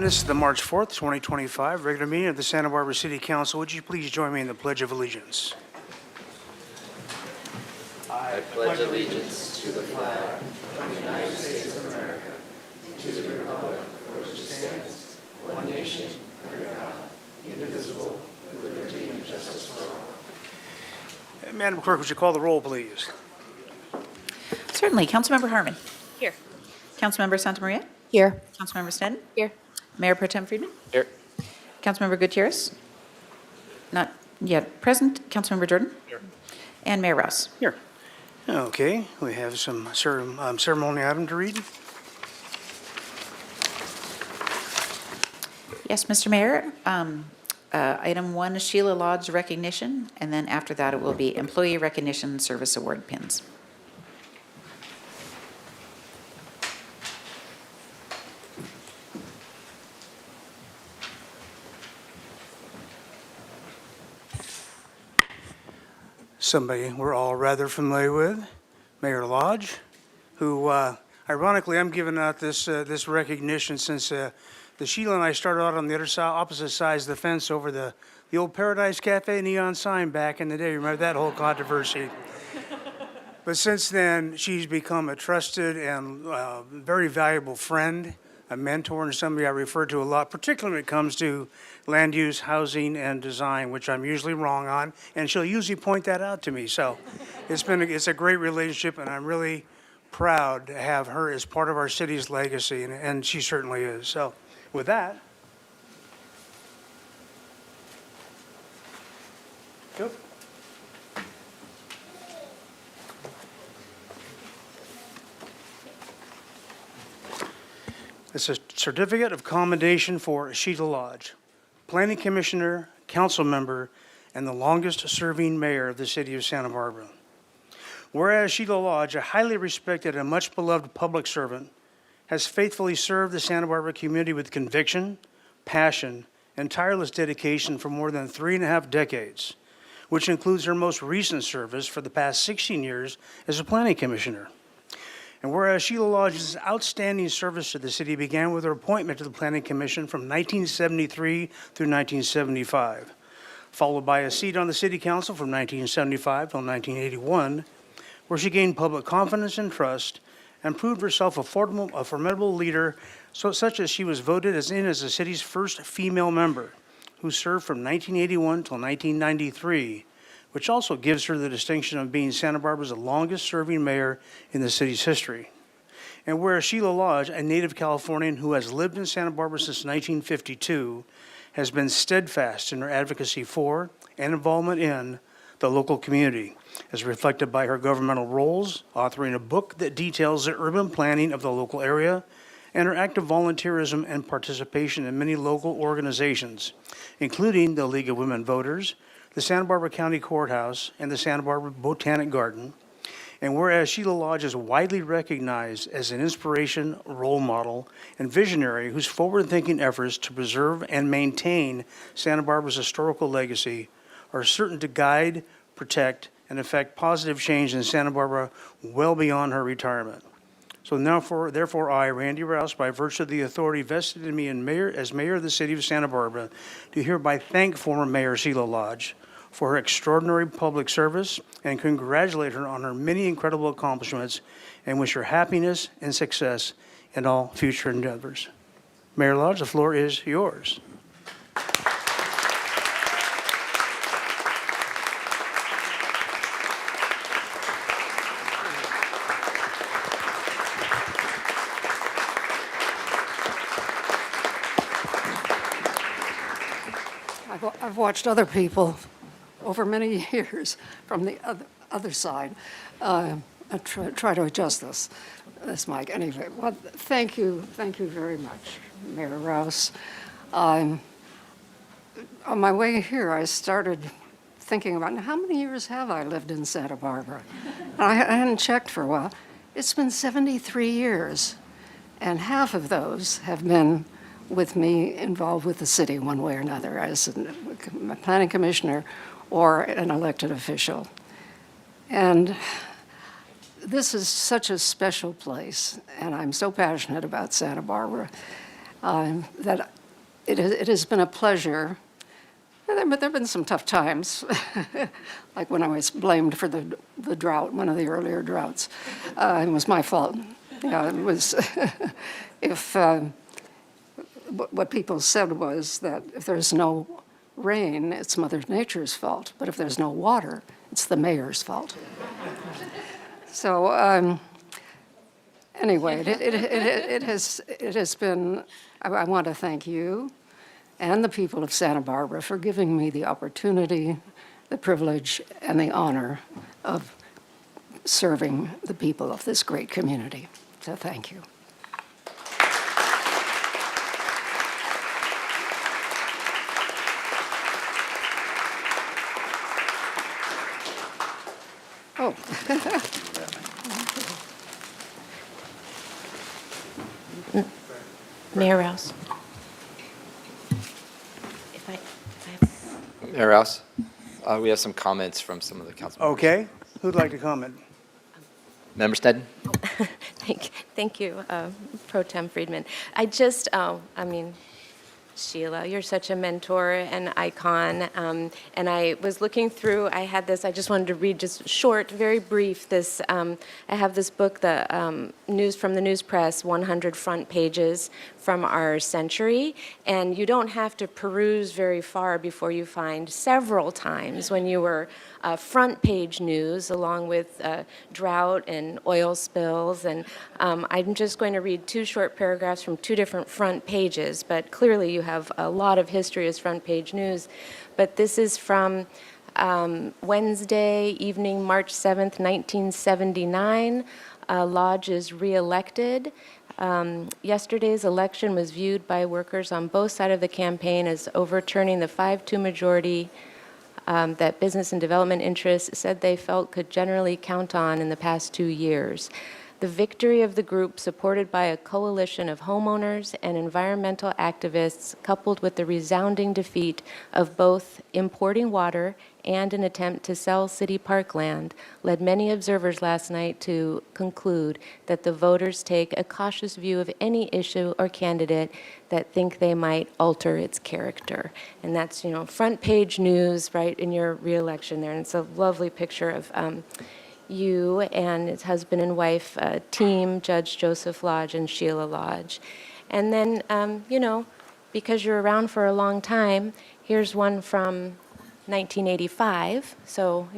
And this is the March 4th, 2025 regular meeting of the Santa Barbara City Council. Would you please join me in the Pledge of Allegiance? I pledge allegiance to the flag of the United States of America, to the republic for which it stands, one nation, under God, indivisible, with liberty and justice for all. Madam Clerk, would you call the roll, please? Certainly. Councilmember Harmon. Here. Councilmember Santa Maria. Here. Councilmember Sneddon. Here. Mayor Pro Tem Friedman. Here. Councilmember Gutierrez. Not yet present. Councilmember Jordan. Here. And Mayor Rouse. Here. Okay, we have some ceremonial item to read. Yes, Mr. Mayor. Item 1 is Sheila Lodge recognition, and then after that it will be employee recognition service award pins. Somebody we're all rather familiar with, Mayor Lodge, who, ironically, I'm giving out this recognition since the Sheila and I started out on the opposite sides of the fence over the old Paradise Cafe neon sign back in the day. Remember that whole controversy? But since then, she's become a trusted and very valuable friend, a mentor, and somebody I refer to a lot, particularly when it comes to land use, housing, and design, which I'm usually wrong on, and she'll usually point that out to me. So it's a great relationship, and I'm really proud to have her as part of our city's legacy, and she certainly is. So with that, go. It's a certificate of commendation for Sheila Lodge, Planning Commissioner, Council Member, and the longest-serving mayor of the city of Santa Barbara. Whereas Sheila Lodge, a highly respected and much-beloved public servant, has faithfully served the Santa Barbara community with conviction, passion, and tireless dedication for more than 3.5 decades, which includes her most recent service for the past 16 years as a Planning Commissioner. And whereas Sheila Lodge's outstanding service to the city began with her appointment to the Planning Commission from 1973 through 1975, followed by a seat on the City Council from 1975 till 1981, where she gained public confidence and trust and proved herself a formidable leader, such as she was voted as the city's first female member, who served from 1981 till 1993, which also gives her the distinction of being Santa Barbara's longest-serving mayor in the city's history. And whereas Sheila Lodge, a native Californian who has lived in Santa Barbara since 1952, has been steadfast in her advocacy for and involvement in the local community, as reflected by her governmental roles, authoring a book that details the urban planning of the local area, and her active volunteerism and participation in many local organizations, including the League of Women Voters, the Santa Barbara County Courthouse, and the Santa Barbara Botanic Garden. And whereas Sheila Lodge is widely recognized as an inspiration, role model, and visionary whose forward-thinking efforts to preserve and maintain Santa Barbara's historical legacy are certain to guide, protect, and affect positive change in Santa Barbara well beyond her retirement. So therefore I, Randy Rouse, by virtue of the authority vested in me as mayor of the city of Santa Barbara, do hereby thank former Mayor Sheila Lodge for her extraordinary public service and congratulate her on her many incredible accomplishments and wish her happiness and success in all future endeavors. Mayor Lodge, the floor is yours. I've watched other people over many years from the other side try to adjust this mic. Anyway, well, thank you very much, Mayor Rouse. On my way here, I started thinking about how many years have I lived in Santa Barbara? And I hadn't checked for a while. It's been 73 years, and half of those have been with me involved with the city one way or another as a planning commissioner or an elected official. And this is such a special place, and I'm so passionate about Santa Barbara. that it has been a pleasure. There have been some tough times, like when I was blamed for the drought, one of the earlier droughts. It was my fault. It was, what people said was that if there's no rain, it's Mother Nature's fault, but if there's no water, it's the mayor's fault. So anyway, it has been, I want to thank you and the people of Santa Barbara for giving me the opportunity, the privilege, and the honor of serving the people of this great community. So thank you. Oh. Mayor Rouse. Mayor Rouse, we have some comments from some of the council members. Okay, who'd like to comment? Member Sneddon? Thank you, Pro Tem Friedman. I just, Sheila, you're such a mentor and icon. And I was looking through, I had this, I just wanted to read just short, very brief, this, I have this book, the News from the News Press, 100 Front Pages from Our Century. And you don't have to peruse very far before you find several times when you were front page news along with drought and oil spills. And I'm just going to read 2 short paragraphs from 2 different front pages, but clearly you have a lot of history as front page news. But this is from Wednesday evening, March 7th, 1979. Lodge is reelected. Yesterday's election was viewed by workers on both sides of the campaign as overturning the 5-2 majority that business and development interests said they felt could generally count on in the past 2 years. The victory of the group, supported by a coalition of homeowners and environmental activists, coupled with the resounding defeat of both importing water and an attempt to sell city parkland, led many observers last night to conclude that the voters take a cautious view of any issue or candidate that think they might alter its character. And that's, front page news right in your reelection there. And it's a lovely picture of you and his husband and wife team, Judge Joseph Lodge and Sheila Lodge. And then, because you're around for a long time, here's one from 1985. So,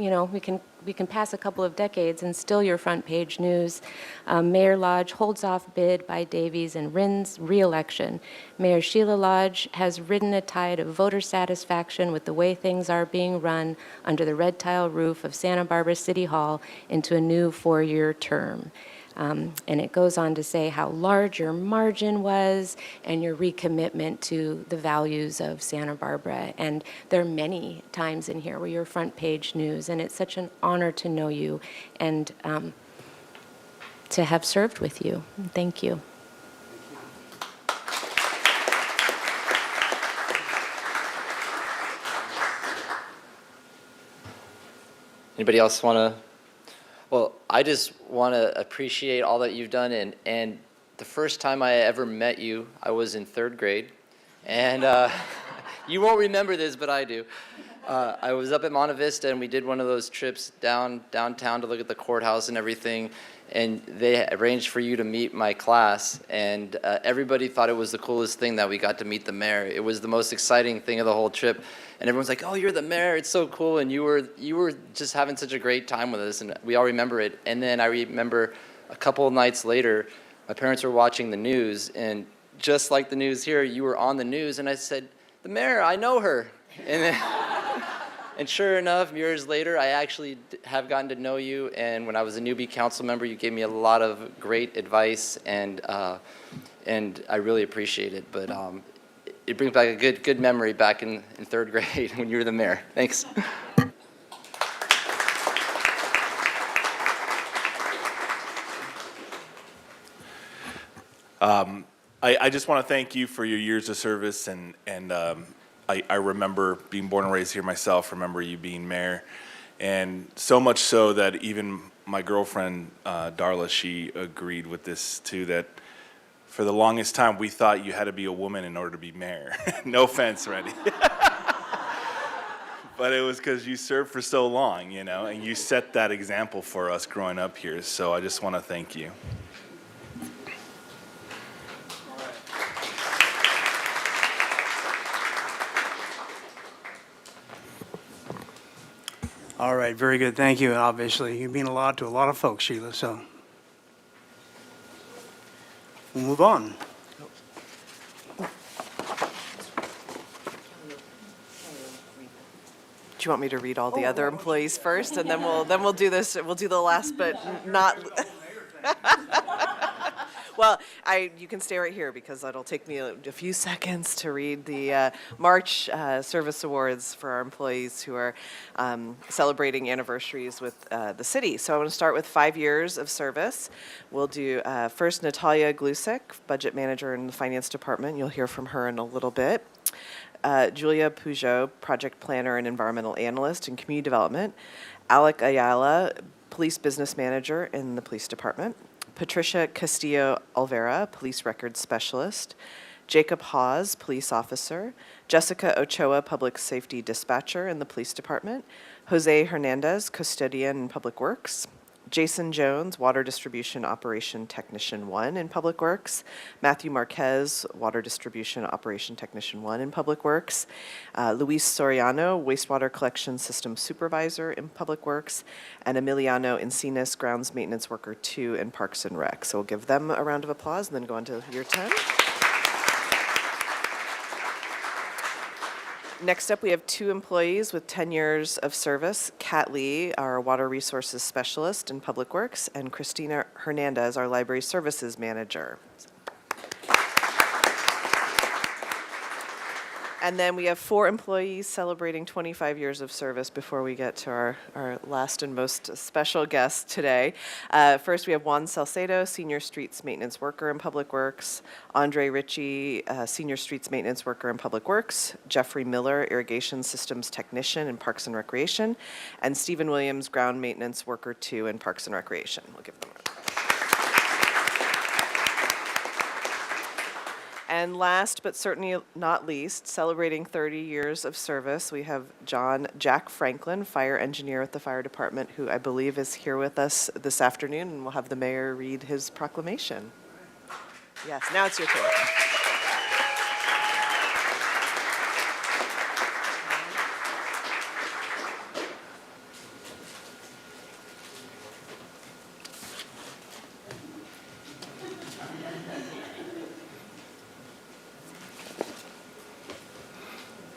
we can pass a couple of decades and still your front page news. Mayor Lodge holds off bid by Davies and wins re-election. Mayor Sheila Lodge has ridden a tide of voter satisfaction with the way things are being run under the red tile roof of Santa Barbara City Hall into a new 4-year term. And it goes on to say how large your margin was and your recommitment to the values of Santa Barbara. And there are many times in here where you're front page news, and it's such an honor to know you and to have served with you. Thank you. Anybody else want to? Well, I just want to appreciate all that you've done. And the first time I ever met you, I was in 3rd grade. And you won't remember this, but I do. I was up at Monte Vista, and we did one of those trips downtown to look at the courthouse and everything. And they arranged for you to meet my class. And everybody thought it was the coolest thing that we got to meet the mayor. It was the most exciting thing of the whole trip. And everyone's like, "Oh, you're the mayor. It's so cool." And you were just having such a great time with us, and we all remember it. And then I remember a couple of nights later, my parents were watching the news, and just like the news here, you were on the news, and I said, "The mayor, I know her." And then, and sure enough, years later, I actually have gotten to know you. And when I was a newbie council member, you gave me a lot of great advice, and I really appreciate it. But it brings back a good memory back in 3rd grade when you were the mayor. Thanks. I just want to thank you for your years of service, and I remember being born and raised here myself, remember you being mayor, and so much so that even my girlfriend, Darla, she agreed with this too, that For the longest time, we thought you had to be a woman in order to be mayor. No offense, Reddy. But it was because you served for so long, you know, and you set that example for us growing up here. So I just want to thank you. All right, very good, thank you. And obviously, you mean a lot to a lot of folks, Sheila, so. We'll move on. Do you want me to read all the other employees first, and then we'll do this, we'll do the last, but not. Well, you can stay right here because it'll take me a few seconds to read the March Service Awards for our employees who are celebrating anniversaries with the city. So I want to start with 5 years of service. We'll do first Natalia Glusek, Budget Manager in the Finance Department. You'll hear from her in a little bit. Julia Peugeot, Project Planner and Environmental Analyst in Community Development. Alec Ayala, Police Business Manager in the Police Department. Patricia Castillo Olvera, Police Records Specialist. Jacob Hawes, Police Officer. Jessica Ochoa, Public Safety Dispatcher in the Police Department. Jose Hernandez, Custodian in Public Works. Jason Jones, Water Distribution Operation Technician 1 in Public Works. Matthew Marquez, Water Distribution Operation Technician 1 in Public Works. Luis Soriano, Wastewater Collection System Supervisor in Public Works. And Emiliano Encinas, Grounds Maintenance Worker 2 in Parks and Rec. So we'll give them a round of applause and then go on to year 10. Next up, we have 2 employees with 10 years of service. Kat Lee, our Water Resources Specialist in Public Works, and Christina Hernandez, our Library Services Manager. And then we have 4 employees celebrating 25 years of service before we get to our last and most special guest today. First, we have Juan Salcedo, Senior Streets Maintenance Worker in Public Works. Andre Ritchie, Senior Streets Maintenance Worker in Public Works. Jeffrey Miller, Irrigation Systems Technician in Parks and Recreation. And Stephen Williams, Ground Maintenance Worker 2 in Parks and Recreation. We'll give them a round. And last but certainly not least, celebrating 30 years of service, we have Jack Franklin, Fire Engineer at the Fire Department, who I believe is here with us this afternoon, and we'll have the mayor read his proclamation. Yes, now it's your turn.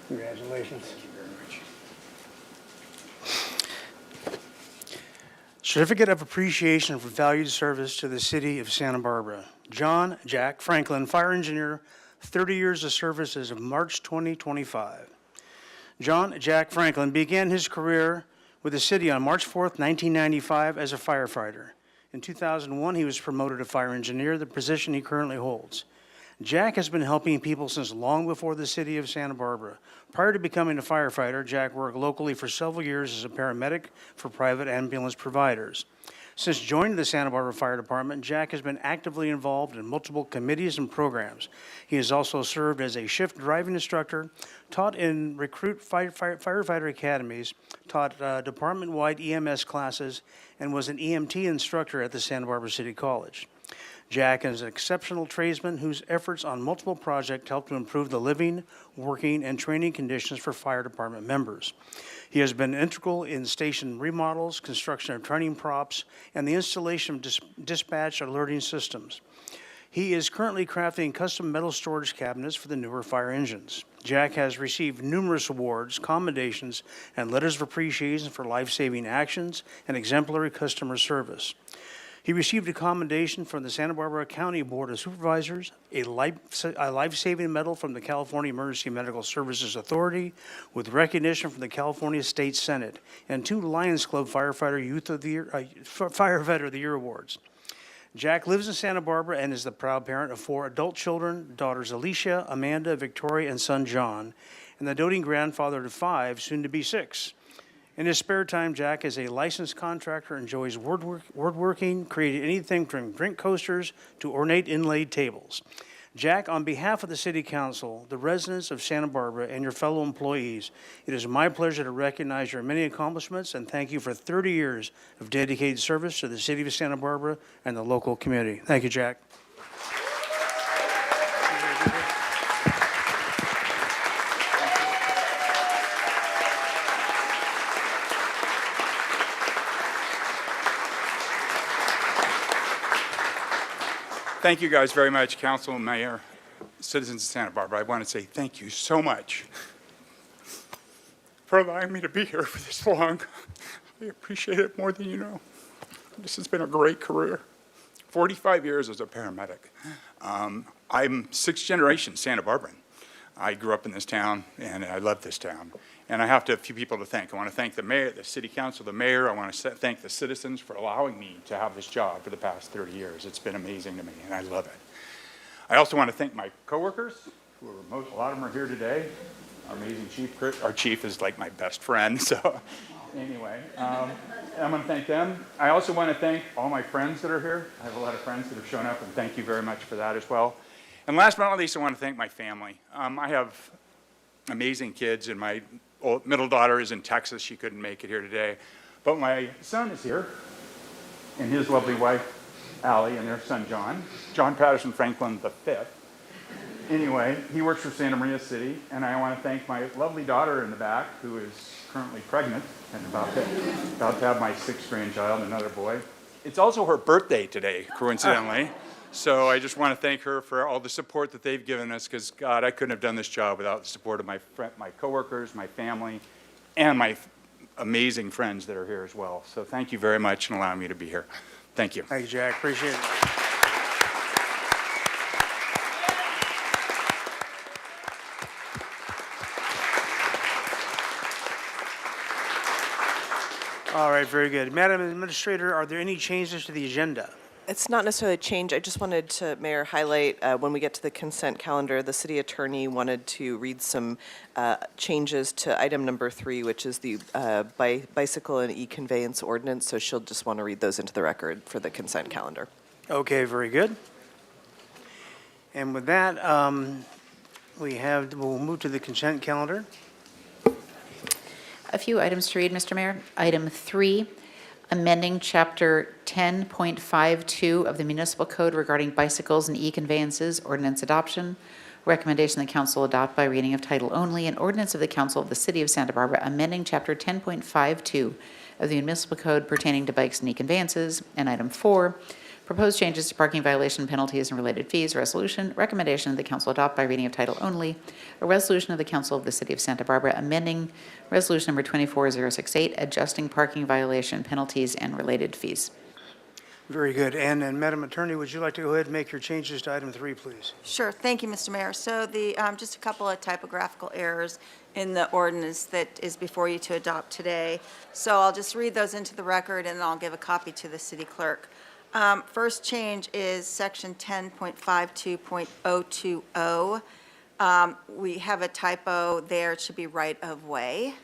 Congratulations. Thank you very much. Certificate of Appreciation for Valued Service to the City of Santa Barbara. John Jack Franklin, Fire Engineer, 30 years of service as of March 2025. John Jack Franklin began his career with the city on March 4th, 1995 as a firefighter. In 2001, he was promoted to fire engineer, the position he currently holds. Jack has been helping people since long before the city of Santa Barbara. Prior to becoming a firefighter, Jack worked locally for several years as a paramedic for private ambulance providers. Since joining the Santa Barbara Fire Department, Jack has been actively involved in multiple committees and programs. He has also served as a shift driving instructor, taught in recruit firefighter academies, taught department-wide EMS classes, and was an EMT instructor at the Santa Barbara City College. Jack is an exceptional tradesman whose efforts on multiple projects help to improve the living, working, and training conditions for fire department members. He has been integral in station remodels, construction of training props, and the installation of dispatch alerting systems. He is currently crafting custom metal storage cabinets for the newer fire engines. Jack has received numerous awards, commendations, and letters of appreciation for life-saving actions and exemplary customer service. He received a commendation from the Santa Barbara County Board of Supervisors, a life-saving medal from the California Emergency Medical Services Authority, with recognition from the California State Senate, and 2 Lions Club Firefighter of the Year awards. Jack lives in Santa Barbara and is the proud parent of 4 adult children, daughters Alicia, Amanda, Victoria, and son John, and the doting grandfather to 5, soon to be 6. In his spare time, Jack is a licensed contractor, enjoys woodworking, creating anything from drink coasters to ornate inlaid tables. Jack, on behalf of the City Council, the residents of Santa Barbara, and your fellow employees, it is my pleasure to recognize your many accomplishments and thank you for 30 years of dedicated service to the City of Santa Barbara and the local community. Thank you, Jack. Thank you guys very much, Council, Mayor, citizens of Santa Barbara. I want to say thank you so much for allowing me to be here for this long. I appreciate it more than you know. This has been a great career. 45 years as a paramedic. I'm sixth generation Santa Barbaran. I grew up in this town, and I love this town. And I have a few people to thank. I want to thank the mayor, the city council, the mayor. I want to thank the citizens for allowing me to have this job for the past 30 years. It's been amazing to me, and I love it. I also want to thank my coworkers, who are a lot of them are here today. Our amazing chief, our chief is like my best friend. So anyway, I'm going to thank them. I also want to thank all my friends that are here. I have a lot of friends that have shown up, and thank you very much for that as well. And last but not least, I want to thank my family. I have amazing kids, and my middle daughter is in Texas. She couldn't make it here today. But my son is here, and his lovely wife, Allie, and their son, John Patterson Franklin V. Anyway, he works for Santa Maria City, and I want to thank my lovely daughter in the back, who is currently pregnant and about to have my sixth grandchild, another boy. It's also her birthday today, coincidentally. So I just want to thank her for all the support that they've given us, because, God, I couldn't have done this job without the support of my coworkers, my family, and my amazing friends that are here as well. So thank you very much and allowing me to be here. Thank you. Thank you, Jack. Appreciate it. All right, very good. Madam Administrator, are there any changes to the agenda? It's not necessarily a change. I just wanted to, Mayor, highlight when we get to the consent calendar, the city attorney wanted to read some changes to item number 3, which is the bicycle and e-conveyance ordinance. So she'll just want to read those into the record for the consent calendar. Okay, very good. And with that, we'll move to the consent calendar. A few items to read, Mr. Mayor. Item 3, amending Chapter 10.52 of the Municipal Code regarding bicycles and e-conveyances, ordinance adoption. Recommendation the council adopt by reading of title only, an ordinance of the Council of the City of Santa Barbara amending Chapter 10.52 of the Municipal Code pertaining to bikes and e-conveyances. And item 4, proposed changes to parking violation penalties and related fees. Resolution. Recommendation that the council adopt by reading of title only, a resolution of the Council of the City of Santa Barbara amending Resolution number 24068, adjusting parking violation penalties and related fees. Very good. And Madam Attorney, would you like to go ahead and make your changes to item 3, please? Sure. Thank you, Mr. Mayor. So just a couple of typographical errors in the ordinance that is before you to adopt today. So I'll just read those into the record, and then I'll give a copy to the city clerk. First change is section 10.52.020. We have a typo there. It should be right of way.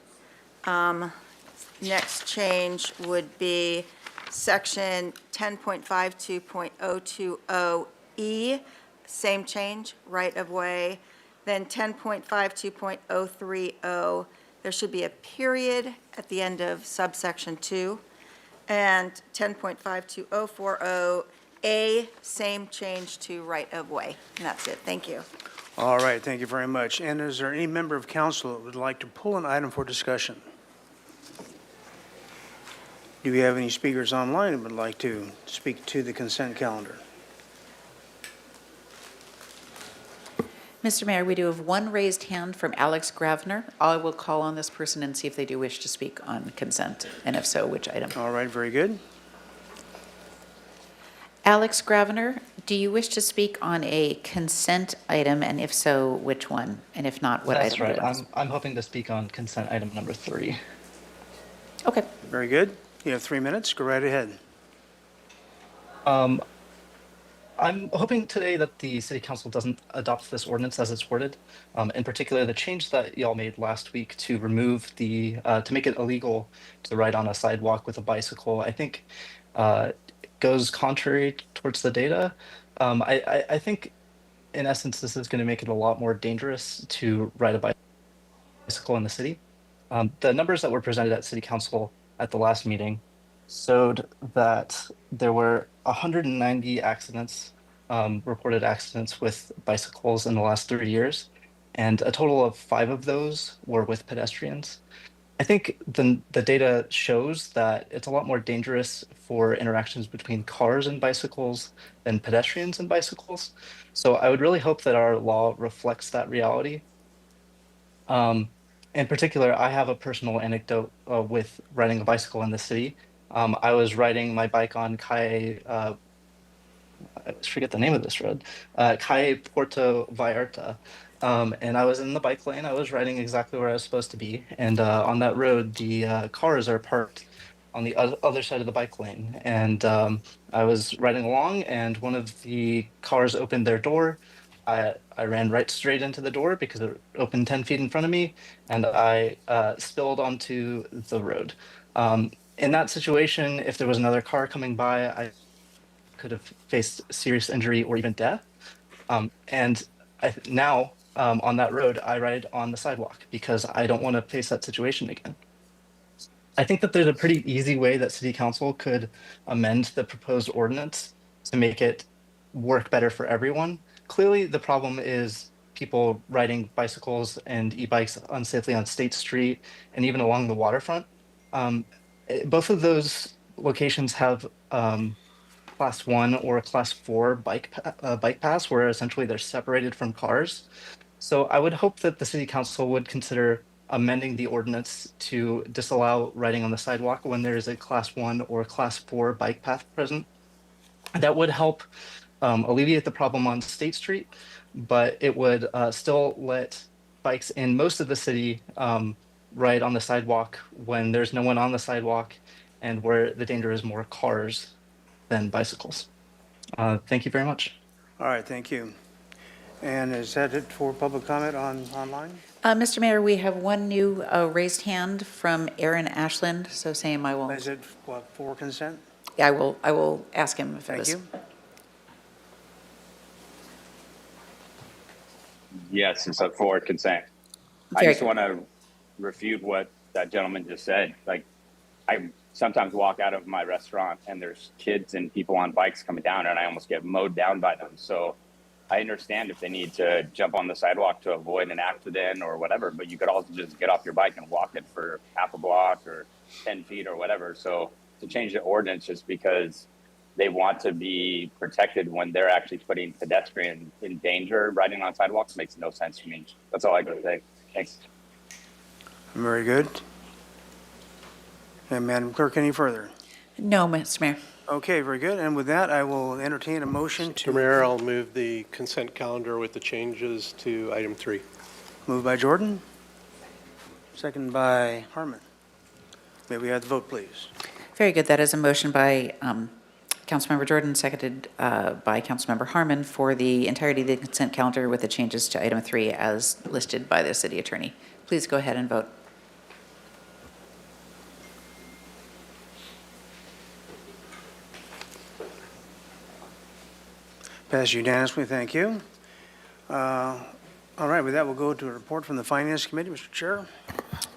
Next change would be section 10.52.020E, same change, right of way. Then 10.52.030, there should be a period at the end of subsection 2. And 10.52040A, same change to right of way. And that's it. Thank you. All right, thank you very much. And is there any member of council that would like to pull an item for discussion? Do we have any speakers online that would like to speak to the consent calendar? Mr. Mayor, we do have one raised hand from Alex Gravner. I will call on this person and see if they do wish to speak on consent, and if so, which item. All right, very good. Alex Gravner, do you wish to speak on a consent item, and if so, which one? And if not, what That's item? right. I'm hoping to speak on consent item number 3. Okay. Very good. You have 3 minutes. Go right ahead. I'm hoping today that the city council doesn't adopt this ordinance as it's worded. In particular, the change that y'all made last week to remove to make it illegal to ride on a sidewalk with a bicycle, I think goes contrary towards the data. I think in essence, this is going to make it a lot more dangerous to ride a bicycle in the city. The numbers that were presented at city council at the last meeting showed that there were 190 accidents, reported accidents with bicycles in the last 30 years, and a total of 5 of those were with pedestrians. I think the data shows that it's a lot more dangerous for interactions between cars and bicycles than pedestrians and bicycles. So I would really hope that our law reflects that reality. In particular, I have a personal anecdote with riding a bicycle in the city. I was riding my bike on I forget the name of this road, Calle Puerto Vallarta. And I was in the bike lane. I was riding exactly where I was supposed to be. And on that road, the cars are parked on the other side of the bike lane. And I was riding along, and one of the cars opened their door. I ran right straight into the door because it opened 10 feet in front of me, and I spilled onto the road. In that situation, if there was another car coming by, I could have faced serious injury or even death. And now on that road, I ride on the sidewalk because I don't want to face that situation again. I think that there's a pretty easy way that city council could amend the proposed ordinance to make it work better for everyone. Clearly, the problem is people riding bicycles and e-bikes unsafely on State Street and even along the waterfront. Both of those locations have class 1 or a class 4 bike pass where essentially they're separated from cars. So I would hope that the city council would consider amending the ordinance to disallow riding on the sidewalk when there is a class 1 or class 4 bike path present. That would help alleviate the problem on State Street, but it would still let bikes in most of the city ride on the sidewalk when there's no one on the sidewalk and where the danger is more cars than bicycles. Thank you very much. All right, thank you. And is that it for public comment online? Mr. Mayor, we have one new raised hand from Aaron Ashland, so Sam, I will, Is it, what, for consent? I will ask him if it Thank was. you. Yes, it's up for consent. I Very just good. want to refute what that gentleman just said. Like, I sometimes walk out of my restaurant and there's kids and people on bikes coming down and I almost get mowed down by them. So I understand if they need to jump on the sidewalk to avoid an accident or whatever, but you could also just get off your bike and walk it for half a block or 10 feet or whatever. So to change the ordinance just because they want to be protected when they're actually putting pedestrians in danger riding on sidewalks makes no sense to me. That's all I got to say. Thanks. Very good. And Madam Clerk, any further? No, Mr. Mayor. Okay, very good. And with that, I will entertain a motion to. Mr. Mayor, I'll move the consent calendar with the changes to item 3. Moved by Jordan, second by Harmon. May we have the vote, please? Very good. That is a motion by Councilmember Jordan, seconded by Councilmember Harmon for the entirety of the consent calendar with the changes to item 3 as listed by the city attorney. Please go ahead and vote. Passed unanimously, thank you. All right, with that, we'll go to a report from the Finance Committee. Mr. Chair.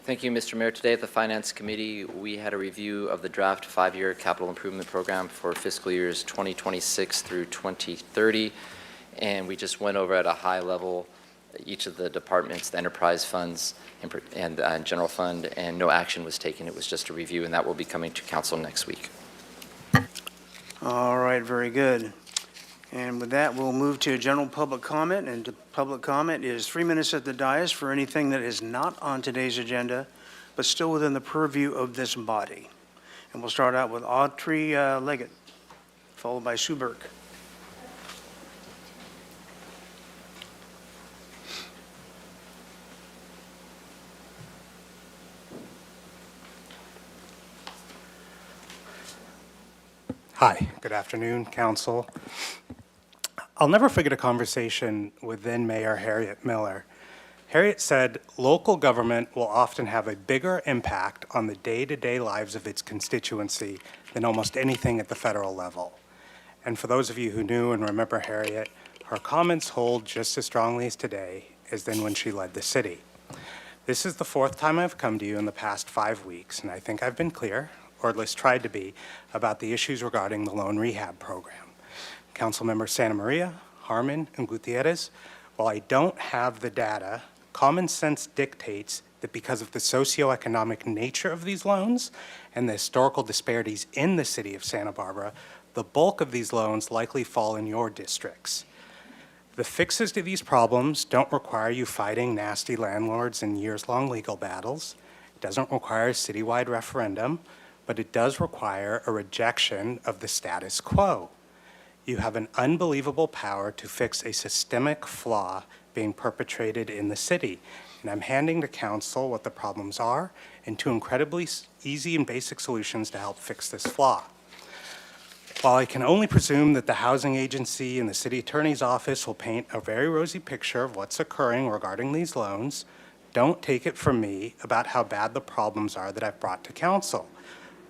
Thank you, Mr. Mayor. Today at the Finance Committee, we had a review of the draft 5-year capital improvement program for fiscal years 2026 through 2030. And we just went over at a high level each of the departments, the enterprise funds and general fund, and no action was taken. It was just a review, and that will be coming to council next week. All right, very good. And with that, we'll move to general public comment, and public comment is 3 minutes at the dais for anything that is not on today's agenda, but still within the purview of this body. And we'll start out with Audrey Leggett, followed by Sue Burke. Hi, good afternoon, council. I'll never forget a conversation with then Mayor Harriet Miller. Harriet said, local government will often have a bigger impact on the day-to-day lives of its constituency than almost anything at the federal level. And for those of you who knew and remember Harriet, her comments hold just as strongly as today as then when she led the city. This is the fourth time I've come to you in the past 5 weeks, and I think I've been clear, or at least tried to be, about the issues regarding the loan rehab program. Councilmembers Santa Maria, Harmon, and Gutierrez, while I don't have the data, common sense dictates that because of the socioeconomic nature of these loans and the historical disparities in the city of Santa Barbara, the bulk of these loans likely fall in your districts. The fixes to these problems don't require you fighting nasty landlords and years-long legal battles. It doesn't require a citywide referendum, but it does require a rejection of the status quo. You have an unbelievable power to fix a systemic flaw being perpetrated in the city. And I'm handing to council what the problems are and two incredibly easy and basic solutions to help fix this flaw. While I can only presume that the housing agency and the city attorney's office will paint a very rosy picture of what's occurring regarding these loans, don't take it from me about how bad the problems are that I've brought to council.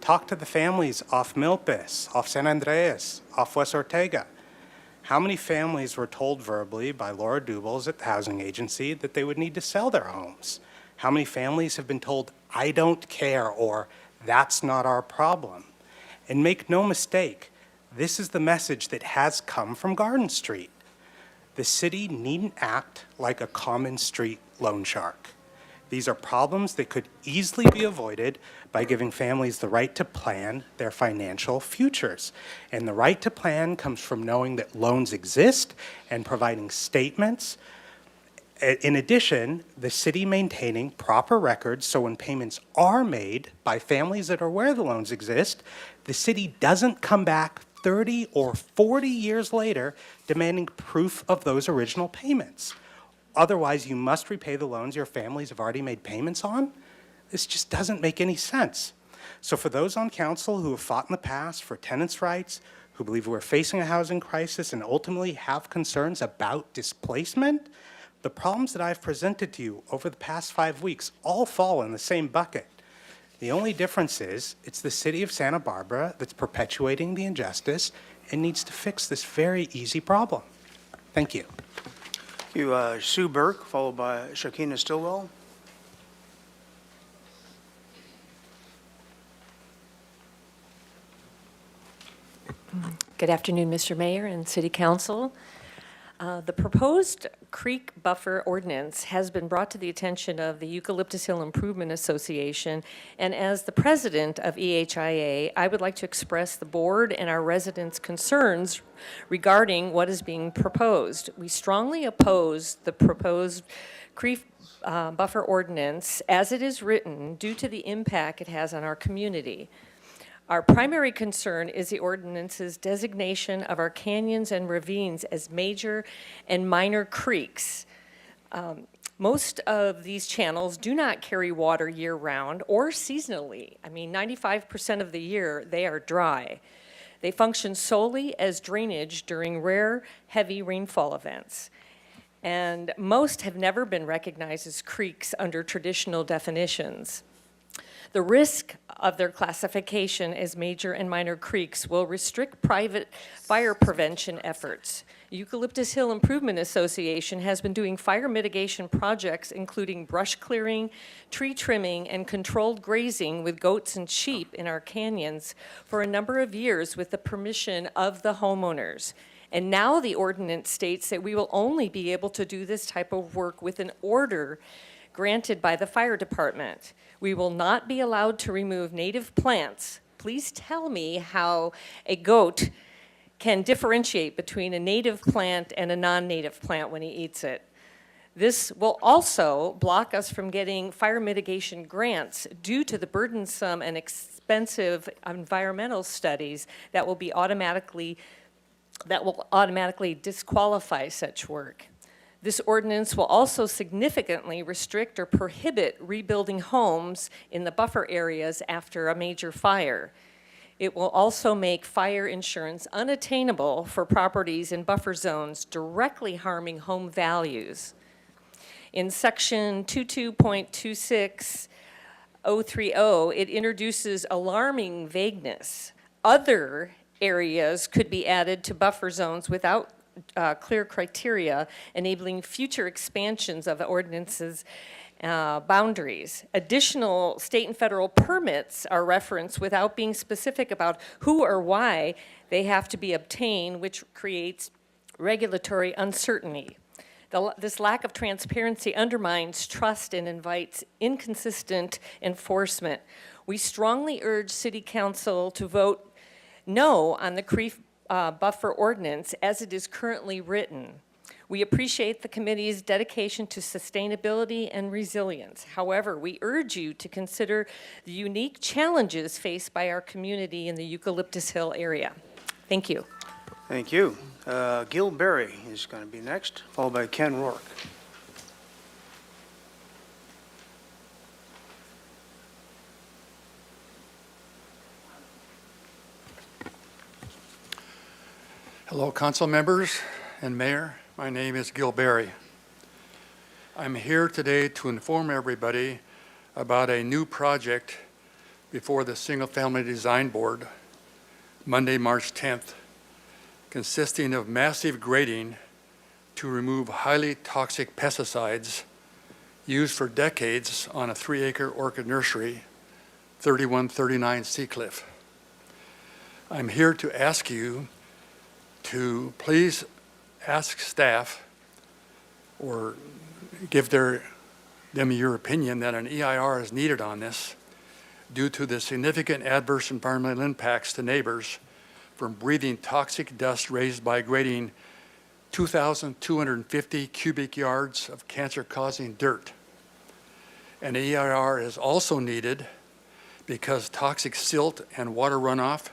Talk to the families off Milpas, off San Andreas, off West Ortega. How many families were told verbally by Laura Dubles at the housing agency that they would need to sell their homes? How many families have been told, I don't care, or that's not our problem? And make no mistake, this is the message that has come from Garden Street. The city needn't act like a common street loan shark. These are problems that could easily be avoided by giving families the right to plan their financial futures. And the right to plan comes from knowing that loans exist and providing statements. In addition, the city maintaining proper records so when payments are made by families that are aware the loans exist, the city doesn't come back 30 or 40 years later demanding proof of those original payments. Otherwise, you must repay the loans your families have already made payments on. This just doesn't make any sense. So for those on council who have fought in the past for tenants' rights, who believe we're facing a housing crisis and ultimately have concerns about displacement, the problems that I've presented to you over the past 5 weeks all fall in the same bucket. The only difference is it's the city of Santa Barbara that's perpetuating the injustice and needs to fix this very easy problem. Thank you. Thank you, Sue Burke, followed by Shakina Stillwell. Good afternoon, Mr. Mayor and City Council. The proposed creek buffer ordinance has been brought to the attention of the Eucalyptus Hill Improvement Association, and as the president of EHIA, I would like to express the board and our residents' concerns regarding what is being proposed. We strongly oppose the proposed creek buffer ordinance as it is written due to the impact it has on our community. Our primary concern is the ordinance's designation of our canyons and ravines as major and minor creeks. Most of these channels do not carry water year-round or seasonally. I mean, 95% of the year they are dry. They function solely as drainage during rare, heavy rainfall events. And most have never been recognized as creeks under traditional definitions. The risk of their classification as major and minor creeks will restrict private fire prevention efforts. Eucalyptus Hill Improvement Association has been doing fire mitigation projects including brush clearing, tree trimming, and controlled grazing with goats and sheep in our canyons for a number of years with the permission of the homeowners. And now the ordinance states that we will only be able to do this type of work with an order granted by the fire department. We will not be allowed to remove native plants. Please tell me how a goat can differentiate between a native plant and a non-native plant when he eats it. This will also block us from getting fire mitigation grants due to the burdensome and expensive environmental studies that will automatically disqualify such work. This ordinance will also significantly restrict or prohibit rebuilding homes in the buffer areas after a major fire. It will also make fire insurance unattainable for properties in buffer zones, directly harming home values. In section 22.26030, it introduces alarming vagueness. Other areas could be added to buffer zones without clear criteria, enabling future expansions of the ordinance's boundaries. Additional state and federal permits are referenced without being specific about who or why they have to be obtained, which creates regulatory uncertainty. This lack of transparency undermines trust and invites inconsistent enforcement. We strongly urge City Council to vote no on the CREEF buffer ordinance as it is currently written. We appreciate the committee's dedication to sustainability and resilience. However, we urge you to consider the unique challenges faced by our community in the Eucalyptus Hill area. Thank you. Thank you. Gil Berry is going to be next, followed by Ken Rourke. Hello, council members and mayor. My name is Gil Berry. I'm here today to inform everybody about a new project before the Single Family Design Board, Monday, March 10th, consisting of massive grading to remove highly toxic pesticides used for decades on a 3-acre orchid nursery, 3139 Seacliff. I'm here to ask you to please ask staff or give them your opinion that an EIR is needed on this due to the significant adverse environmental impacts to neighbors from breathing toxic dust raised by grading 2,250 cubic yards of cancer-causing dirt. An EIR is also needed because toxic silt and water runoff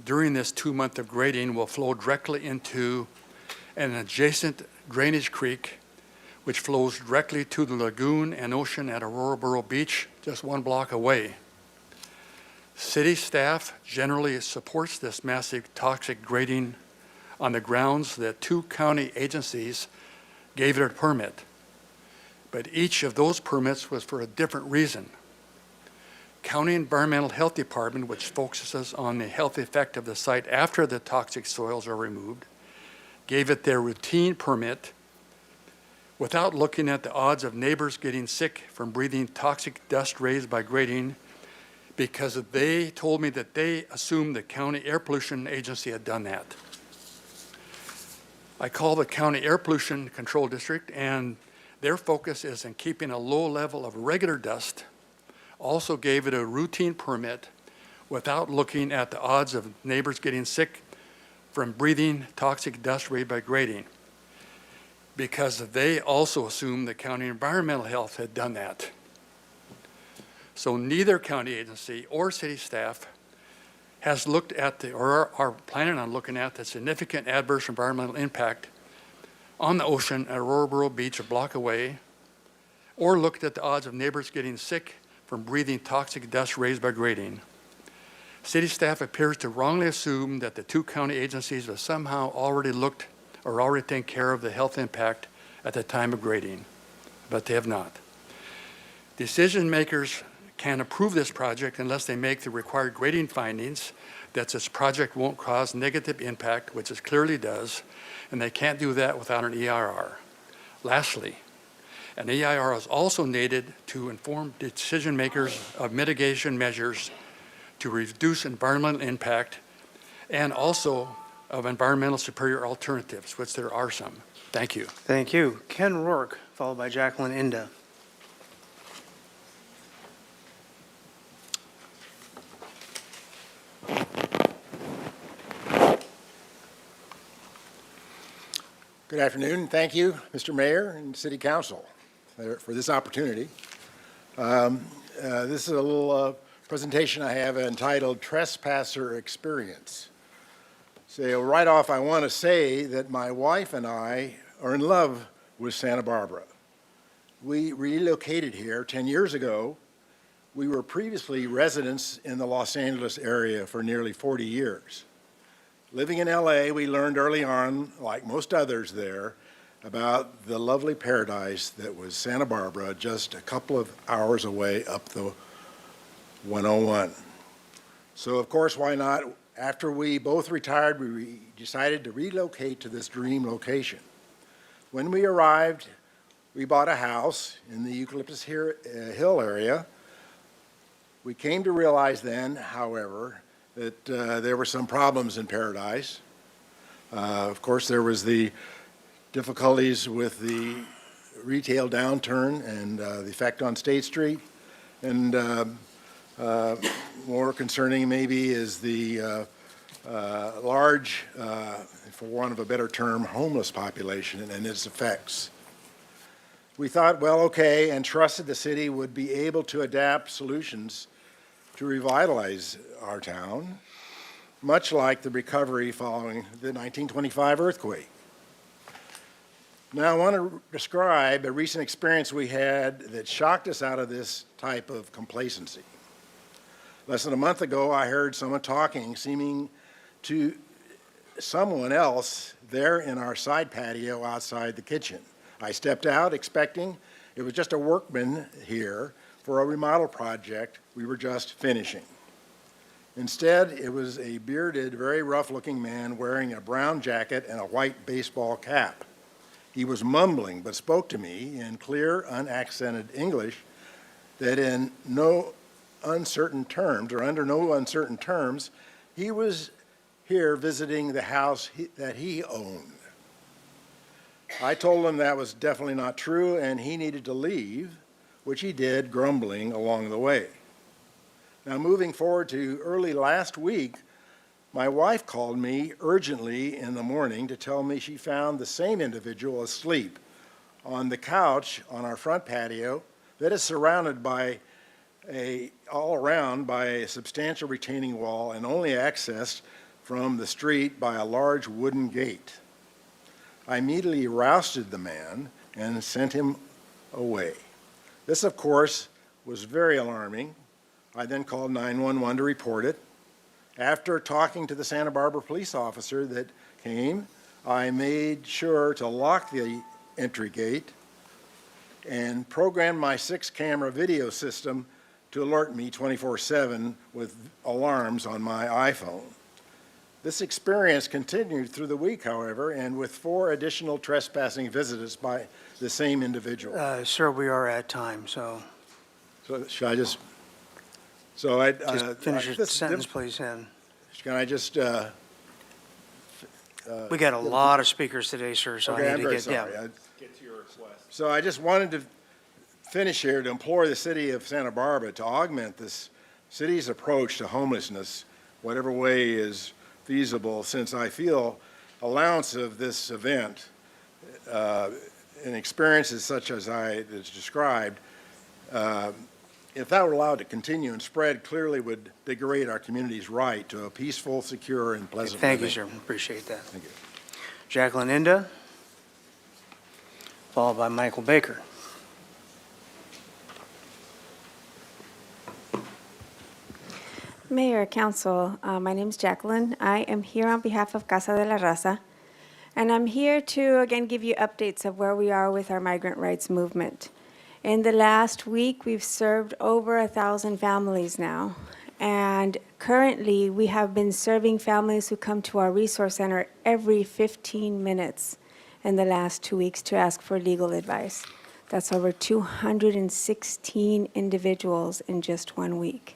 during this 2 month of grading will flow directly into an adjacent drainage creek, which flows directly to the lagoon and ocean at Aurora Borough Beach, just 1 block away. City staff generally supports this massive toxic grading on the grounds that 2 county agencies gave it a permit. But each of those permits was for a different reason. County Environmental Health Department, which focuses on the health effect of the site after the toxic soils are removed, gave it their routine permit without looking at the odds of neighbors getting sick from breathing toxic dust raised by grading, because they told me that they assumed the County Air Pollution Agency had done that. I called the County Air Pollution Control District, and their focus is in keeping a low level of regular dust, also gave it a routine permit without looking at the odds of neighbors getting sick from breathing toxic dust raised by grading, because they also assumed the County Environmental Health had done that. So neither county agency or city staff has looked at or are planning on looking at the significant adverse environmental impact on the ocean at Aurora Borough Beach, a block away, or looked at the odds of neighbors getting sick from breathing toxic dust raised by grading. City staff appears to wrongly assume that the 2 county agencies have somehow already looked or already taken care of the health impact at the time of grading, but they have not. Decision makers can't approve this project unless they make the required grading findings that this project won't cause negative impact, which it clearly does, and they can't do that without an EIR. Lastly, an EIR is also needed to inform decision makers of mitigation measures to reduce environmental impact and also of environmental superior alternatives, which there are some. Thank you. Thank you. Ken Rourke, followed by Jacqueline Inda. Good afternoon. Thank you, Mr. Mayor and City Council, for this opportunity. This is a little presentation I have entitled Trespasser Experience. So right off, I want to say that my wife and I are in love with Santa Barbara. We relocated here 10 years ago We were previously residents in the Los Angeles area for nearly 40 years. Living in LA, we learned early on, like most others there, about the lovely paradise that was Santa Barbara, just a couple of hours away up the 101. So of course, why not? After we both retired, we decided to relocate to this dream location. When we arrived, we bought a house in the Eucalyptus Hill area. We came to realize then, however, that there were some problems in Paradise. Of course, there was the difficulties with the retail downturn and the effect on State Street. And more concerning maybe is the large, for want of a better term, homeless population and its effects. We thought, well, okay, and trusted the city would be able to adapt solutions to revitalize our town, much like the recovery following the 1925 earthquake. Now, I want to describe a recent experience we had that shocked us out of this type of complacency. Less than a month ago, I heard someone talking, seeming to someone else there in our side patio outside the kitchen. I stepped out expecting it was just a workman here for a remodel project we were just finishing. Instead, it was a bearded, very rough-looking man wearing a brown jacket and a white baseball cap. He was mumbling, but spoke to me in clear, unaccented English that in no uncertain terms, or under no uncertain terms, he was here visiting the house that he owned. I told him that was definitely not true and he needed to leave, which he did, grumbling along the way. Now, moving forward to early last week, my wife called me urgently in the morning to tell me she found the same individual asleep on the couch on our front patio that is surrounded by all around by a substantial retaining wall and only accessed from the street by a large wooden gate. I immediately rousted the man and sent him away. This, of course, was very alarming. I then called 911 to report it. After talking to the Santa Barbara police officer that came, I made sure to lock the entry gate and programmed my 6-camera video system to alert me 24/7 with alarms on my iPhone. This experience continued through the week, however, and with 4 additional trespassing visits by the same individual. Sir, we are at time, so So should I just, so I. just finish your sentence, please, and Can I just? we got a lot of speakers today, sir, so Okay, I I'm need to very get, sorry. yeah. Get to your request. So I just wanted to finish here to implore the city of Santa Barbara to augment this city's approach to homelessness, whatever way is feasible, since I feel allowance of this event and experiences such as I described, if that were allowed to continue and spread, clearly would degrade our community's right to a peaceful, secure, and pleasant Thank you, living. sir. Appreciate that. Thank you. Jacqueline Inda, followed by Michael Baker. Mayor, Council, my name is Jacqueline. I am here on behalf of Casa de la Raza, and I'm here to again give you updates of where we are with our migrant rights movement. In the last week, we've served over 1,000 families now, and currently we have been serving families who come to our resource center every 15 minutes in the last 2 weeks to ask for legal advice. That's over 216 individuals in just 1 week.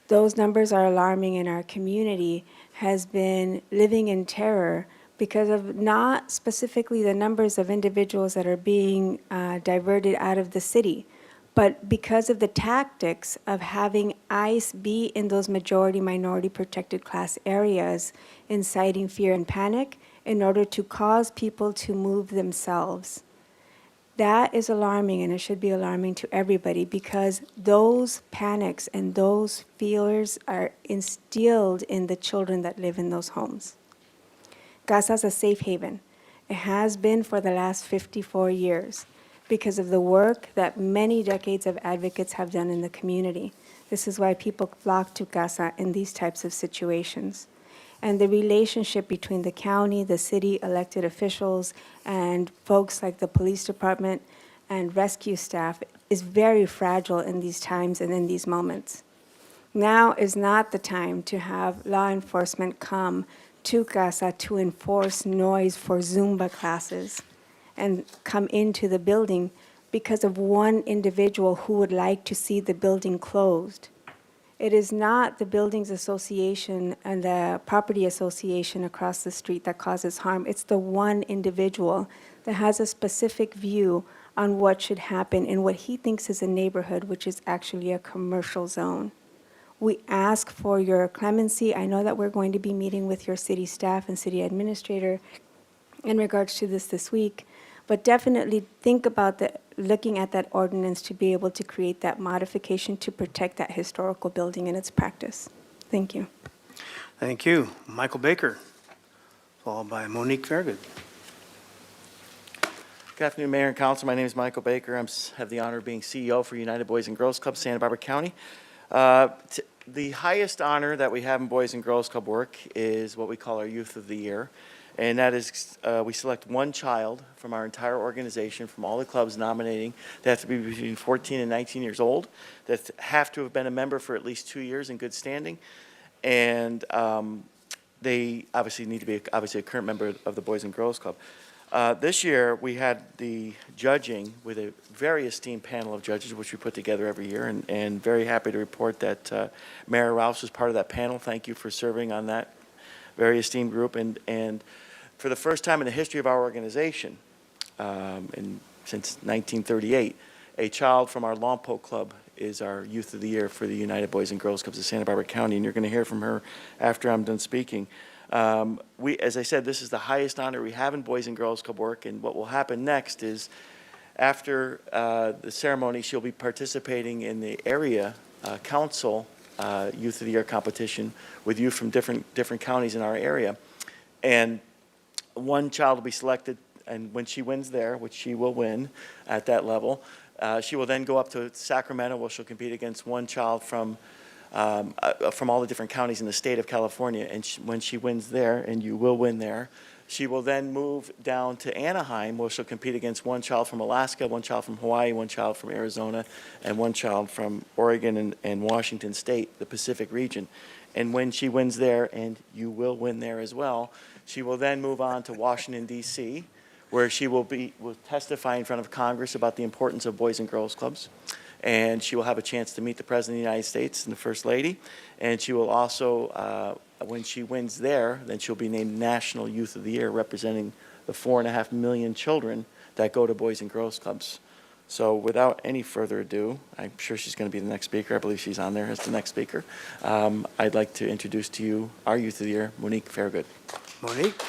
Those numbers are alarming, and our community has been living in terror because of not specifically the numbers of individuals that are being diverted out of the city, but because of the tactics of having ICE be in those majority minority protected class areas, inciting fear and panic in order to cause people to move themselves. That is alarming, and it should be alarming to everybody because those panics and those fears are instilled in the children that live in those homes. Casa is a safe haven. It has been for the last 54 years. because of the work that many decades of advocates have done in the community. This is why people flock to CASA in these types of situations. And the relationship between the county, the city, elected officials, and folks like the police department and rescue staff is very fragile in these times and in these moments. Now is not the time to have law enforcement come to CASA to enforce noise for Zumba classes and come into the building because of one individual who would like to see the building closed. It is not the buildings association and the property association across the street that causes harm. It's the one individual that has a specific view on what should happen in what he thinks is a neighborhood, which is actually a commercial zone. We ask for your clemency. I know that we're going to be meeting with your city staff and city administrator in regards to this week, but definitely think about looking at that ordinance to be able to create that modification to protect that historical building and its practice. Thank you. Thank you. Michael Baker, followed by Monique Fairgood. Good afternoon, Mayor and Council. My name is Michael Baker. I have the honor of being CEO for United Boys and Girls Club, Santa Barbara County. The highest honor that we have in Boys and Girls Club work is what we call our Youth of the Year. And that is, we select one child from our entire organization, from all the clubs nominating. They have to be between 14 and 19 years old. They have to have been a member for at least 2 years in good standing. And they obviously need to be a current member of the Boys and Girls Club. This year, we had the judging with a very esteemed panel of judges, which we put together every year, and very happy to report that Mayor Rouse was part of that panel. Thank you for serving on that very esteemed group. And for the first time in the history of our organization, since 1938, a child from our Lompoc Club is our Youth of the Year for the United Boys and Girls Clubs of Santa Barbara County, and you're going to hear from her after I'm done speaking. As I said, this is the highest honor we have in Boys and Girls Club work, and what will happen next is after the ceremony, she'll be participating in the area council Youth of the Year competition with youth from different counties in our area. And one child will be selected, and when she wins there, which she will win at that level, she will then go up to Sacramento, where she'll compete against one child from all the different counties in the state of California. And when she wins there, and you will win there, she will then move down to Anaheim, where she'll compete against one child from Alaska, one child from Hawaii, one child from Arizona, and one child from Oregon and Washington State, the Pacific region. And when she wins there, and you will win there as well, she will then move on to Washington, D.C., where she will testify in front of Congress about the importance of Boys and Girls Clubs. And she will have a chance to meet the President of the United States and the First Lady. And she will also, when she wins there, then she'll be named National Youth of the Year, representing the 4.5 million children that go to Boys and Girls Clubs. So without any further ado, I'm sure she's going to be the next speaker. I believe she's on there as the next speaker. I'd like to introduce to you our Youth of the Year, Monique Fairgood. Monique.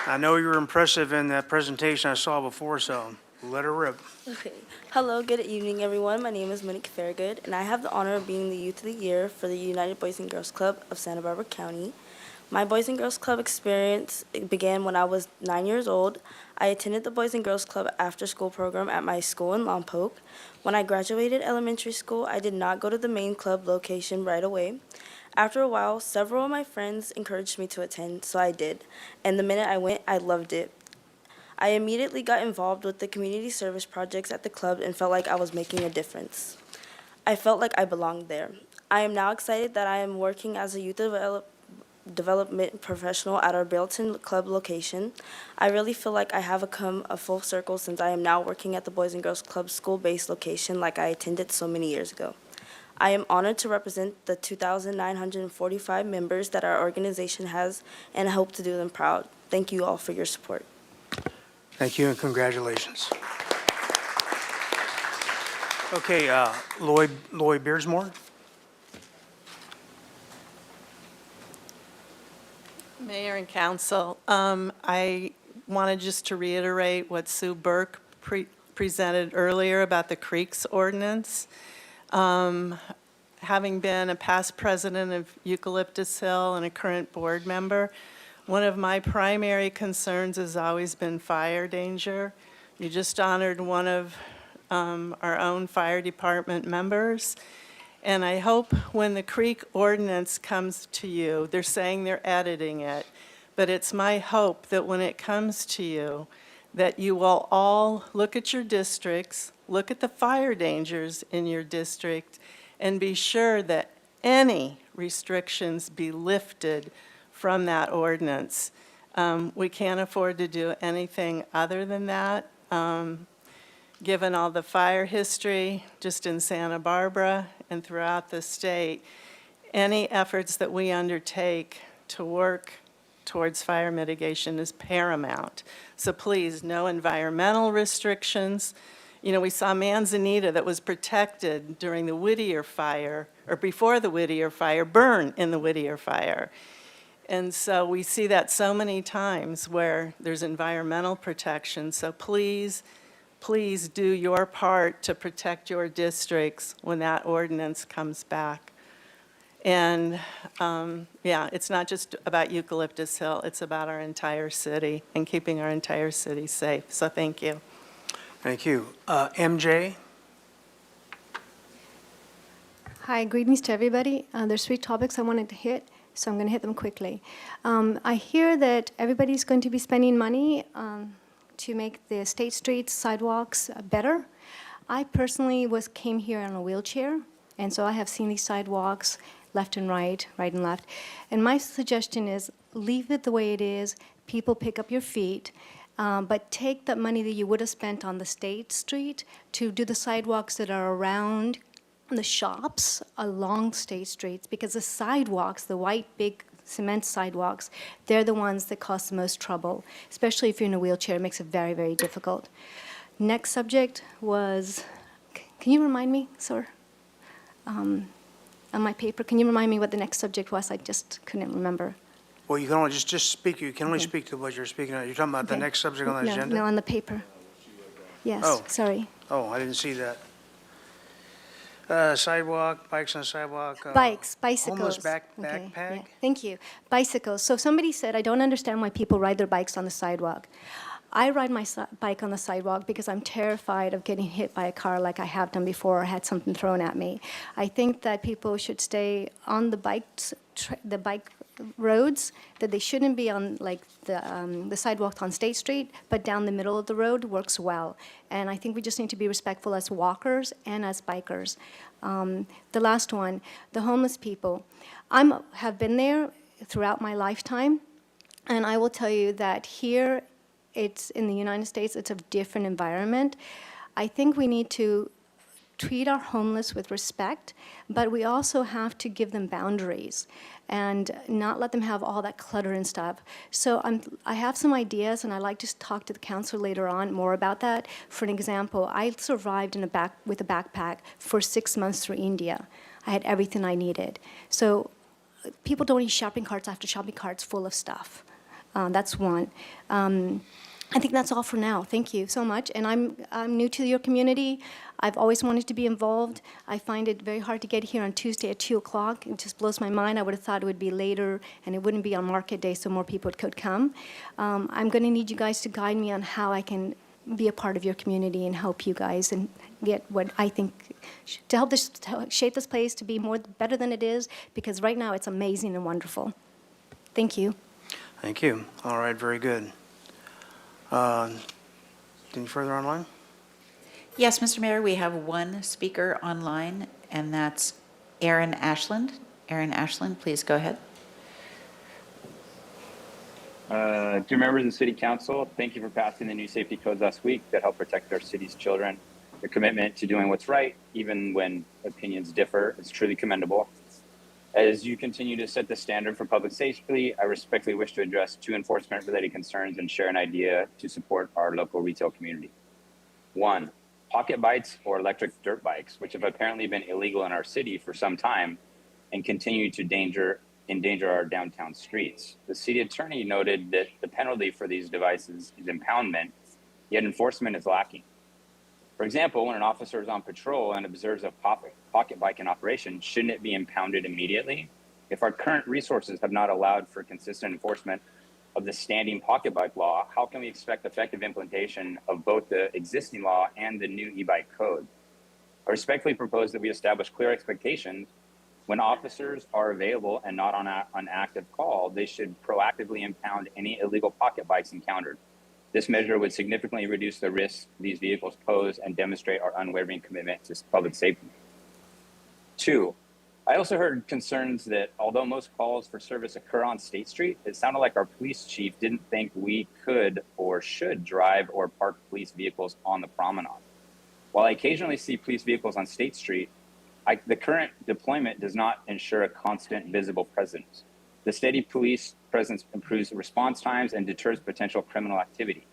I know you were impressive in that presentation I saw before, so let her rip. Okay. Hello, good evening, everyone. My name is Monique Fairgood, and I have the honor of being the Youth of the Year for the United Boys and Girls Club of Santa Barbara County. My Boys and Girls Club experience began when I was 9 years old. I attended the Boys and Girls Club after-school program at my school in Lompoc. When I graduated elementary school, I did not go to the main club location right away. After a while, several of my friends encouraged me to attend, so I did. And the minute I went, I loved it. I immediately got involved with the community service projects at the club and felt like I was making a difference. I felt like I belonged there. I am now excited that I am working as a youth development professional at our Belton Club location. I really feel like I have come a full circle since I am now working at the Boys and Girls Club school-based location like I attended so many years ago. I am honored to represent the 2,945 members that our organization has, and I hope to do them proud. Thank you all for your support. Thank you and congratulations. Okay, Lloyd Beardsmore. Mayor and Council, I wanted just to reiterate what Sue Burke presented earlier about the Creeks ordinance. Having been a past president of Eucalyptus Hill and a current board member, One of my primary concerns has always been fire danger. You just honored one of our own fire department members. And I hope when the creek ordinance comes to you, they're saying they're editing it, but it's my hope that when it comes to you, that you will all look at your districts, look at the fire dangers in your district, and be sure that any restrictions be lifted from that ordinance. We can't afford to do anything other than that. Given all the fire history just in Santa Barbara and throughout the state, any efforts that we undertake to work towards fire mitigation is paramount. So please, no environmental restrictions. You know, we saw Manzanita that was protected during the Whittier fire, or before the Whittier fire, burn in the Whittier fire. And so we see that so many times where there's environmental protection. So please, please do your part to protect your districts when that ordinance comes back. And yeah, it's not just about Eucalyptus Hill, it's about our entire city and keeping our entire city safe. So thank you. Thank you. MJ? Hi, greetings to everybody. There's 3 topics I wanted to hit, so I'm going to hit them quickly. I hear that everybody's going to be spending money to make the state streets, sidewalks better. I personally came here on a wheelchair, and so I have seen these sidewalks left and right, right and left. And my suggestion is leave it the way it is. People pick up your feet, but take the money that you would have spent on the state street to do the sidewalks that are around the shops along state streets, because the sidewalks, the white big cement sidewalks, they're the ones that cause the most trouble, especially if you're in a wheelchair. It makes it very, very difficult. Next subject was, can you remind me, sir? On my paper, can you remind me what the next subject was? I just couldn't remember. Well, you can only just speak, you can only speak to what you're speaking about. You're talking about the Okay. next subject on the agenda? No, on the paper. Yes, Oh. sorry. Oh, I didn't see that. Sidewalk, bikes on sidewalk. Bikes, bicycles. Homeless Okay, backpack? yeah, thank you. Bicycles. So somebody said, I don't understand why people ride their bikes on the sidewalk. I ride my bike on the sidewalk because I'm terrified of getting hit by a car like I have done before or had something thrown at me. I think that people should stay on the bike roads, that they shouldn't be on like the sidewalk on State Street, but down the middle of the road works well. And I think we just need to be respectful as walkers and as bikers. The last one, the homeless people. I have been there throughout my lifetime, and I will tell you that here, it's in the United States, it's a different environment. I think we need to treat our homeless with respect, but we also have to give them boundaries and not let them have all that clutter and stuff. So I have some ideas, and I'd like to talk to the council later on more about that. For an example, I survived with a backpack for 6 months through India. I had everything I needed. So people don't need shopping carts after shopping carts full of stuff. That's one. I think that's all for now. Thank you so much. And I'm new to your community. I've always wanted to be involved. I find it very hard to get here on Tuesday at 2 o'clock. It just blows my mind. I would have thought it would be later and it wouldn't be on market day so more people could come. I'm going to need you guys to guide me on how I can be a part of your community and help you guys and get what I think to help shape this place to be better than it is, because right now it's amazing and wonderful. Thank you. Thank you. All right, very good. Any further online? Yes, Mr. Mayor, we have one speaker online, and that's Aaron Ashland. Aaron Ashland, please go ahead. Dear members of the City Council, thank you for passing the new safety codes last week that help protect our city's children. Your commitment to doing what's right, even when opinions differ, is truly commendable. As you continue to set the standard for public safety, I respectfully wish to address 2 enforcement-related concerns and share an idea to support our local retail community. 1, pocket bikes or electric dirt bikes, which have apparently been illegal in our city for some time and continue to endanger our downtown streets. The city attorney noted that the penalty for these devices is impoundment, yet enforcement is lacking. For example, when an officer is on patrol and observes a pocket bike in operation, shouldn't it be impounded immediately? If our current resources have not allowed for consistent enforcement of the standing pocket bike law, how can we expect effective implementation of both the existing law and the new e-bike code? I respectfully propose that we establish clear expectations. When officers are available and not on active call, they should proactively impound any illegal pocket bikes encountered. This measure would significantly reduce the risks these vehicles pose and demonstrate our unwavering commitment to public safety. 2, I also heard concerns that although most calls for service occur on State Street, it sounded like our police chief didn't think we could or should drive or park police vehicles on the promenade. While I occasionally see police vehicles on State Street, the current deployment does not ensure a constant visible presence. The steady police presence improves response times and deters potential criminal activity.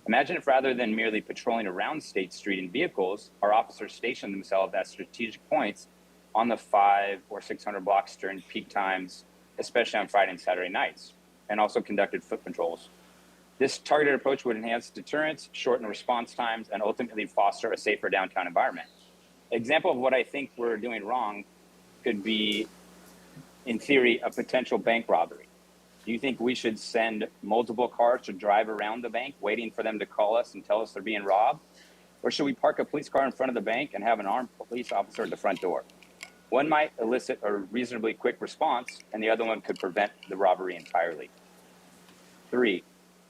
Imagine if rather than merely patrolling around State Street in vehicles, our officers stationed themselves at strategic points on the 500 or 600 blocks during peak times, especially on Friday and Saturday nights, and also conducted foot patrols. This targeted approach would enhance deterrence, shorten response times, and ultimately foster a safer downtown environment. Example of what I think we're doing wrong could be, in theory, a potential bank robbery. Do you think we should send multiple cars to drive around the bank, waiting for them to call us and tell us they're being robbed? Or should we park a police car in front of the bank and have an armed police officer at the front door? One might elicit a reasonably quick response, and the other one could prevent the robbery entirely. 3,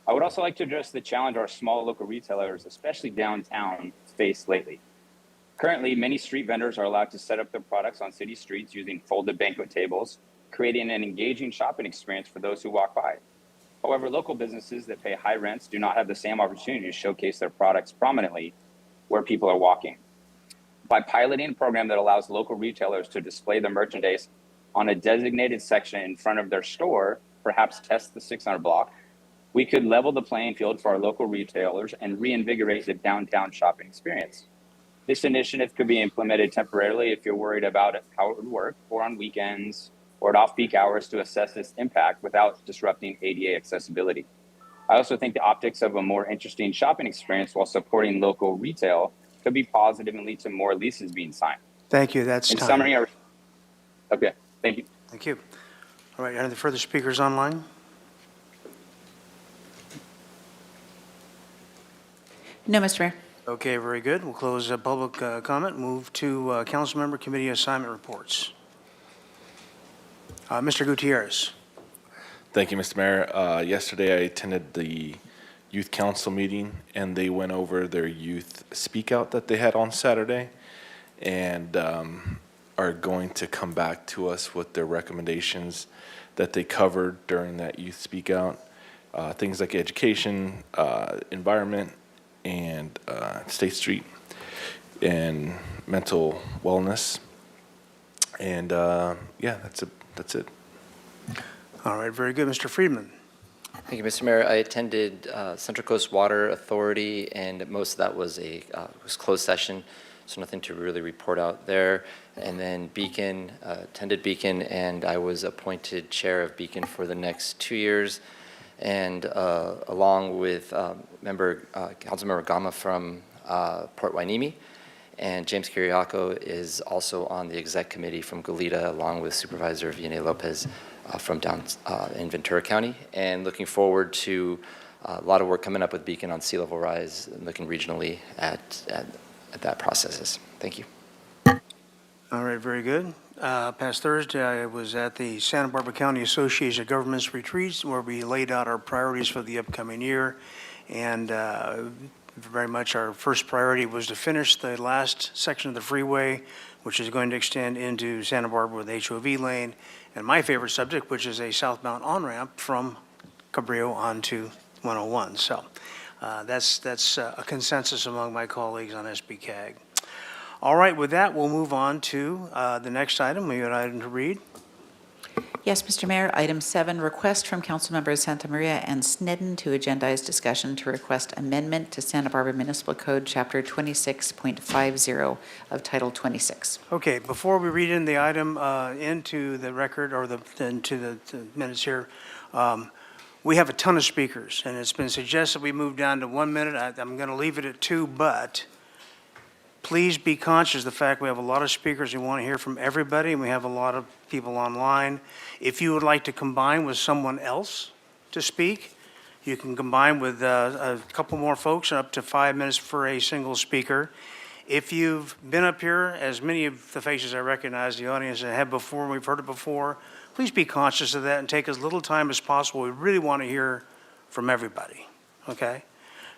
I would also like to address the challenge our small local retailers, especially downtown, face lately. Currently, many street vendors are allowed to set up their products on city streets using folded banquet tables, creating an engaging shopping experience for those who walk by. However, local businesses that pay high rents do not have the same opportunity to showcase their products prominently where people are walking. By piloting a program that allows local retailers to display their merchandise on a designated section in front of their store, perhaps test the 600 block, we could level the playing field for our local retailers and reinvigorate the downtown shopping experience. This initiative could be implemented temporarily if you're worried about how it would work, or on weekends or at off-peak hours to assess its impact without disrupting ADA accessibility. I also think the optics of a more interesting shopping experience while supporting local retail could be positive and lead to more leases being signed. Thank you. That's In time. summary, okay, thank you. Thank you. All right, any further speakers online? No, Mr. Mayor. Okay, very good. We'll close public comment, move to council member committee assignment reports. Mr. Gutierrez. Thank you, Mr. Mayor. Yesterday, I attended the youth council meeting, and they went over their youth speak out that they had on Saturday, and are going to come back to us with their recommendations that they covered during that youth speak out. Things like education, environment, and State Street, and mental wellness. And yeah, that's it. All right, very good. Mr. Friedman. Thank you, Mr. Mayor. I attended Central Coast Water Authority, and most of that was was closed session, so nothing to really report out there. And then Beacon, attended Beacon, and I was appointed chair of Beacon for the next 2 years. And along with Councilmember Gama from Port Wainimi, and James Kiriako is also on the exec committee from Goleta, along with Supervisor Vianney Lopez from down in Ventura County, and looking forward to a lot of work coming up with Beacon on sea level rise and looking regionally at that processes. Thank you. All right, very good. Past Thursday, I was at the Santa Barbara County Association of Governments retreats, where we laid out our priorities for the upcoming year. And very much our first priority was to finish the last section of the freeway, which is going to extend into Santa Barbara with HOV lane. And my favorite subject, which is a southbound on-ramp from Cabrillo onto 101. So that's a consensus among my colleagues on SBCAG. All right, with that, we'll move on to the next item. We got an item to read. Yes, Mr. Mayor. Item 7, request from Councilmembers Santa Maria and Snedden to agendize discussion to request amendment to Santa Barbara Municipal Code, Chapter 26.50 of Title 26. Okay, before we read in the item into the record or into the minutes here, we have a ton of speakers, and it's been suggested we move down to 1 minute. I'm going to leave it at 2, but please be conscious of the fact we have a lot of speakers. We want to hear from everybody, and we have a lot of people online. If you would like to combine with someone else, to speak. You can combine with a couple more folks, and up to 5 minutes for a single speaker. If you've been up here, as many of the faces I recognize in the audience have before, we've heard it before, please be conscious of that and take as little time as possible. We really want to hear from everybody, okay?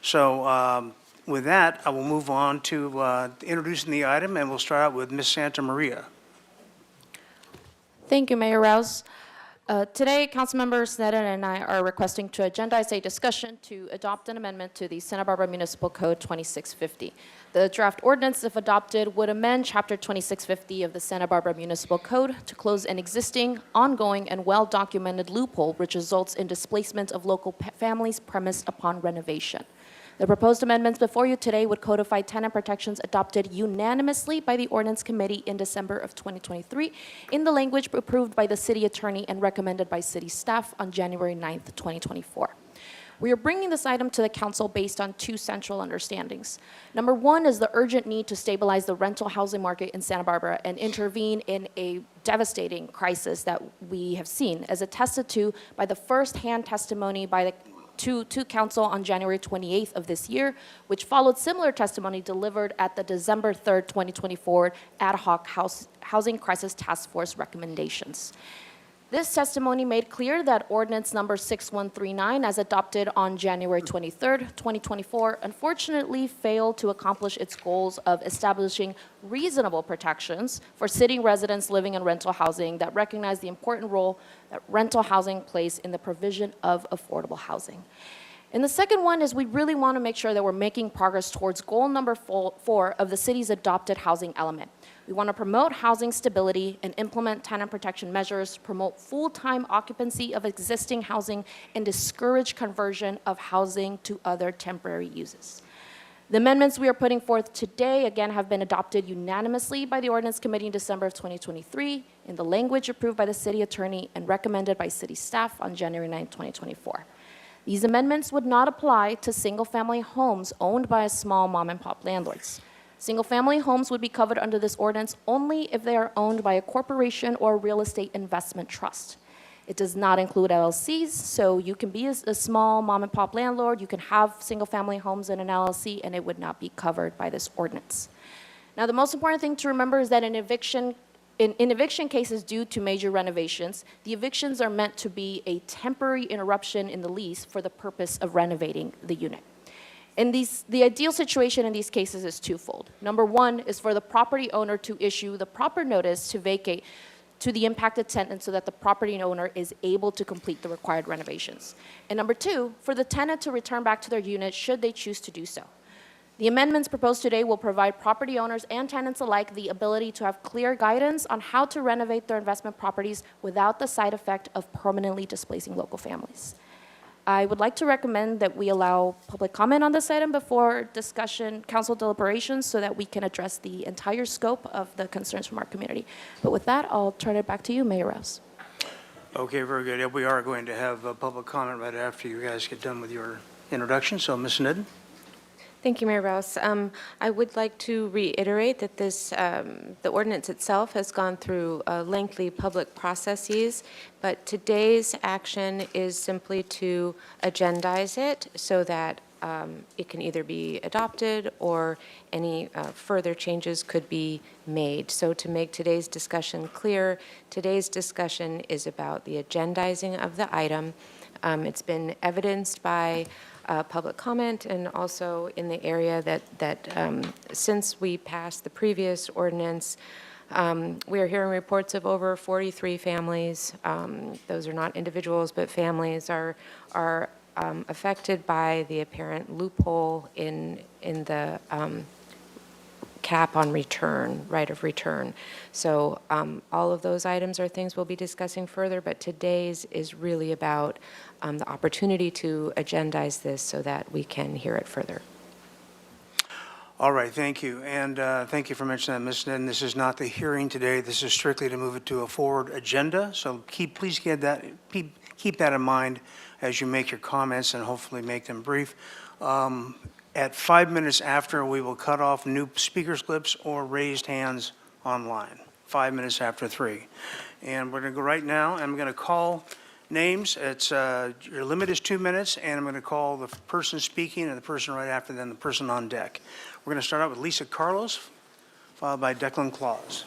So with that, I will move on to introducing the item, and we'll start out with Ms. Santa Maria. Thank you, Mayor Rouse. Today, Councilmember Sneddon and I are requesting to agendize a discussion to adopt an amendment to the Santa Barbara Municipal Code 2650. The draft ordinance, if adopted, would amend Chapter 2650 of the Santa Barbara Municipal Code to close an existing, ongoing, and well-documented loophole which results in displacement of local families premised upon renovation. The proposed amendments before you today would codify tenant protections adopted unanimously by the Ordinance Committee in December of 2023 in the language approved by the City Attorney and recommended by City staff on January 9th, 2024. We are bringing this item to the Council based on two central understandings. Number one is the urgent need to stabilize the rental housing market in Santa Barbara and intervene in a devastating crisis that we have seen, as attested to by the first-hand testimony by the to Council on January 28th of this year, which followed similar testimony delivered at the December 3rd, 2024 Ad Hoc Housing Crisis Task Force recommendations. This testimony made clear that Ordinance Number 6139, as adopted on January 23rd, 2024, unfortunately failed to accomplish its goals of establishing reasonable protections for city residents living in rental housing that recognize the important role that rental housing plays in the provision of affordable housing. And the second one is we really want to make sure that we're making progress towards goal number 4 of the city's adopted housing element. We want to promote housing stability and implement tenant protection measures, promote full-time occupancy of existing housing, and discourage conversion of housing to other temporary uses. The amendments we are putting forth today, again, have been adopted unanimously by the Ordinance Committee in December of 2023 in the language approved by the City Attorney and recommended by City staff on January 9, 2024. These amendments would not apply to single-family homes owned by small mom-and-pop landlords. Single-family homes would be covered under this ordinance only if they are owned by a corporation or real estate investment trust. It does not include LLCs, so you can be a small mom-and-pop landlord, you can have single-family homes in an LLC, and it would not be covered by this ordinance. Now, the most important thing to remember is that in eviction cases due to major renovations, the evictions are meant to be a temporary interruption in the lease for the purpose of renovating the unit. And the ideal situation in these cases is twofold. Number one is for the property owner to issue the proper notice to vacate to the impacted tenant so that the property owner is able to complete the required renovations. And number two, for the tenant to return back to their unit should they choose to do so. The amendments proposed today will provide property owners and tenants alike the ability to have clear guidance on how to renovate their investment properties without the side effect of permanently displacing local families. I would like to recommend that we allow public comment on this item before discussion, council deliberations, so that we can address the entire scope of the concerns from our community. But with that, I'll turn it back to you, Mayor Rouse. Okay, very good. Yeah, we are going to have public comment right after you guys get done with your introduction. So, Ms. Sneddon. Thank you, Mayor Rouse. I would like to reiterate that the ordinance itself has gone through lengthy public processes, but today's action is simply to agendize it so that it can either be adopted or any further changes could be made. So to make today's discussion clear, today's discussion is about the agendizing of the item. It's been evidenced by public comment and also in the area that since we passed the previous ordinance, we are hearing reports of over 43 families. Those are not individuals, but families are affected by the apparent loophole in the cap on return, right of return. So all of those items are things we'll be discussing further, but today's is really about the opportunity to agendize this so that we can hear it further. All right, thank you. And thank you for mentioning that, Ms. Sneddon. This is not the hearing today. This is strictly to move it to a forward agenda. So please keep that in mind as you make your comments and hopefully make them brief. At 5 minutes after, we will cut off new speaker slips or raised hands online. 5 minutes after 3. And we're going to go right now, and I'm going to call names. Your limit is 2 minutes, and I'm going to call the person speaking and the person right after them, the person on deck. We're going to start out with Lisa Carlos, followed by Declan Claus.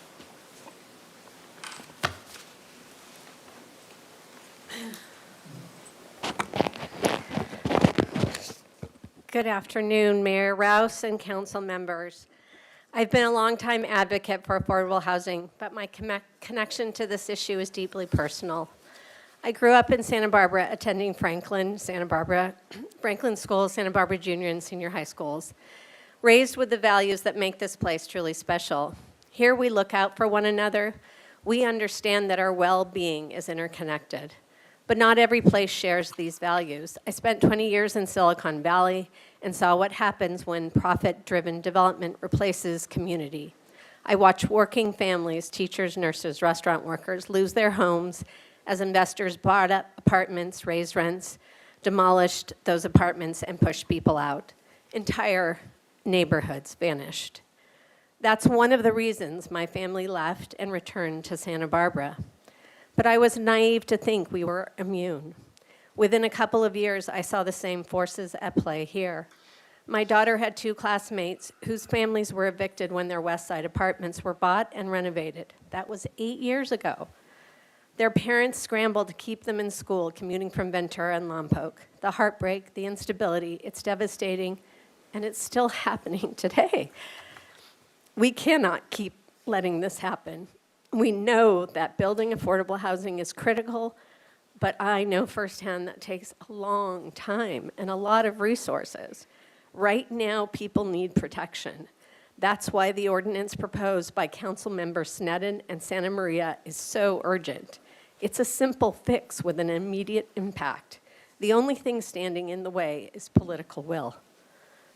Good afternoon, Mayor Rouse and council members. I've been a longtime advocate for affordable housing, but my connection to this issue is deeply personal. I grew up in Santa Barbara, attending Franklin Schools, Santa Barbara Junior and Senior High Schools, raised with the values that make this place truly special. Here we look out for one another. We understand that our well-being is interconnected. But not every place shares these values. I spent 20 years in Silicon Valley and saw what happens when profit-driven development replaces community. I watched working families, teachers, nurses, restaurant workers lose their homes as investors bought up apartments, raised rents, demolished those apartments, and pushed people out. Entire neighborhoods vanished. That's one of the reasons my family left and returned to Santa Barbara. But I was naive to think we were immune. Within a couple of years, I saw the same forces at play here. My daughter had 2 classmates whose families were evicted when their West Side apartments were bought and renovated. That was 8 years ago. Their parents scrambled to keep them in school, commuting from Ventura and Lompoc. The heartbreak, the instability, it's devastating, and it's still happening today. We cannot keep letting this happen. We know that building affordable housing is critical, but I know firsthand that takes a long time and a lot of resources. Right now, people need protection. That's why the ordinance proposed by Council Members Sneddon and Santa Maria is so urgent. It's a simple fix with an immediate impact. The only thing standing in the way is political will.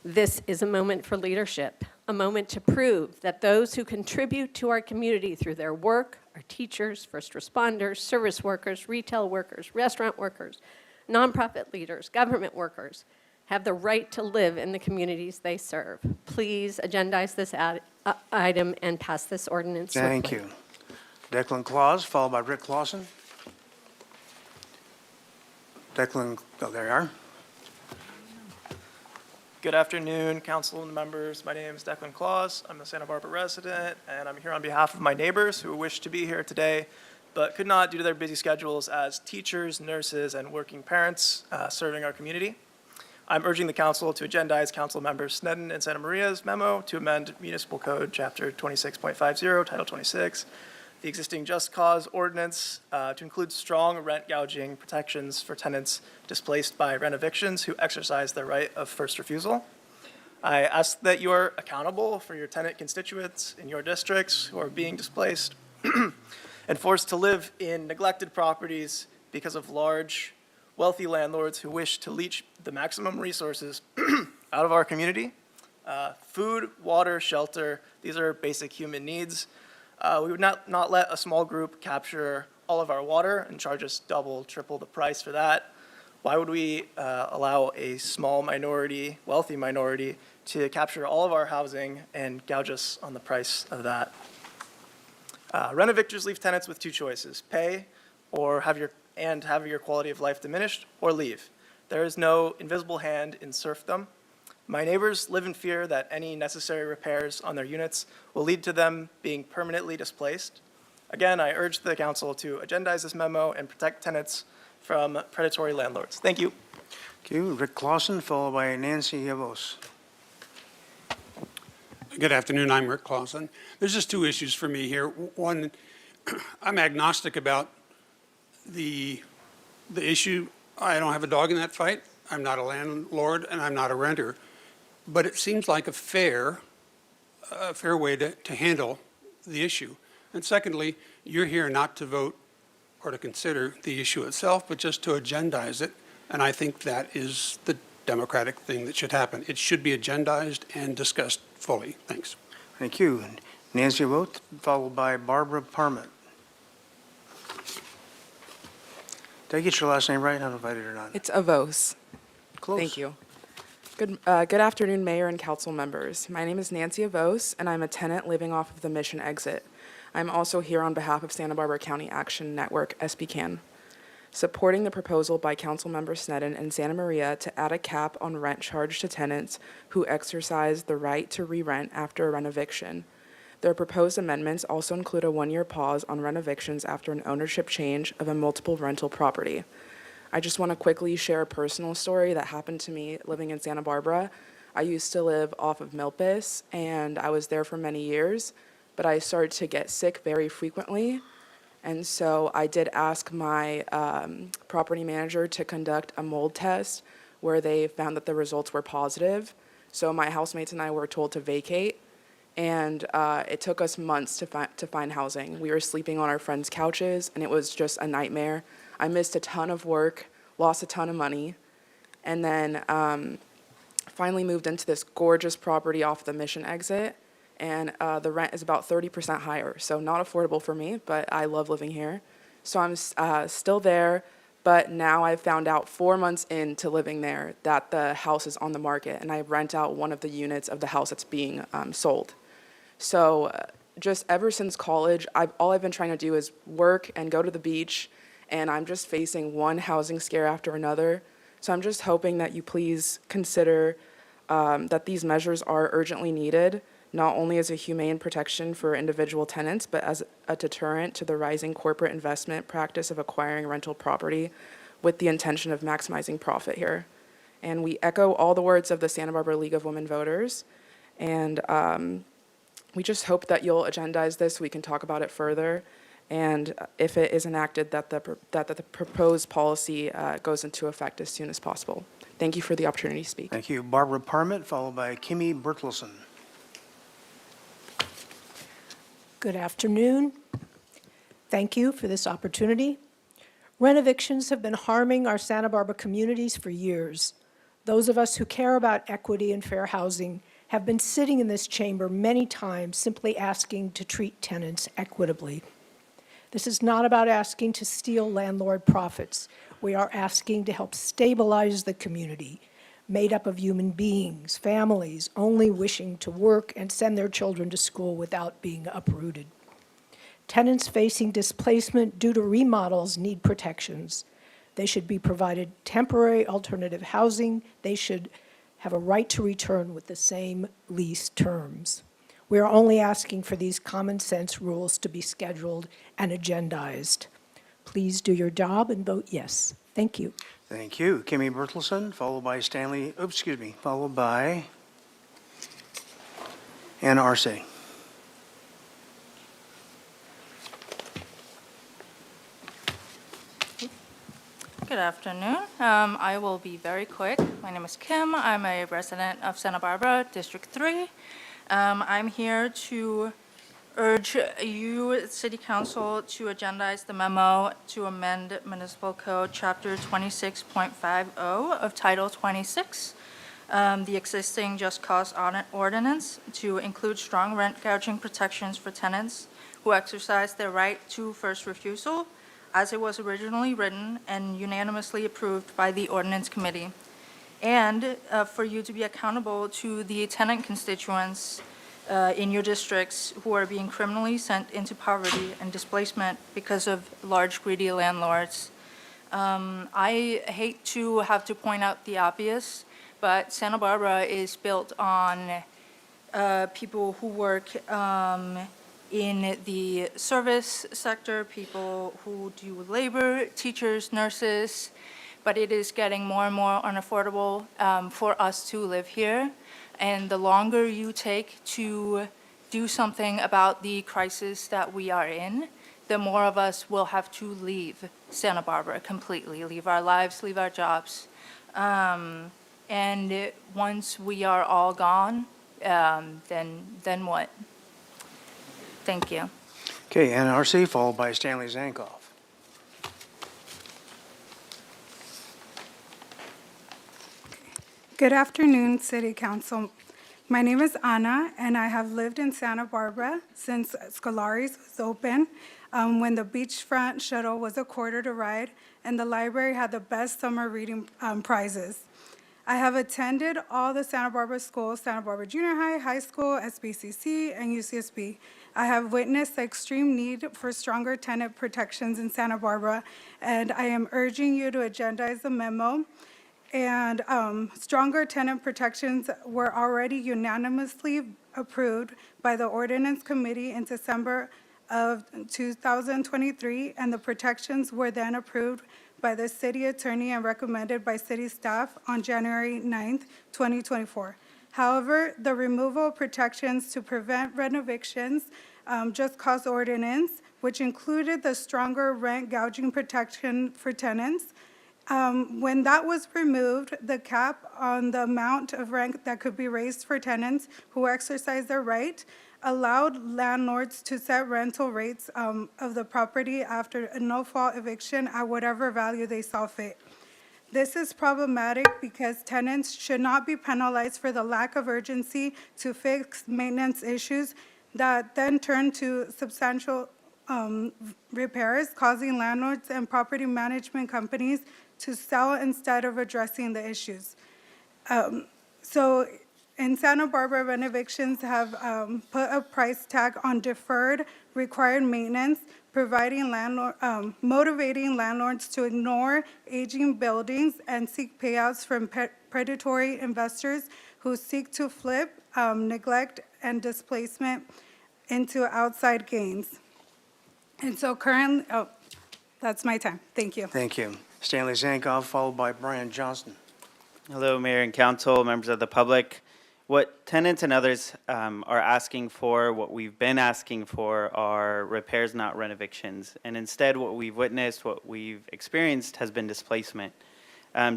This is a moment for leadership, a moment to prove that those who contribute to our community through their work, our teachers, first responders, service workers, retail workers, restaurant workers, nonprofit leaders, government workers, have the right to live in the communities they serve. Please agendize this item and pass this ordinance swiftly. Thank you. Declan Claus, followed by Rick Clausen. Declan, oh, there you are. Good afternoon, council members. My name is Declan Claus. I'm a Santa Barbara resident, and I'm here on behalf of my neighbors who wish to be here today, but could not due to their busy schedules as teachers, nurses, and working parents serving our community. I'm urging the council to agendize council members Sneddon and Santa Maria's memo to amend Municipal Code Chapter 26.50, Title 26, the existing Just Cause ordinance to include strong rent gouging protections for tenants displaced by rent evictions who exercise their right of first refusal. I ask that you are accountable for your tenant constituents in your districts who are being displaced and forced to live in neglected properties because of large, wealthy landlords who wish to leech the maximum resources out of our community. Food, water, shelter, these are basic human needs. We would not let a small group capture all of our water and charge us double, triple the price for that. Why would we allow a small minority, wealthy minority, to capture all of our housing and gouge us on the price of that? Rent evictors leave tenants with 2 choices: pay or have your quality of life diminished, or leave. There is no invisible hand in serfdom. My neighbors live in fear that any necessary repairs on their units will lead to them being permanently displaced. Again, I urge the council to agendize this memo and protect tenants from predatory landlords. Thank you. Thank you. Rick Clausen, followed by Nancy Yavos. Good afternoon. I'm Rick Clausen. There's just 2 issues for me here. One, I'm agnostic about the issue. I don't have a dog in that fight. I'm not a landlord and I'm not a renter. But it seems like a fair way to handle the issue. And secondly, you're here not to vote or to consider the issue itself, but just to agendize it. And I think that is the democratic thing that should happen. It should be agendized and discussed fully. Thanks. Thank you. Nancy Yavos, followed by Barbara Parment. Did I get your last name right? I don't know if I did or not. It's Avos. Close. Thank you. Good afternoon, Mayor and Council members. My name is Nancy Avos, and I'm a tenant living off of the Mission exit. I'm also here on behalf of Santa Barbara County Action Network, SBCAN. supporting the proposal by Councilmember Sneddon and Santa Maria to add a cap on rent charged to tenants who exercise the right to re-rent after a rent eviction. Their proposed amendments also include a one-year pause on rent evictions after an ownership change of a multiple rental property. I just want to quickly share a personal story that happened to me living in Santa Barbara. I used to live off of Milpas, and I was there for many years, but I started to get sick very frequently. And so I did ask my property manager to conduct a mold test where they found that the results were positive. So my housemates and I were told to vacate, and it took us months to find housing. We were sleeping on our friends' couches, and it was just a nightmare. I missed a ton of work, lost a ton of money, and then finally moved into this gorgeous property off the Mission exit, and the rent is about 30% higher, so not affordable for me, but I love living here. So I'm still there, but now I've found out 4 months into living there that the house is on the market, and I rent out one of the units of the house that's being sold. So just ever since college, all I've been trying to do is work and go to the beach, and I'm just facing one housing scare after another. So I'm just hoping that you please consider that these measures are urgently needed, not only as a humane protection for individual tenants, but as a deterrent to the rising corporate investment practice of acquiring rental property with the intention of maximizing profit here. And we echo all the words of the Santa Barbara League of Women Voters, and we just hope that you'll agendize this so we can talk about it further. And if it is enacted, that the proposed policy goes into effect as soon as possible. Thank you for the opportunity to speak. Thank you. Barbara Parmet, followed by Kimmy Bertelsen. Good afternoon. Thank you for this opportunity. Rent evictions have been harming our Santa Barbara communities for years. Those of us who care about equity and fair housing have been sitting in this chamber many times simply asking to treat tenants equitably. This is not about asking to steal landlord profits. We are asking to help stabilize the community, made up of human beings, families only wishing to work and send their children to school without being uprooted. Tenants facing displacement due to remodels need protections. They should be provided temporary alternative housing. They should have a right to return with the same lease terms. We are only asking for these common sense rules to be scheduled and agendized. Please do your job and vote yes. Thank you. Thank you. Kimmy Bertelsen, followed by Anna Arce. Good afternoon. I will be very quick. My name is Kim. I'm a resident of Santa Barbara, District 3. I'm here to urge you, City Council, to agendize the memo to amend Municipal Code Chapter 26.50 of Title 26, the existing Just Cause Ordinance, to include strong rent gouging protections for tenants who exercise their right to first refusal, as it was originally written and unanimously approved by the Ordinance Committee, and for you to be accountable to the tenant constituents in your districts who are being criminally sent into poverty and displacement because of large, greedy landlords. I hate to have to point out the obvious, but Santa Barbara is built on people who work in the service sector, people who do labor, teachers, nurses, but it is getting more and more unaffordable for us to live here. And the longer you take to do something about the crisis that we are in, the more of us will have to leave Santa Barbara completely, leave our lives, leave our jobs. And once we are all gone, then what? Thank you. Okay, Anna Arce, followed by Stanley Zankoff. Good afternoon, City Council. My name is Anna, and I have lived in Santa Barbara since Scolari's was open, when the beachfront shuttle was $0.25 a ride, and the library had the best summer reading prizes. I have attended all the Santa Barbara schools, Santa Barbara Junior High, High School, SBCC, and UCSB. I have witnessed the extreme need for stronger tenant protections in Santa Barbara, and I am urging you to agendize the memo. And stronger tenant protections were already unanimously approved by the Ordinance Committee in December of 2023, and the protections were then approved by the city attorney and recommended by city staff on January 9th, 2024. However, the removal of protections to prevent rent evictions just cause ordinance, which included the stronger rent gouging protection for tenants. When that was removed, the cap on the amount of rent that could be raised for tenants who exercise their right allowed landlords to set rental rates of the property after a no-fault eviction at whatever value they saw fit. This is problematic because tenants should not be penalized for the lack of urgency to fix maintenance issues that then turn to substantial repairs, causing landlords and property management companies to sell instead of addressing the issues. So in Santa Barbara, rent evictions have put a price tag on deferred required maintenance, motivating landlords to ignore aging buildings and seek payouts from predatory investors who seek to flip neglect and displacement into outside gains. And so currently, that's my time. Thank you. Thank you. Stanley Zankoff, followed by Brian Johnston. Hello, Mayor and Council, members of the public. What tenants and others are asking for, what we've been asking for, are repairs, not renovictions. And instead, what we've witnessed, what we've experienced has been displacement.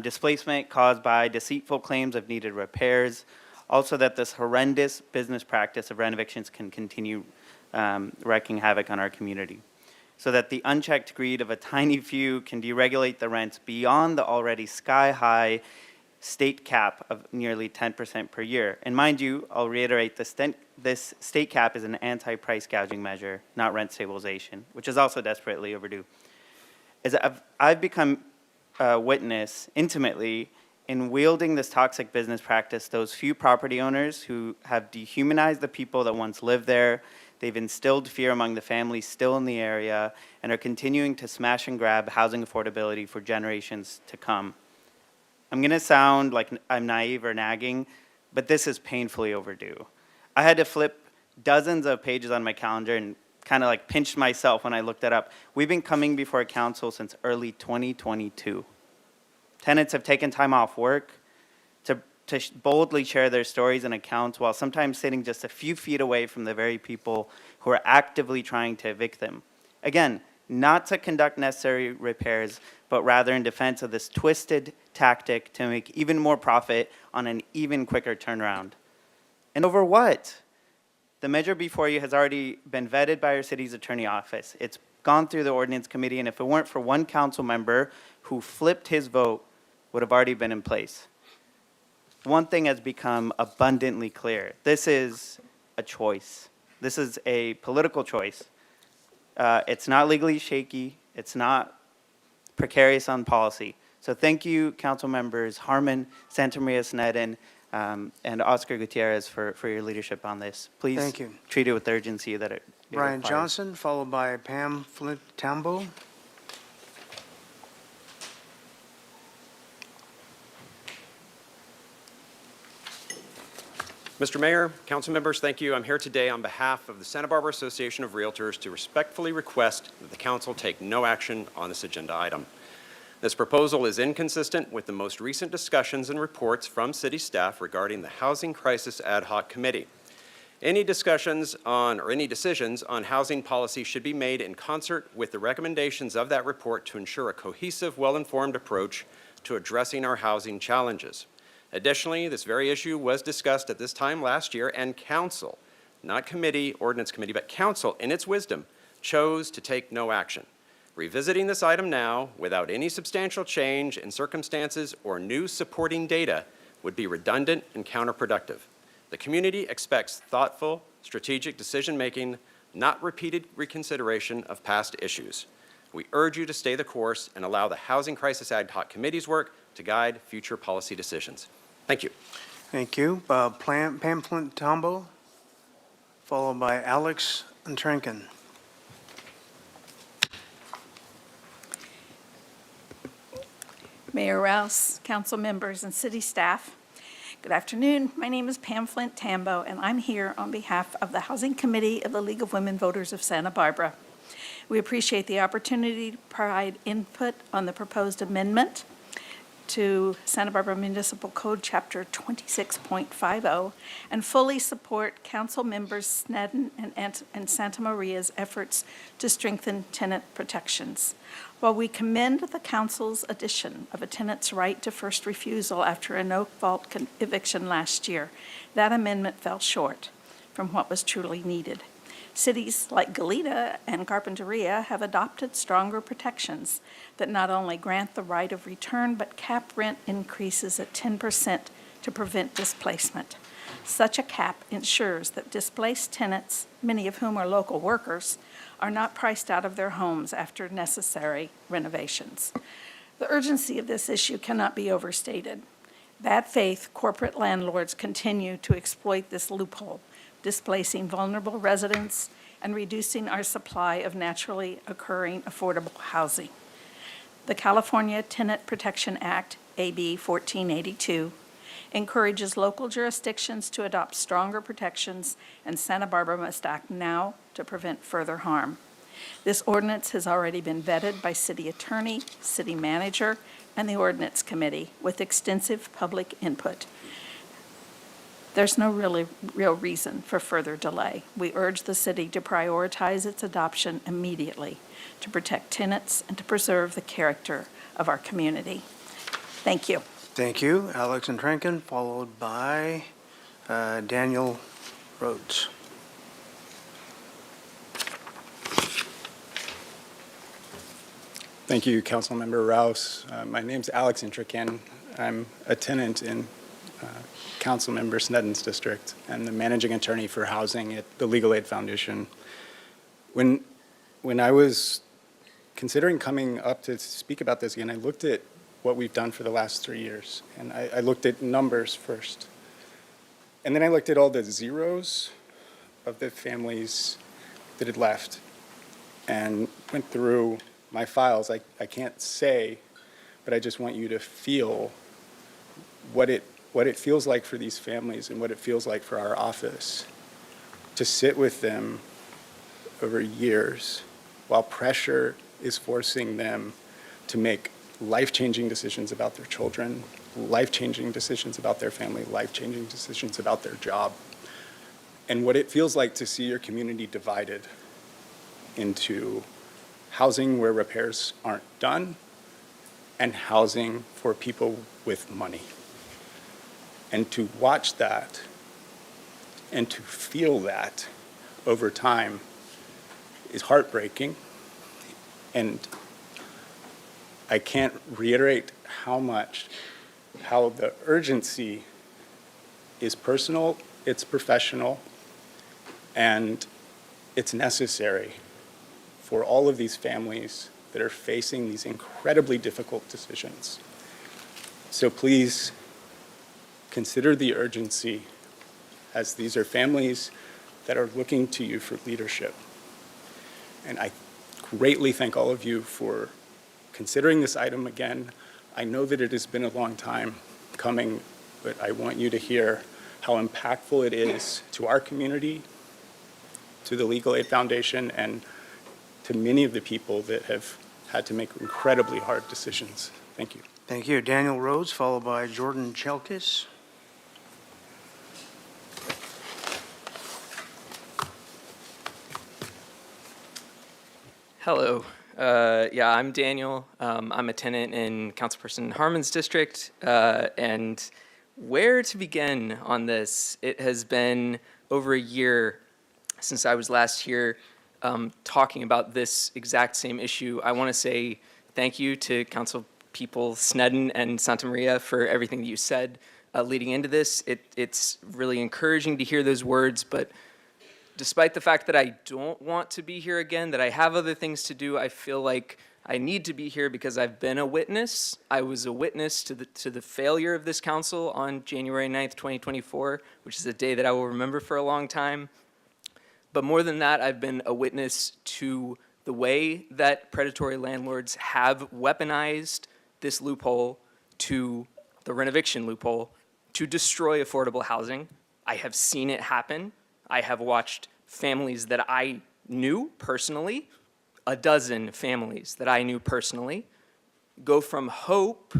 Displacement caused by deceitful claims of needed repairs. Also that this horrendous business practice of renovictions can continue wreaking havoc on our community. So that the unchecked greed of a tiny few can deregulate the rents beyond the already sky-high state cap of nearly 10% per year. And mind you, I'll reiterate, this state cap is an anti-price gouging measure, not rent stabilization, which is also desperately overdue. As I've become a witness intimately in wielding this toxic business practice, those few property owners who have dehumanized the people that once lived there, they've instilled fear among the families still in the area, and are continuing to smash and grab housing affordability for generations to come. I'm going to sound like I'm naive or nagging, but this is painfully overdue. I had to flip dozens of pages on my calendar and kind of like pinched myself when I looked that up. We've been coming before council since early 2022. Tenants have taken time off work to boldly share their stories and accounts while sometimes sitting just a few feet away from the very people who are actively trying to evict them. Again, not to conduct necessary repairs, but rather in defense of this twisted tactic to make even more profit on an even quicker turnaround. And over what? The measure before you has already been vetted by our city's attorney office. It's gone through the ordinance committee, and if it weren't for one council member who flipped his vote, would have already been in place. One thing has become abundantly clear. This is a choice. This is a political choice. It's not legally shaky. It's not precarious on policy. So thank you, council members Harmon, Santa Maria Sneddon, and Oscar Gutierrez for your leadership on this. Please Thank you. treat it with the urgency that it Brian requires. Johnson, followed by Pam Flint-Tambo. Mr. Mayor, council members, thank you. I'm here today on behalf of the Santa Barbara Association of Realtors to respectfully request that the council take no action on this agenda item. This proposal is inconsistent with the most recent discussions and reports from city staff regarding the Housing Crisis Ad Hoc Committee. Any discussions on or any decisions on housing policy should be made in concert with the recommendations of that report to ensure a cohesive, well-informed approach to addressing our housing challenges. Additionally, this very issue was discussed at this time last year, and council, not committee, ordinance committee, but council, in its wisdom, chose to take no action. Revisiting this item now, without any substantial change in circumstances or new supporting data, would be redundant and counterproductive. The community expects thoughtful, strategic decision-making, not repeated reconsideration of past issues. We urge you to stay the course and allow the Housing Crisis Ad Hoc Committee's work to guide future policy decisions. Thank you. Thank you. Pamphlet Tombo, followed by Alex Antrenkin. Mayor Rouse, council members, and city staff. Good afternoon. My name is Pam Flint Tambo, and I'm here on behalf of the Housing Committee of the League of Women Voters of Santa Barbara. We appreciate the opportunity to provide input on the proposed amendment to Santa Barbara Municipal Code, Chapter 26.50, and fully support Council Members Sneddon and Santa Maria's efforts to strengthen tenant protections. While we commend the Council's addition of a tenant's right to first refusal after a no-fault eviction last year, that amendment fell short from what was truly needed. Cities like Goleta and Carpinteria have adopted stronger protections that not only grant the right of return, but cap rent increases at 10% to prevent displacement. Such a cap ensures that displaced tenants, many of whom are local workers, are not priced out of their homes after necessary renovations. The urgency of this issue cannot be overstated. Bad faith corporate landlords continue to exploit this loophole, displacing vulnerable residents and reducing our supply of naturally occurring affordable housing. The California Tenant Protection Act, AB 1482, encourages local jurisdictions to adopt stronger protections, and Santa Barbara must act now to prevent further harm. This ordinance has already been vetted by city attorney, city manager, and the ordinance committee with extensive public input. There's no real reason for further delay. We urge the city to prioritize its adoption immediately to protect tenants and to preserve the character of our community. Thank you. Thank you, Alex Antrenkin, followed by Daniel Rhodes. Thank you, Councilmember Rouse. My name's Alex Intrican. I'm a tenant in Councilmember Sneddon's district and the managing attorney for housing at the Legal Aid Foundation. When I was considering coming up to speak about this again, I looked at what we've done for the last 3 years, and I looked at numbers first. And then I looked at all the zeros of the families that had left and went through my files. I can't say, but I just want you to feel what it feels like for these families and what it feels like for our office to sit with them over years while pressure is forcing them to make life-changing decisions about their children, life-changing decisions about their family, life-changing decisions about their job, and what it feels like to see your community divided into housing where repairs aren't done and housing for people with money. And to watch that and to feel that over time is heartbreaking. And I can't reiterate how the urgency is personal, it's professional, and it's necessary for all of these families that are facing these incredibly difficult decisions. So please consider the urgency, as these are families that are looking to you for leadership. And I greatly thank all of you for considering this item again. I know that it has been a long time coming, but I want you to hear how impactful it is to our community, to the Legal Aid Foundation, and to many of the people that have had to make incredibly hard decisions. Thank you. Thank you. Daniel Rhodes, followed by Jordan Chelkis. Hello. I'm Daniel. I'm a tenant in Councilperson Harmon's district. And where to begin on this? It has been over a year since I was last here talking about this exact same issue. I want to say thank you to Council people Sneddon and Santa Maria for everything that you said leading into this. It's really encouraging to hear those words, but despite the fact that I don't want to be here again, that I have other things to do, I feel like I need to be here because I've been a witness. I was a witness to the failure of this council on January 9th, 2024, which is a day that I will remember for a long time. But more than that, I've been a witness to the way that predatory landlords have weaponized this loophole, to the renoviction loophole, to destroy affordable housing. I have seen it happen. I have watched families that I knew personally, a dozen families that I knew personally, go from hope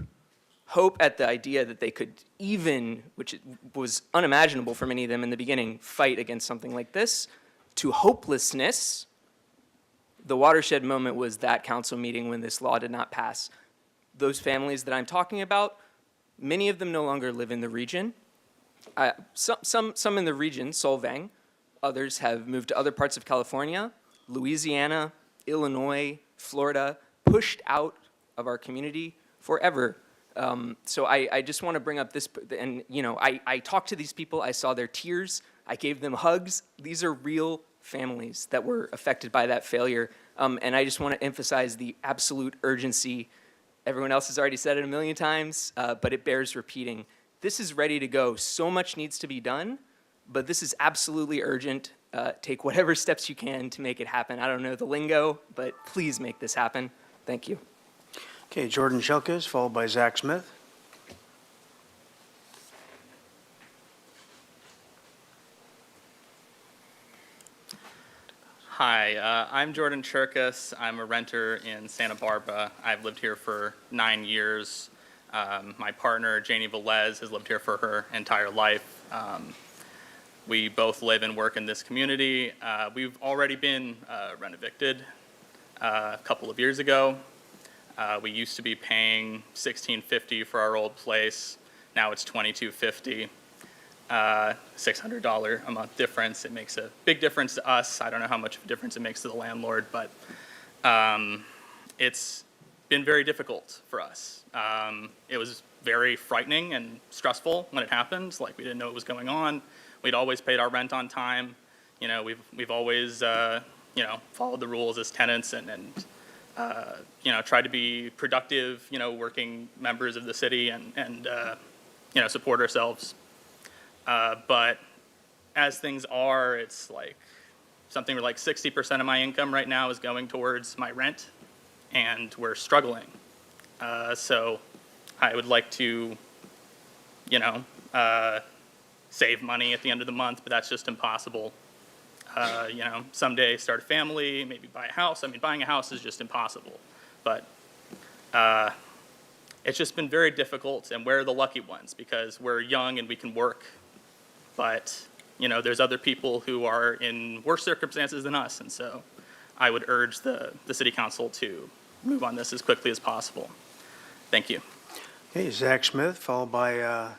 at the idea that they could even, which was unimaginable for many of them in the beginning, fight against something like this, to hopelessness. The watershed moment was that council meeting when this law did not pass. Those families that I'm talking about, many of them no longer live in the region. Some in the region, Solvang. Others have moved to other parts of California, Louisiana, Illinois, Florida, pushed out of our community forever. So I just want to bring up this, and I talked to these people, I saw their tears, I gave them hugs. These are real families that were affected by that failure. And I just want to emphasize the absolute urgency. Everyone else has already said it a million times, but it bears repeating. This is ready to go. So much needs to be done, but this is absolutely urgent. Take whatever steps you can to make it happen. I don't know the lingo, but please make this happen. Thank you. Okay, Jordan Shelkes, followed by Zach Smith. Hi, I'm Jordan Cherkis. I'm a renter in Santa Barbara. I've lived here for 9 years. My partner, Janie Velez, has lived here for her entire life. We both live and work in this community. We've already been rent-evicted a couple of years ago. We used to be paying $16.50 for our old place. Now it's $22.50. $600 a month difference. It makes a big difference to us. I don't know how much of a difference it makes to the landlord, but it's been very difficult for us. It was very frightening and stressful when it happened. Like, we didn't know what was going on. We'd always paid our rent on time. We've always followed the rules as tenants and tried to be productive, working members of the city and support ourselves. But as things are, it's like something like 60% of my income right now is going towards my rent, and we're struggling. So I would like to, save money at the end of the month, but that's just impossible. Someday start a family, maybe buy a house. I mean, buying a house is just impossible. But it's just been very difficult, and we're the lucky ones because we're young and we can work. But, there's other people who are in worse circumstances than us, and so I would urge the city council to move on this as quickly as possible. Thank you. Okay, Zach Smith, followed by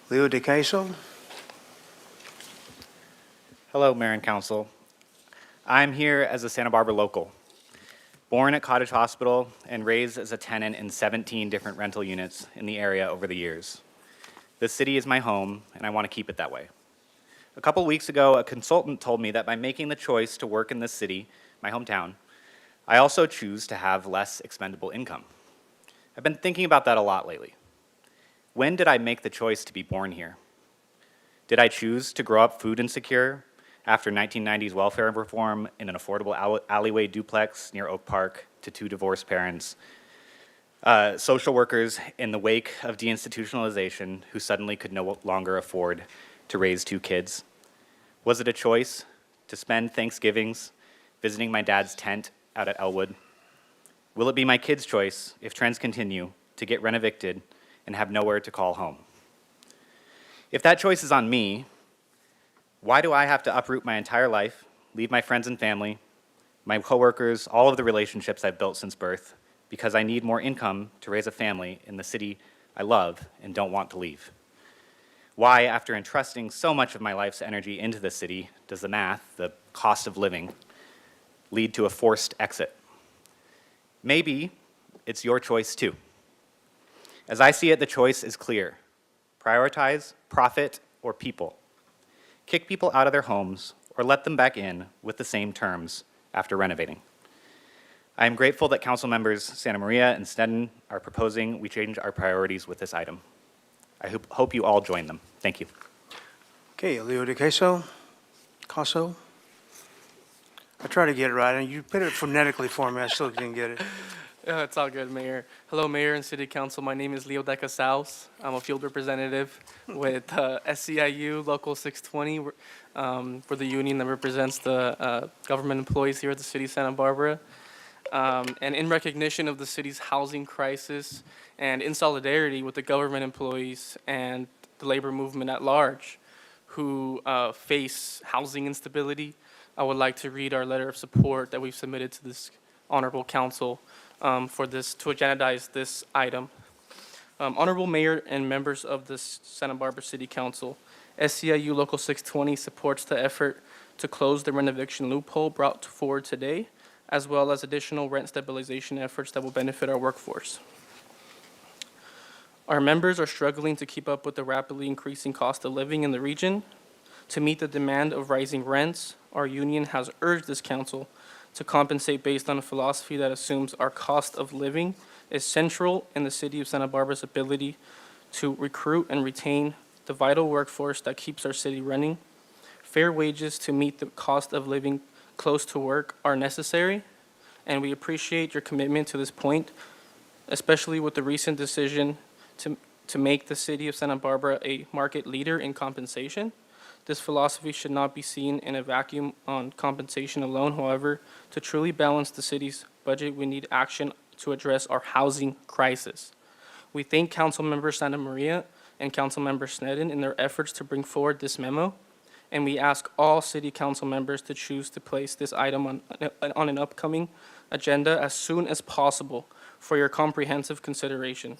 Leo DeCaiso. Hello, Mayor and Council. I'm here as a Santa Barbara local. Born at Cottage Hospital and raised as a tenant in 17 different rental units in the area over the years. This city is my home, and I want to keep it that way. A couple weeks ago, a consultant told me that by making the choice to work in this city, my hometown, I also choose to have less expendable income. I've been thinking about that a lot lately. When did I make the choice to be born here? Did I choose to grow up food insecure after 1990s welfare reform in an affordable alleyway duplex near Oak Park to 2 divorced parents, social workers in the wake of deinstitutionalization who suddenly could no longer afford to raise 2 kids? Was it a choice to spend Thanksgivings visiting my dad's tent out at Elwood? Will it be my kids' choice, if trends continue, to get rent-evicted and have nowhere to call home? If that choice is on me, why do I have to uproot my entire life, leave my friends and family, my coworkers, all of the relationships I've built since birth, because I need more income to raise a family in the city I love and don't want to leave? Why, after entrusting so much of my life's energy into the city, does the math, the cost of living, lead to a forced exit? Maybe it's your choice too. As I see it, the choice is clear. Prioritize profit or people. kick people out of their homes, or let them back in with the same terms after renovating. I am grateful that council members Santa Maria and Sneddon are proposing we change our priorities with this item. I hope you all join them. Thank you. Okay, Leo de Caso. I tried to get it right, and you put it phonetically for me. I still didn't get it. It's all good, Mayor. Hello, Mayor and City Council. My name is Leo de Casals. I'm a field representative with SCIU Local 620. For the union that represents the government employees here at the City of Santa Barbara. And in recognition of the city's housing crisis and in solidarity with the government employees and the labor movement at large who face housing instability, I would like to read our letter of support that we've submitted to this honorable council to agendize this item. Honorable Mayor and members of the Santa Barbara City Council, SCIU Local 620 supports the effort to close the rent eviction loophole brought forward today, as well as additional rent stabilization efforts that will benefit our workforce. Our members are struggling to keep up with the rapidly increasing cost of living in the region. To meet the demand of rising rents, our union has urged this council to compensate based on a philosophy that assumes our cost of living is central in the City of Santa Barbara's ability to recruit and retain the vital workforce that keeps our city running. Fair wages to meet the cost of living close to work are necessary, and we appreciate your commitment to this point, especially with the recent decision to make the City of Santa Barbara a market leader in compensation. This philosophy should not be seen in a vacuum on compensation alone. However, to truly balance the city's budget, we need action to address our housing crisis. We thank Councilmember Santa Maria and Councilmember Sneddon in their efforts to bring forward this memo, and we ask all City Council members to choose to place this item on an upcoming agenda as soon as possible for your comprehensive consideration.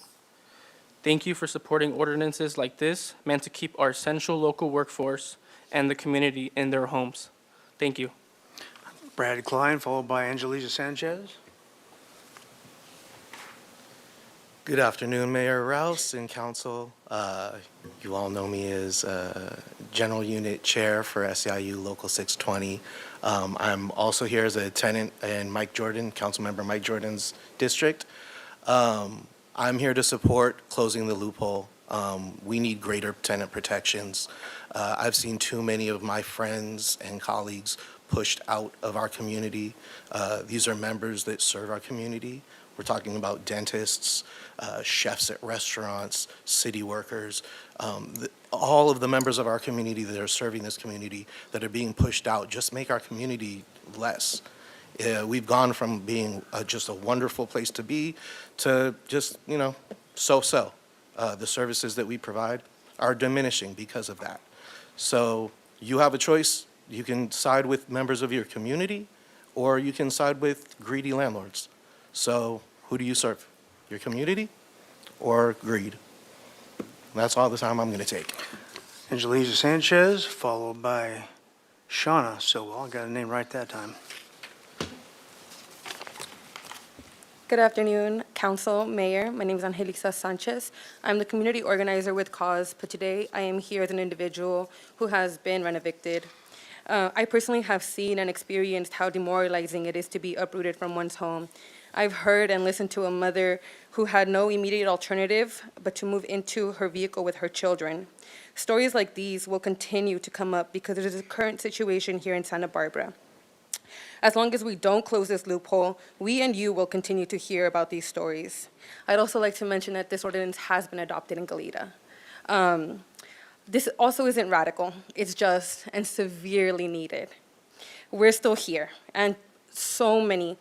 Thank you for supporting ordinances like this, meant to keep our essential local workforce and the community in their homes. Thank you. Brad Klein, followed by Angelisa Sanchez. Good afternoon, Mayor Rouse and Council. You all know me as General Unit Chair for SEIU Local 620. I'm also here as a tenant in Councilmember Mike Jordan's district. I'm here to support closing the loophole. We need greater tenant protections. I've seen too many of my friends and colleagues pushed out of our community. These are members that serve our community. We're talking about dentists, chefs at restaurants, city workers, all of the members of our community that are serving this community that are being pushed out just make our community less. We've gone from being just a wonderful place to be to just, so-so. The services that we provide are diminishing because of that. So you have a choice. You can side with members of your community, or you can side with greedy landlords. So who do you serve? Your community or greed? That's all the time I'm going to take. Angelisa Sanchez, followed by Shauna Sowell. I got a name right that time. Good afternoon, Council, Mayor. My name is Angelisa Sanchez. I'm the community organizer with Cause, but today I am here as an individual who has been rent-evicted. I personally have seen and experienced how demoralizing it is to be uprooted from one's home. I've heard and listened to a mother who had no immediate alternative but to move into her vehicle with her children. Stories like these will continue to come up because it is a current situation here in Santa Barbara. As long as we don't close this loophole, we and you will continue to hear about these stories. I'd also like to mention that this ordinance has been adopted in Goleta. This also isn't radical. It's just and severely needed. We're still here, and so many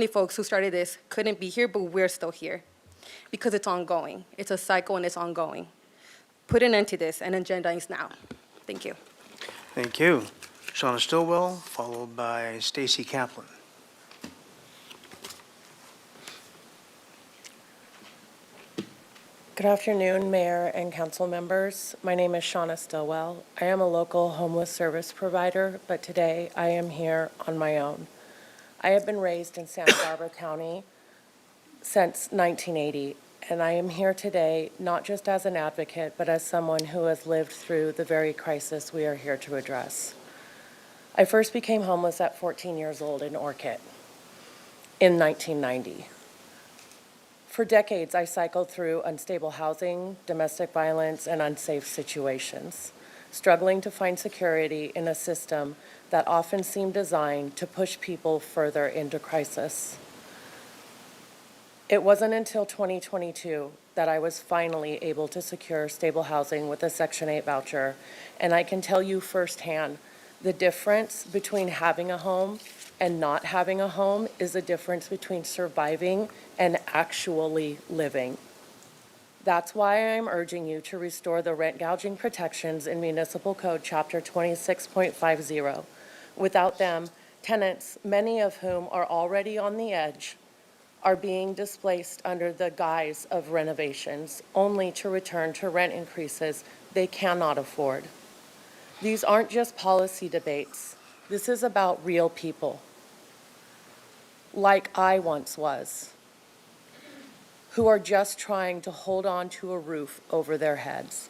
folks who started this couldn't be here, but we're still here because it's ongoing. It's a cycle and it's ongoing. Put an end to this and agendize now. Thank you. Thank you. Shauna Stillwell, followed by Stacy Kaplan. Good afternoon, Mayor and Council members. My name is Shauna Stillwell. I am a local homeless service provider, but today I am here on my own. I have been raised in Santa Barbara County since 1980, and I am here today not just as an advocate, but as someone who has lived through the very crisis we are here to address. I first became homeless at 14 years old in Orchid in 1990. For decades, I cycled through unstable housing, domestic violence, and unsafe situations, struggling to find security in a system that often seemed designed to push people further into crisis. It wasn't until 2022 that I was finally able to secure stable housing with a Section 8 voucher, and I can tell you firsthand, the difference between having a home and not having a home is the difference between surviving and actually living. That's why I'm urging you to restore the rent gouging protections in Municipal Code Chapter 26.50. Without them, tenants, many of whom are already on the edge, are being displaced under the guise of renovations, only to return to rent increases they cannot afford. These aren't just policy debates. This is about real people, like I once was, who are just trying to hold on to a roof over their heads.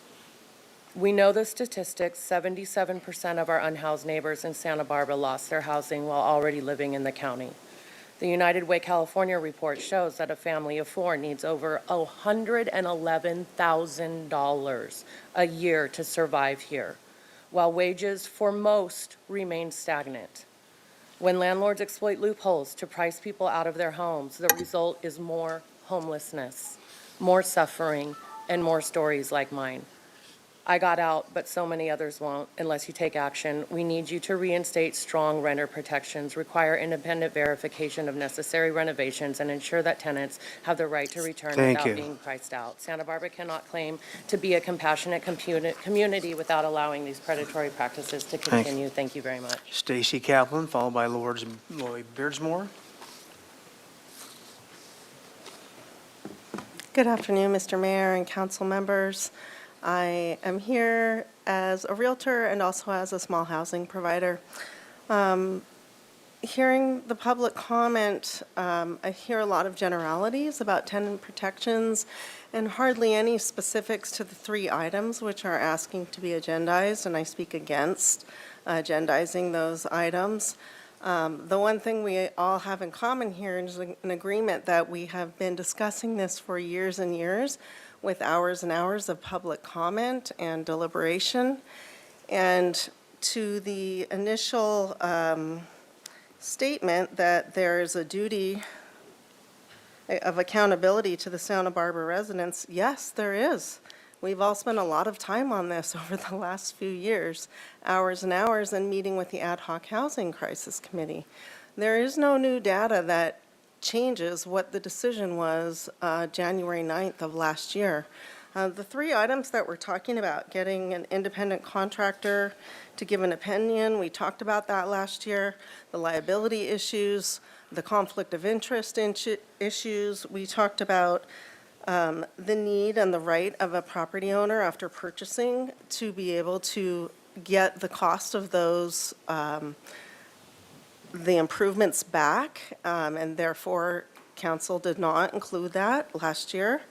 We know the statistics. 77% of our unhoused neighbors in Santa Barbara lost their housing while already living in the county. The United Way California report shows that a family of four needs over $111,000 a year to survive here, while wages for most remain stagnant. When landlords exploit loopholes to price people out of their homes, the result is more homelessness, more suffering, and more stories like mine. I got out, but so many others won't unless you take action. We need you to reinstate strong renter protections, require independent verification of necessary renovations, and ensure that tenants have the right to return without being priced out. Santa Barbara cannot claim to be a compassionate community without allowing these predatory practices to continue. Thank you very much. Stacy Kaplan, followed by Lloyd Beardsmore. Good afternoon, Mr. Mayor and council members. I am here as a realtor and also as a small housing provider. Hearing the public comment, I hear a lot of generalities about tenant protections and hardly any specifics to the three items which are asking to be agendized, and I speak against agendizing those items. The one thing we all have in common here is an agreement that we have been discussing this for years and years, with hours and hours of public comment and deliberation. And to the initial statement that there is a duty of accountability to the Santa Barbara residents, yes, there is. We've all spent a lot of time on this over the last few years, hours and hours, and meeting with the Ad Hoc Housing Crisis Committee. There is no new data that changes what the decision was January 9th of last year. The three items that we're talking about, getting an independent contractor to give an opinion, we talked about that last year. The liability issues, the conflict of interest issues, we talked about the need and the right of a property owner after purchasing to be able to get the cost of those the improvements back, and therefore council did not include that last year.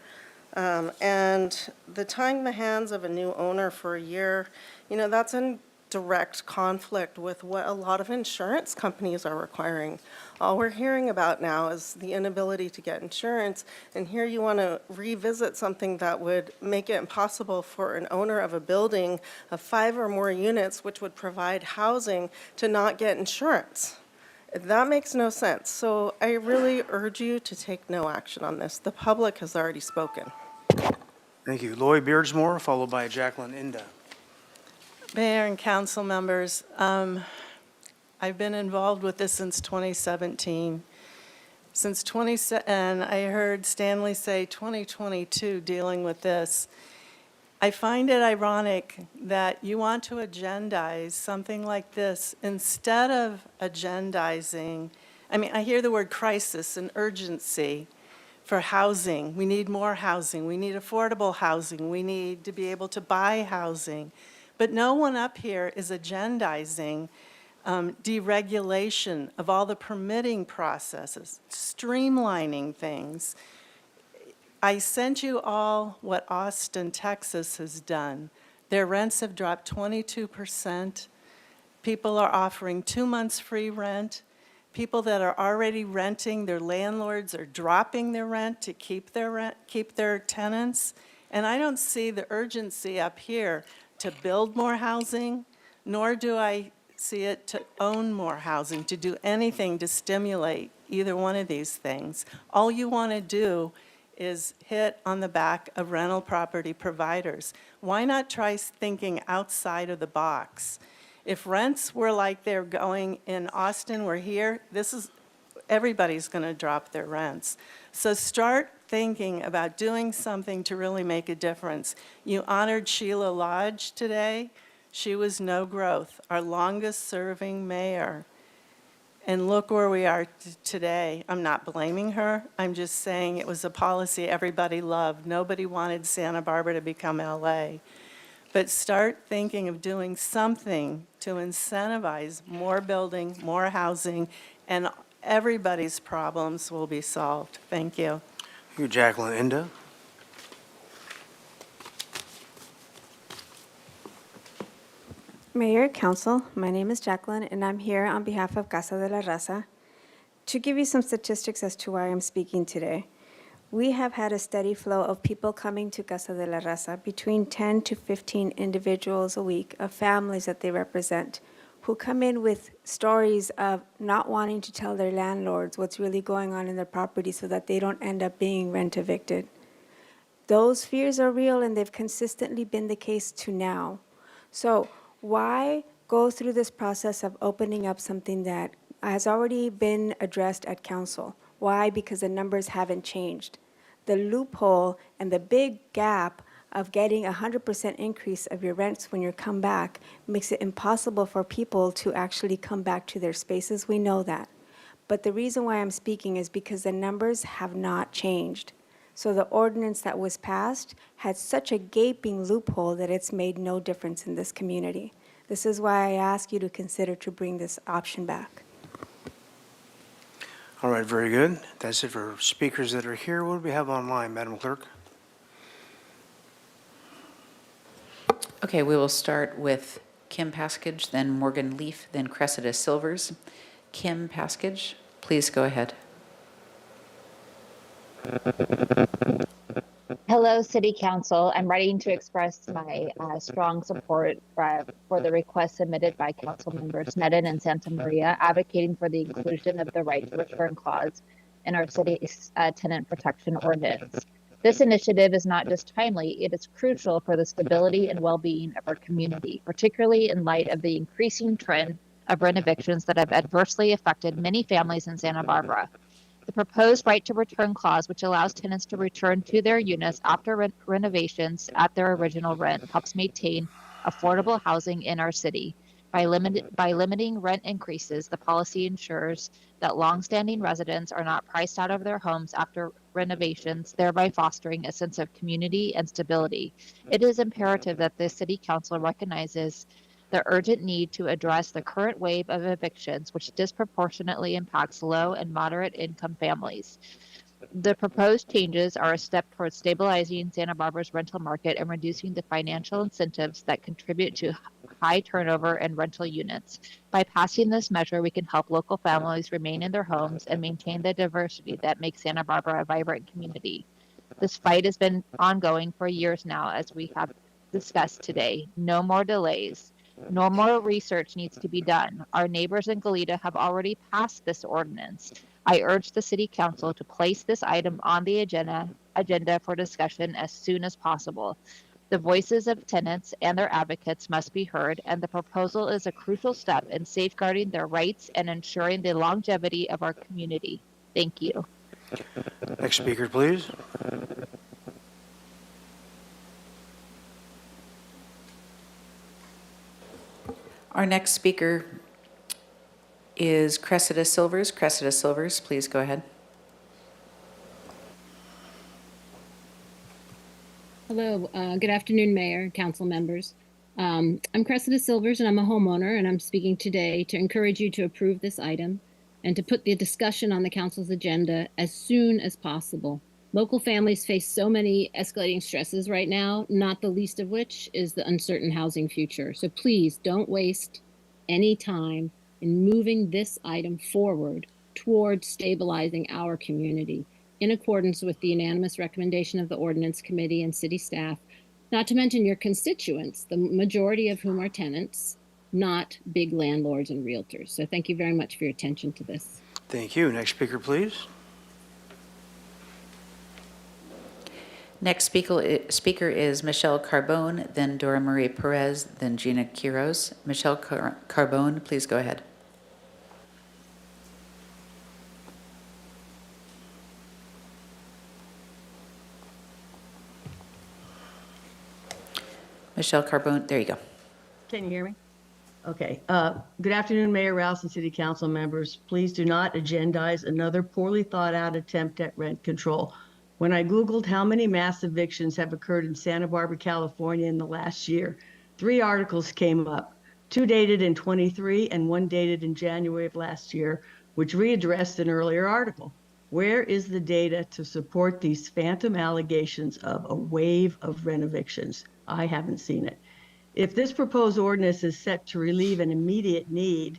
And the tying the hands of a new owner for a year, that's in direct conflict with what a lot of insurance companies are requiring. All we're hearing about now is the inability to get insurance, and here you want to revisit something that would make it impossible for an owner of a building of 5 or more units, which would provide housing, to not get insurance. That makes no sense. So I really urge you to take no action on this. The public has already spoken. Thank you. Lloyd Beardsmore, followed by Jacqueline Inda. Mayor and council members, I've been involved with this since 2017. And I heard Stanley say 2022 dealing with this. I find it ironic that you want to agendize something like this instead of agendizing. I hear the word crisis and urgency for housing. We need more housing. We need affordable housing. We need to be able to buy housing. But no one up here is agendizing deregulation of all the permitting processes, streamlining things. I sent you all what Austin, Texas has done. Their rents have dropped 22%. People are offering 2 months free rent. People that are already renting, their landlords are dropping their rent to keep their tenants. And I don't see the urgency up here to build more housing, nor do I see it to own more housing, to do anything to stimulate either one of these things. All you want to do is hit on the back of rental property providers. Why not try thinking outside of the box? If rents were like they're going in Austin, we're here, everybody's going to drop their rents. So start thinking about doing something to really make a difference. You honored Sheila Lodge today. She was no growth, our longest serving mayor. And look where we are today. I'm not blaming her. I'm just saying it was a policy everybody loved. Nobody wanted Santa Barbara to become LA. But start thinking of doing something to incentivize more building, more housing, and everybody's problems will be solved. Thank you. Thank you, Jacqueline. Inda? Mayor, Council, my name is Jacqueline, and I'm here on behalf of Casa de la Raza to give you some statistics as to why I'm speaking today. We have had a steady flow of people coming to Casa de la Raza, between 10 to 15 individuals a week of families that they represent, who come in with stories of not wanting to tell their landlords what's really going on in their property so that they don't end up being rent evicted. Those fears are real, and they've consistently been the case to now. So why go through this process of opening up something that has already been addressed at council? Why? Because the numbers haven't changed. The loophole and the big gap of getting 100% increase of your rents when you come back makes it impossible for people to actually come back to their spaces. We know that. But the reason why I'm speaking is because the numbers have not changed. So the ordinance that was passed had such a gaping loophole that it's made no difference in this community. This is why I ask you to consider to bring this option back. All right, very good. That's it for speakers that are here. What do we have online, Madam Clerk? Okay, we will start with Kim Paskage, then Morgan Leaf, then Cressida Silvers. Kim Paskage, please go ahead. Hello, City Council. I'm writing to express my strong support for the request submitted by Council Members Sneddon and Santa Maria, advocating for the inclusion of the right to return clause in our city's tenant protection ordinance. This initiative is not just timely, it is crucial for the stability and well-being of our community, particularly in light of the increasing trend of rent evictions that have adversely affected many families in Santa Barbara. The proposed right to return clause, which allows tenants to return to their units after renovations at their original rent, helps maintain affordable housing in our city. By limiting rent increases, the policy ensures that longstanding residents are not priced out of their homes after renovations, thereby fostering a sense of community and stability. It is imperative that the City Council recognizes the urgent need to address the current wave of evictions, which disproportionately impacts low and moderate income families. The proposed changes are a step towards stabilizing Santa Barbara's rental market and reducing the financial incentives that contribute to high turnover and rental units. By passing this measure, we can help local families remain in their homes and maintain the diversity that makes Santa Barbara a vibrant community. This fight has been ongoing for years now, as we have discussed today. No more delays. No more research needs to be done. Our neighbors in Goleta have already passed this ordinance. I urge the City Council to place this item on the agenda for discussion as soon as possible. The voices of tenants and their advocates must be heard, and the proposal is a crucial step in safeguarding their rights and ensuring the longevity of our community. Thank you. Next speaker, please. Our next speaker is Cressida Silvers. Cressida Silvers, please go ahead. Hello, good afternoon, Mayor, Council members. I'm Cressida Silvers, and I'm a homeowner, and I'm speaking today to encourage you to approve this item and to put the discussion on the Council's agenda as soon as possible. Local families face so many escalating stresses right now, not the least of which is the uncertain housing future. So please don't waste any time in moving this item forward towards stabilizing our community in accordance with the unanimous recommendation of the Ordinance Committee and city staff, not to mention your constituents, the majority of whom are tenants, not big landlords and realtors. So thank you very much for your attention to this. Thank you. Next speaker, please. Next speaker is Michelle Carbone, then Dora Marie Perez, then Gina Quiroz. Michelle Carbone, please go ahead. Michelle Carbone, there you go. Can you hear me? Okay. Good afternoon, Mayor Rouse and City Council members. Please do not agendize another poorly thought out attempt at rent control. When I Googled how many mass evictions have occurred in Santa Barbara, California in the last year, 3 articles came up, 2 dated in 23 and 1 dated in January of last year, which readdressed an earlier article. Where is the data to support these phantom allegations of a wave of rent evictions? I haven't seen it. If this proposed ordinance is set to relieve an immediate need,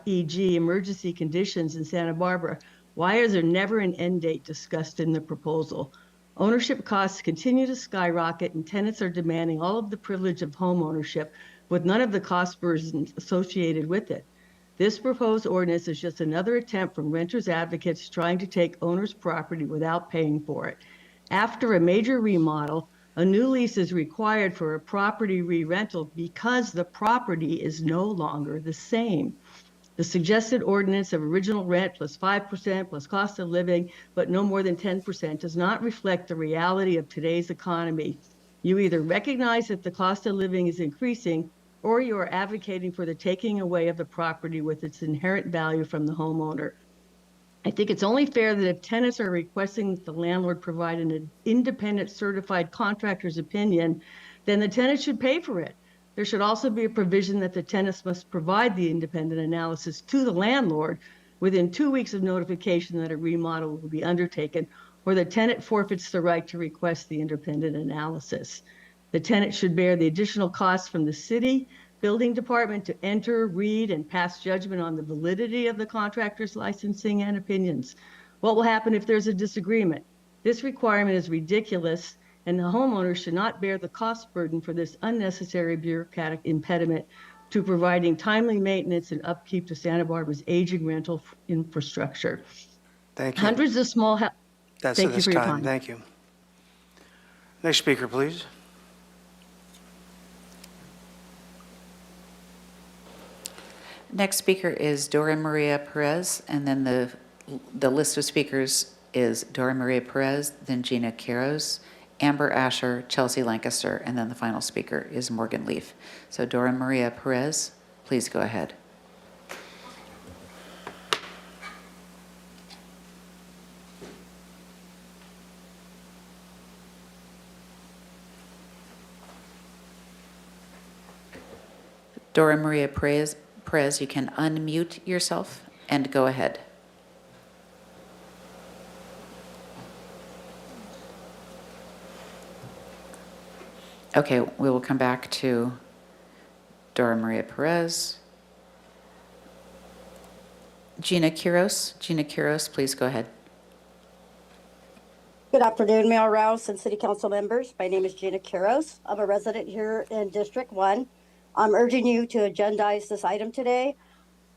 e.g. emergency conditions in Santa Barbara, why is there never an end date discussed in the proposal? Ownership costs continue to skyrocket and tenants are demanding all of the privilege of home ownership with none of the cost burdens associated with it. This proposed ordinance is just another attempt from renters advocates trying to take owners' property without paying for it. After a major remodel, a new lease is required for a property re-rental because the property is no longer the same. The suggested ordinance of original rent plus 5% plus cost of living, but no more than 10%, does not reflect the reality of today's economy. You either recognize that the cost of living is increasing, or you are advocating for the taking away of the property with its inherent value from the homeowner. I think it's only fair that if tenants are requesting that the landlord provide an independent certified contractor's opinion, then the tenant should pay for it. There should also be a provision that the tenants must provide the independent analysis to the landlord within 2 weeks of notification that a remodel will be undertaken, or the tenant forfeits the right to request the independent analysis. The tenant should bear the additional costs from the city building department to enter, read, and pass judgment on the validity of the contractor's licensing and opinions. What will happen if there's a disagreement? This requirement is ridiculous, and the homeowner should not bear the cost burden for this unnecessary bureaucratic impediment to providing timely maintenance and upkeep to Santa Barbara's aging rental infrastructure. Thank you. Hundreds of small houses. That's Thank at you this for your time. time. Thank you. Next speaker, please. Next speaker is Dora Maria Perez, and then the list of speakers is Dora Maria Perez, then Gina Quiroz, Amber Asher, Chelsea Lancaster, and then the final speaker is Morgan Leaf. So Dora Maria Perez, please go ahead. Dora Maria Perez, you can unmute yourself and go ahead. Okay, we will come back to Dora Maria Perez. Gina Quiroz, please go ahead. Good afternoon, Mayor Rouse and City Council members. My name is Gina Quiroz. I'm a resident here in District 1. I'm urging you to agendize this item today.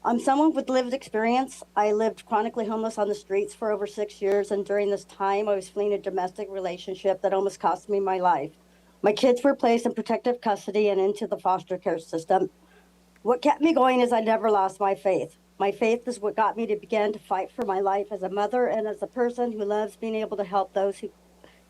I'm someone with lived experience. I lived chronically homeless on the streets for over 6 years, and during this time, I was fleeing a domestic relationship that almost cost me my life. My kids were placed in protective custody and into the foster care system. What kept me going is I never lost my faith. My faith is what got me to begin to fight for my life as a mother and as a person who loves being able to help those who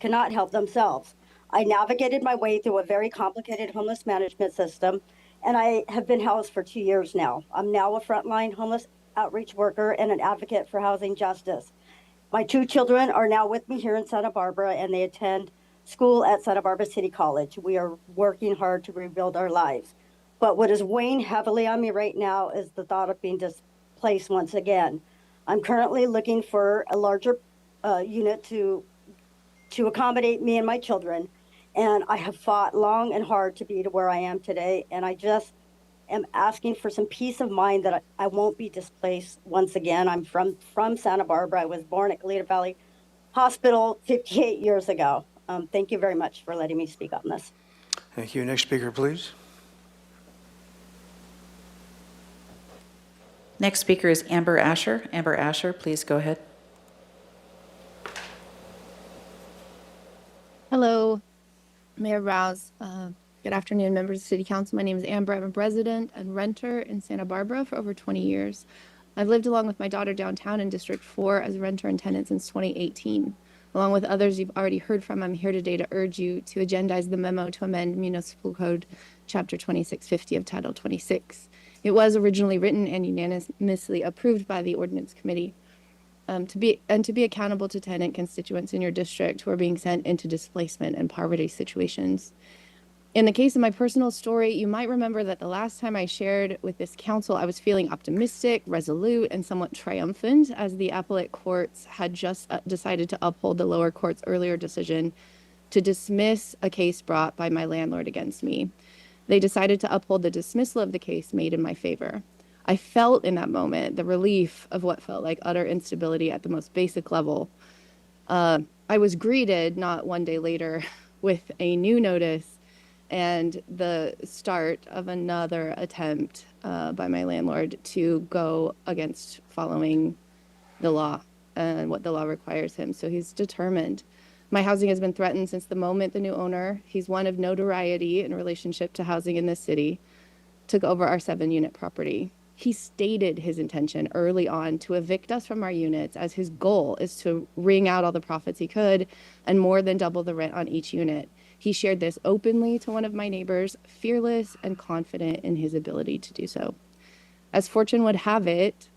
cannot help themselves. I navigated my way through a very complicated homeless management system, and I have been housed for 2 years now. I'm now a frontline homeless outreach worker and an advocate for housing justice. My 2 children are now with me here in Santa Barbara, and they attend school at Santa Barbara City College. We are working hard to rebuild our lives. But what is weighing heavily on me right now is the thought of being displaced once again. I'm currently looking for a larger unit to to accommodate me and my children. And I have fought long and hard to be to where I am today. And I just am asking for some peace of mind that I won't be displaced once again. I'm from Santa Barbara. I was born at Galita Valley Hospital 58 years ago. Thank you very much for letting me speak on this. Thank you. Next speaker, please. Next speaker is Amber Asher. Amber Asher, please go ahead. Hello, Mayor Rouse. Good afternoon, members of City Council. My name is Amber. I'm a resident and renter in Santa Barbara for over 20 years. I've lived along with my daughter downtown in District 4 as a renter and tenant since 2018. Along with others you've already heard from, I'm here today to urge you to agendize the memo to amend Municipal Code Chapter 2650 of Title 26. It was originally written and unanimously approved by the Ordinance Committee. To be accountable to tenant constituents in your district who are being sent into displacement and poverty situations. In the case of my personal story, you might remember that the last time I shared with this council, I was feeling optimistic, resolute, and somewhat triumphant as the appellate courts had just decided to uphold the lower court's earlier decision to dismiss a case brought by my landlord against me. They decided to uphold the dismissal of the case made in my favor. I felt in that moment the relief of what felt like utter instability at the most basic level. I was greeted, not one day later, with a new notice and the start of another attempt by my landlord to go against following the law and what the law requires him. So he's determined. My housing has been threatened since the moment the new owner, he's one of notoriety in relationship to housing in this city, took over our 7-unit property. He stated his intention early on to evict us from our units, as his goal is to wring out all the profits he could and more than double the rent on each unit. He shared this openly to one of my neighbors, fearless and confident in his ability to do so. As fortune would have it,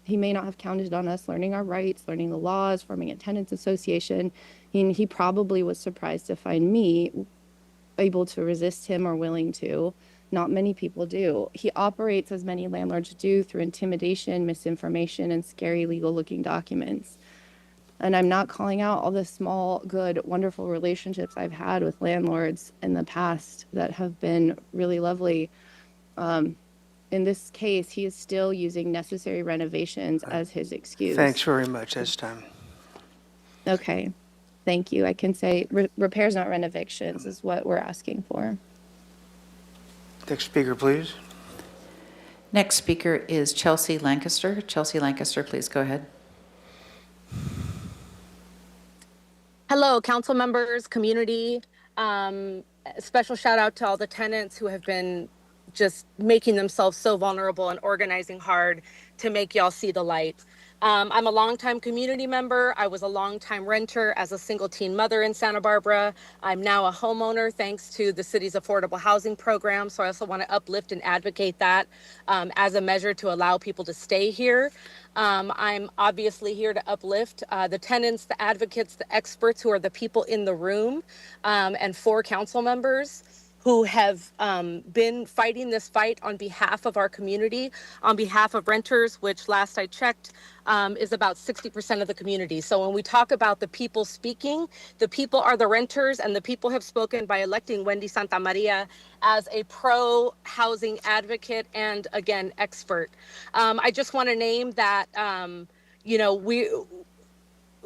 he may not have counted on us learning our rights, learning the laws, forming a tenants association. He probably was surprised to find me able to resist him or willing to. Not many people do. He operates, as many landlords do, through intimidation, misinformation, and scary legal-looking documents. And I'm not calling out all the small, good, wonderful relationships I've had with landlords in the past that have been really lovely. In this case, he is still using necessary renovations as his excuse. Thanks very much. That's time. Okay, thank you. I can say repairs, not renovations, is what we're asking for. Next speaker, please. Next speaker is Chelsea Lancaster. Chelsea Lancaster, please go ahead. Hello, council members, community. Special shout out to all the tenants who have been just making themselves so vulnerable and organizing hard to make y'all see the light. I'm a longtime community member. I was a longtime renter as a single teen mother in Santa Barbara. I'm now a homeowner thanks to the city's affordable housing program. So I also want to uplift and advocate that as a measure to allow people to stay here. I'm obviously here to uplift the tenants, the advocates, the experts who are the people in the room, and 4 council members who have been fighting this fight on behalf of our community, on behalf of renters, which last I checked is about 60% of the community. So when we talk about the people speaking, the people are the renters, and the people have spoken by electing Wendy Santamaria as a pro-housing advocate and, again, expert. I just want to name that,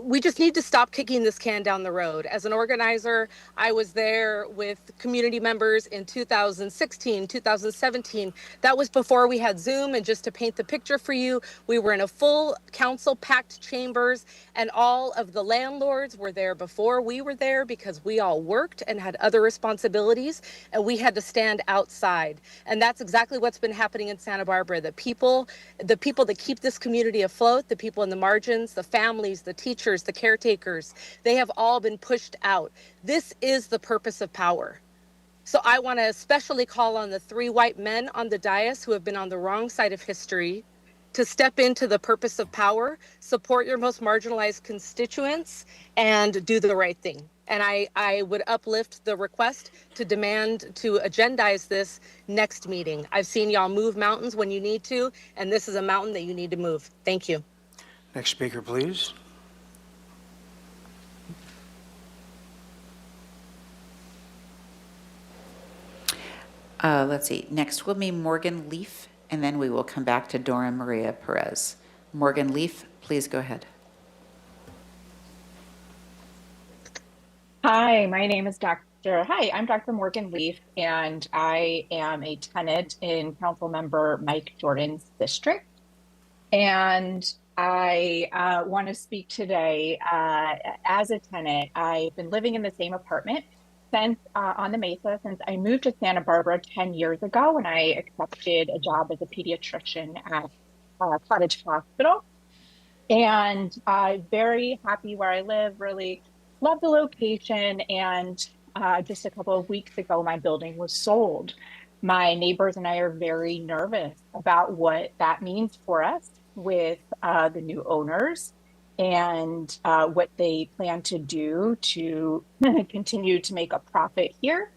we just need to stop kicking this can down the road. As an organizer, I was there with community members in 2016, 2017. That was before we had Zoom. And just to paint the picture for you, we were in a full council packed chambers, and all of the landlords were there before we were there because we all worked and had other responsibilities, and we had to stand outside. And that's exactly what's been happening in Santa Barbara. The people that keep this community afloat, the people in the margins, the families, the teachers, the caretakers, they have all been pushed out. This is the purpose of power. So I want to especially call on the 3 white men on the dais who have been on the wrong side of history to step into the purpose of power, support your most marginalized constituents, and do the right thing. And I would uplift the request to demand to agendize this next meeting. I've seen y'all move mountains when you need to, and this is a mountain that you need to move. Thank you. Next speaker, please. Let's see, next will be Morgan Leaf, and then we will come back to Dora Maria Perez. Morgan Leaf, please go ahead. Hi, my name is I'm Dr. Morgan Leaf, and I am a tenant in Councilmember Mike Jordan's district. And I want to speak today as a tenant. I've been living in the same apartment since on the Mesa since I moved to Santa Barbara 10 years ago when I accepted a job as a pediatrician at Cottage Hospital. And I'm very happy where I live, really love the location. And just a couple of weeks ago, my building was sold. My neighbors and I are very nervous about what that means for us with the new owners and what they plan to do to continue to make a profit here.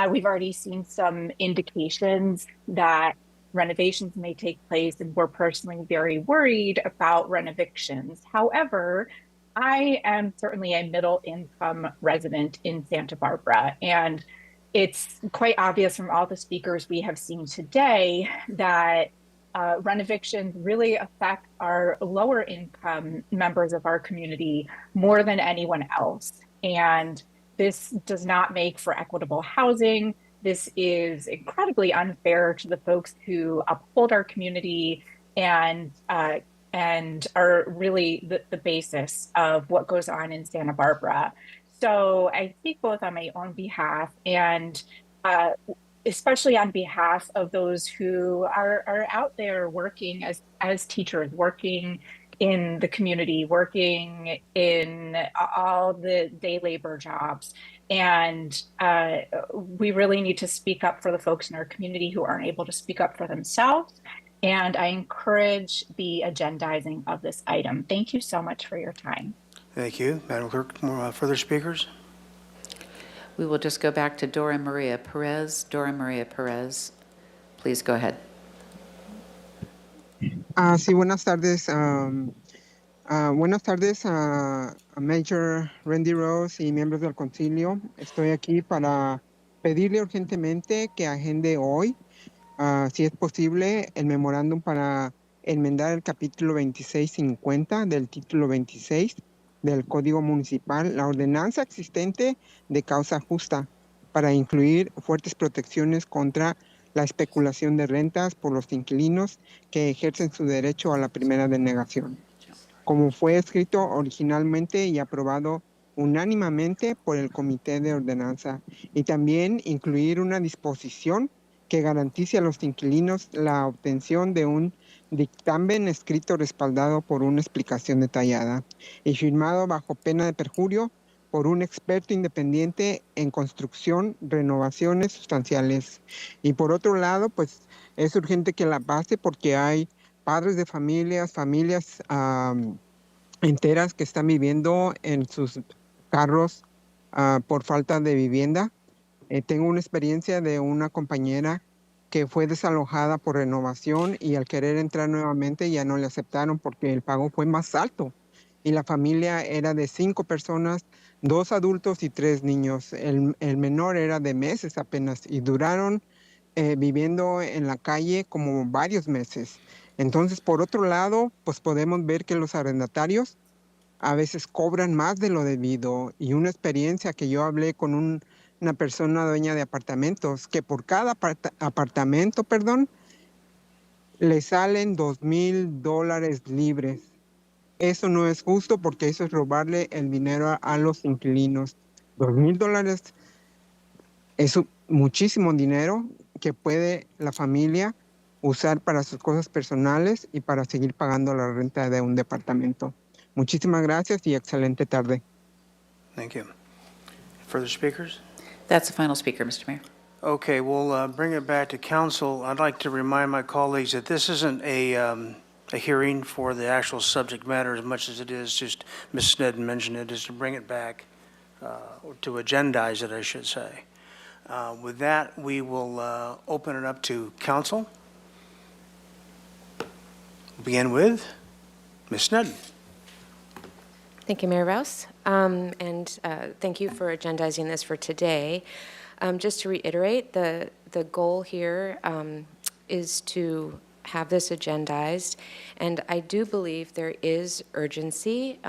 We've already seen some indications that renovations may take place, and we're personally very worried about renovictions. However, I am certainly a middle income resident in Santa Barbara, and it's quite obvious from all the speakers we have seen today that renovictions really affect our lower income members of our community more than anyone else. And this does not make for equitable housing. This is incredibly unfair to the folks who uphold our community and are really the basis of what goes on in Santa Barbara. So I speak both on my own behalf and especially on behalf of those who are out there working as teachers, working in the community, working in all the day labor jobs. And we really need to speak up for the folks in our community who aren't able to speak up for themselves. And I encourage the agendizing of this item. Thank you so much for your time. Thank you. Madam Clerk, more further speakers? We will just go back to Dora Maria Perez. Dora Maria Perez, please go ahead. Sí, buenas tardes. Buenas tardes a Major Randy Rose y miembros del concilio. Estoy aquí para pedirle urgentemente que agende hoy, si es posible, el memorándum para enmendar el capítulo 2650 del título 26 del Código Municipal, la ordenanza existente de causa justa, para incluir fuertes protecciones contra la especulación de rentas por los inquilinos que ejercen su derecho a la primera denegación, como fue escrito originalmente y aprobado unánimemente por el Comité de Ordenanza, y también incluir una disposición que garantice a los inquilinos la obtención de un dictamen escrito respaldado por una explicación detallada y firmado bajo pena de perjurio por un experto independiente en construcción, renovaciones sustanciales. Y por otro lado, pues es urgente que la pase porque hay padres de familias enteras que están viviendo en sus carros por falta de vivienda. Tengo una experiencia de una compañera que fue desalojada por renovación y al querer entrar nuevamente ya no le aceptaron porque el pago fue más alto. Y la familia era de 5 personas, 2 adultos y 3 niños. El menor era de meses apenas y duraron viviendo en la calle como varios meses. Entonces, por otro lado, pues podemos ver que los arrendatarios a veces cobran más de lo debido. Y una experiencia que yo hablé con una persona dueña de apartamentos, que por cada apartamento, le salen $2,000 libres. Eso no es justo porque eso es robarle el dinero a los inquilinos. $2,000 es muchísimo dinero que puede la familia usar para sus cosas personales y para seguir pagando la renta de un departamento. Muchísimas gracias y excelente tarde. Thank you. Further speakers? That's the final speaker, Mr. Mayor. Okay, we'll bring it back to council. I'd like to remind my colleagues that this isn't a hearing for the actual subject matter as much as it is just, Ms. Sneddon mentioned it, is to bring it back, or to agendize it, I should say. With that, we will open it up to council. We'll begin with Ms. Sneddon. Thank you, Mayor Rouse, and thank you for agendizing this for today. Just to reiterate, the goal here is to have this agendized, and I do believe there is urgency.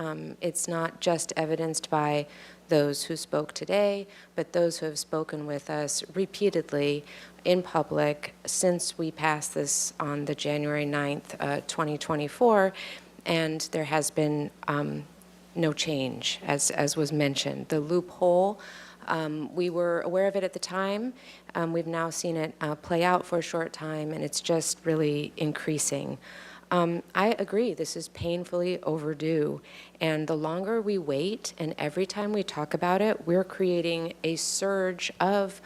It's not just evidenced by those who spoke today, but those who have spoken with us repeatedly in public since we passed this on the January 9th, 2024, and there has been no change, as was mentioned. The loophole, we were aware of it at the time. We've now seen it play out for a short time, and it's just really increasing. I agree, this is painfully overdue, and the longer we wait, and every time we talk about it, we're creating a surge of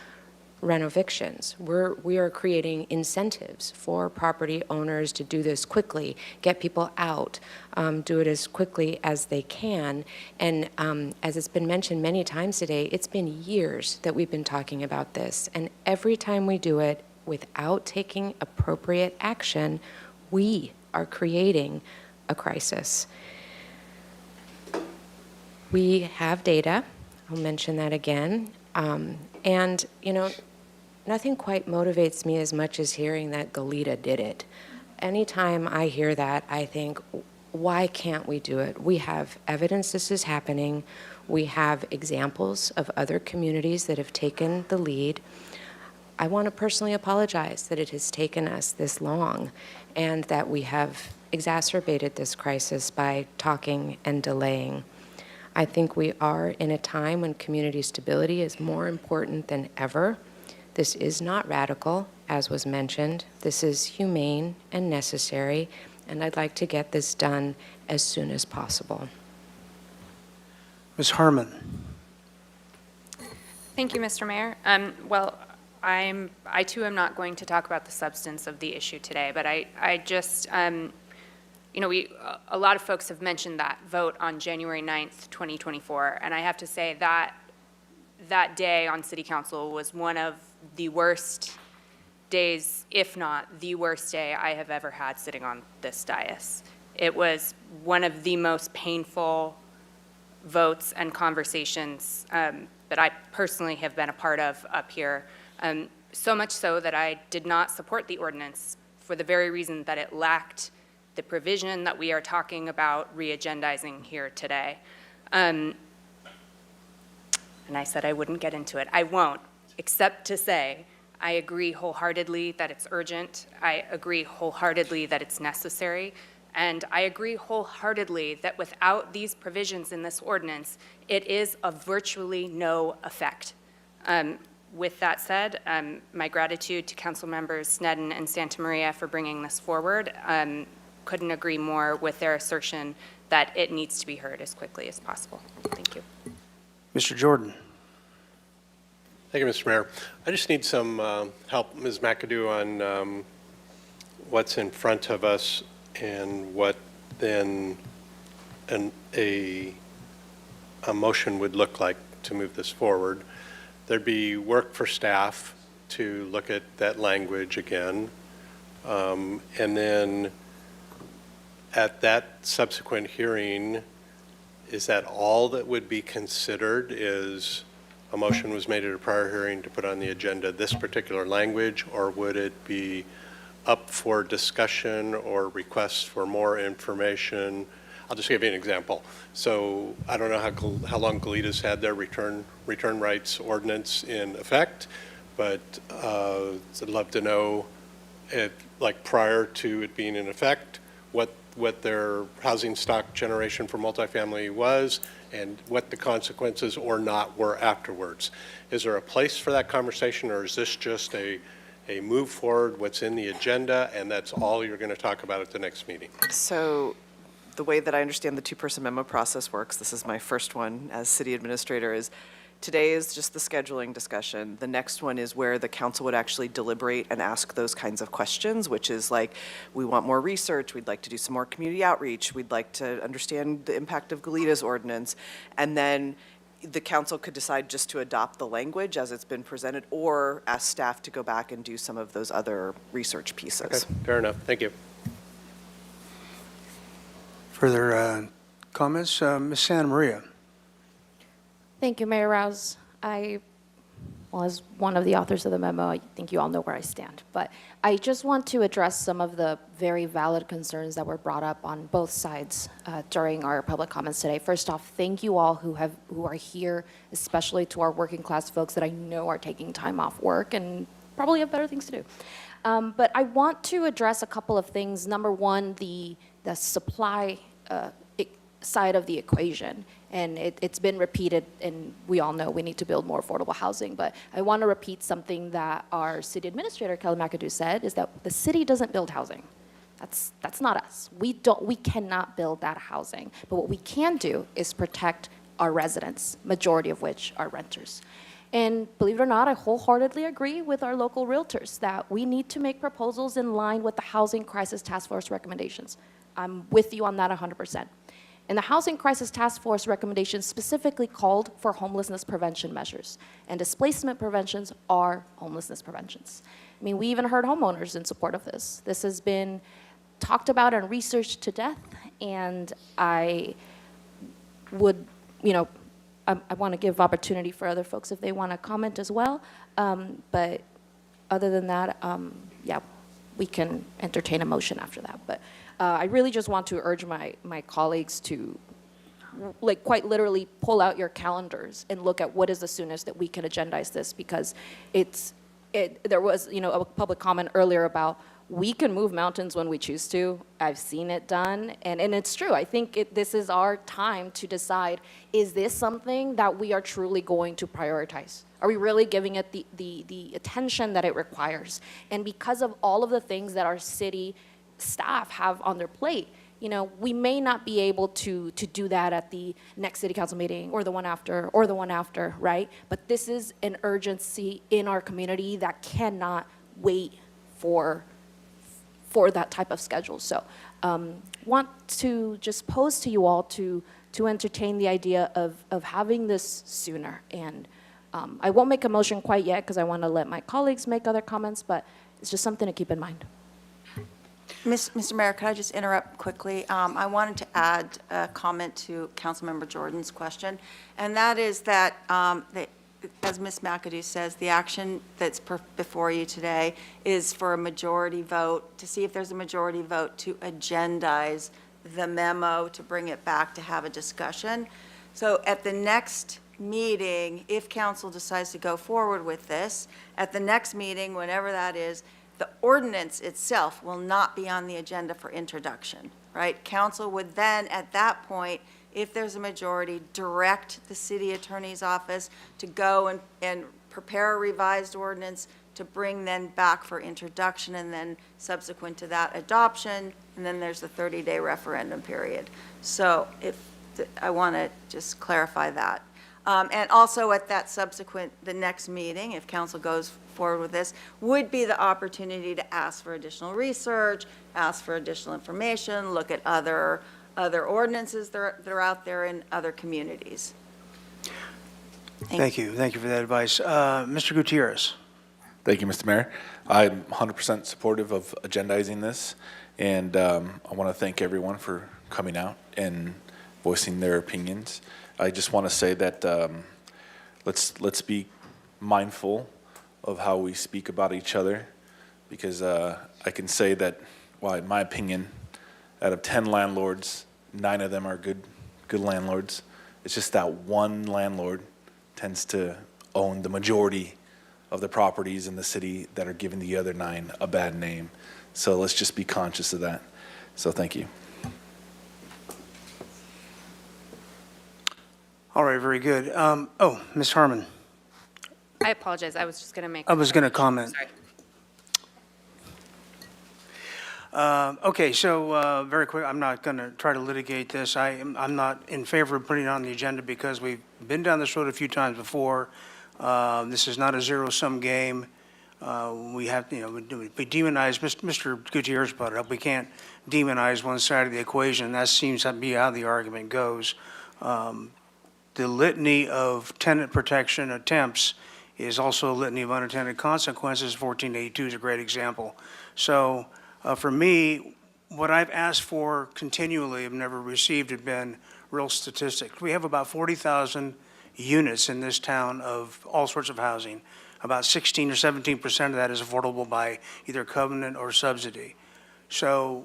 renovictions. We are creating incentives for property owners to do this quickly, get people out, do it as quickly as they can. And as it's been mentioned many times today, it's been years that we've been talking about this. And every time we do it without taking appropriate action, we are creating a crisis. We have data. I'll mention that again. And, you know, nothing quite motivates me as much as hearing that Goleta did it. Anytime I hear that, I think, why can't we do it? We have evidence this is happening. We have examples of other communities that have taken the lead. I want to personally apologize that it has taken us this long and that we have exacerbated this crisis by talking and delaying. I think we are in a time when community stability is more important than ever. This is not radical, as was mentioned. This is humane and necessary, and I'd like to get this done as soon as possible. Ms. Harmon. Thank you, Mr. Mayor. Well, I too am not going to talk about the substance of the issue today, but I just, you know, a lot of folks have mentioned that vote on January 9th, 2024, and I have to say that that day on City Council was one of the worst days, if not the worst day I have ever had sitting on this dais. It was one of the most painful votes and conversations that I personally have been a part of up here, so much so that I did not support the ordinance for the very reason that it lacked the provision that we are talking about re-agendizing here today. And I said I wouldn't get into it. I won't, except to say I agree wholeheartedly that it's urgent. I agree wholeheartedly that it's necessary. And I agree wholeheartedly that without these provisions in this ordinance, it is of virtually no effect. With that said, my gratitude to Council Members Sneddon and Santa Maria for bringing this forward. Couldn't agree more with their assertion that it needs to be heard as quickly as possible. Thank you. Mr. Jordan. Thank you, Mr. Mayor. I just need some help, Ms. McAdoo, on what's in front of us and what then a motion would look like to move this forward. There'd be work for staff to look at that language again. And then at that subsequent hearing, is that all that would be considered? Is a motion was made at a prior hearing to put on the agenda this particular language, or would it be up for discussion or requests for more information? I'll just give you an example. So I don't know how long Goleta's had their return rights ordinance in effect, but I'd love to know, if, like prior to it being in effect, what their housing stock generation for multifamily was and what the consequences or not were afterwards. Is there a place for that conversation, or is this just a move forward, what's in the agenda, and that's all you're going to talk about at the next meeting? So the way that I understand the two-person memo process works, this is my first one as city administrator, is today is just the scheduling discussion. The next one is where the council would actually deliberate and ask those kinds of questions, which is like, we want more research, we'd like to do some more community outreach, we'd like to understand the impact of Goleta's ordinance, and then the council could decide just to adopt the language as it's been presented, or ask staff to go back and do some of those other research pieces. Okay, fair enough. Thank you. Further comments? Ms. Santa Maria. Thank you, Mayor Rouse. I Well, as one of the authors of the memo, I think you all know where I stand. But I just want to address some of the very valid concerns that were brought up on both sides during our public comments today. First off, thank you all who are here, especially to our working class folks that I know are taking time off work and probably have better things to do. But I want to address a couple of things. Number one, the supply side of the equation. And it's been repeated, and we all know we need to build more affordable housing. But I want to repeat something that our city administrator, Kelly McAdoo, said, is that the city doesn't build housing. That's not us. We cannot build that housing. But what we can do is protect our residents, majority of which are renters. And believe it or not, I wholeheartedly agree with our local realtors that we need to make proposals in line with the Housing Crisis Task Force recommendations. I'm with you on that 100%. And the Housing Crisis Task Force recommendations specifically called for homelessness prevention measures. And displacement preventions are homelessness preventions. I mean, we even heard homeowners in support of this. This has been talked about and researched to death. And I would, I want to give opportunity for other folks if they want to comment as well. But other than that, yeah, we can entertain a motion after that. But I really just want to urge my colleagues to, quite literally pull out your calendars and look at what is the soonest that we can agendize this, because there was, a public comment earlier about we can move mountains when we choose to. I've seen it done, and it's true. I think this is our time to decide, is this something that we are truly going to prioritize? Are we really giving it the attention that it requires? And because of all of the things that our city staff have on their plate, we may not be able to do that at the next city council meeting or the one after, right? But this is an urgency in our community that cannot wait for that type of schedule. So want to just pose to you all to entertain the idea of having this sooner. And I won't make a motion quite yet because I want to let my colleagues make other comments, but it's just something to keep in mind. Mr. Mayor, could I just interrupt quickly? I wanted to add a comment to Councilmember Jordan's question, and that is that, as Ms. McAdoo says, the action that's before you today is for a majority vote, to see if there's a majority vote to agendize the memo, to bring it back to have a discussion. So at the next meeting, if council decides to go forward with this, at the next meeting, whenever that is, the ordinance itself will not be on the agenda for introduction, right? Council would then, at that point, if there's a majority, direct the city attorney's office to go and prepare a revised ordinance to bring then back for introduction, and then subsequent to that, adoption, and then there's the 30-day referendum period. So I want to just clarify that. And also at that the next meeting, if council goes forward with this, would be the opportunity to ask for additional research, ask for additional information, look at other ordinances that are out there in other communities. Thank you. Thank you for that advice. Mr. Gutierrez. Thank you, Mr. Mayor. I'm 100% supportive of agendizing this, and I want to thank everyone for coming out and voicing their opinions. I just want to say that let's be mindful of how we speak about each other, because I can say that, well, in my opinion, out of 10 landlords, 9 of them are good landlords. It's just that one landlord tends to own the majority of the properties in the city that are giving the other 9 a bad name. So let's just be conscious of that. So thank you. All right, very good. Ms. Harmon. I apologize. I was just going to make. I was going to comment. Sorry. Okay, so very quick, I'm not going to try to litigate this. I'm not in favor of putting it on the agenda because we've been down this road a few times before. This is not a zero-sum game. We have, we demonize, Mr. Gutierrez brought it up, we can't demonize one side of the equation. That seems to be how the argument goes. The litany of tenant protection attempts is also a litany of unintended consequences. 1482 is a great example. So for me, what I've asked for continually, have never received, have been real statistics. We have about 40,000 units in this town of all sorts of housing. About 16 or 17% of that is affordable by either covenant or subsidy. So,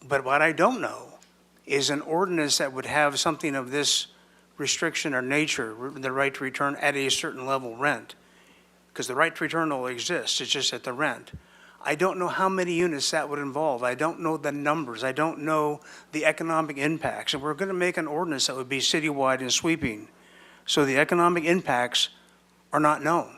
but what I don't know is an ordinance that would have something of this restriction or nature, the right to return at a certain level rent. Because the right to return will exist, it's just at the rent. I don't know how many units that would involve. I don't know the numbers. I don't know the economic impacts. And we're going to make an ordinance that would be citywide and sweeping. So the economic impacts are not known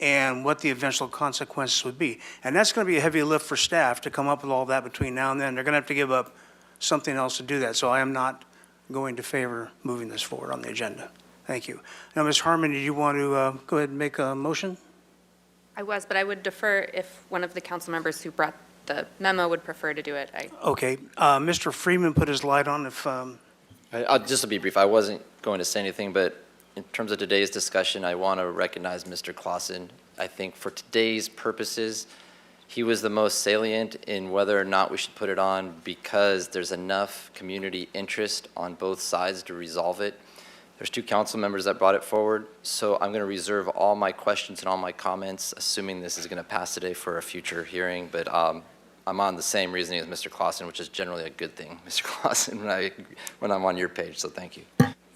and what the eventual consequences would be. And that's going to be a heavy lift for staff to come up with all that between now and then. They're going to have to give up something else to do that. So I am not going to favor moving this forward on the agenda. Thank you. Now, Ms. Harmon, do you want to go ahead and make a motion? I was, but I would defer if one of the council members who brought the memo would prefer to do it. Okay. Mr. Freeman put his light on if, I'll just be brief. I wasn't going to say anything, but in terms of today's discussion, I want to recognize Mr. Clausen. I think for today's purposes, he was the most salient in whether or not we should put it on because there's enough community interest on both sides to resolve it. There's 2 council members that brought it forward, so I'm going to reserve all my questions and all my comments, assuming this is going to pass today for a future hearing, but I'm on the same reasoning as Mr. Clausen, which is generally a good thing, Mr. Clausen, when I'm on your page, so thank you.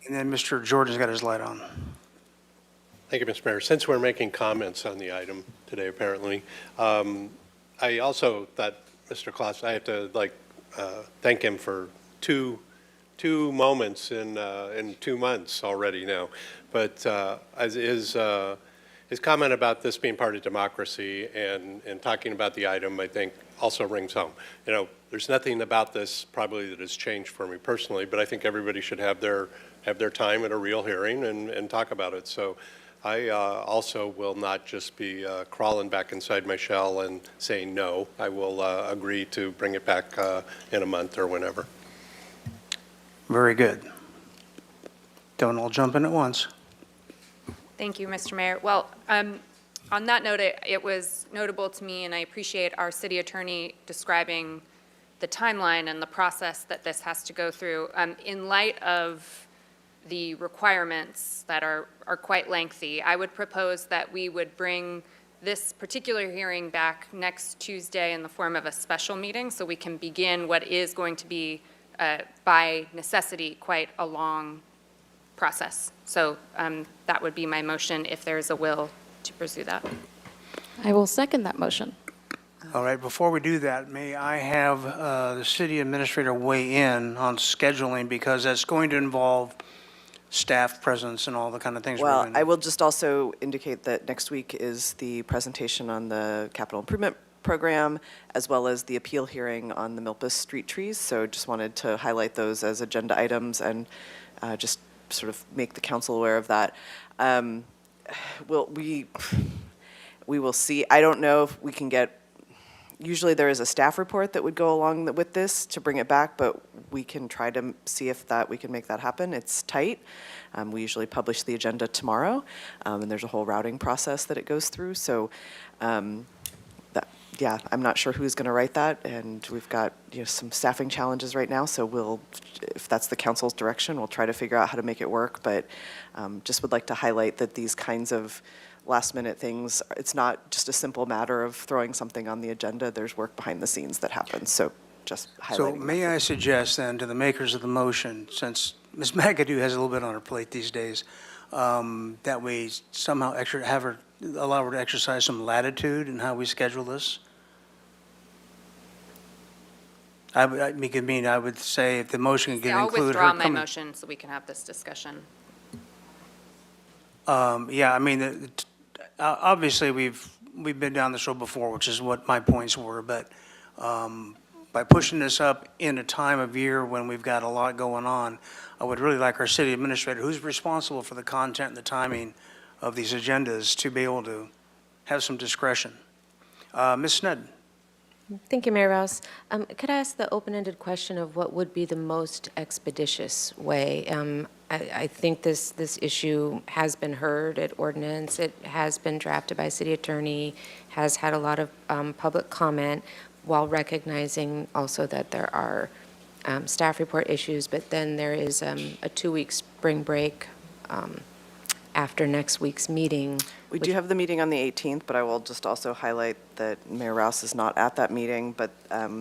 and then Mr. Jordan's got his light on. Thank you, Mr. Mayor. Since we're making comments on the item today, apparently, I also thought, Mr. Clausen, I have to thank him for two moments in 2 months already now. But as his comment about this being part of democracy and talking about the item, I think also rings home. You know, there's nothing about this probably that has changed for me personally, but I think everybody should have their time at a real hearing and talk about it. So I also will not just be crawling back inside my shell and saying no. I will agree to bring it back in a month or whenever. Very good. Don't all jump in at once. Thank you, Mr. Mayor. Well, on that note, it was notable to me, and I appreciate our city attorney describing the timeline and the process that this has to go through. In light of the requirements that are quite lengthy, I would propose that we would bring this particular hearing back next Tuesday in the form of a special meeting so we can begin what is going to be, by necessity, quite a long process. So that would be my motion if there's a will to pursue that. I will second that motion. All right, before we do that, may I have the city administrator weigh in on scheduling because that's going to involve staff presence and all the kind of things. Well, I will just also indicate that next week is the presentation on the capital improvement program, as well as the appeal hearing on the Milpas street trees. So just wanted to highlight those as agenda items and just sort of make the council aware of that. We will see. I don't know if we can get, usually there is a staff report that would go along with this to bring it back, but we can try to see if we can make that happen. It's tight. We usually publish the agenda tomorrow, and there's a whole routing process that it goes through. So yeah, I'm not sure who's going to write that, and we've got some staffing challenges right now, so if that's the council's direction, we'll try to figure out how to make it work, but just would like to highlight that these kinds of last-minute things, it's not just a simple matter of throwing something on the agenda. There's work behind the scenes that happens, so just highlighting. So may I suggest then to the makers of the motion, since Ms. McAdoo has a little bit on her plate these days, that we somehow allow her to exercise some latitude in how we schedule this? I would say if the motion can I'll include her withdraw my coming. motion so we can have this discussion. Yeah, I mean, obviously we've been down this road before, which is what my points were, but by pushing this up in a time of year when we've got a lot going on, I would really like our city administrator, who's responsible for the content and the timing of these agendas, to be able to have some discretion. Ms. Sneddon. Thank you, Mayor Rouse. Could I ask the open-ended question of what would be the most expeditious way? I think this issue has been heard at ordinance. It has been drafted by city attorney, has had a lot of public comment, while recognizing also that there are staff report issues, but then there is a 2-week spring break after next week's meeting. We do have the meeting on the 18th, but I will just also highlight that Mayor Rouse is not at that meeting, but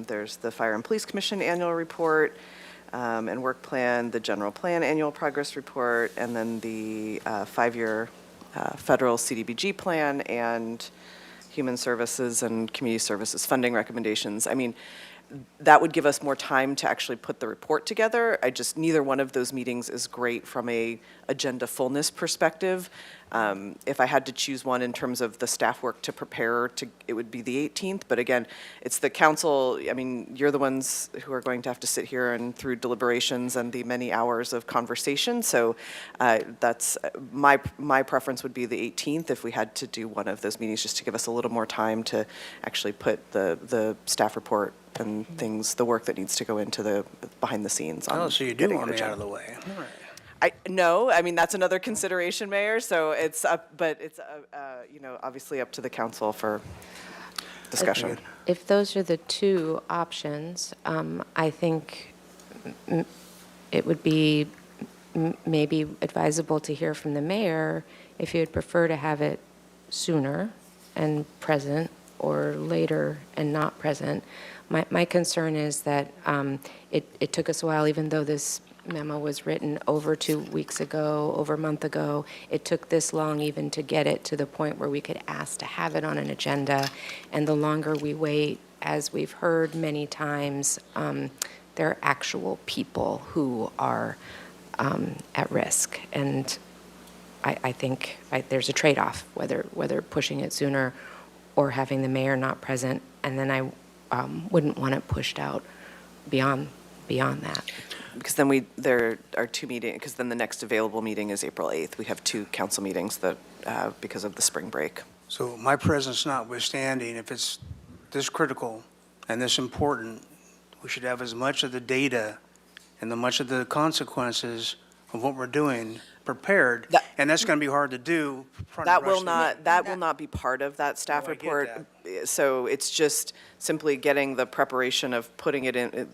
there's the Fire and Police Commission annual report and work plan, the general plan annual progress report, and then the 5-year federal CDBG plan and human services and community services funding recommendations. I mean, that would give us more time to actually put the report together. Neither one of those meetings is great from a agenda fullness perspective. If I had to choose one in terms of the staff work to prepare, it would be the 18th. But again, it's the council. I mean, you're the ones who are going to have to sit here and through deliberations and the many hours of conversation. So that's my preference would be the 18th if we had to do one of those meetings, just to give us a little more time to actually put the staff report and things, the work that needs to go into the behind the scenes on. Oh, so you do want me out of the way. All right. No, I mean, that's another consideration, Mayor, so it's up, but it's, obviously up to the council for discussion. If those are the two options, I think it would be maybe advisable to hear from the mayor if he would prefer to have it sooner and present or later and not present. My concern is that it took us a while, even though this memo was written over 2 weeks ago, over a month ago. It took this long even to get it to the point where we could ask to have it on an agenda. And the longer we wait, as we've heard many times, there are actual people who are at risk. And I think there's a trade-off, whether pushing it sooner or having the mayor not present. And then I wouldn't want it pushed out beyond that. Because then there are two meetings, because then the next available meeting is April 8th. We have two council meetings that, because of the spring break. So my presence notwithstanding, if it's this critical and this important, we should have as much of the data and much of the consequences of what we're doing prepared, and that's going to be hard to do. That will not be part of that staff report. So it's just simply getting the preparation of putting it in.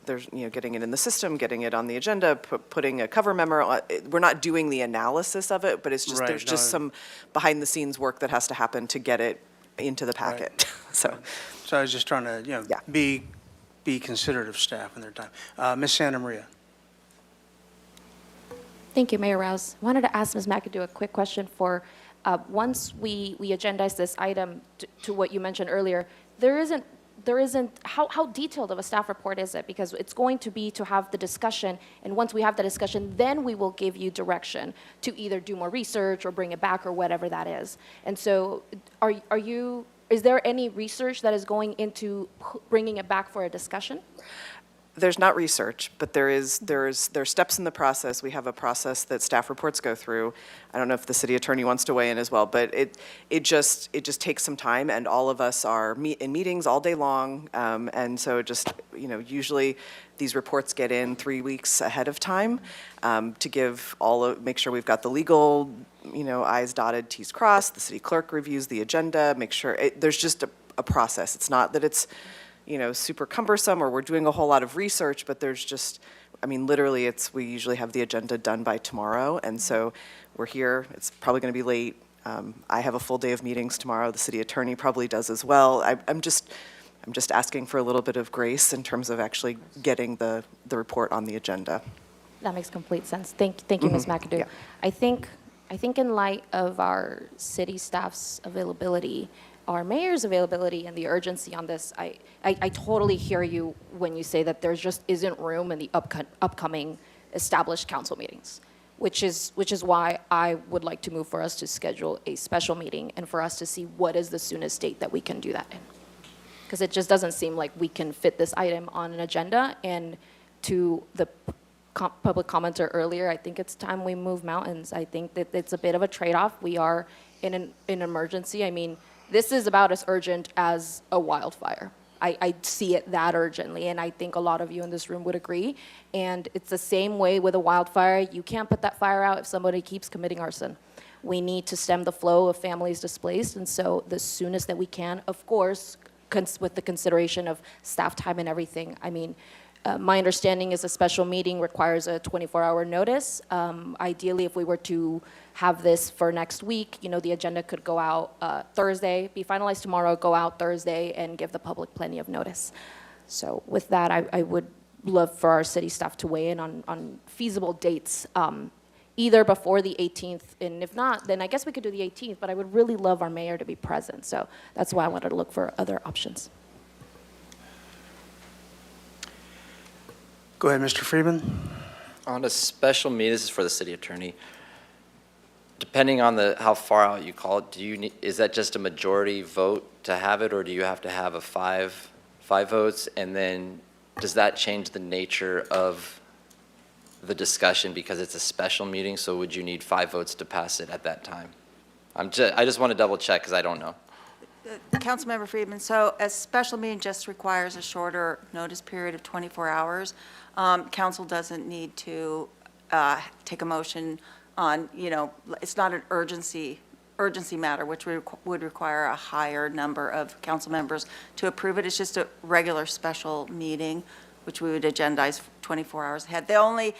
Getting it in the system, getting it on the agenda, putting a cover memo. We're not doing the analysis of it, but it's just there's just some behind the scenes work that has to happen to get it into the packet. So I was just trying to be considerate of staff and their time. Ms. Santa Maria. Thank you, Mayor Rouse. Wanted to ask Ms. McAdoo a quick question for, once we agendize this item to what you mentioned earlier, there isn't, how detailed of a staff report is it? Because it's going to be to have the discussion, and once we have the discussion, then we will give you direction to either do more research or bring it back or whatever that is. And so is there any research that is going into bringing it back for a discussion? There's not research, but there's steps in the process. We have a process that staff reports go through. I don't know if the city attorney wants to weigh in as well, but it just takes some time, and all of us are in meetings all day long, and so usually these reports get in 3 weeks ahead of time to make sure we've got the legal, I's dotted, T's crossed. The city clerk reviews the agenda, make sure there's just a process. It's not that it's super cumbersome or we're doing a whole lot of research, but there's just, literally we usually have the agenda done by tomorrow. And so we're here, it's probably going to be late. I have a full day of meetings tomorrow. The city attorney probably does as well. I'm just asking for a little bit of grace in terms of actually getting the report on the agenda. That makes complete sense. Thank you, Ms. McAdoo. Yeah. I think in light of our city staff's availability, our mayor's availability and the urgency on this, I totally hear you when you say that there just isn't room in the upcoming established council meetings, which is why I would like to move for us to schedule a special meeting and for us to see what is the soonest date that we can do that in. Because it just doesn't seem like we can fit this item on an agenda. And to the public commenter earlier, I think it's time we move mountains. I think that it's a bit of a trade-off. We are in an emergency. This is about as urgent as a wildfire. I see it that urgently, and I think a lot of you in this room would agree. And it's the same way with a wildfire. You can't put that fire out if somebody keeps committing arson. We need to stem the flow of families displaced, and so the soonest that we can, of course, with the consideration of staff time and everything. My understanding is a special meeting requires a 24-hour notice. Ideally, if we were to have this for next week. You know, the agenda could go out Thursday, be finalized tomorrow, go out Thursday, and give the public plenty of notice. So with that, I would love for our city staff to weigh in on feasible dates, either before the 18th, and if not, then I guess we could do the 18th, but I would really love our mayor to be present. So that's why I wanted to look for other options. Go ahead, Mr. Freeman. On a special meeting, this is for the city attorney. Depending on how far out you call it, is that just a majority vote to have it, or do you have to have a five votes? And then does that change the nature of the discussion because it's a special meeting? So would you need 5 votes to pass it at that time? I just want to double check because I don't know. Councilmember Friedman, so a special meeting just requires a shorter notice period of 24 hours. Council doesn't need to take a motion on, it's not an urgency matter, which would require a higher number of council members to approve it. It's just a regular special meeting, which we would agendize 24 hours ahead. The only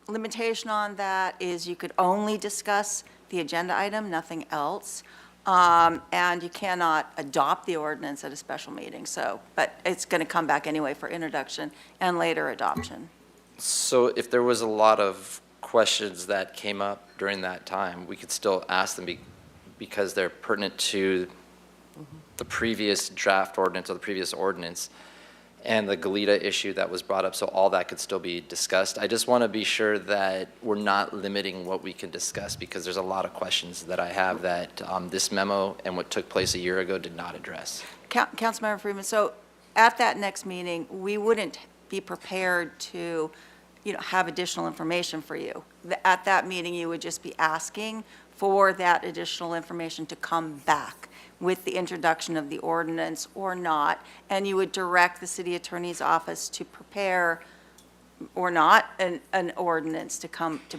limitation on that is you could only discuss the agenda item, nothing else. And you cannot adopt the ordinance at a special meeting. So, but it's going to come back anyway for introduction and later adoption. So if there was a lot of questions that came up during that time, we could still ask them because they're pertinent to the previous draft ordinance or the previous ordinance and the Goleta issue that was brought up, so all that could still be discussed. I just want to be sure that we're not limiting what we can discuss because there's a lot of questions that I have that this memo and what took place a year ago did not address. Councilmember Freeman, so at that next meeting, we wouldn't be prepared to, have additional information for you. At that meeting, you would just be asking for that additional information to come back with the introduction of the ordinance or not, and you would direct the city attorney's office to prepare or not an ordinance to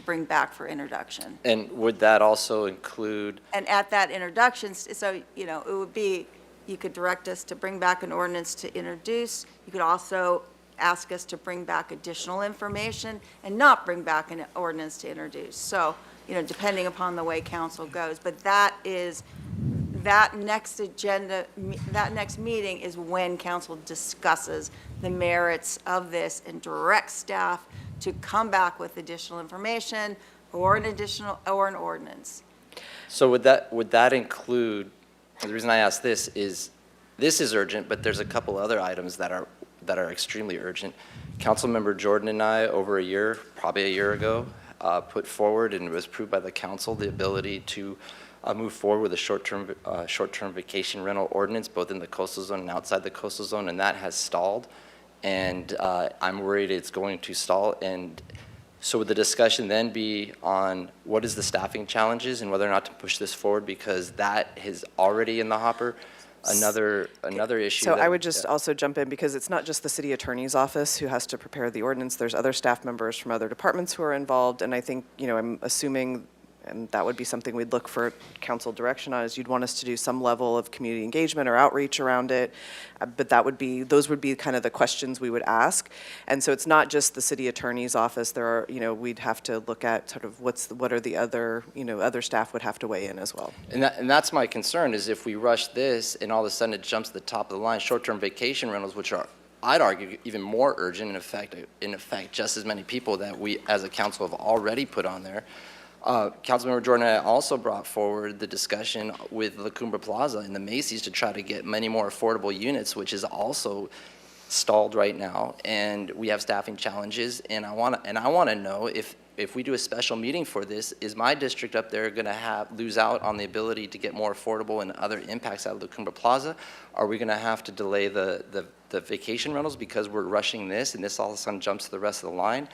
bring back for introduction. And would that also include? And at that introduction, so, it would be, you could direct us to bring back an ordinance to introduce. You could also ask us to bring back additional information and not bring back an ordinance to introduce. So, depending upon the way council goes, but that next meeting is when council discusses the merits of this and directs staff to come back with additional information or an ordinance. So would that include, the reason I ask this is urgent, but there's a couple other items that are extremely urgent. Councilmember Jordan and I, probably a year ago, put forward and it was approved by the council the ability to move forward with a short-term vacation rental ordinance, both in the coastal zone and outside the coastal zone, and that has stalled. And I'm worried it's going to stall. And so would the discussion then be on what is the staffing challenges and whether or not to push this forward because that is already in the hopper? Another issue. So I would just also jump in because it's not just the city attorney's office who has to prepare the ordinance. There's other staff members from other departments who are involved. And I think, I'm assuming, and that would be something we'd look for council direction on, is you'd want us to do some level of community engagement or outreach around it. But those would be kind of the questions we would ask. And so it's not just the city attorney's office. There are, we'd have to look at sort of what are the other, other staff would have to weigh in as well. And that's my concern is if we rush this and all of a sudden it jumps to the top of the line, short-term vacation rentals, which are, I'd argue, even more urgent, in effect, just as many people that we as a council have already put on there. Councilmember Jordan and I also brought forward the discussion with La Cumbre Plaza and the Macy's to try to get many more affordable units, which is also stalled right now, and we have staffing challenges. And I want to know if we do a special meeting for this, is my district up there going to lose out on the ability to get more affordable and other impacts out of La Cumbre Plaza? Are we going to have to delay the vacation rentals because we're rushing this, and this all of a sudden jumps to the rest of the line?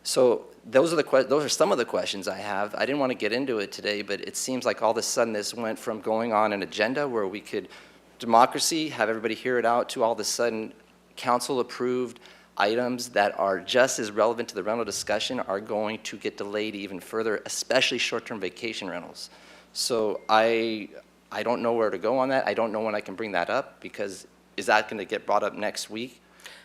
So those are some of the questions I have. I didn't want to get into it today, but it seems like all of a sudden this went from going on an agenda where we could democracy, have everybody hear it out, to all of a sudden council approved items that are just as relevant to the rental discussion are going to get delayed even further, especially short-term vacation rentals. So I don't know where to go on that. I don't know when I can bring that up because is that going to get brought up next week?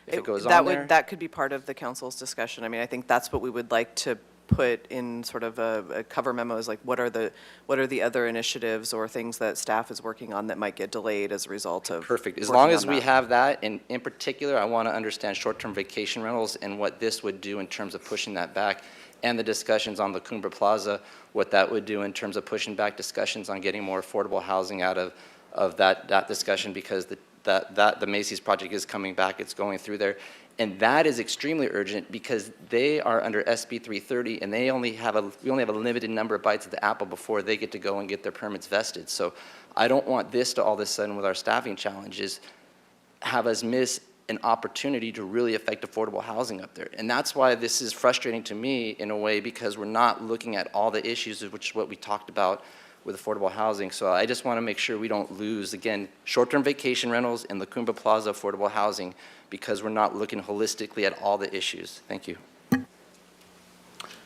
If it goes on there? That could be part of the council's discussion. I mean, I think that's what we would like to put in sort of a cover memo is like, what are the other initiatives or things that staff is working on that might get delayed as a result of Perfect. As working long on as we that? have that, and in particular, I want to understand short-term vacation rentals and what this would do in terms of pushing that back, and the discussions on La Cumbre Plaza, what that would do in terms of pushing back discussions on getting more affordable housing out of that discussion, because the Macy's project is coming back, it's going through there. And that is extremely urgent because they are under SB 330 and we only have a limited number of bites of the apple before they get to go and get their permits vested. So I don't want this to all of a sudden, with our staffing challenges, have us miss an opportunity to really affect affordable housing up there. And that's why this is frustrating to me in a way, because we're not looking at all the issues, which is what we talked about with affordable housing. So I just want to make sure we don't lose, again, short-term vacation rentals and La Cumbre Plaza affordable housing, because we're not looking holistically at all the issues. Thank you.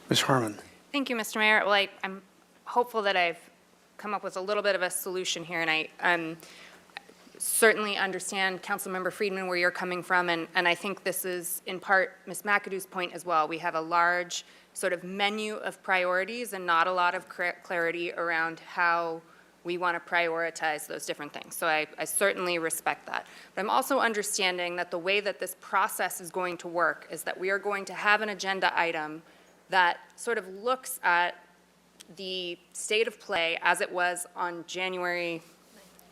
Ms. Harmon. Thank you, Mr. Mayor. Well, I'm hopeful that I've come up with a little bit of a solution here, and I certainly understand, Councilmember Friedman, where you're coming from, and I think this is in part Ms. McAdoo's point as well. We have a large sort of menu of priorities and not a lot of clarity around how we want to prioritize those different things. So I certainly respect that. But I'm also understanding that the way that this process is going to work is that we are going to have an agenda item that sort of looks at the state of play as it was on January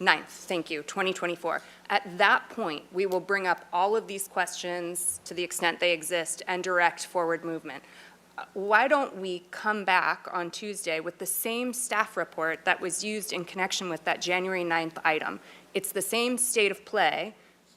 9th, thank you, 2024. At that point, we will bring up all of these questions to the extent they exist and direct forward movement. Why don't we come back on Tuesday with the same staff report that was used in connection with that January 9th item? It's the same state of play.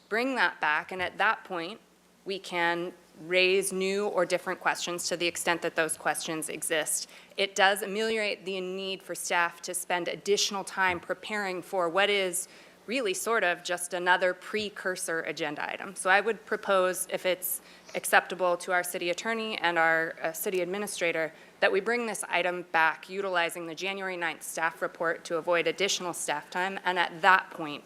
Bring that back, and at that point, we can raise new or different questions to the extent that those questions exist. It does ameliorate the need for staff to spend additional time preparing for what is really sort of just another precursor agenda item. So I would propose, if it's acceptable to our city attorney and our city administrator, that we bring this item back utilizing the January 9th staff report to avoid additional staff time, and at that point,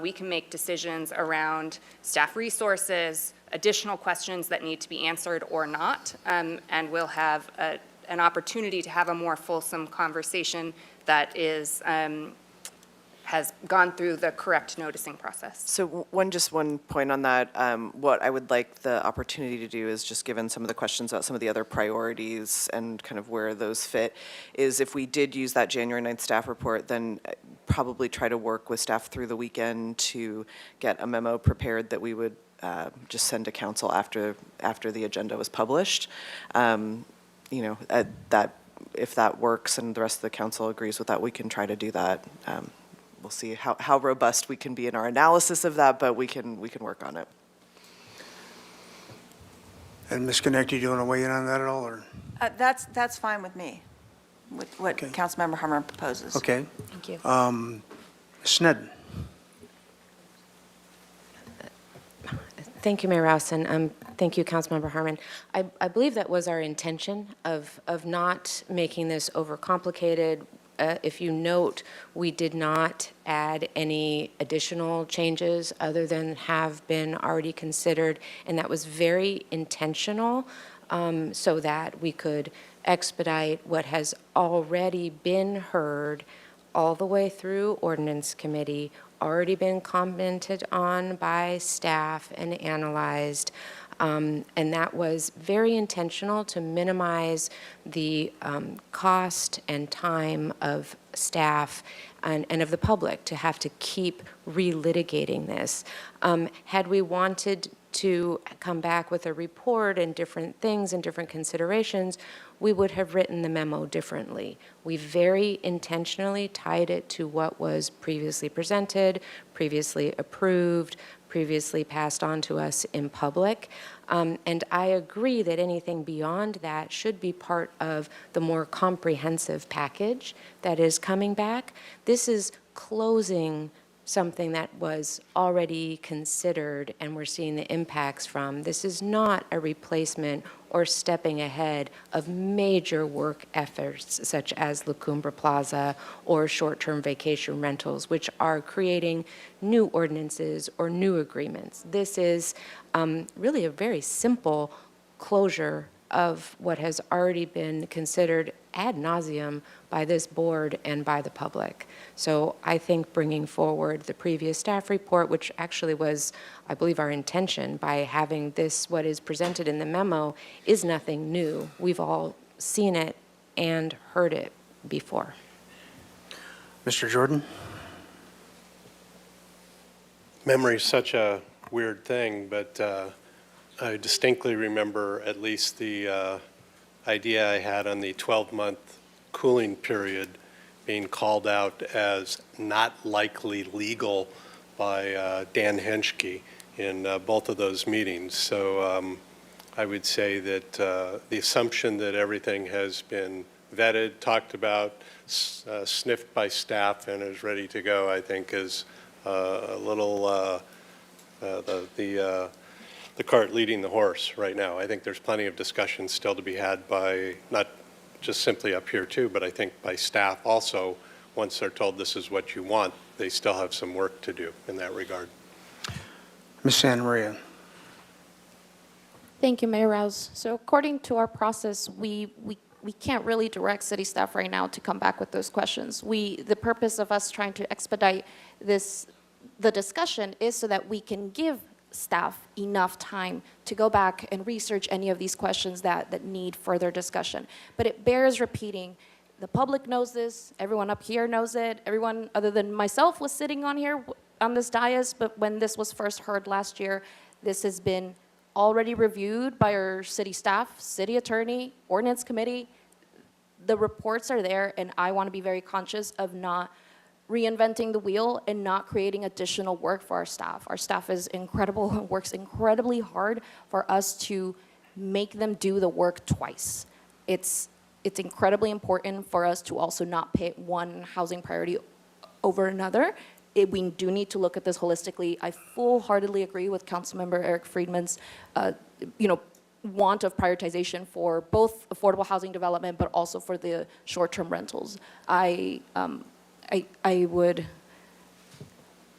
we can make decisions around staff resources, additional questions that need to be answered or not, and we'll have an opportunity to have a more fulsome conversation that is has gone through the correct noticing process. So one point on that, what I would like the opportunity to do is, just given some of the questions about some of the other priorities and kind of where those fit, is if we did use that January 9th staff report, then probably try to work with staff through the weekend to get a memo prepared that we would just send to council after the agenda was published. That if that works and the rest of the council agrees with that, we can try to do that. We'll see how robust we can be in our analysis of that, but we can work on it. And Ms. Connect, you want to weigh in on that at all, or? That's fine with me, with what Okay. Councilmember Harmon proposes. Okay. Thank you. Snedden. Thank you, Mayor Rouse, and thank you, Councilmember Harmon. I believe that was our intention of not making this overcomplicated. If you note, we did not add any additional changes other than have been already considered, and that was very intentional, so that we could expedite what has already been heard all the way through Ordinance Committee, already been commented on by staff and analyzed. And that was very intentional to minimize the cost and time of staff and of the public to have to keep relitigating this. Had we wanted to come back with a report and different things and different considerations, we would have written the memo differently. We very intentionally tied it to what was previously presented, previously approved, previously passed on to us in public. And I agree that anything beyond that should be part of the more comprehensive package that is coming back. This is closing something that was already considered and we're seeing the impacts from. This is not a replacement or stepping ahead of major work efforts such as La Cumbre Plaza or short-term vacation rentals, which are creating new ordinances or new agreements. This is really a very simple closure of what has already been considered ad nauseum by this board and by the public. So I think bringing forward the previous staff report, which actually was, I believe, our intention by having this, what is presented in the memo, is nothing new. We've all seen it and heard it before. Mr. Jordan? Memory is such a weird thing, but I distinctly remember at least the idea I had on the 12-month cooling period being called out as not likely legal by Dan Henschke in both of those meetings. So I would say that the assumption that everything has been vetted, talked about, sniffed by staff, and is ready to go, I think is a little the cart leading the horse right now. I think there's plenty of discussion still to be had by, not just simply up here too, but I think by staff also. Once they're told this is what you want, they still have some work to do in that regard. Ms. Santa Maria? Thank you, Mayor Rouse. So according to our process, we can't really direct city staff right now to come back with those questions. The purpose of us trying to expedite the discussion is so that we can give staff enough time to go back and research any of these questions that need further discussion. But it bears repeating, the public knows this, everyone up here knows it, everyone other than myself was sitting on here on this dais, but when this was first heard last year, this has been already reviewed by our city staff, city attorney, ordinance committee. The reports are there, and I want to be very conscious of not reinventing the wheel and not creating additional work for our staff. Our staff is incredible and works incredibly hard for us to make them do the work twice. It's incredibly important for us to also not pit one housing priority over another. We do need to look at this holistically. I full-heartedly agree with Councilmember Eric Friedman's, want of prioritization for both affordable housing development, but also for the short-term rentals. I would,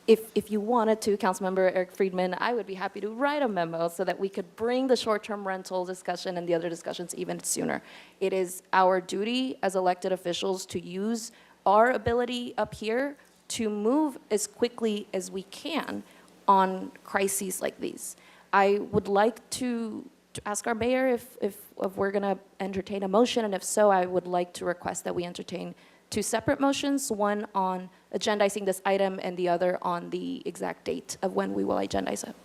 if you wanted to, Councilmember Eric Friedman, I would be happy to write a memo so that we could bring the short-term rental discussion and the other discussions even sooner. It is our duty as elected officials to use our ability up here to move as quickly as we can on crises like these. I would like to ask our mayor if we're going to entertain a motion, and if so, I would like to request that we entertain two separate motions, one on agendizing this item and the other on the exact date of when we will agendize it.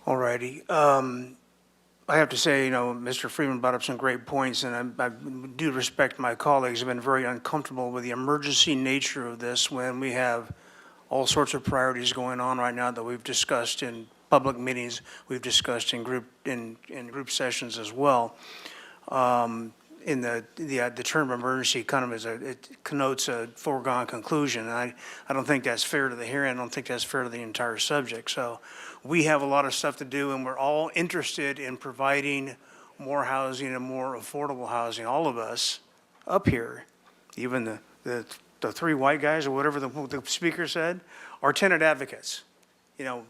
All righty. I have to say, Mr. Freeman brought up some great points, and I do respect my colleagues. I've been very uncomfortable with the emergency nature of this when we have all sorts of priorities going on right now that we've discussed in public meetings, we've discussed in group sessions as well. In the term emergency kind of it connotes a foregone conclusion. And I don't think that's fair to the hearing. I don't think that's fair to the entire subject. So we have a lot of stuff to do, and we're all interested in providing more housing and more affordable housing. All of us up here, even the three white guys or whatever the speaker said, are tenant advocates.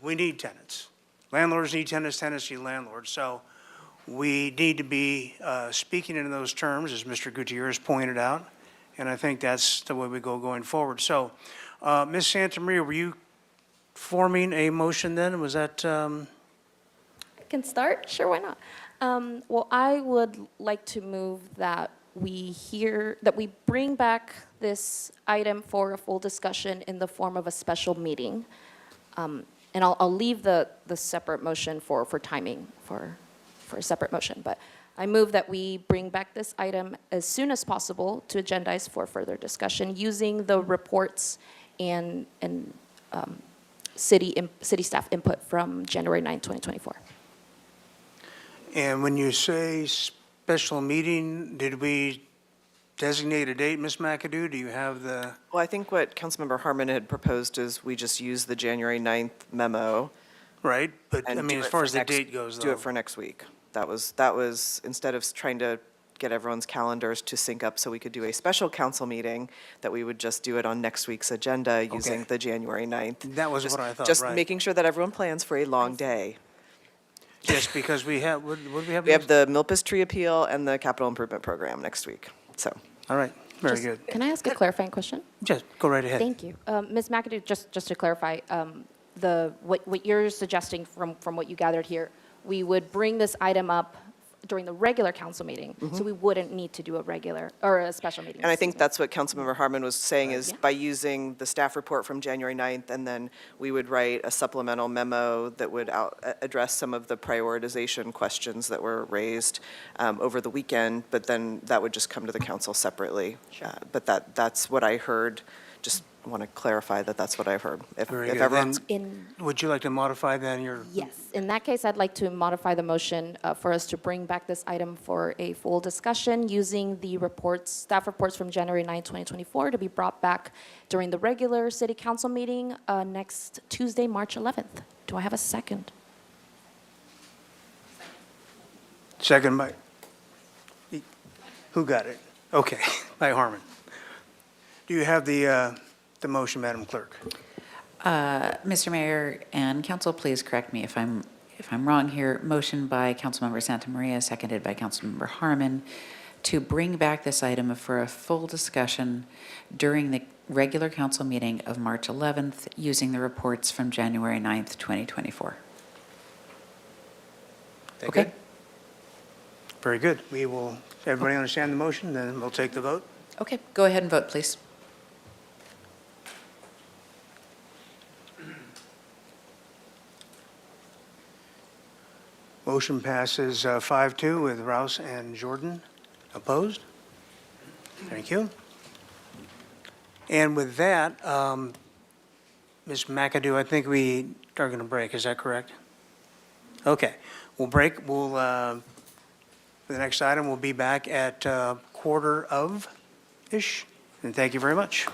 We need tenants. Landlords need tenants, tenants need landlords. So we need to be speaking in those terms, as Mr. Gutierrez pointed out, and I think that's the way we go going forward. So, Ms. Santa Maria, were you forming a motion then? Was that? I can start? Sure, why not? Well, I would like to move that we bring back this item for a full discussion in the form of a special meeting. And I'll leave the separate motion for timing for a separate motion, but I move that we bring back this item as soon as possible to agendize for further discussion using the reports and city staff input from January 9, 2024. And when you say special meeting, did we designate a date, Ms. McAdoo? Do you have the? Well, I think what Councilmember Harmon had proposed is we just use the January 9th memo. Right, but I mean, as far as the date goes, though. Do it for next week. That was instead of trying to get everyone's calendars to sync up so we could do a special council meeting, that we would just do it on next week's agenda using the January 9th. That was what I thought, Just right. making sure that everyone plans for a long day. Just because we have, what do we have? We have the Milpas Tree Appeal and the Capital Improvement Program next week, so. All right, very Just- good. Can I ask a clarifying question? Just go right ahead. Thank you. Ms. McAdoo, just to clarify, what you're suggesting from what you gathered here, we would bring this item up during the regular council meeting, so we wouldn't need to do a regular, or a special meeting. And I think that's what Councilmember Harmon was saying, is by using the staff report from January 9th, and then we would write a supplemental memo that would address some of the prioritization questions that were raised over the weekend, but then that would just come to the council separately. But that's what I heard. Just want to clarify that that's what I've heard. Very If good. everyone's Would you like to modify then your? Yes. In that case, I'd like to modify the motion for us to bring back this item for a full discussion using the reports, staff reports from January 9, 2024, to be brought back during the regular city council meeting next Tuesday, March 11th. Do I have a second? Second by, who got it? Okay, by Harmon. Do you have the motion, Madam Clerk? Mr. Mayor and council, please correct me if I'm wrong here. Motion by Councilmember Santa Maria, seconded by Councilmember Harmon, to bring back this item for a full discussion during the regular council meeting of March 11th, using the reports from January 9th, 2024. Okay? Very good. We will, everybody understand the motion, then we'll take the vote. Okay, go ahead and vote, please. Motion passes 5-2 with Rouse and Jordan opposed. Thank you. And with that, Ms. McAdoo, I think we are going to break. Is that correct? Okay. We'll break. We'll, for the next item, we'll be back at quarter of-ish. And thank you very much.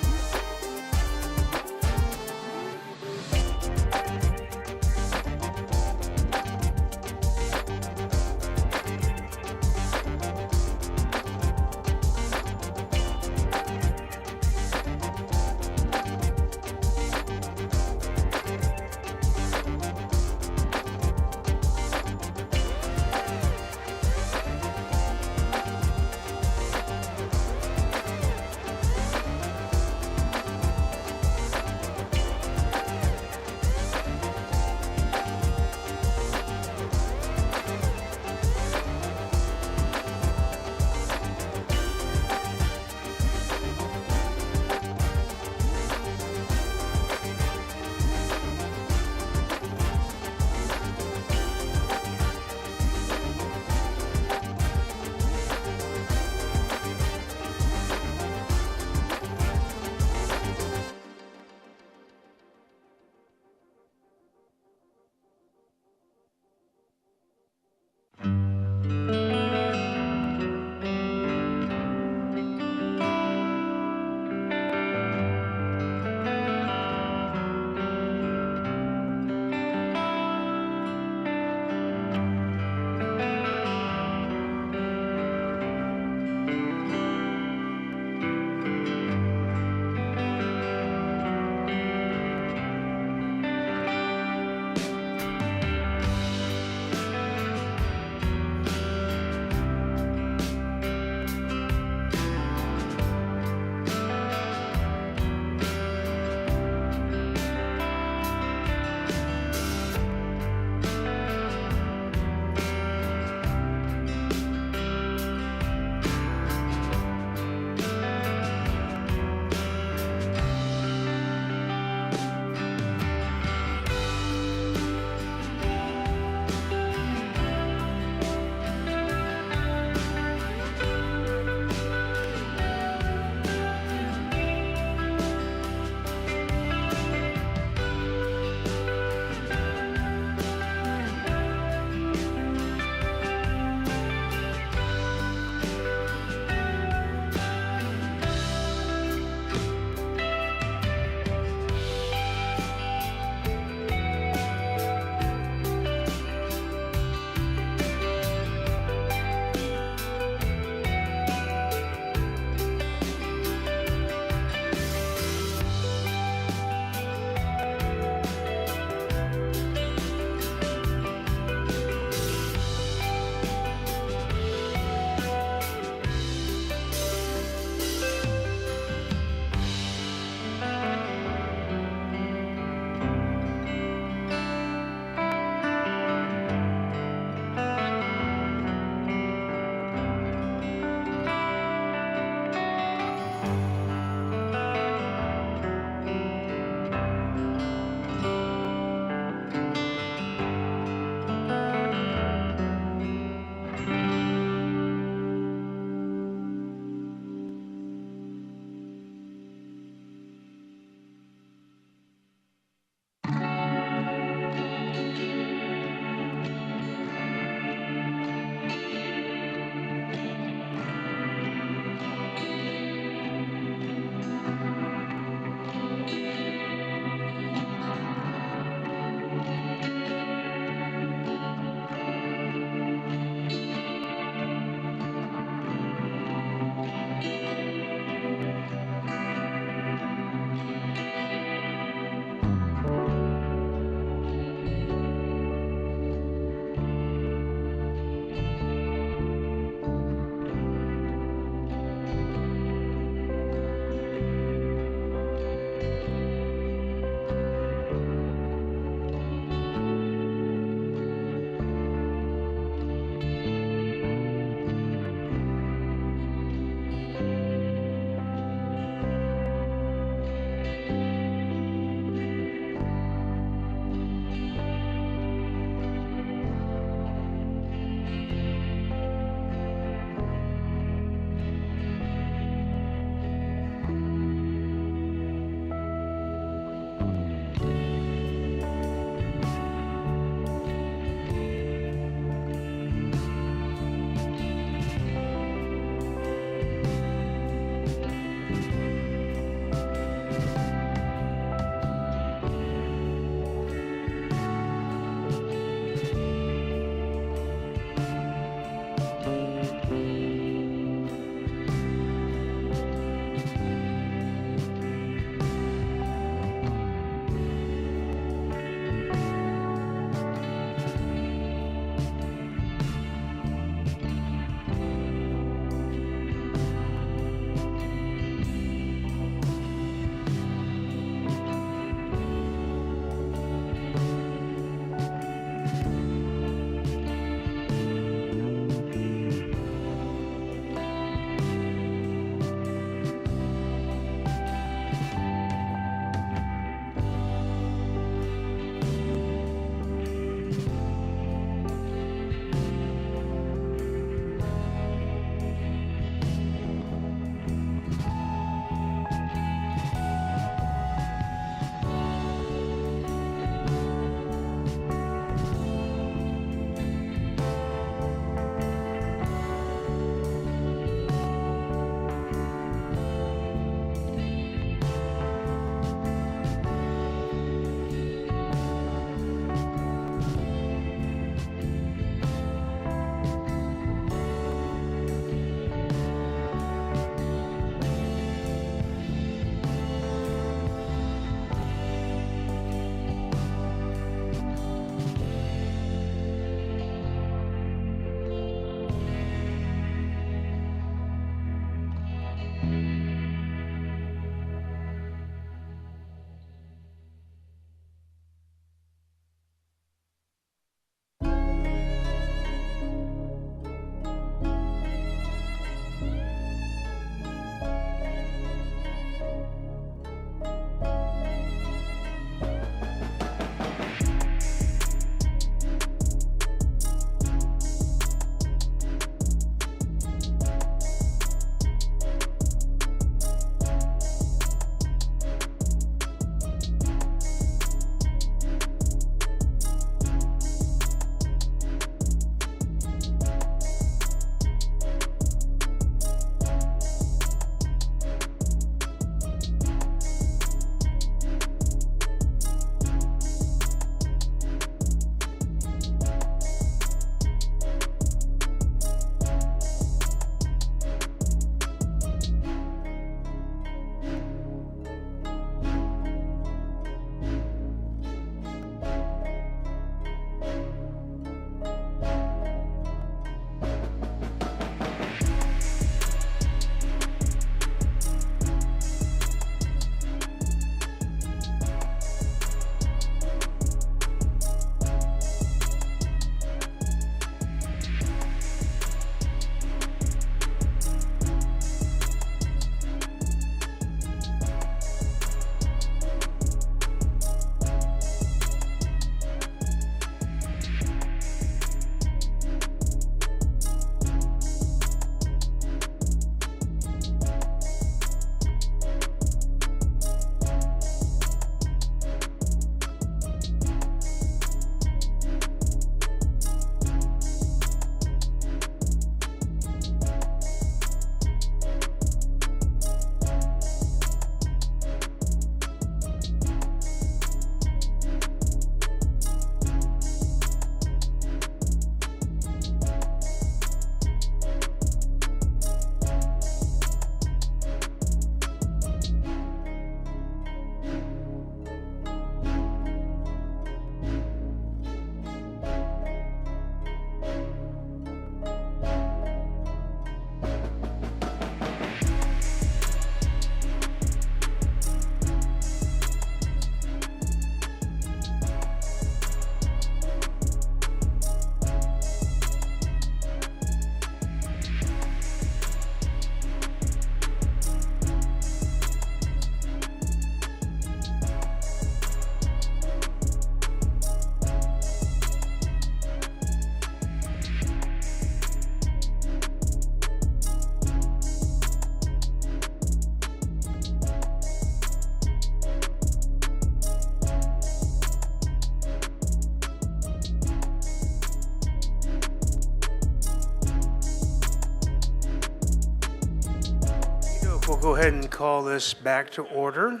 we'll go ahead and call this back to order.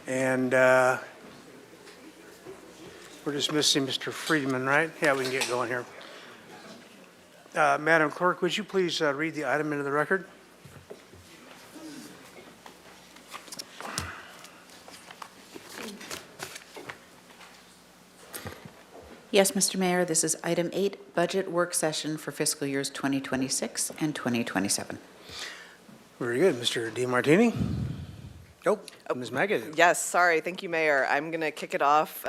And we're just missing Mr. Friedman, right? Yeah, we can get going here. Madam Clerk, would you please read the item into the record? Yes, Mr. Mayor, this is item 8, budget work session for fiscal years 2026 and 2027. Very good. Mr. DiMartini? Nope. Ms. McAdoo? Yes, sorry. Thank you, Mayor. I'm going to kick it off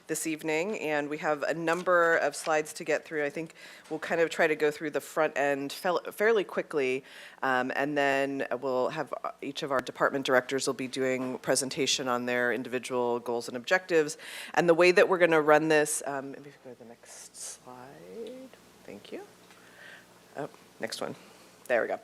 this evening, and we have a number of slides to get through. I think we'll kind of try to go through the front end fairly quickly, and then we'll have each of our department directors will be doing presentation on their individual goals and objectives. And the way that we're going to run this, maybe if we go to the next slide. Thank you. Oh, next one. There we go.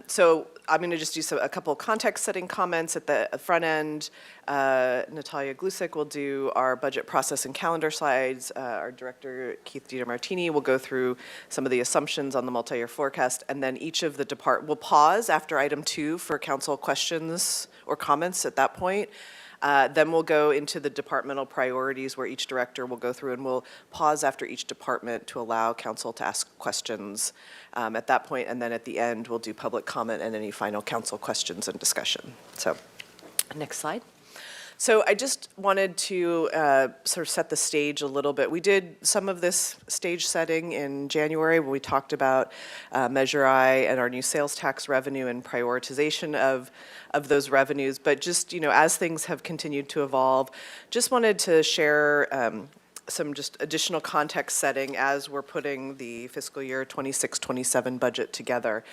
So I'm going to just do a couple context-setting comments at the front end. Natalia Glusik will do our budget process and calendar slides. Our director, Keith DiMartini, will go through some of the assumptions on the multi-year forecast. And then each of the will pause after item 2 for council questions or comments at that point. Then we'll go into the departmental priorities where each director will go through, and we'll pause after each department to allow council to ask questions at that point. And then at the end, we'll do public comment and any final council questions and discussion. So next slide. So I just wanted to sort of set the stage a little bit. We did some of this stage setting in January when we talked about Measure I and our new sales tax revenue and prioritization of those revenues. But just, as things have continued to evolve, just wanted to share some just additional context setting as we're putting the fiscal year 26-27 budget together.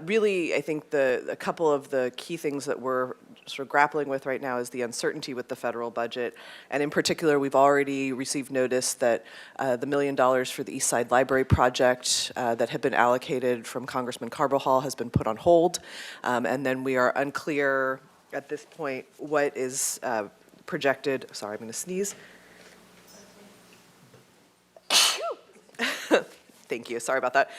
Really, I think a couple of the key things that we're sort of grappling with right now is the uncertainty with the federal budget. And in particular, we've already received notice that the $1 million for the East Side Library project that had been allocated from Congressman Carbajal has been put on hold. And then we are unclear at this point what is projected. Sorry, I'm going to sneeze. Thank you. Sorry about that.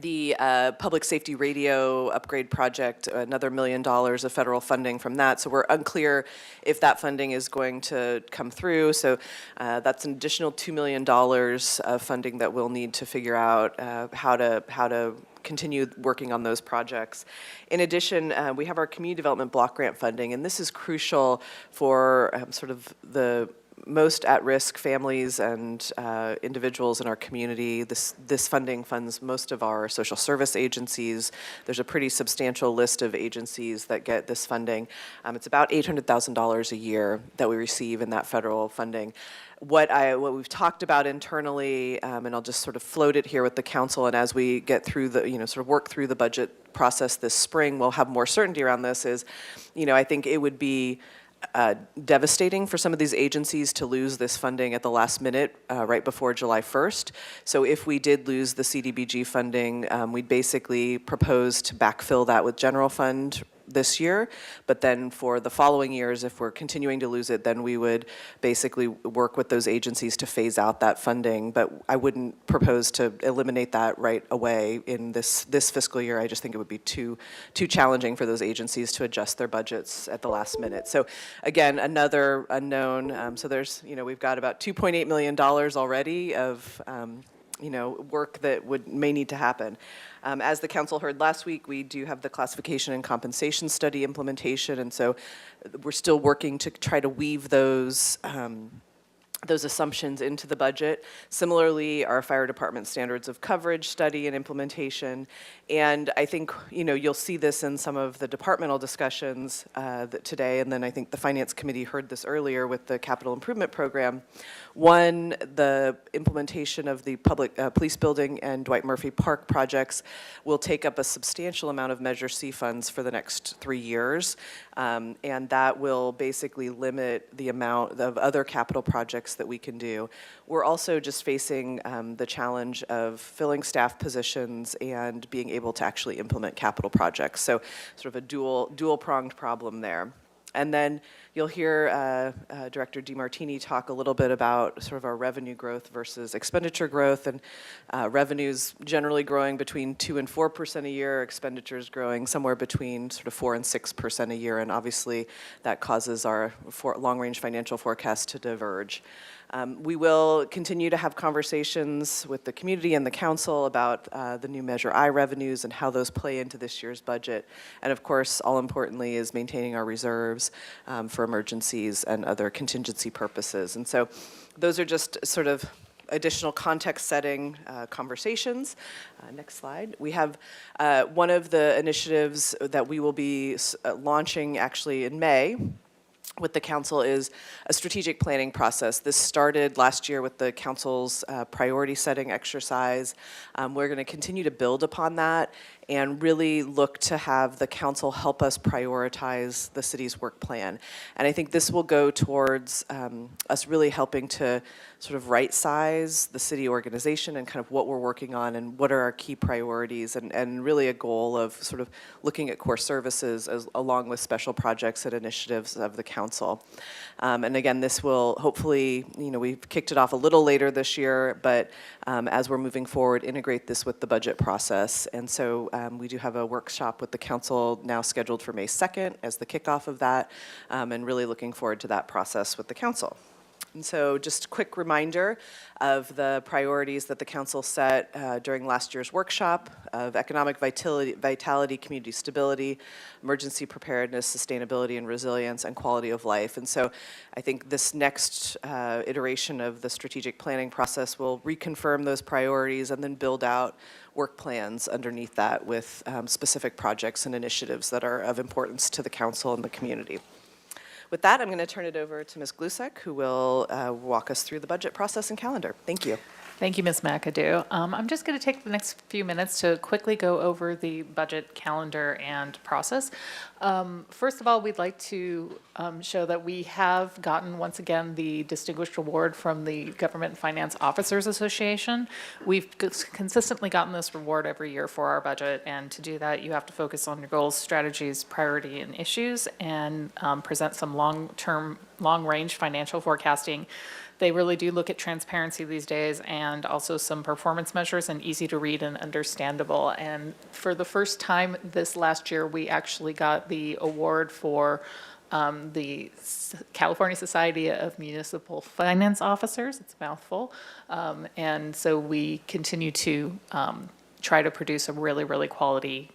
The public safety radio upgrade project, another $1 million of federal funding from that. So we're unclear if that funding is going to come through. So that's an additional $2 million of funding that we'll need to figure out how to continue working on those projects. In addition, we have our community development block grant funding, and this is crucial for sort of the most at-risk families and individuals in our community. This funding funds most of our social service agencies. There's a pretty substantial list of agencies that get this funding. It's about $800,000 a year that we receive in that federal funding. What we've talked about internally, and I'll just sort of float it here with the council, and as we get through the, sort of work through the budget process this spring, we'll have more certainty around this, is, I think it would be devastating for some of these agencies to lose this funding at the last minute, right before July 1st. So if we did lose the CDBG funding, we'd basically propose to backfill that with general fund this year, but then for the following years, if we're continuing to lose it, then we would basically work with those agencies to phase out that funding. But I wouldn't propose to eliminate that right away in this fiscal year. I just think it would be too challenging for those agencies to adjust their budgets at the last minute. So again, another unknown. So there's, we've got about $2.8 million already of work that may need to happen. As the council heard last week, we do have the classification and compensation study implementation, and so we're still working to try to weave those assumptions into the budget. Similarly, our fire department standards of coverage study and implementation. And I think, you'll see this in some of the departmental discussions today, and then I think the Finance Committee heard this earlier with the capital improvement program. One, the implementation of the public police building and Dwight Murphy Park projects will take up a substantial amount of Measure C funds for the next 3 years, and that will basically limit the amount of other capital projects that we can do. We're also just facing the challenge of filling staff positions and being able to actually implement capital projects. So sort of a dual-pronged problem there. And then you'll hear Director DeMartini talk a little bit about sort of our revenue growth versus expenditure growth, and revenues generally growing between 2% and 4% a year, expenditures growing somewhere between sort of 4% and 6% a year, and obviously that causes our long-range financial forecast to diverge. We will continue to have conversations with the community and the council about the new Measure I revenues and how those play into this year's budget. And of course, all importantly is maintaining our reserves for emergencies and other contingency purposes. And so those are just sort of additional context setting conversations. Next slide. We have one of the initiatives that we will be launching actually in May with the council is a strategic planning process. This started last year with the council's priority setting exercise. We're going to continue to build upon that and really look to have the council help us prioritize the city's work plan. And I think this will go towards us really helping to sort of right-size the city organization and kind of what we're working on and what are our key priorities, and really a goal of sort of looking at core services along with special projects and initiatives of the council. And again, this will hopefully, we've kicked it off a little later this year, but as we're moving forward, integrate this with the budget process. And so we do have a workshop with the council now scheduled for May 2nd as the kickoff of that, and really looking forward to that process with the council. And so just a quick reminder of the priorities that the council set during last year's workshop of economic vitality, community stability, emergency preparedness, sustainability and resilience, and quality of life. And so I think this next iteration of the strategic planning process will reconfirm those priorities and then build out work plans underneath that with specific projects and initiatives that are of importance to the council and the community. With that, I'm going to turn it over to Ms. Glusek, who will walk us through the budget process and calendar. Thank you. Thank you, Ms. McAdoo. I'm just going to take the next few minutes to quickly go over the budget calendar and process. First of all, we'd like to show that we have gotten, once again, the Distinguished Award from the Government Finance Officers Association. We've consistently gotten this reward every year for our budget, and to do that, you have to focus on your goals, strategies, priority, and issues, and present some long-term, long-range financial forecasting. They really do look at transparency these days and also some performance measures, and easy to read and understandable. And for the first time this last year, we actually got the award for the California Society of Municipal Finance Officers. It's a mouthful. And so we continue to try to produce a really, really quality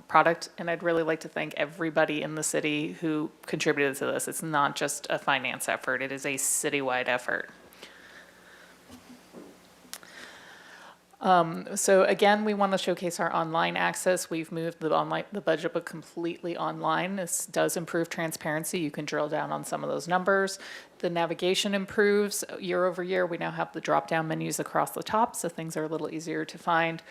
product, and I'd really like to thank everybody in the city who contributed to this. It's not just a finance effort, it is a citywide effort. So again, we want to showcase our online access. We've moved the budget book completely online. This does improve transparency. You can drill down on some of those numbers. The navigation improves year over year. We now have the drop-down menus across the top, so things are a little easier to find.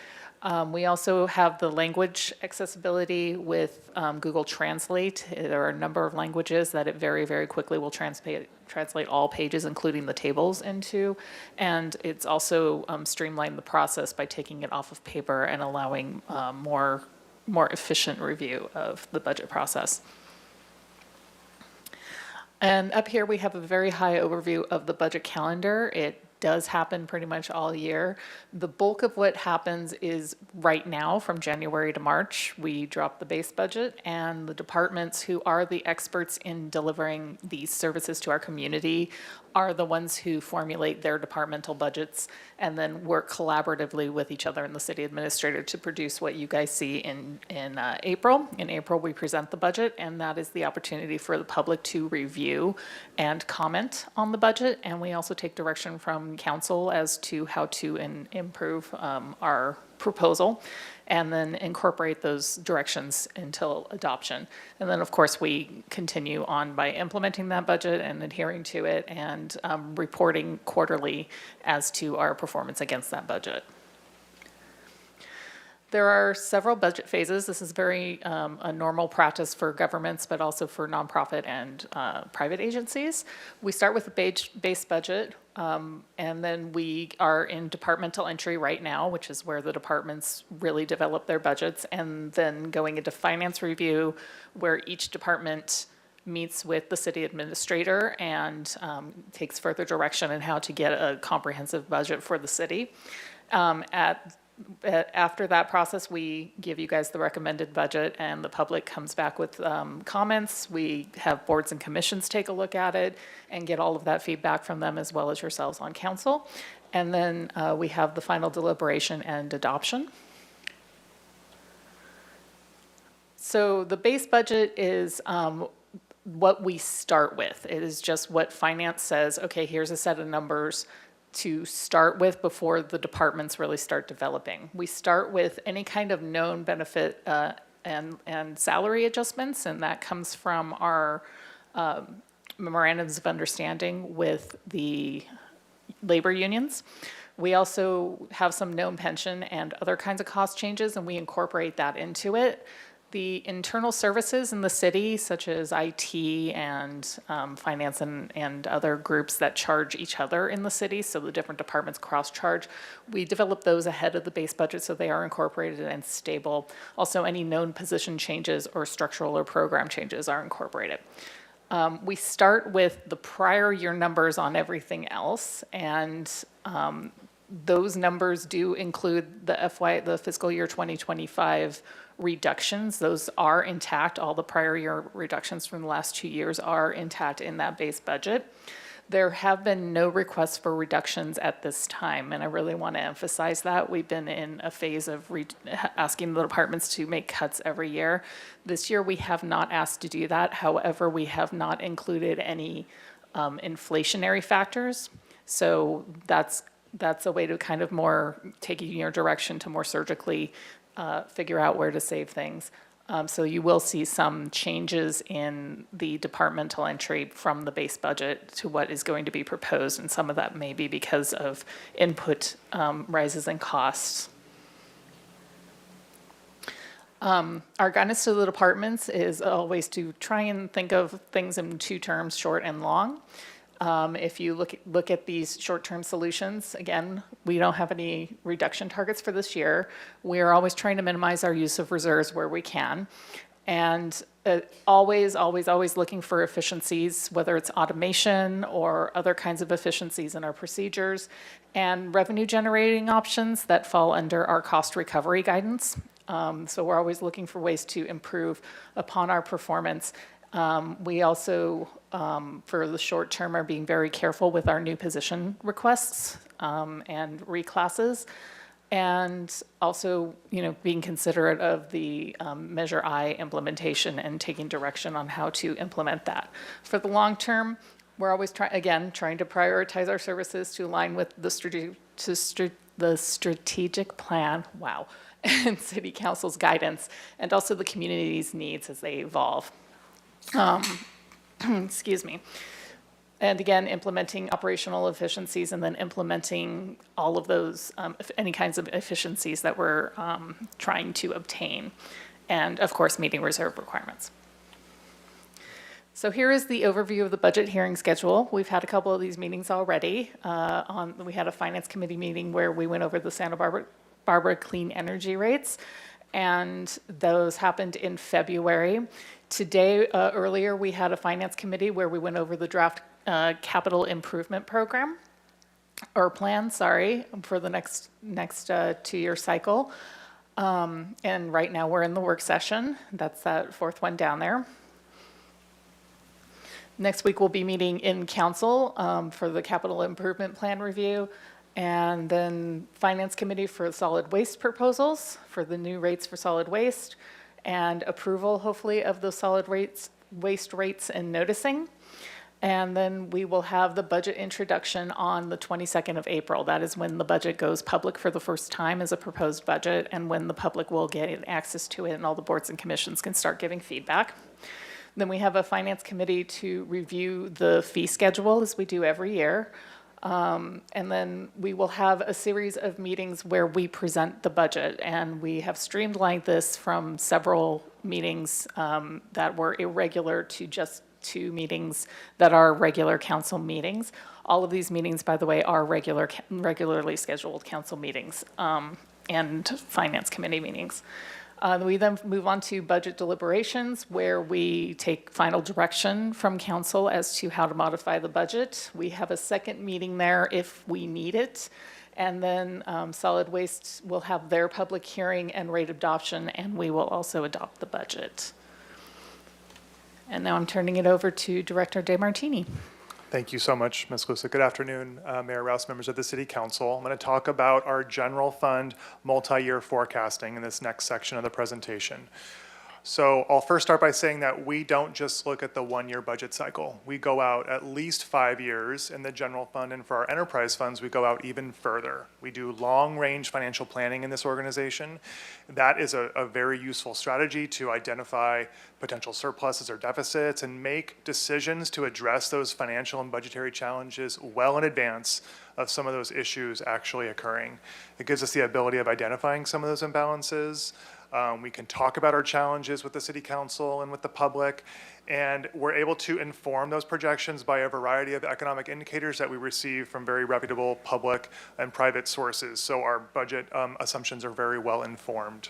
We also have the language accessibility with Google Translate. There are a number of languages that it very, very quickly will translate all pages, including the tables, into. And it's also streamlined the process by taking it off of paper and allowing more efficient review of the budget process. And up here we have a very high overview of the budget calendar. It does happen pretty much all year. The bulk of what happens is right now from January to March. We drop the base budget, and the departments who are the experts in delivering these services to our community are the ones who formulate their departmental budgets and then work collaboratively with each other in the city administrator to produce what you guys see in April. In April, we present the budget, and that is the opportunity for the public to review and comment on the budget. And we also take direction from council as to how to improve our proposal, and then incorporate those directions until adoption. And then, of course, we continue on by implementing that budget and adhering to it, and reporting quarterly as to our performance against that budget. There are several budget phases. This is very a normal practice for governments, but also for nonprofit and private agencies. We start with the base budget, and then we are in departmental entry right now, which is where the departments really develop their budgets, and then going into finance review, where each department meets with the city administrator and takes further direction in how to get a comprehensive budget for the city. After that process, we give you guys the recommended budget, and the public comes back with comments. We have boards and commissions take a look at it and get all of that feedback from them, as well as yourselves on council. And then we have the final deliberation and adoption. So the base budget is what we start with. It is just what finance says, okay, here's a set of numbers to start with before the departments really start developing. We start with any kind of known benefit and salary adjustments, and that comes from our memorandums of understanding with the labor unions. We also have some known pension and other kinds of cost changes, and we incorporate that into it. The internal services in the city, such as IT and finance and other groups that charge each other in the city, so the different departments cross-charge, we develop those ahead of the base budget so they are incorporated and stable. Also, any known position changes or structural or program changes are incorporated. We start with the prior year numbers on everything else, and those numbers do include the fiscal year 2025 reductions. Those are intact. All the prior year reductions from the last 2 years are intact in that base budget. There have been no requests for reductions at this time, and I really want to emphasize that. We've been in a phase of asking the departments to make cuts every year. This year, we have not asked to do that. However, we have not included any inflationary factors. So that's a way to kind of more take you in your direction to more surgically figure out where to save things. So you will see some changes in the departmental entry from the base budget to what is going to be proposed, and some of that may be because of input rises in costs. Our guidance to the departments is always to try and think of things in 2 terms, short and long. If you look at these short-term solutions, again, we don't have any reduction targets for this year. We are always trying to minimize our use of reserves where we can. And always looking for efficiencies, whether it's automation or other kinds of efficiencies in our procedures, and revenue-generating options that fall under our cost recovery guidance. So we're always looking for ways to improve upon our performance. We also, for the short term, are being very careful with our new position requests and reclasses, and also, being considerate of the Measure I implementation and taking direction on how to implement that. For the long term, we're always trying to prioritize our services to align with the strategic plan. Wow. And City Council's guidance, and also the community's needs as they evolve. Excuse me. And again, implementing operational efficiencies, and then implementing all of those, any kinds of efficiencies that we're trying to obtain. And of course, meeting reserve requirements. So here is the overview of the budget hearing schedule. We've had a couple of these meetings already. We had a finance committee meeting where we went over the Santa Barbara clean energy rates, and those happened in February. Today, earlier, we had a finance committee where we went over the draft capital improvement program, or plan, for the next 2-year cycle. And right now, we're in the work session. That's that 4th one down there. Next week, we'll be meeting in council for the capital improvement plan review, and then finance committee for solid waste proposals for the new rates for solid waste, and approval, hopefully, of the solid waste rates and noticing. And then we will have the budget introduction on the 22nd of April. That is when the budget goes public for the first time as a proposed budget, and when the public will get access to it and all the boards and commissions can start giving feedback. Then we have a finance committee to review the fee schedule, as we do every year. And then we will have a series of meetings where we present the budget, and we have streamlined this from several meetings that were irregular to just 2 meetings that are regular council meetings. All of these meetings, by the way, are regularly scheduled council meetings and finance committee meetings. We then move on to budget deliberations, where we take final direction from council as to how to modify the budget. We have a second meeting there if we need it. And then solid waste will have their public hearing and rate adoption, and we will also adopt the budget. And now I'm turning it over to Director DeMartini. Thank you so much, Ms. Glusick. Good afternoon, Mayor Rouse, members of the City Council. I'm going to talk about our general fund multi-year forecasting in this next section of the presentation. So I'll first start by saying that we don't just look at the one-year budget cycle. We go out at least 5 years in the general fund, and for our enterprise funds, we go out even further. We do long-range financial planning in this organization. That is a very useful strategy to identify potential surpluses or deficits and make decisions to address those financial and budgetary challenges well in advance of some of those issues actually occurring. It gives us the ability of identifying some of those imbalances. We can talk about our challenges with the City Council and with the public, and we're able to inform those projections by a variety of economic indicators that we receive from very reputable public and private sources. So our budget assumptions are very well informed.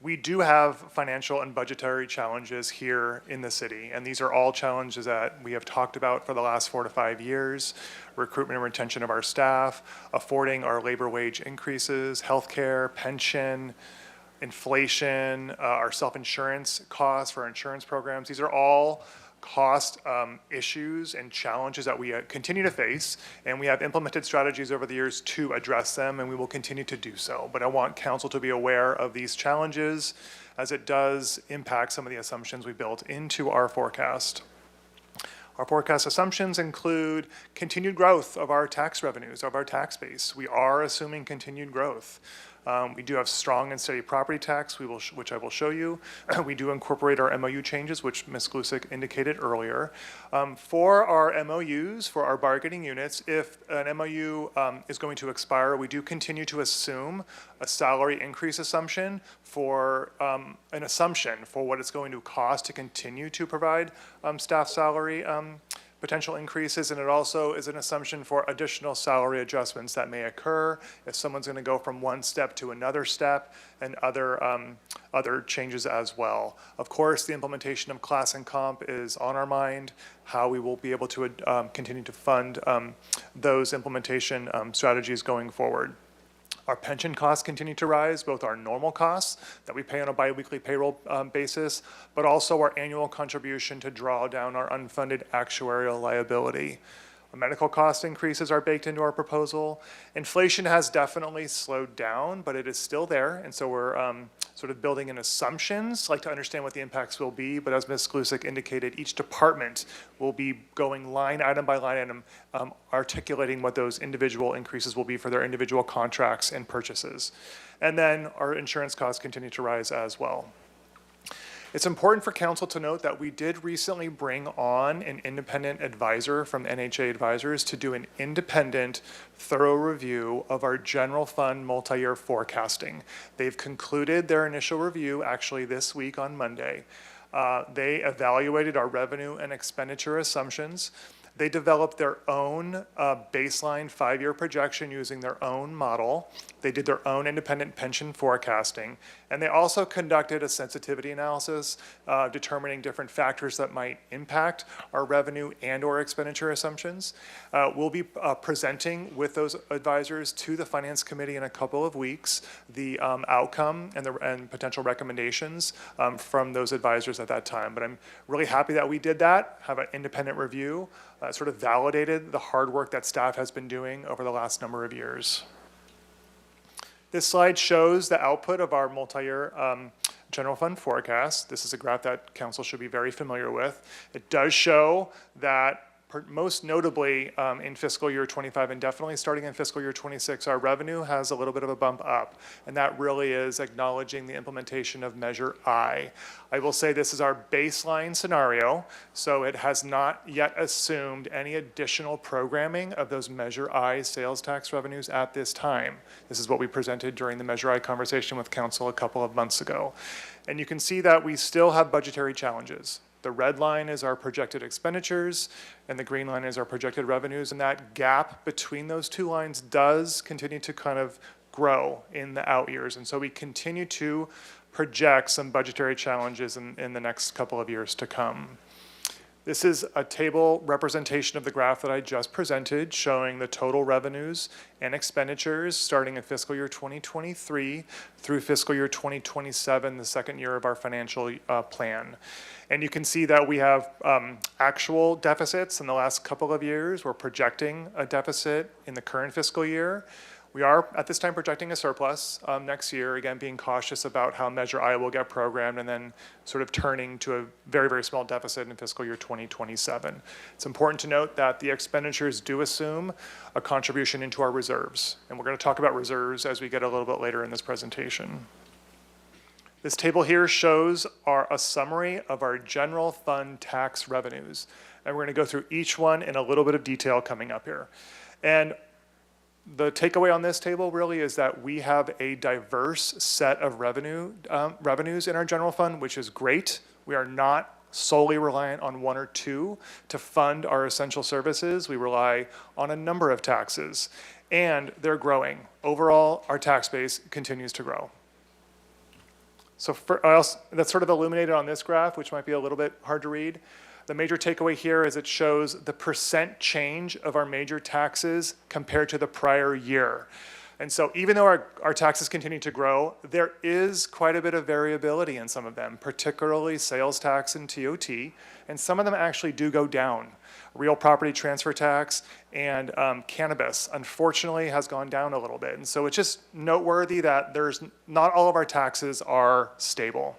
We do have financial and budgetary challenges here in the city, and these are all challenges that we have talked about for the last 4 to 5 years: recruitment and retention of our staff, affording our labor wage increases, healthcare, pension, inflation, our self-insurance costs for our insurance programs. These are all cost issues and challenges that we continue to face, and we have implemented strategies over the years to address them, and we will continue to do so. But I want council to be aware of these challenges, as it does impact some of the assumptions we built into our forecast. Our forecast assumptions include continued growth of our tax revenues, of our tax base. We are assuming continued growth. We do have strong and steady property tax, which I will show you. We do incorporate our MOU changes, which Ms. Glusick indicated earlier. For our MOUs, for our bargaining units, if an MOU is going to expire, we do continue to assume a salary increase assumption for an assumption for what it's going to cost to continue to provide staff salary potential increases, and it also is an assumption for additional salary adjustments that may occur if someone's going to go from one step to another step, and other changes as well. Of course, the implementation of class and comp is on our mind, how we will be able to continue to fund those implementation strategies going forward. Our pension costs continue to rise, both our normal costs that we pay on a biweekly payroll basis, but also our annual contribution to draw down our unfunded actuarial liability. Our medical cost increases are baked into our proposal. Inflation has definitely slowed down, but it is still there, and so we're sort of building in assumptions, like to understand what the impacts will be, but as Ms. Glusick indicated, each department will be going line item by line item, articulating what those individual increases will be for their individual contracts and purchases. And then our insurance costs continue to rise as well. It's important for council to note that we did recently bring on an independent advisor from NHA Advisors to do an independent, thorough review of our general fund multi-year forecasting. They've concluded their initial review actually this week on Monday. They evaluated our revenue and expenditure assumptions. They developed their own baseline 5-year projection using their own model. They did their own independent pension forecasting. And they also conducted a sensitivity analysis determining different factors that might impact our revenue and or expenditure assumptions. We'll be presenting with those advisors to the Finance Committee in a couple of weeks the outcome and potential recommendations from those advisors at that time. But I'm really happy that we did that, have an independent review. Sort of validated the hard work that staff has been doing over the last number of years. This slide shows the output of our multi-year general fund forecast. This is a graph that council should be very familiar with. It does show that most notably in fiscal year 25 and definitely starting in fiscal year 26, our revenue has a little bit of a bump up, and that really is acknowledging the implementation of Measure I. I will say this is our baseline scenario, so it has not yet assumed any additional programming of those Measure I sales tax revenues at this time. This is what we presented during the Measure I conversation with council a couple of months ago. And you can see that we still have budgetary challenges. The red line is our projected expenditures, and the green line is our projected revenues, and that gap between those two lines does continue to kind of grow in the out years. And so we continue to project some budgetary challenges in the next couple of years to come. This is a table representation of the graph that I just presented, showing the total revenues and expenditures starting in fiscal year 2023 through fiscal year 2027, the second year of our financial plan. And you can see that we have actual deficits in the last couple of years. We're projecting a deficit in the current fiscal year. We are, at this time, projecting a surplus next year, again, being cautious about how Measure I will get programmed and then sort of turning to a very, very small deficit in fiscal year 2027. It's important to note that the expenditures do assume a contribution into our reserves. And we're going to talk about reserves as we get a little bit later in this presentation. This table here shows a summary of our general fund tax revenues. And we're going to go through each one in a little bit of detail coming up here. And the takeaway on this table really is that we have a diverse set of revenues in our general fund, which is great. We are not solely reliant on one or two to fund our essential services. We rely on a number of taxes, and they're growing. Overall, our tax base continues to grow. So that's sort of illuminated on this graph, which might be a little bit hard to read. The major takeaway here is it shows the percent change of our major taxes compared to the prior year. And so even though our taxes continue to grow, there is quite a bit of variability in some of them, particularly sales tax and TOT, and some of them actually do go down. Real property transfer tax and cannabis, unfortunately, has gone down a little bit. And so it's just noteworthy that not all of our taxes are stable.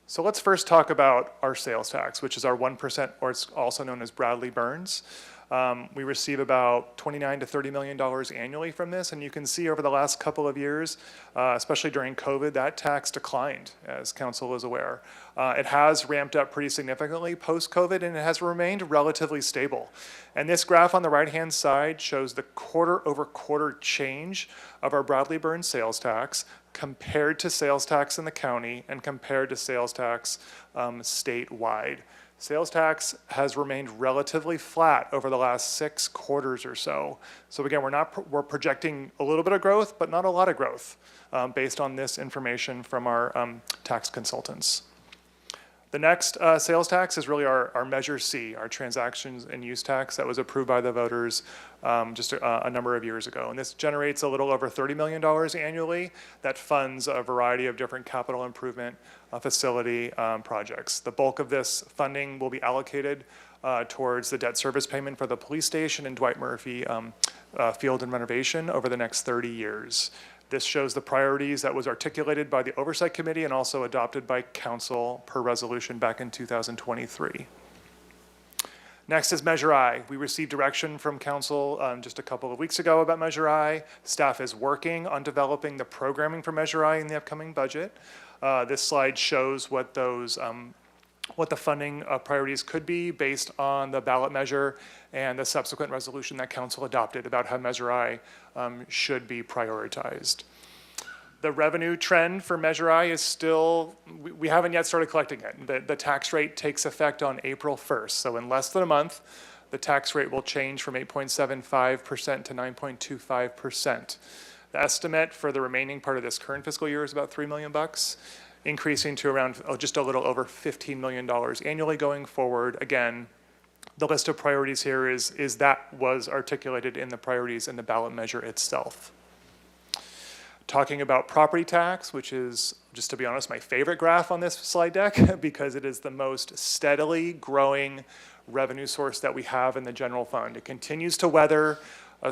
So let's first talk about our sales tax, which is our 1%, or it's also known as Bradley-Burns. We receive about $29 to $30 million annually from this, and you can see over the last couple of years, especially during COVID, that tax declined, as council is aware. It has ramped up pretty significantly post-COVID, and it has remained relatively stable. And this graph on the right-hand side shows the quarter-over-quarter change of our Bradley-Burns sales tax compared to sales tax in the county and compared to sales tax statewide. Sales tax has remained relatively flat over the last 6 quarters or so. So again, we're projecting a little bit of growth, but not a lot of growth based on this information from our tax consultants. The next sales tax is really our Measure C, our transactions and use tax that was approved by the voters just a number of years ago. And this generates a little over $30 million annually that funds a variety of different capital improvement facility projects. The bulk of this funding will be allocated towards the debt service payment for the police station and Dwight Murphy field and renovation over the next 30 years. This shows the priorities that was articulated by the Oversight Committee and also adopted by Council per resolution back in 2023. Next is Measure I. We received direction from Council just a couple of weeks ago about Measure I. Staff is working on developing the programming for Measure I in the upcoming budget. This slide shows what the funding priorities could be based on the ballot measure and the subsequent resolution that Council adopted about how Measure I should be prioritized. The revenue trend for Measure I is still, we haven't yet started collecting it. The tax rate takes effect on April 1st. So in less than a month, the tax rate will change from 8.75% to 9.25%. The estimate for the remaining part of this current fiscal year is about $3 million, increasing to around just a little over $15 million annually going forward. Again, the list of priorities here is that was articulated in the priorities in the ballot measure itself. Talking about property tax, which is, just to be honest, my favorite graph on this slide deck because it is the most steadily growing revenue source that we have in the general fund. It continues to weather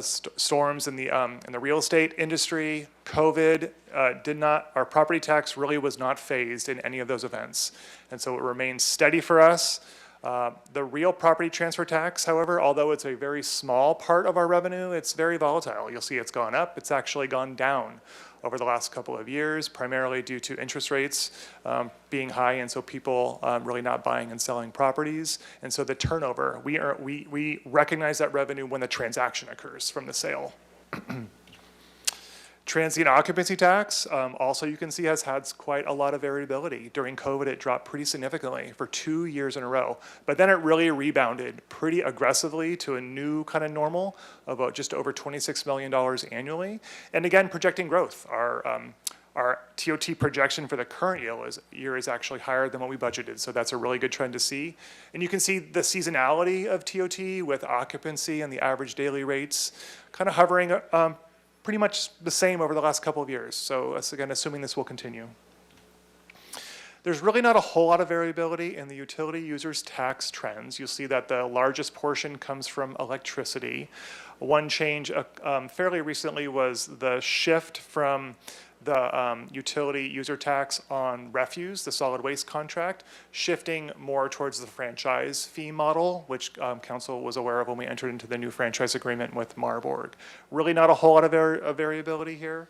storms in the real estate industry. COVID our property tax really was not phased in any of those events. And so it remains steady for us. The real property transfer tax, however, although it's a very small part of our revenue, it's very volatile. You'll see it's gone up. It's actually gone down over the last couple of years, primarily due to interest rates being high, and so people really not buying and selling properties. And so the turnover, we recognize that revenue when the transaction occurs from the sale. Transient occupancy tax, also you can see has had quite a lot of variability. During COVID, it dropped pretty significantly for 2 years in a row, but then it really rebounded pretty aggressively to a new kind of normal of just over $26 million annually. And again, projecting growth. Our TOT projection for the current year is actually higher than what we budgeted, so that's a really good trend to see. And you can see the seasonality of TOT with occupancy and the average daily rates kind of hovering pretty much the same over the last couple of years. So again, assuming this will continue. There's really not a whole lot of variability in the utility users' tax trends. You'll see that the largest portion comes from electricity. One change fairly recently was the shift from the utility user tax on refuse, the solid waste contract, shifting more towards the franchise fee model, which council was aware of when we entered into the new franchise agreement with Marburg. Really not a whole lot of variability here.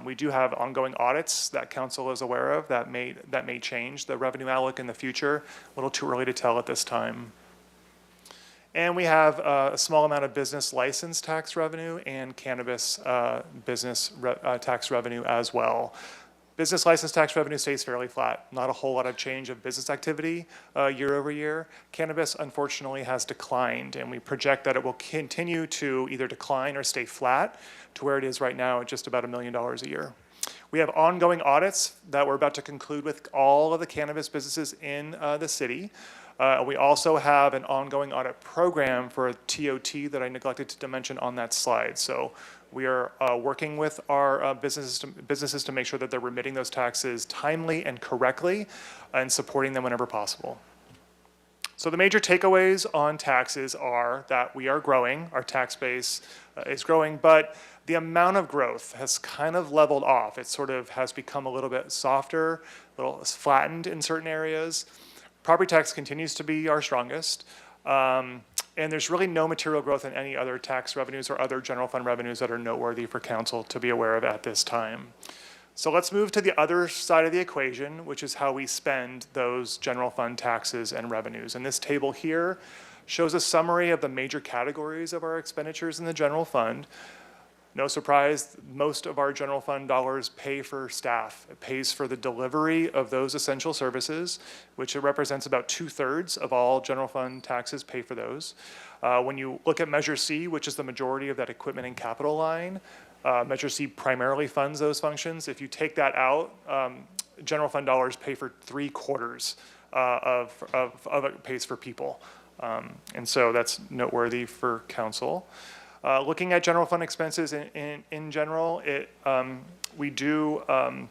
We do have ongoing audits that council is aware of that may change the revenue outlook in the future. A little too early to tell at this time. And we have a small amount of business license tax revenue and cannabis business tax revenue as well. Business license tax revenue stays fairly flat. Not a whole lot of change of business activity year over year. Cannabis, unfortunately, has declined, and we project that it will continue to either decline or stay flat to where it is right now at just about $1 million a year. We have ongoing audits that we're about to conclude with all of the cannabis businesses in the city. We also have an ongoing audit program for TOT that I neglected to mention on that slide. So we are working with our businesses to make sure that they're remitting those taxes timely and correctly and supporting them whenever possible. So the major takeaways on taxes are that we are growing, our tax base is growing, but the amount of growth has kind of leveled off. It sort of has become a little bit softer, a little flattened in certain areas. Property tax continues to be our strongest, and there's really no material growth in any other tax revenues or other general fund revenues that are noteworthy for council to be aware of at this time. So let's move to the other side of the equation, which is how we spend those general fund taxes and revenues. And this table here shows a summary of the major categories of our expenditures in the general fund. No surprise, most of our general fund dollars pay for staff. It pays for the delivery of those essential services, which it represents about 2/3 of all general fund taxes pay for those. When you look at Measure C, which is the majority of that equipment and capital line, Measure C primarily funds those functions. If you take that out, general fund dollars pay for 3/4 of it pays for people. And so that's noteworthy for council. Looking at general fund expenses in general, we do about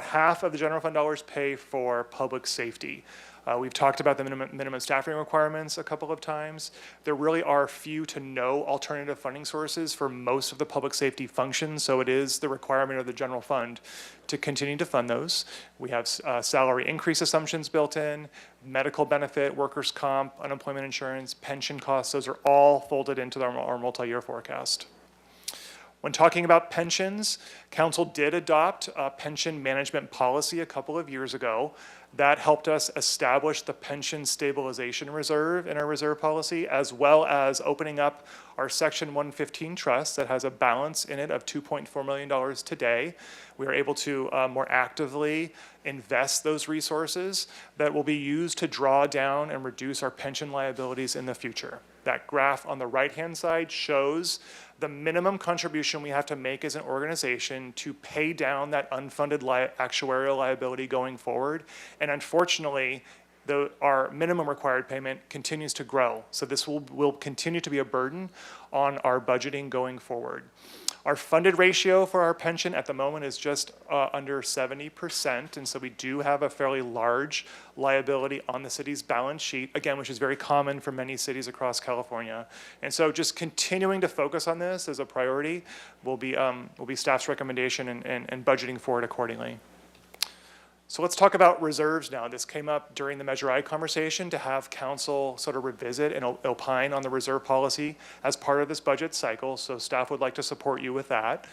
half of the general fund dollars pay for public safety. We've talked about the minimum staffing requirements a couple of times. There really are few to no alternative funding sources for most of the public safety functions, so it is the requirement of the general fund to continue to fund those. We have salary increase assumptions built in, medical benefit, workers' comp, unemployment insurance, pension costs. Those are all folded into our multi-year forecast. When talking about pensions, council did adopt a pension management policy a couple of years ago. That helped us establish the pension stabilization reserve in our reserve policy, as well as opening up our Section 115 trust that has a balance in it of $2.4 million today. We are able to more actively invest those resources that will be used to draw down and reduce our pension liabilities in the future. That graph on the right-hand side shows the minimum contribution we have to make as an organization to pay down that unfunded actuarial liability going forward. And unfortunately, our minimum required payment continues to grow. So this will continue to be a burden on our budgeting going forward. Our funded ratio for our pension at the moment is just under 70%, and so we do have a fairly large liability on the city's balance sheet, again, which is very common for many cities across California. And so just continuing to focus on this as a priority will be staff's recommendation and budgeting for it accordingly. So let's talk about reserves now. This came up during the Measure I conversation to have council sort of revisit and opine on the reserve policy as part of this budget cycle. So staff would like to support you with that.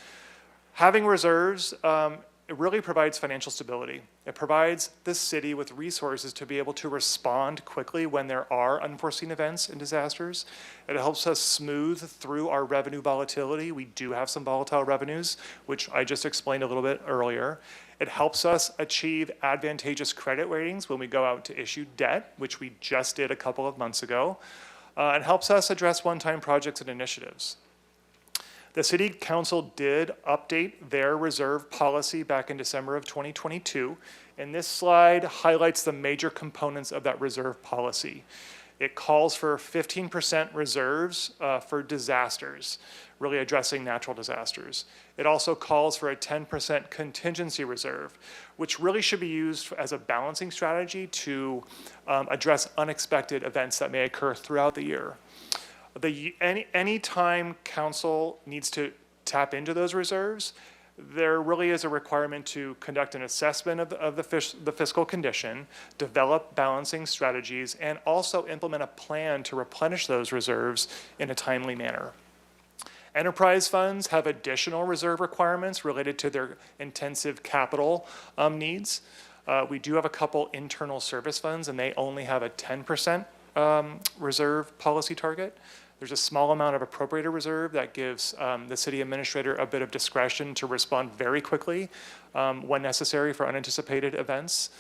Having reserves, it really provides financial stability. It provides the city with resources to be able to respond quickly when there are unforeseen events and disasters. It helps us smooth through our revenue volatility. We do have some volatile revenues, which I just explained a little bit earlier. It helps us achieve advantageous credit ratings when we go out to issue debt, which we just did a couple of months ago. It helps us address one-time projects and initiatives. The City Council did update their reserve policy back in December of 2022, and this slide highlights the major components of that reserve policy. It calls for 15% reserves for disasters, really addressing natural disasters. It also calls for a 10% contingency reserve, which really should be used as a balancing strategy to address unexpected events that may occur throughout the year. Any time council needs to tap into those reserves, there really is a requirement to conduct an assessment of the fiscal condition, develop balancing strategies, and also implement a plan to replenish those reserves in a timely manner. Enterprise funds have additional reserve requirements related to their intensive capital needs. We do have a couple internal service funds, and they only have a 10% reserve policy target. There's a small amount of appropriated reserve that gives the city administrator a bit of discretion to respond very quickly when necessary for unanticipated events.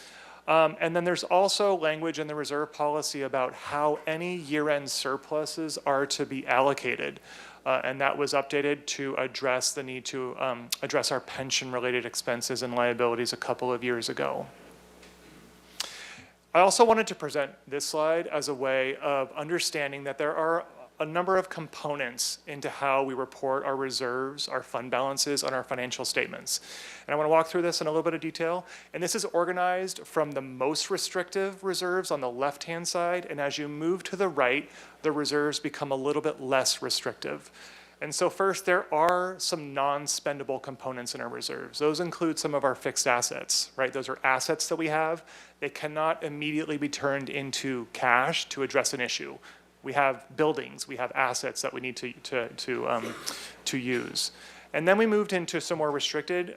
And then there's also language in the reserve policy about how any year-end surpluses are to be allocated. And that was updated to address the need to address our pension-related expenses and liabilities a couple of years ago. I also wanted to present this slide as a way of understanding that there are a number of components into how we report our reserves, our fund balances on our financial statements. And I want to walk through this in a little bit of detail. And this is organized from the most restrictive reserves on the left-hand side. And as you move to the right, the reserves become a little bit less restrictive. And so first, there are some non-spendable components in our reserves. Those include some of our fixed assets, right? Those are assets that we have. They cannot immediately be turned into cash to address an issue. We have buildings, we have assets that we need to use. And then we moved into some more restricted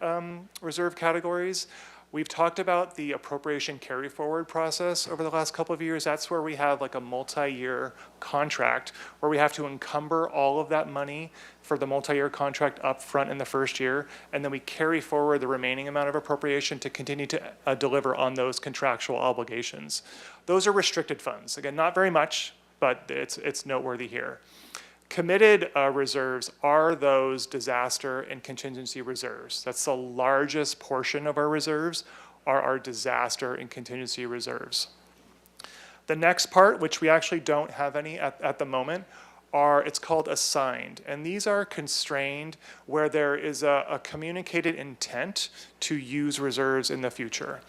reserve categories. We've talked about the appropriation carry forward process over the last couple of years. That's where we have like a multi-year contract where we have to encumber all of that money for the multi-year contract up front in the first year, and then we carry forward the remaining amount of appropriation to continue to deliver on those contractual obligations. Those are restricted funds. Again, not very much, but it's noteworthy here. Committed reserves are those disaster and contingency reserves. That's the largest portion of our reserves, are our disaster and contingency reserves. The next part, which we actually don't have any at the moment, it's called assigned. And these are constrained where there is a communicated intent to use reserves in the future.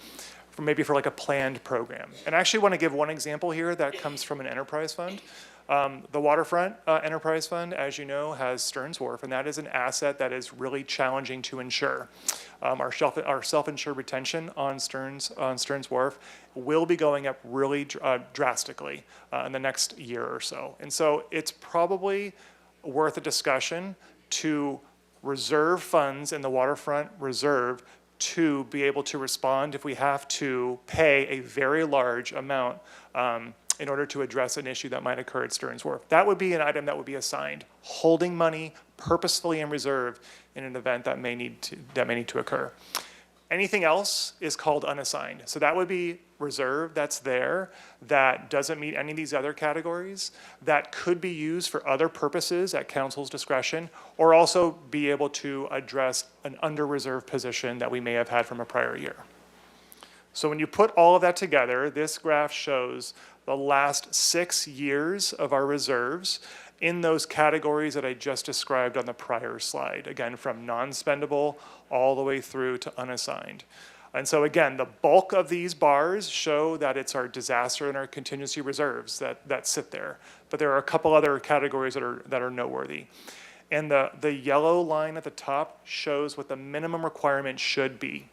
Maybe for like a planned program. And I actually want to give one example here that comes from an enterprise fund. The waterfront enterprise fund, as you know, has Stearns Wharf, and that is an asset that is really challenging to insure. Our self-insured retention on Stearns Wharf will be going up really drastically in the next year or so. And so it's probably worth a discussion to reserve funds in the waterfront reserve to be able to respond if we have to pay a very large amount in order to address an issue that might occur at Stearns Wharf. That would be an item that would be assigned, holding money purposefully in reserve in an event that may need to occur. Anything else is called unassigned. So that would be reserve that's there that doesn't meet any of these other categories, that could be used for other purposes at council's discretion, or also be able to address an under-reserved position that we may have had from a prior year. So when you put all of that together, this graph shows the last 6 years of our reserves in those categories that I just described on the prior slide. Again, from non-spendable all the way through to unassigned. And so again, the bulk of these bars show that it's our disaster and our contingency reserves that sit there. But there are a couple other categories that are noteworthy. And the yellow line at the top shows what the minimum requirement should be.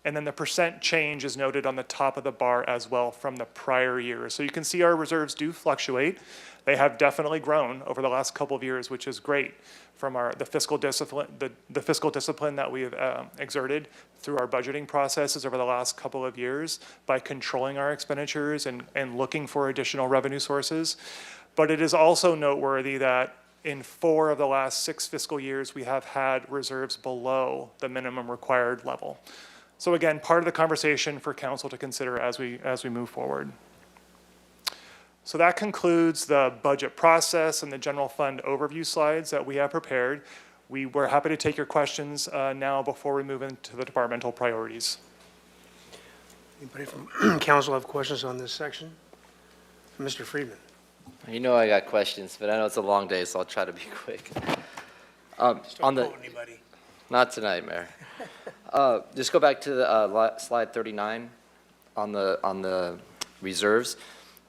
And then the percent change is noted on the top of the bar as well from the prior year. So you can see our reserves do fluctuate. They have definitely grown over the last couple of years, which is great from the fiscal discipline that we have exerted through our budgeting processes over the last couple of years by controlling our expenditures and looking for additional revenue sources. But it is also noteworthy that in 4 of the last 6 fiscal years, we have had reserves below the minimum required level. So again, part of the conversation for council to consider as we move forward. So that concludes the budget process and the general fund overview slides that we have prepared. We're happy to take your questions now before we move into the departmental priorities. Anybody from council have questions on this section? Mr. Friedman. You know I got questions, but I know it's a long day, so I'll try to be quick. On the, Anybody? not tonight, Mayor. Just go back to the slide 39 on the reserves.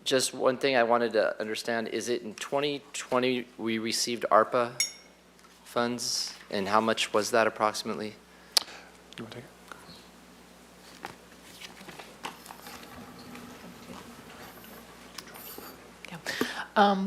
Just one thing I wanted to understand, is it in 2020 we received ARPA funds, and how much was that approximately? You want to take it?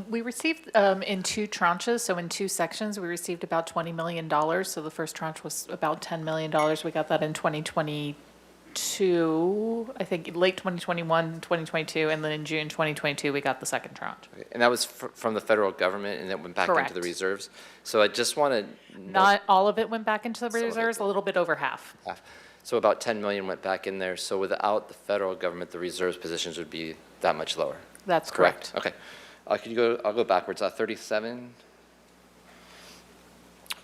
We received in two tranches, so in two sections, we received about $20 million. So the first tranche was about $10 million. We got that in 2022, I think late 2021, 2022, and then in June 2022, we got the second tranche. Okay, and that was from the federal government, and it went back into the Correct. reserves? So I just want to Not all of it went back into the Some of it reserves, a little bit over half. half. So about 10 million went back in there. So without the federal government, the reserves positions would be that much lower? That's correct. Okay. Could you go, I'll go backwards, 37.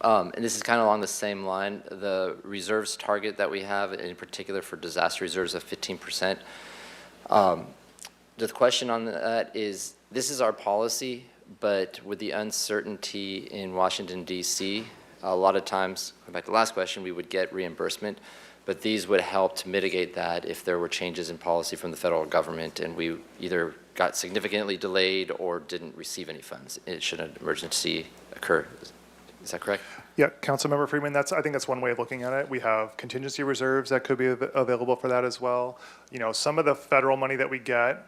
And this is kind of along the same line, the reserves target that we have, in particular for disaster reserves of 15%. The question on that is, this is our policy, but with the uncertainty in Washington, D.C., a lot of times, going back to the last question, we would get reimbursement, but these would help to mitigate that if there were changes in policy from the federal government and we either got significantly delayed or didn't receive any funds should an emergency occur. Is that correct? Yeah, Councilmember Freeman, I think that's one way of looking at it. We have contingency reserves that could be available for that as well. You know, some of the federal money that we get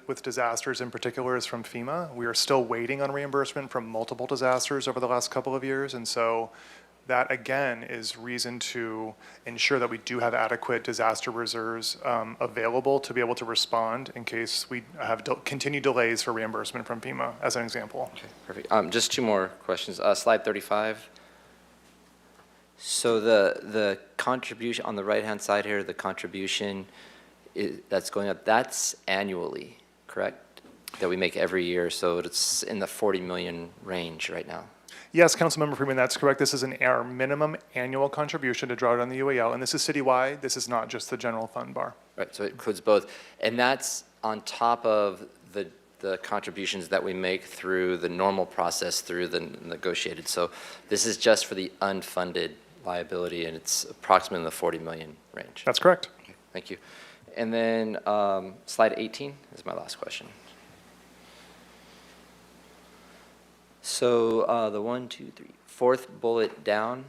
with disasters in particular is from FEMA. We are still waiting on reimbursement from multiple disasters over the last couple of years, and so that again is reason to ensure that we do have adequate disaster reserves available to be able to respond in case we have continued delays for reimbursement from FEMA, as an example. Okay, perfect. Just two more questions. Slide 35. So the contribution on the right-hand side here, the contribution that's going up, that's annually, correct? That we make every year, so it's in the 40 million range right now. Yes, Councilmember Freeman, that's correct. This is our minimum annual contribution to draw down the UAL, and this is citywide. This is not just the general fund bar. Right, so it includes both. And that's on top of the contributions that we make through the normal process, through the negotiated. So this is just for the unfunded liability, and it's approximately in the 40 million range. That's correct. Okay, thank you. And then slide 18 is my last question. So the 1, 2, 3, fourth bullet down,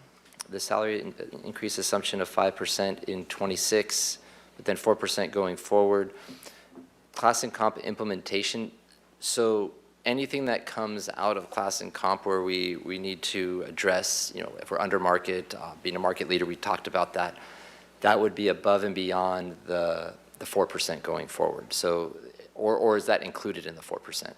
the salary increase assumption of 5% in 26, but then 4% going forward. Class and comp implementation. So anything that comes out of class and comp where we need to address, you know, if we're under market, being a market leader, we talked about that. That would be above and beyond the 4% going forward. So, or is that included in the 4%?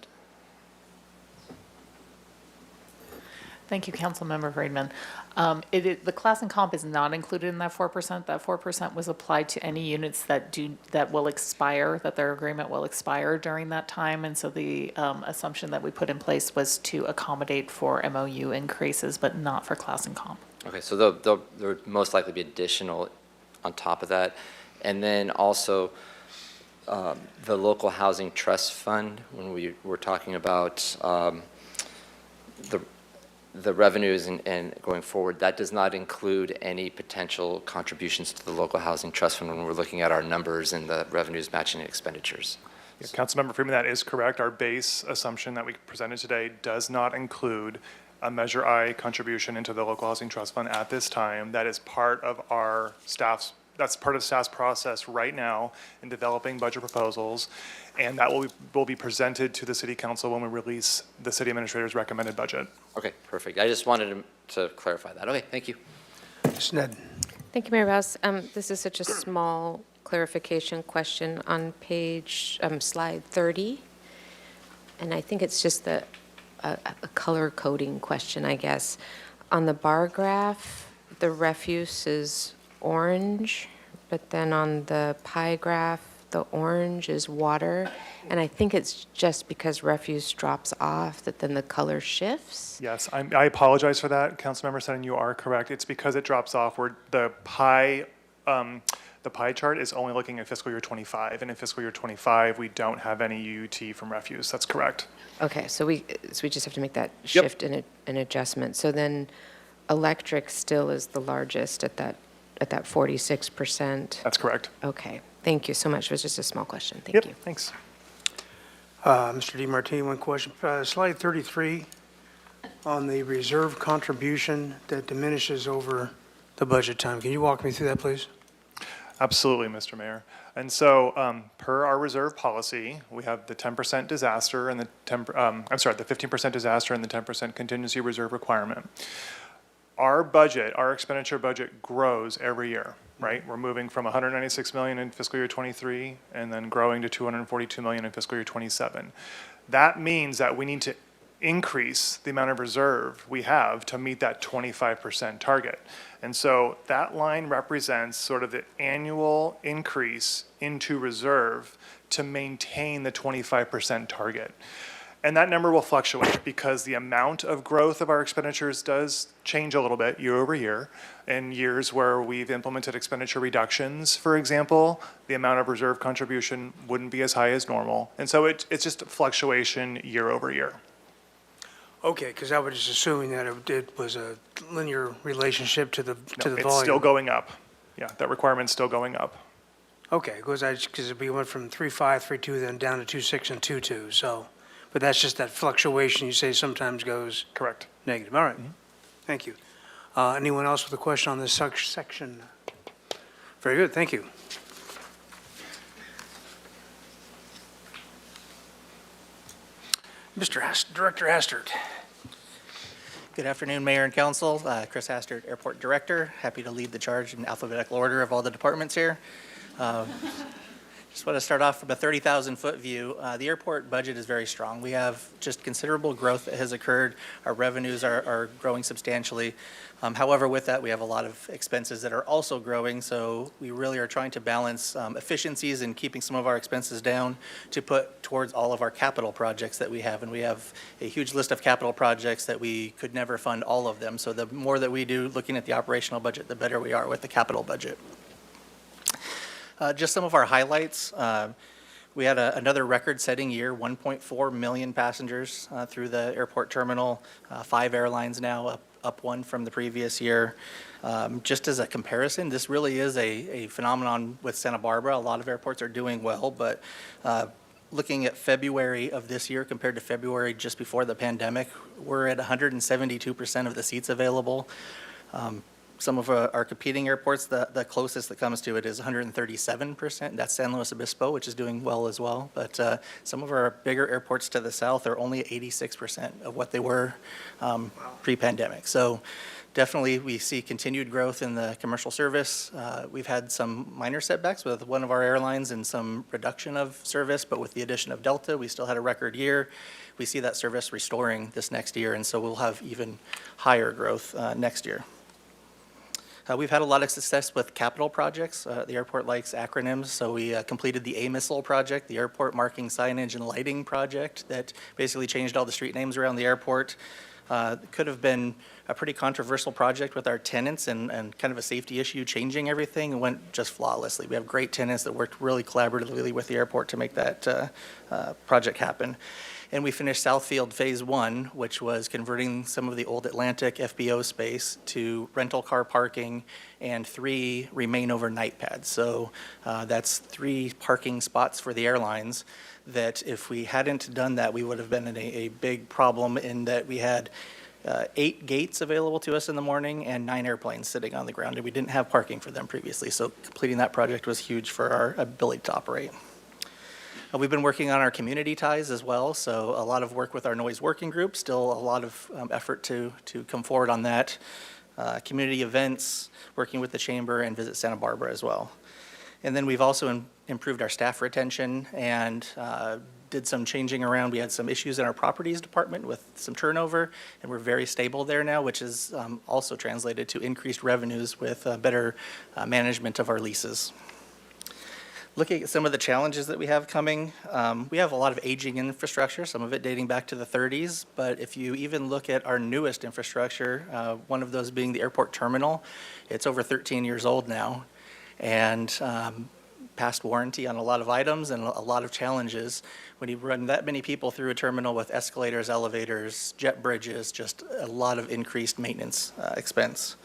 Thank you, Councilmember Friedman. The class and comp is not included in that 4%. That 4% was applied to any units that will expire, that their agreement will expire during that time. And so the assumption that we put in place was to accommodate for MOU increases, but not for class and comp. Okay, so there would most likely be additional on top of that. And then also the local housing trust fund, when we were talking about the revenues and going forward, that does not include any potential contributions to the local housing trust fund when we're looking at our numbers and the revenues matching expenditures. Yeah, Councilmember Freeman, that is correct. Our base assumption that we presented today does not include a Measure I contribution into the local housing trust fund at this time. That is part of our staff's process right now in developing budget proposals, and that will be presented to the City Council when we release the City Administrator's recommended budget. Okay, perfect. I just wanted to clarify that. Okay, thank you. Ms. Ned. Thank you, Mayor Rouse. This is such a small clarification question on slide 30. And I think it's just a color coding question, I guess. On the bar graph, the refuse is orange, but then on the pie graph, the orange is water, and I think it's just because refuse drops off that then the color shifts. Yes, I apologize for that, Councilmember Sutton, you are correct. It's because it drops off where the pie chart is only looking at fiscal year 25, and in fiscal year 25, we don't have any UUT from refuse. That's correct. Okay, so we just have to make that shift and an adjustment. So then electric still is the largest at that 46%. That's correct. Okay, thank you so much. It was just a small question. Thank you. Thanks. Mr. DiMartini, one question. Slide 33 on the reserve contribution that diminishes over the budget time. Can you walk me through that, please? Absolutely, Mr. Mayor. And so, per our reserve policy, we have the 10% disaster and the 15% disaster and the 10% contingency reserve requirement. Our budget, our expenditure budget grows every year, right? We're moving from 196 million in fiscal year 23 and then growing to 242 million in fiscal year 27. That means that we need to increase the amount of reserve we have to meet that 25% target. And so that line represents sort of the annual increase into reserve to maintain the 25% target. And that number will fluctuate because the amount of growth of our expenditures does change a little bit year over year. In years where we've implemented expenditure reductions, for example, the amount of reserve contribution wouldn't be as high as normal. And so it's just a fluctuation year over year. Okay, because I was just assuming that it was a linear relationship to the volume. It's still going up. Yeah, that requirement's still going up. Okay, because we went from 3.5, 3.2, then down to 2.6 and 2.2. So, but that's just that fluctuation you say sometimes goes correct negative. All right, thank you. Anyone else with a question on this section? Very good, thank you. Director Hastert. Good afternoon, Mayor and Council. Chris Hastert, Airport Director. Happy to lead the charge in alphabetical order of all the departments here. Just want to start off from a 30,000-foot view. The airport budget is very strong. We have just considerable growth that has occurred. Our revenues are growing substantially. However, with that, we have a lot of expenses that are also growing, so we really are trying to balance efficiencies and keeping some of our expenses down to put towards all of our capital projects that we have. And we have a huge list of capital projects that we could never fund all of them. So the more that we do looking at the operational budget, the better we are with the capital budget. Just some of our highlights. We had another record-setting year, 1.4 million passengers through the airport terminal, 5 airlines now, up 1 from the previous year. Just as a comparison, this really is a phenomenon with Santa Barbara. A lot of airports are doing well, but looking at February of this year compared to February just before the pandemic, we're at 172% of the seats available. Some of our competing airports, the closest that comes to it is 137%. That's San Luis Obispo, which is doing well as well. But some of our bigger airports to the south are only at 86% of what they were pre-pandemic. So definitely we see continued growth in the commercial service. We've had some minor setbacks with one of our airlines and some reduction of service, but with the addition of Delta, we still had a record year. We see that service restoring this next year, and so we'll have even higher growth next year. We've had a lot of success with capital projects. The airport likes acronyms, so we completed the A-Missile project, the airport marking signage and lighting project that basically changed all the street names around the airport. It could have been a pretty controversial project with our tenants and kind of a safety issue changing everything. It went just flawlessly. We have great tenants that worked really collaboratively with the airport to make that project happen. And we finished Southfield Phase 1, which was converting some of the old Atlantic FBO space to rental car parking and 3 remain overnight pads. So that's 3 parking spots for the airlines that if we hadn't done that, we would have been in a big problem in that we had 8 gates available to us in the morning and 9 airplanes sitting on the ground, and we didn't have parking for them previously. So completing that project was huge for our ability to operate. We've been working on our community ties as well, so a lot of work with our noise working group, still a lot of effort to come forward on that. Community events, working with the chamber, and Visit Santa Barbara as well. And then we've also improved our staff retention and did some changing around. We had some issues in our properties department with some turnover, and we're very stable there now, which is also translated to increased revenues with better management of our leases. Looking at some of the challenges that we have coming, we have a lot of aging infrastructure, some of it dating back to the 30s, but if you even look at our newest infrastructure, one of those being the airport terminal, it's over 13 years old now, and past warranty on a lot of items and a lot of challenges. When you run that many people through a terminal with escalators, elevators, jet bridges, just a lot of increased maintenance expense.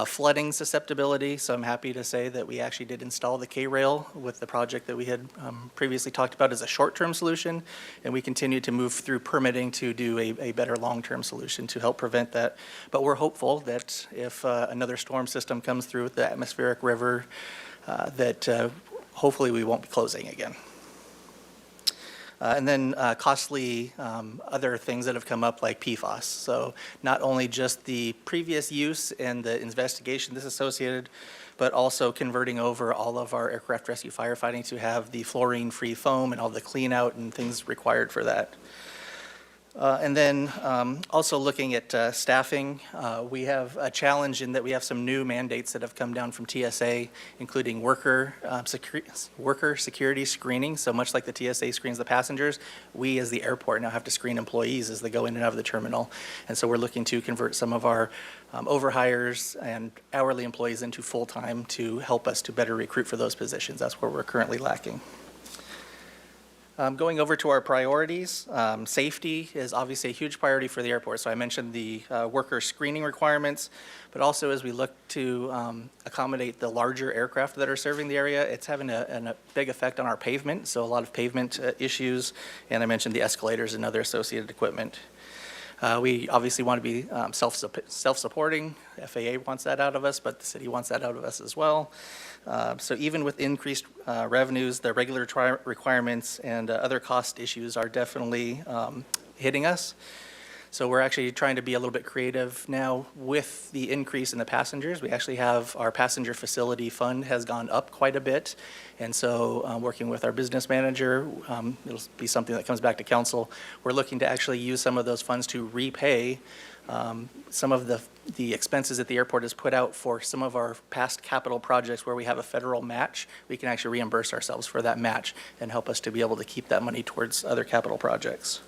Flooding susceptibility, so I'm happy to say that we actually did install the K-rail with the project that we had previously talked about as a short-term solution, and we continue to move through permitting to do a better long-term solution to help prevent that. But we're hopeful that if another storm system comes through with the atmospheric river, that hopefully we won't be closing again. And then costly other things that have come up like PFAS. So not only just the previous use and the investigation that's associated, but also converting over all of our aircraft rescue firefighting to have the fluorine-free foam and all the clean out and things required for that. And then also looking at staffing, we have a challenge in that we have some new mandates that have come down from TSA, including worker security screening. So much like the TSA screens the passengers, we as the airport now have to screen employees as they go in and out of the terminal. And so we're looking to convert some of our overhires and hourly employees into full-time to help us to better recruit for those positions. That's where we're currently lacking. Going over to our priorities, safety is obviously a huge priority for the airport. So I mentioned the worker screening requirements, but also as we look to accommodate the larger aircraft that are serving the area, it's having a big effect on our pavement. So a lot of pavement issues, and I mentioned the escalators and other associated equipment. We obviously want to be self-supporting. FAA wants that out of us, but the city wants that out of us as well. So even with increased revenues, the regulatory requirements and other cost issues are definitely hitting us. So we're actually trying to be a little bit creative now with the increase in the passengers. We actually have our passenger facility fund has gone up quite a bit. And so working with our business manager, it'll be something that comes back to council. We're looking to actually use some of those funds to repay some of the expenses that the airport has put out for some of our past capital projects where we have a federal match. We can actually reimburse ourselves for that match and help us to be able to keep that money towards other capital projects.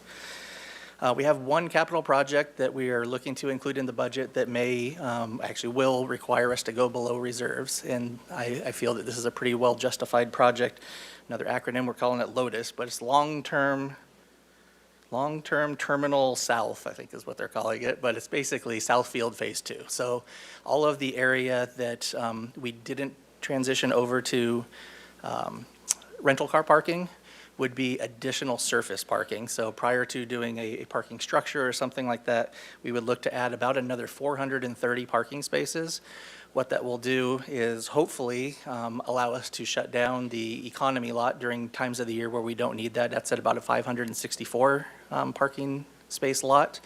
We have one capital project that we are looking to include in the budget that may, actually will require us to go below reserves. And I feel that this is a pretty well justified project. Another acronym, we're calling it LOTUS, but it's long-term terminal south, I think is what they're calling it, but it's basically Southfield Phase 2. So all of the area that we didn't transition over to rental car parking would be additional surface parking. So prior to doing a parking structure or something like that, we would look to add about another 430 parking spaces. What that will do is hopefully allow us to shut down the economy lot during times of the year where we don't need that. That's at about a 564 parking space lot,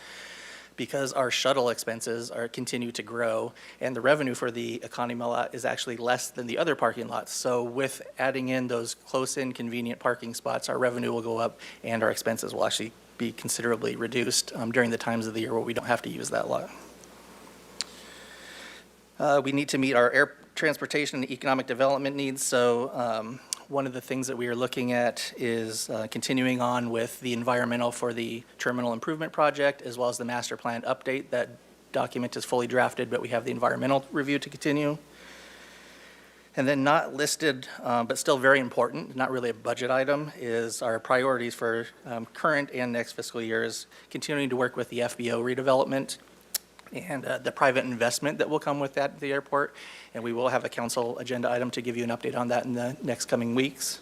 because our shuttle expenses continue to grow, and the revenue for the economy lot is actually less than the other parking lots. So with adding in those close-in convenient parking spots, our revenue will go up and our expenses will actually be considerably reduced during the times of the year where we don't have to use that lot. We need to meet our air transportation and economic development needs. So one of the things that we are looking at is continuing on with the environmental for the terminal improvement project, as well as the master plan update. That document is fully drafted, but we have the environmental review to continue. And then not listed, but still very important, not really a budget item, is our priorities for current and next fiscal years, continuing to work with the FBO redevelopment and the private investment that will come with that at the airport. And we will have a council agenda item to give you an update on that in the next coming weeks.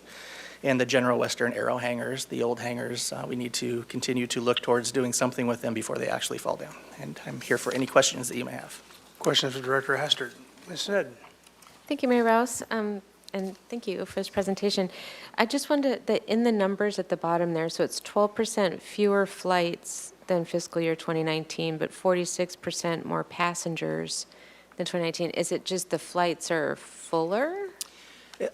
And the General Western Aero hangars, the old hangars, we need to continue to look towards doing something with them before they actually fall down. And I'm here for any questions that you may have. Questions for Director Hastert. Ms. Ned. Thank you, Mayor Rouse, and thank you for this presentation. I just wanted that in the numbers at the bottom there, so it's 12% fewer flights than fiscal year 2019, but 46% more passengers than 2019. Is it just the flights are fuller?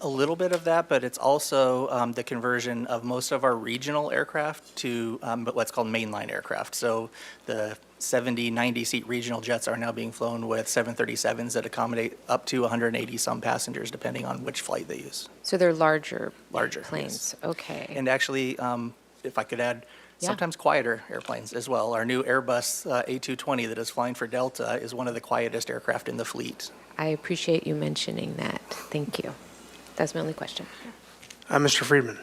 A little bit of that, but it's also the conversion of most of our regional aircraft to what's called mainline aircraft. So the 70, 90-seat regional jets are now being flown with 737s that accommodate up to 180-some passengers, depending on which flight they use. So they're larger Larger planes. yes. Okay. And actually, if I could add, Yeah. sometimes quieter airplanes as well. Our new Airbus A220 that is flying for Delta is one of the quietest aircraft in the fleet. I appreciate you mentioning that. Thank you. That's my only question. Mr. Friedman.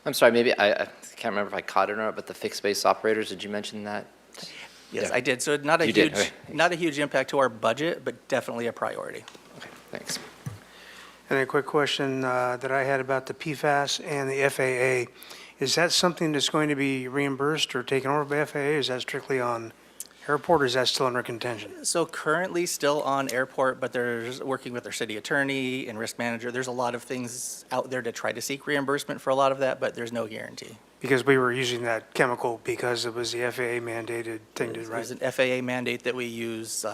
I'm sorry, maybe I can't remember if I caught it or not, but the fixed base operators, did you mention that? Yes, Yeah. I did. So not a You did, huge, okay. not a huge impact to our budget, but definitely a priority. Okay, thanks. And a quick question that I had about the PFAS and the FAA. Is that something that's going to be reimbursed or taken over by FAA? Is that strictly on airport, or is that still under contention? So currently still on airport, but there's working with our city attorney and risk manager. There's a lot of things out there to try to seek reimbursement for a lot of that, but there's no guarantee. Because we were using that chemical because it was the FAA mandated thing to, There's right? an FAA mandate that we use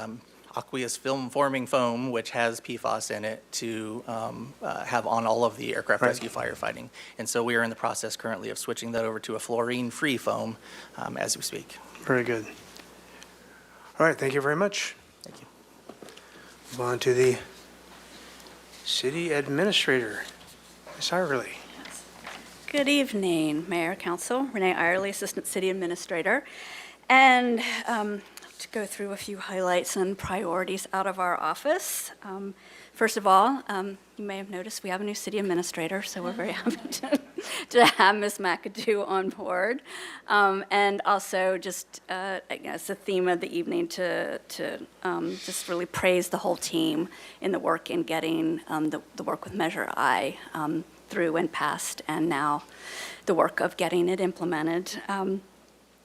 aqueous film forming foam, which has PFAS in it, to have on all of the aircraft Right. rescue firefighting. And so we are in the process currently of switching that over to a fluorine-free foam as we speak. Very good. All right, thank you very much. Thank you. Move on to the city administrator, Ms. Irely. Good evening, Mayor, Council. Renee Irely, Assistant City Administrator. And to go through a few highlights and priorities out of our office. First of all, you may have noticed we have a new city administrator, so we're very happy to have Ms. McAdoo on board. And also just, it's the theme of the evening to just really praise the whole team in the work in getting the work with Measure I through and passed, and now the work of getting it implemented.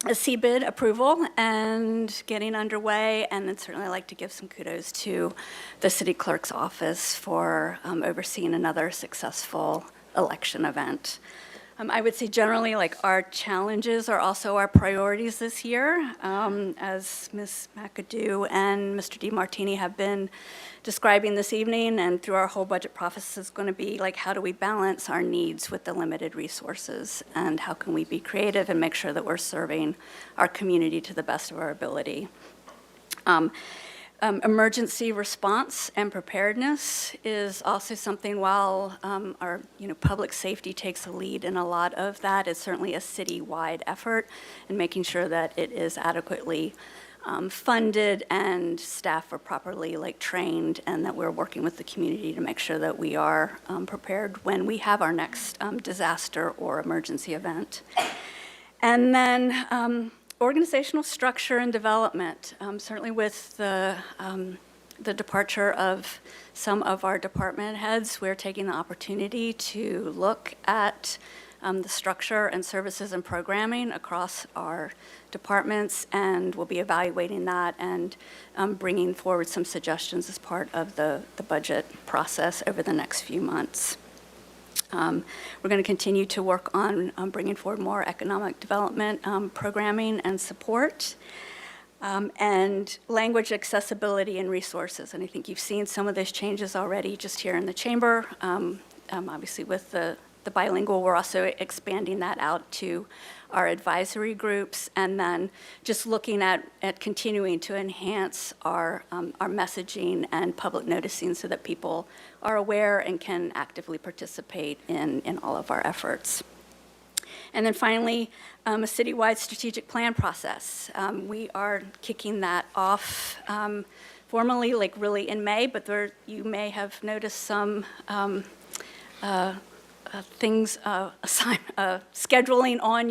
A CBID approval and getting underway, and then certainly I'd like to give some kudos to the city clerk's office for overseeing another successful election event. I would say generally, like, our challenges are also our priorities this year. As Ms. McAdoo and Mr. DeMartini have been describing this evening and through our whole budget process is going to be like, how do we balance our needs with the limited resources? And how can we be creative and make sure that we're serving our community to the best of our ability? Emergency response and preparedness is also something, while our public safety takes a lead in a lot of that, it's certainly a city-wide effort in making sure that it is adequately funded and staff are properly trained, and that we're working with the community to make sure that we are prepared when we have our next disaster or emergency event. And then organizational structure and development, certainly with the departure of some of our department heads, we're taking the opportunity to look at the structure and services and programming across our departments, and we'll be evaluating that and bringing forward some suggestions as part of the budget process over the next few months. We're going to continue to work on bringing forward more economic development programming and support, and language accessibility and resources. And I think you've seen some of those changes already just here in the chamber. Obviously, with the bilingual, we're also expanding that out to our advisory groups, and then just looking at continuing to enhance our messaging and public noticing so that people are aware and can actively participate in all of our efforts. And then finally, a citywide strategic plan process. We are kicking that off formally, really in May, but you may have noticed some things, scheduling on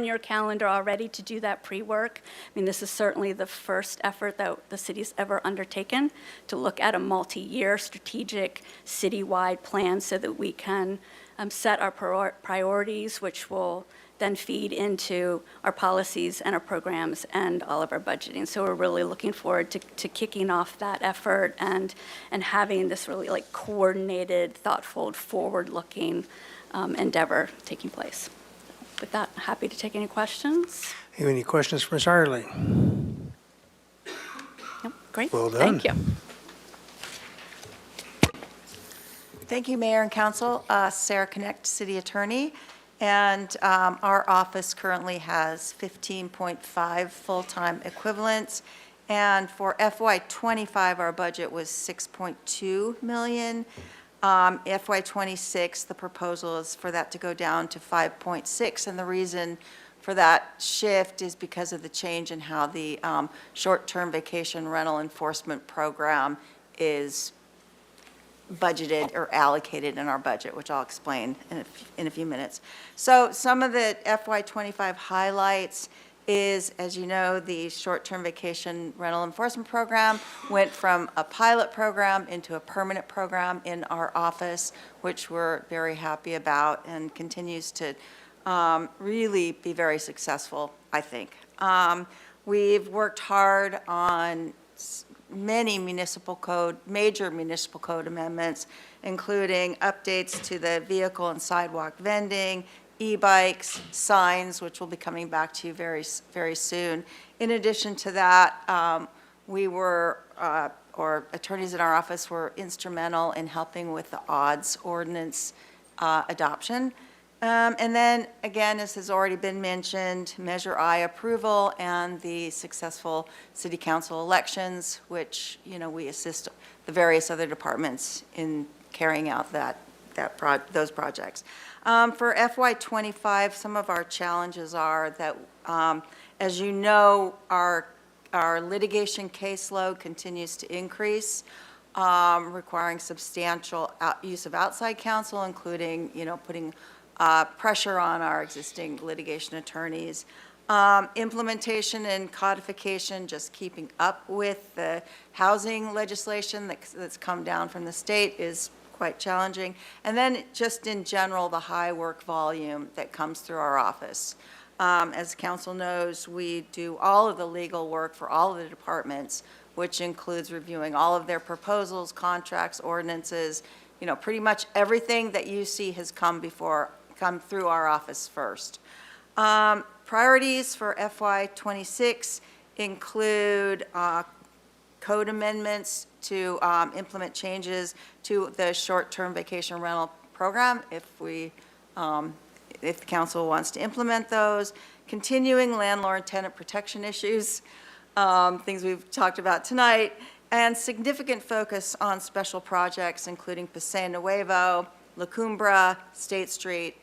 your calendar already to do that pre-work. I mean, this is certainly the first effort that the city's ever undertaken to look at a multi-year strategic citywide plan so that we can set our priorities, which will then feed into our policies and our programs and all of our budgeting. So we're really looking forward to kicking off that effort and having this really coordinated, thoughtful, forward-looking endeavor taking place. With that, happy to take any questions. Any questions for Ms. Irely? Yep, great. Well done. Thank you. Thank you, Mayor and Council. Sarah Connect, City Attorney. And our office currently has 15.5 full-time equivalents. And for FY25, our budget was 6.2 million. FY26, the proposal is for that to go down to 5.6. And the reason for that shift is because of the change in how the short-term vacation rental enforcement program is budgeted or allocated in our budget, which I'll explain in a few minutes. So some of the FY25 highlights is, as you know, the short-term vacation rental enforcement program went from a pilot program into a permanent program in our office, which we're very happy about and continues to really be very successful, I think. We've worked hard on many major municipal code amendments, including updates to the vehicle and sidewalk vending, e-bikes, signs, which will be coming back to you very, very soon. In addition to that, we were, or attorneys in our office were instrumental in helping with the odds ordinance adoption. And then, again, as has already been mentioned, Measure I approval and the successful city council elections, which, we assist the various other departments in carrying out those projects. For FY25, some of our challenges are that, as you know, our litigation caseload continues to increase, requiring substantial use of outside counsel, including, putting pressure on our existing litigation attorneys. Implementation and codification, just keeping up with the housing legislation that's come down from the state is quite challenging. And then just in general, the high work volume that comes through our office. As council knows, we do all of the legal work for all of the departments, which includes reviewing all of their proposals, contracts, ordinances, pretty much everything that you see has come through our office first. Priorities for FY26 include code amendments to implement changes to the short-term vacation rental program if the council wants to implement those, continuing landlord-tenant protection issues, things we've talked about tonight, and significant focus on special projects including Paseo Nuevo, La Cumbra, State Street,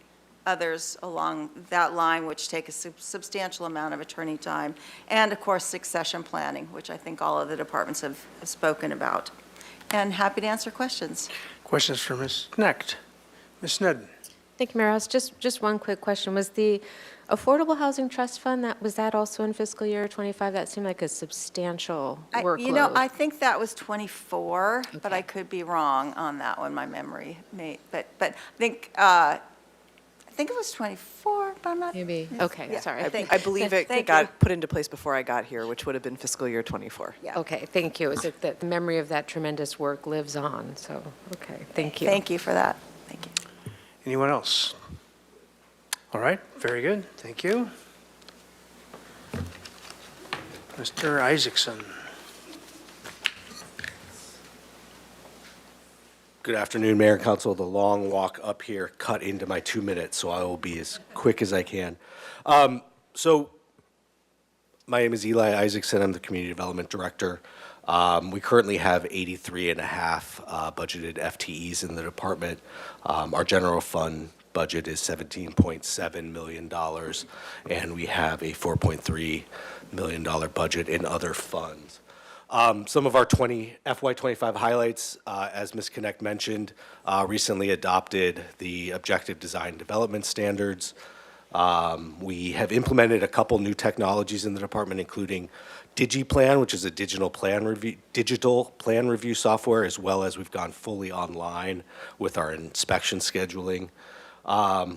others along that line, which take a substantial amount of attorney time, and of course succession planning, which I think all of the departments have spoken about. And happy to answer questions. Questions for Ms. Knecht. Ms. Snedden. Thank you, Mayor Rouse. Just one quick question. Was the Affordable Housing Trust Fund, was that also in fiscal year 25? That seemed like a substantial workload. I think that was 24, okay. But I could be wrong on that one. My memory may, but I think it was 24, but I'm not. Maybe. Okay, yeah, sorry. I believe it got put into place before I got here, which would have been fiscal year 24. Yeah. Okay, thank you. Is it that the memory of that tremendous work lives on? So, okay, thank you. Thank you for that. Thank you. Anyone else? All right, very good. Thank you. Mr. Isaacson. Good afternoon, Mayor and Council. The long walk up here cut into my 2 minutes, so I will be as quick as I can. So my name is Eli Isaacson. I'm the Community Development Director. We currently have 83 and a half budgeted FTEs in the department. Our general fund budget is $17.7 million, and we have a $4.3 million budget in other funds. Some of our FY25 highlights, as Ms. Connect mentioned, recently adopted the Objective Design Development Standards. We have implemented a couple new technologies in the department, including DigiPlan, which is a digital plan review software, as well as we've gone fully online with our inspection scheduling.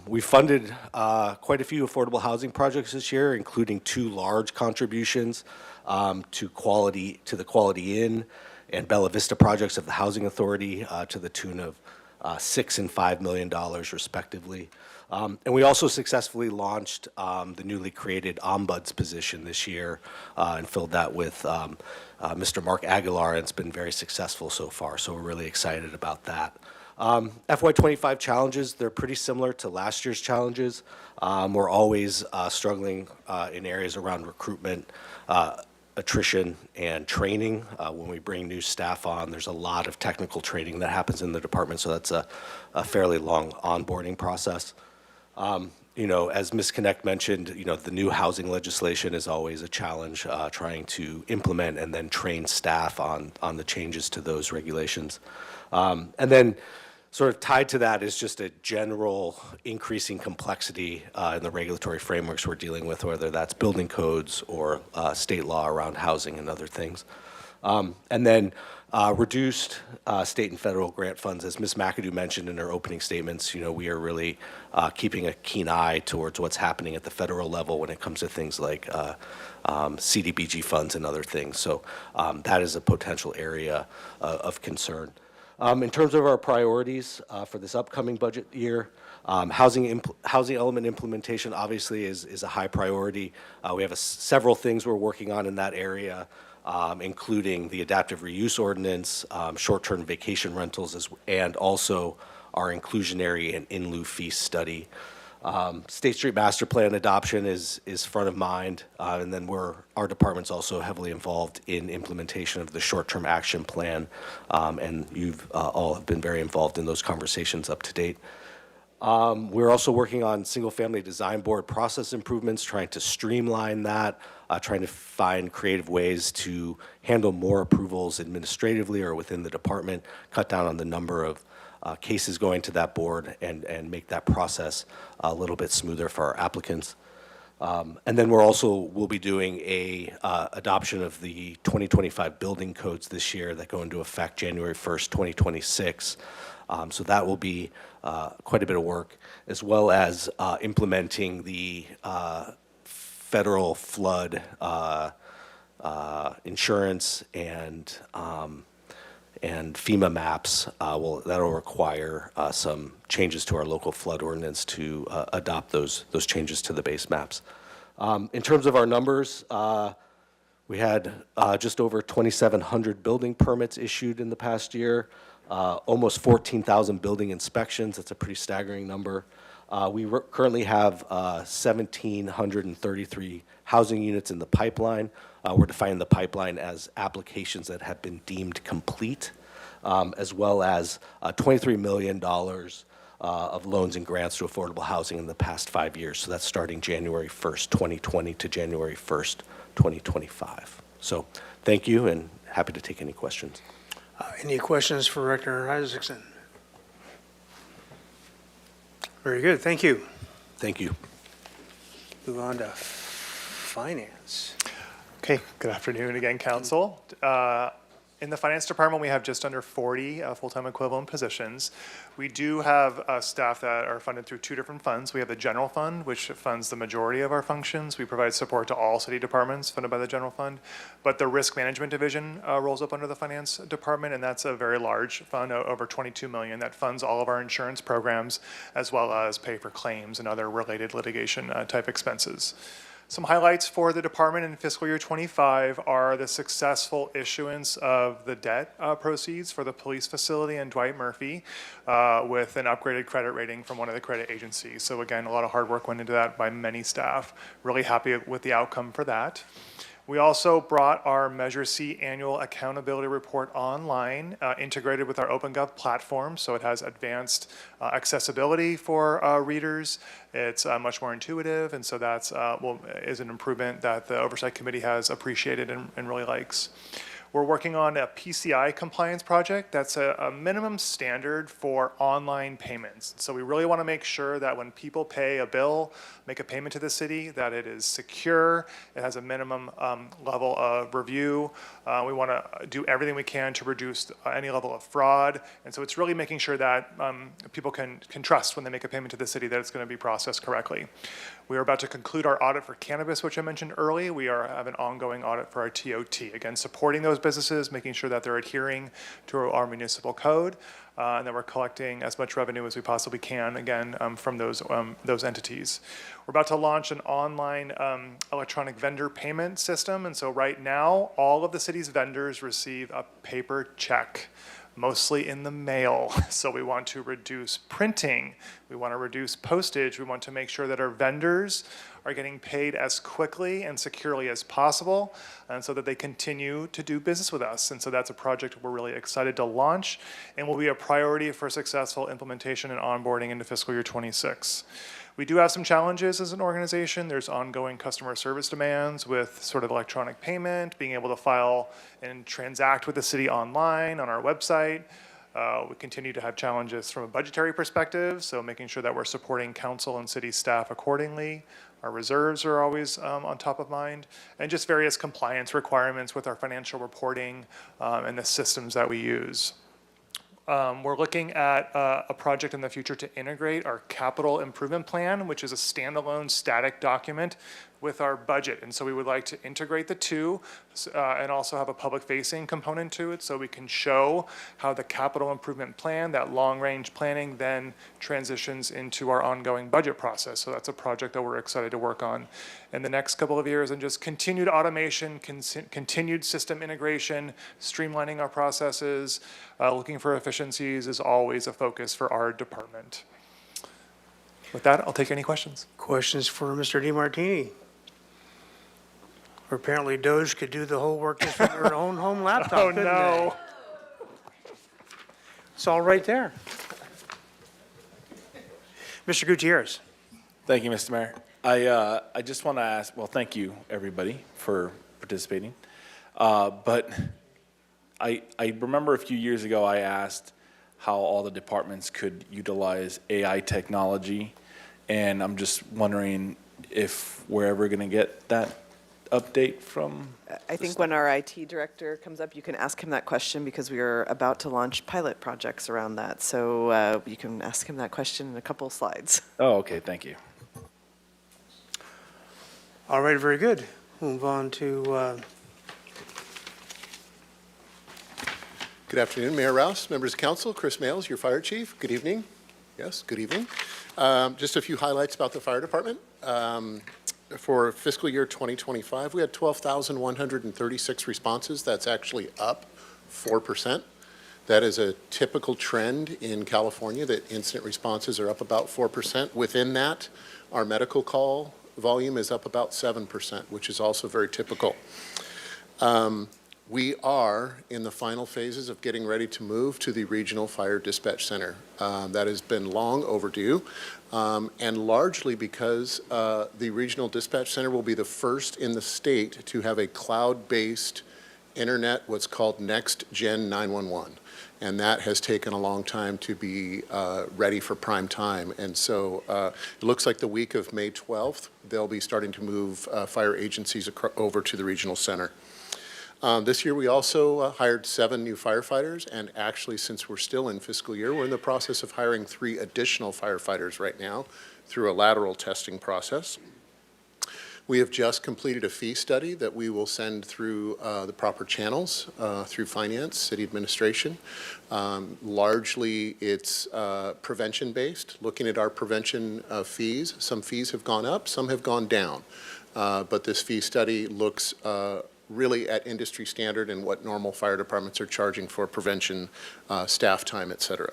We funded quite a few affordable housing projects this year, including 2 large contributions to the Quality Inn and Bella Vista projects of the Housing Authority to the tune of $6 and $5 million, respectively. And we also successfully launched the newly created ombuds position this year and filled that with Mr. Mark Aguilar, and it's been very successful so far, so we're really excited about that. FY25 challenges, they're pretty similar to last year's challenges. We're always struggling in areas around recruitment, attrition, and training. When we bring new staff on, there's a lot of technical training that happens in the department, so that's a fairly long onboarding process. As Ms. Connect mentioned, the new housing legislation is always a challenge, trying to implement and then train staff on the changes to those regulations. And then sort of tied to that is just a general increasing complexity in the regulatory frameworks we're dealing with, whether that's building codes or state law around housing and other things. And then reduced state and federal grant funds. As Ms. McAdoo mentioned in her opening statements, we are really keeping a keen eye towards what's happening at the federal level when it comes to things like CDBG funds and other things. So that is a potential area of concern. In terms of our priorities for this upcoming budget year, housing element implementation obviously is a high priority. We have several things we're working on in that area, including the adaptive reuse ordinance, short-term vacation rentals, and also our inclusionary and in lieu fee study. State Street Master Plan adoption is front of mind, and then our department's also heavily involved in implementation of the short-term action plan, and you've all have been very involved in those conversations up to date. We're also working on single-family design board process improvements, trying to streamline that, trying to find creative ways to handle more approvals administratively or within the department, cut down on the number of cases going to that board, and make that process a little bit smoother for our applicants. And then we'll be doing a adoption of the 2025 building codes this year that go into effect January 1st, 2026. So that will be quite a bit of work, as well as implementing the federal flood insurance and FEMA maps. That'll require some changes to our local flood ordinance to adopt those changes to the base maps. In terms of our numbers, we had just over 2,700 building permits issued in the past year, almost 14,000 building inspections. That's a pretty staggering number. We currently have 1,733 housing units in the pipeline. We're defining the pipeline as applications that have been deemed complete, as well as $23 million of loans and grants to affordable housing in the past 5 years. So that's starting January 1st, 2020 to January 1st, 2025. So thank you, and happy to take any questions. Any questions for Director Isaacson? Very good, thank you. Thank you. Move on to finance. Okay, good afternoon again, Council. In the Finance Department, we have just under 40 full-time equivalent positions. We do have staff that are funded through two different funds. We have the General Fund, which funds the majority of our functions. We provide support to all city departments funded by the General Fund. But the Risk Management Division rolls up under the Finance Department, and that's a very large fund, over $22 million, that funds all of our insurance programs, as well as pay for claims and other related litigation type expenses. Some highlights for the department in fiscal year 25 are the successful issuance of the debt proceeds for the police facility and Dwight Murphy with an upgraded credit rating from one of the credit agencies. So again, a lot of hard work went into that by many staff. Really happy with the outcome for that. We also brought our Measure C annual accountability report online, integrated with our OpenGov platform, so it has advanced accessibility for readers. It's much more intuitive, and so that's is an improvement that the Oversight Committee has appreciated and really likes. We're working on a PCI compliance project. That's a minimum standard for online payments. So we really want to make sure that when people pay a bill, make a payment to the city, that it is secure, it has a minimum level of review. We want to do everything we can to reduce any level of fraud. And so it's really making sure that people can trust when they make a payment to the city that it's going to be processed correctly. We are about to conclude our audit for cannabis, which I mentioned early. We have an ongoing audit for our TOT. Again, supporting those businesses, making sure that they're adhering to our municipal code, and that we're collecting as much revenue as we possibly can, again, from those entities. We're about to launch an online electronic vendor payment system. And so right now, all of the city's vendors receive a paper check mostly in the mail. So we want to reduce printing. We want to reduce postage. We want to make sure that our vendors are getting paid as quickly and securely as possible, and so that they continue to do business with us. And so that's a project we're really excited to launch and will be a priority for successful implementation and onboarding into fiscal year 26. We do have some challenges as an organization. There's ongoing customer service demands with sort of electronic payment, being able to file and transact with the city online on our website. We continue to have challenges from a budgetary perspective, so making sure that we're supporting council and city staff accordingly. Our reserves are always on top of mind, and just various compliance requirements with our financial reporting and the systems that we use. We're looking at a project in the future to integrate our capital improvement plan, which is a standalone static document with our budget. And so we would like to integrate the two and also have a public facing component to it so we can show how the capital improvement plan, that long range planning, then transitions into our ongoing budget process. So that's a project that we're excited to work on in the next couple of years, and just continued automation, continued system integration, streamlining our processes, looking for efficiencies is always a focus for our department. With that, I'll take any questions. Questions for Mr. DeMartini? Or apparently Doge could do the whole work just from their own home laptop, Oh, couldn't no. they? It's all right there. Mr. Gutierrez. Thank you, Mr. Mayor. I just want to ask, well, thank you, everybody, for participating. But I remember a few years ago I asked how all the departments could utilize AI technology, and I'm just wondering if we're ever going to get that update from? I think when our IT director comes up, you can ask him that question because we are about to launch pilot projects around that. So you can ask him that question in a couple of slides. Oh, okay, thank you. All right, very good. Move on to Good afternoon, Mayor Rouse, members of council, Chris Males, your fire chief. Good evening. Yes, good evening. Just a few highlights about the fire department. For fiscal year 2025, we had 12,136 responses. That's actually up 4%. That is a typical trend in California, that incident responses are up about 4%. Within that, our medical call volume is up about 7%, which is also very typical. We are in the final phases of getting ready to move to the Regional Fire Dispatch Center. That has been long overdue, and largely because the Regional Dispatch Center will be the first in the state to have a cloud-based internet, what's called Next Gen 911. And that has taken a long time to be ready for prime time. And so it looks like the week of May 12th, they'll be starting to move fire agencies over to the regional center. This year, we also hired 7 new firefighters, and actually, since we're still in fiscal year, we're in the process of hiring 3 additional firefighters right now through a lateral testing process. We have just completed a fee study that we will send through the proper channels, through finance, city administration. Largely, it's prevention-based, looking at our prevention fees. Some fees have gone up, some have gone down. But this fee study looks really at industry standard and what normal fire departments are charging for prevention, staff time, et cetera.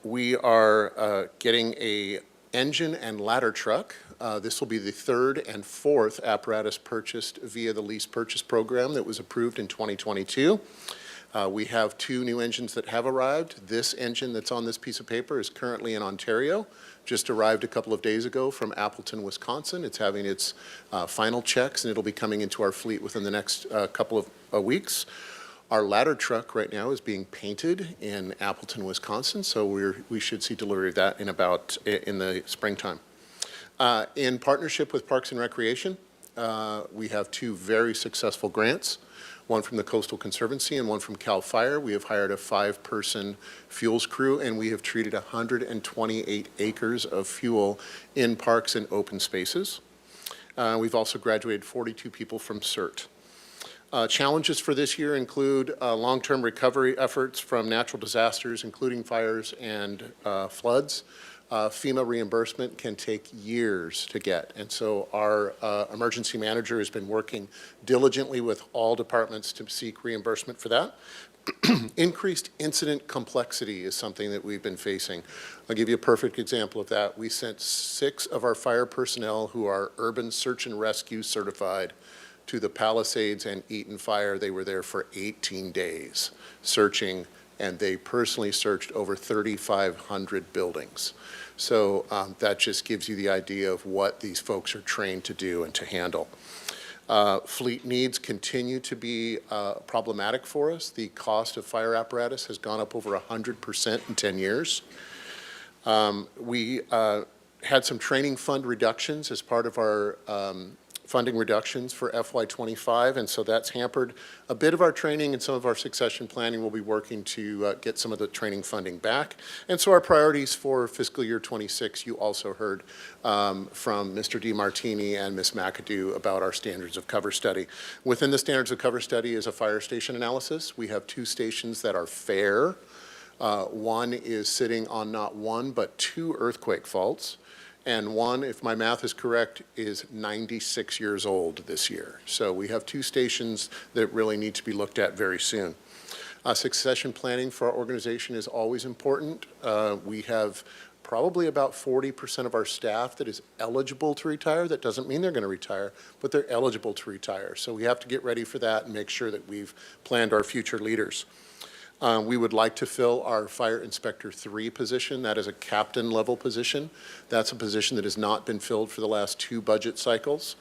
We are getting a engine and ladder truck. This will be the 3rd and 4th apparatus purchased via the lease purchase program that was approved in 2022. We have 2 new engines that have arrived. This engine that's on this piece of paper is currently in Ontario. Just arrived a couple of days ago from Appleton, Wisconsin. It's having its final checks, and it'll be coming into our fleet within the next couple of weeks. Our ladder truck right now is being painted in Appleton, Wisconsin, so we should see delivery of that in the springtime. In partnership with Parks and Recreation, we have 2 very successful grants, one from the Coastal Conservancy and one from CAL FIRE. We have hired a 5-person fuels crew, and we have treated 128 acres of fuel in parks and open spaces. We've also graduated 42 people from CERT. Challenges for this year include long-term recovery efforts from natural disasters, including fires and floods. FEMA reimbursement can take years to get. And so our emergency manager has been working diligently with all departments to seek reimbursement for that. Increased incident complexity is something that we've been facing. I'll give you a perfect example of that. We sent 6 of our fire personnel who are urban search and rescue certified to the Palisades and Eaton fire. They were there for 18 days searching, and they personally searched over 3,500 buildings. So that just gives you the idea of what these folks are trained to do and to handle. Fleet needs continue to be problematic for us. The cost of fire apparatus has gone up over 100% in 10 years. We had some training fund reductions as part of our funding reductions for FY25, and so that's hampered a bit of our training, and some of our succession planning will be working to get some of the training funding back. And so our priorities for fiscal year 26, you also heard from Mr. DiMartini and Ms. McAdoo about our standards of cover study. Within the standards of cover study is a fire station analysis. We have 2 stations that are fair. One is sitting on not 1, but 2 earthquake faults. And one, if my math is correct, is 96 years old this year. So we have 2 stations that really need to be looked at very soon. Succession planning for our organization is always important. We have probably about 40% of our staff that is eligible to retire. That doesn't mean they're going to retire, but they're eligible to retire. So we have to get ready for that and make sure that we've planned our future leaders. We would like to fill our Fire Inspector 3 position. That is a captain level position. That's a position that has not been filled for the last 2 budget cycles.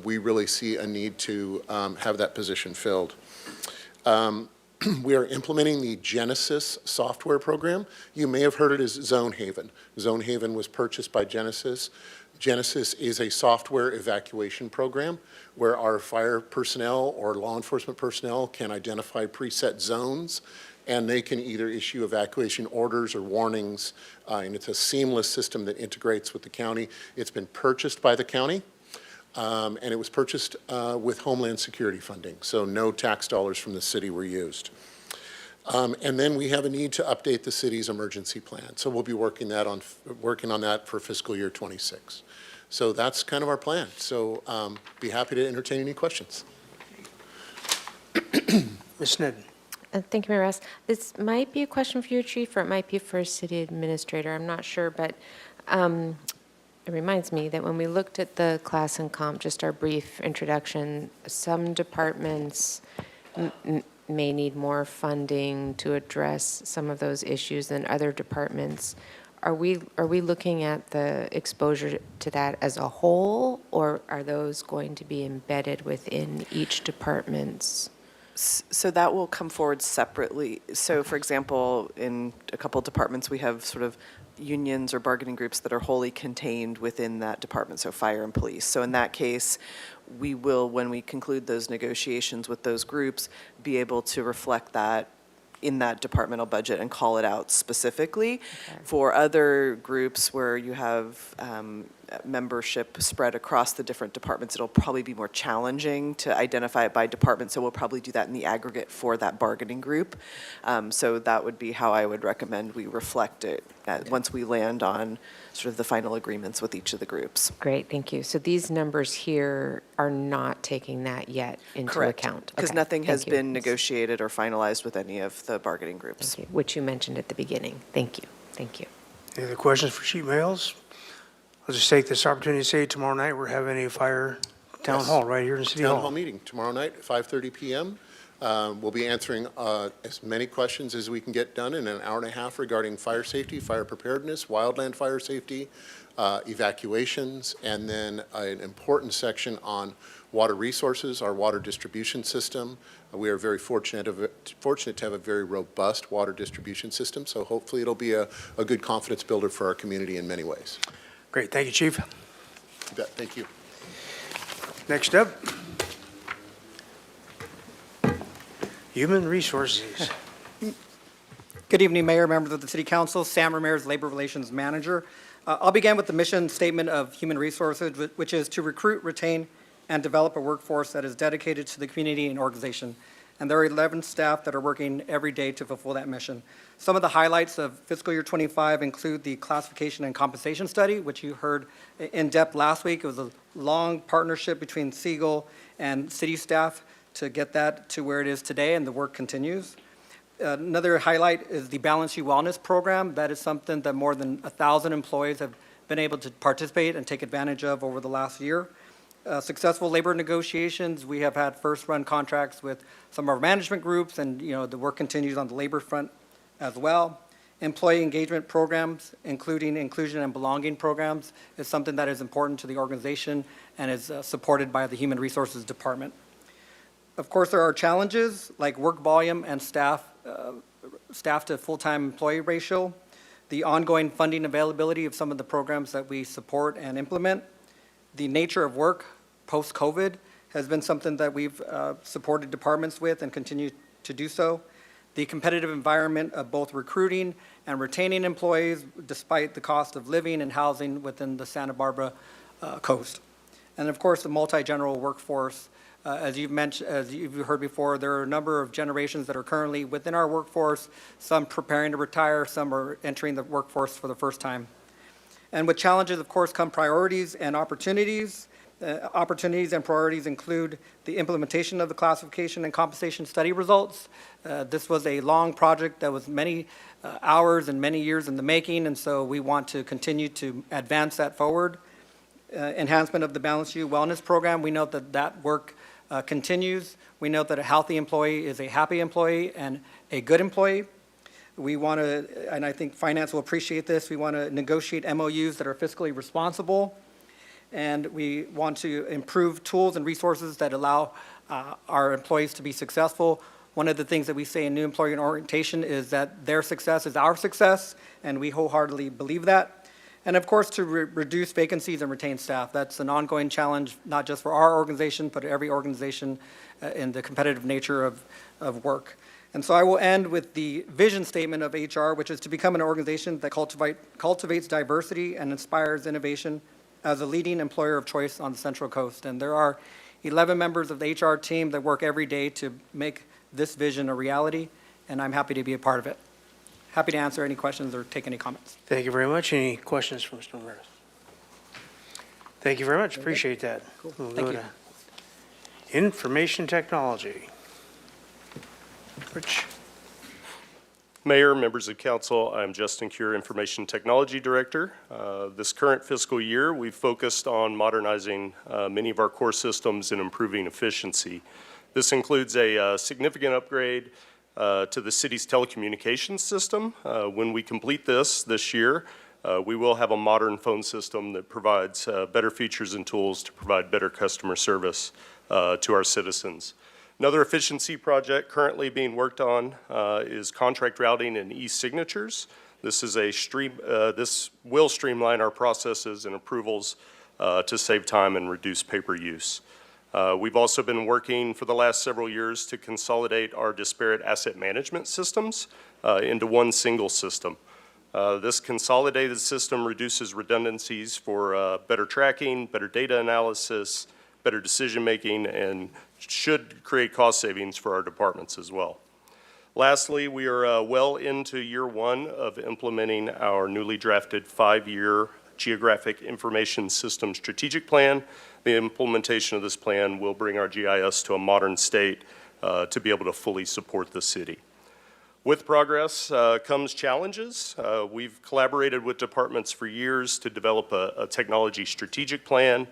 We really see a need to have that position filled. We are implementing the Genesis software program. You may have heard it as Zone Haven. Zone Haven was purchased by Genesis. Genesis is a software evacuation program where our fire personnel or law enforcement personnel can identify preset zones, and they can either issue evacuation orders or warnings, and it's a seamless system that integrates with the county. It's been purchased by the county, and it was purchased with Homeland Security funding, so no tax dollars from the city were used. And then we have a need to update the city's emergency plan. So we'll be working on that for fiscal year 26. So that's kind of our plan. So be happy to entertain any questions. Ms. Snedden. Thank you, Mayor Rouse. This might be a question for you, Chief, or it might be for City Administrator. I'm not sure, but it reminds me that when we looked at the class and comp, just our brief introduction, some departments may need more funding to address some of those issues than other departments. Are we looking at the exposure to that as a whole, or are those going to be embedded within each department's? So that will come forward separately. So for example, in a couple departments, we have sort of unions or bargaining groups that are wholly contained within that department, so fire and police. So in that case, we will, when we conclude those negotiations with those groups, be able to reflect that in that departmental budget and call it out specifically. Okay. For other groups where you have membership spread across the different departments, it'll probably be more challenging to identify it by department, so we'll probably do that in the aggregate for that bargaining group. So that would be how I would recommend we reflect it once we land on sort of the final agreements with each of the groups. Great, thank you. So these numbers here are not taking that yet into account? Because nothing has been negotiated or finalized with any of the bargaining groups. Thank you. Which you mentioned at the beginning. Thank you. Thank you. Any other questions for Chief Males? I'll just take this opportunity to say tomorrow night we're having a fire town hall right here in City Hall. Town hall meeting tomorrow night at 5:30 p.m. We'll be answering as many questions as we can get done in an hour and a half regarding fire safety, fire preparedness, wildland fire safety, evacuations, and then an important section on water resources, our water distribution system. We are very fortunate to have a very robust water distribution system, so hopefully it'll be a good confidence builder for our community in many ways. Great, thank you, Chief. You bet, thank you. Next up, Human Resources. Good evening, Mayor, members of the City Council. Sam Ramirez, Labor Relations Manager. I'll begin with the mission statement of Human Resources, which is to recruit, retain, and develop a workforce that is dedicated to the community and organization. and there are 11 staff that are working every day to fulfill that mission. Some of the highlights of fiscal year 25 include the classification and compensation study, which you heard in depth last week. It was a long partnership between Siegel and city staff to get that to where it is today, and the work continues. Another highlight is the Balance You Wellness Program. That is something that more than 1,000 employees have been able to participate and take advantage of over the last year. Successful labor negotiations. We have had first-run contracts with some of our management groups, and the work continues on the labor front as well. Employee engagement programs, including inclusion and belonging programs, is something that is important to the organization and is supported by the Human Resources Department. Of course, there are challenges like work volume and staff to full-time employee ratio, the ongoing funding availability of some of the programs that we support and implement. The nature of work post-COVID has been something that we've supported departments with and continue to do so. The competitive environment of both recruiting and retaining employees despite the cost of living and housing within the Santa Barbara coast. And of course, the multi-general workforce. As you've heard before, there are a number of generations that are currently within our workforce, some preparing to retire, some are entering the workforce for the first time. And with challenges, of course, come priorities and opportunities. Opportunities and priorities include the implementation of the classification and compensation study results. This was a long project that was many hours and many years in the making, and so we want to continue to advance that forward. Enhancement of the Balance You Wellness Program. We know that work continues. We know that a healthy employee is a happy employee and a good employee. We want to, and I think finance will appreciate this, we want to negotiate MOUs that are fiscally responsible, and we want to improve tools and resources that allow our employees to be successful. One of the things that we say in new employee orientation is that their success is our success, and we wholeheartedly believe that. And of course, to reduce vacancies and retain staff. That's an ongoing challenge, not just for our organization, but every organization in the competitive nature of work. And so I will end with the vision statement of HR, which is to become an organization that cultivates diversity and inspires innovation as a leading employer of choice on the Central Coast. And there are 11 members of the HR team that work every day to make this vision a reality, and I'm happy to be a part of it. Happy to answer any questions or take any comments. Thank you very much. Any questions from Mr. Ramirez? Thank you very much. Appreciate that. Cool. We'll Thank go you. to information technology. Rich. Mayor, members of council, I'm Justin Cure, Information Technology Director. This current fiscal year, we've focused on modernizing many of our core systems and improving efficiency. This includes a significant upgrade to the city's telecommunications system. When we complete this year, we will have a modern phone system that provides better features and tools to provide better customer service to our citizens. Another efficiency project currently being worked on is contract routing and e-signatures. This will streamline our processes and approvals to save time and reduce paper use. We've also been working for the last several years to consolidate our disparate asset management systems into one single system. This consolidated system reduces redundancies for better tracking, better data analysis, better decision-making, and should create cost savings for our departments as well. Lastly, we are well into year one of implementing our newly drafted 5-year Geographic Information System Strategic Plan. The implementation of this plan will bring our GIS to a modern state to be able to fully support the city. With progress comes challenges. We've collaborated with departments for years to develop a technology strategic plan,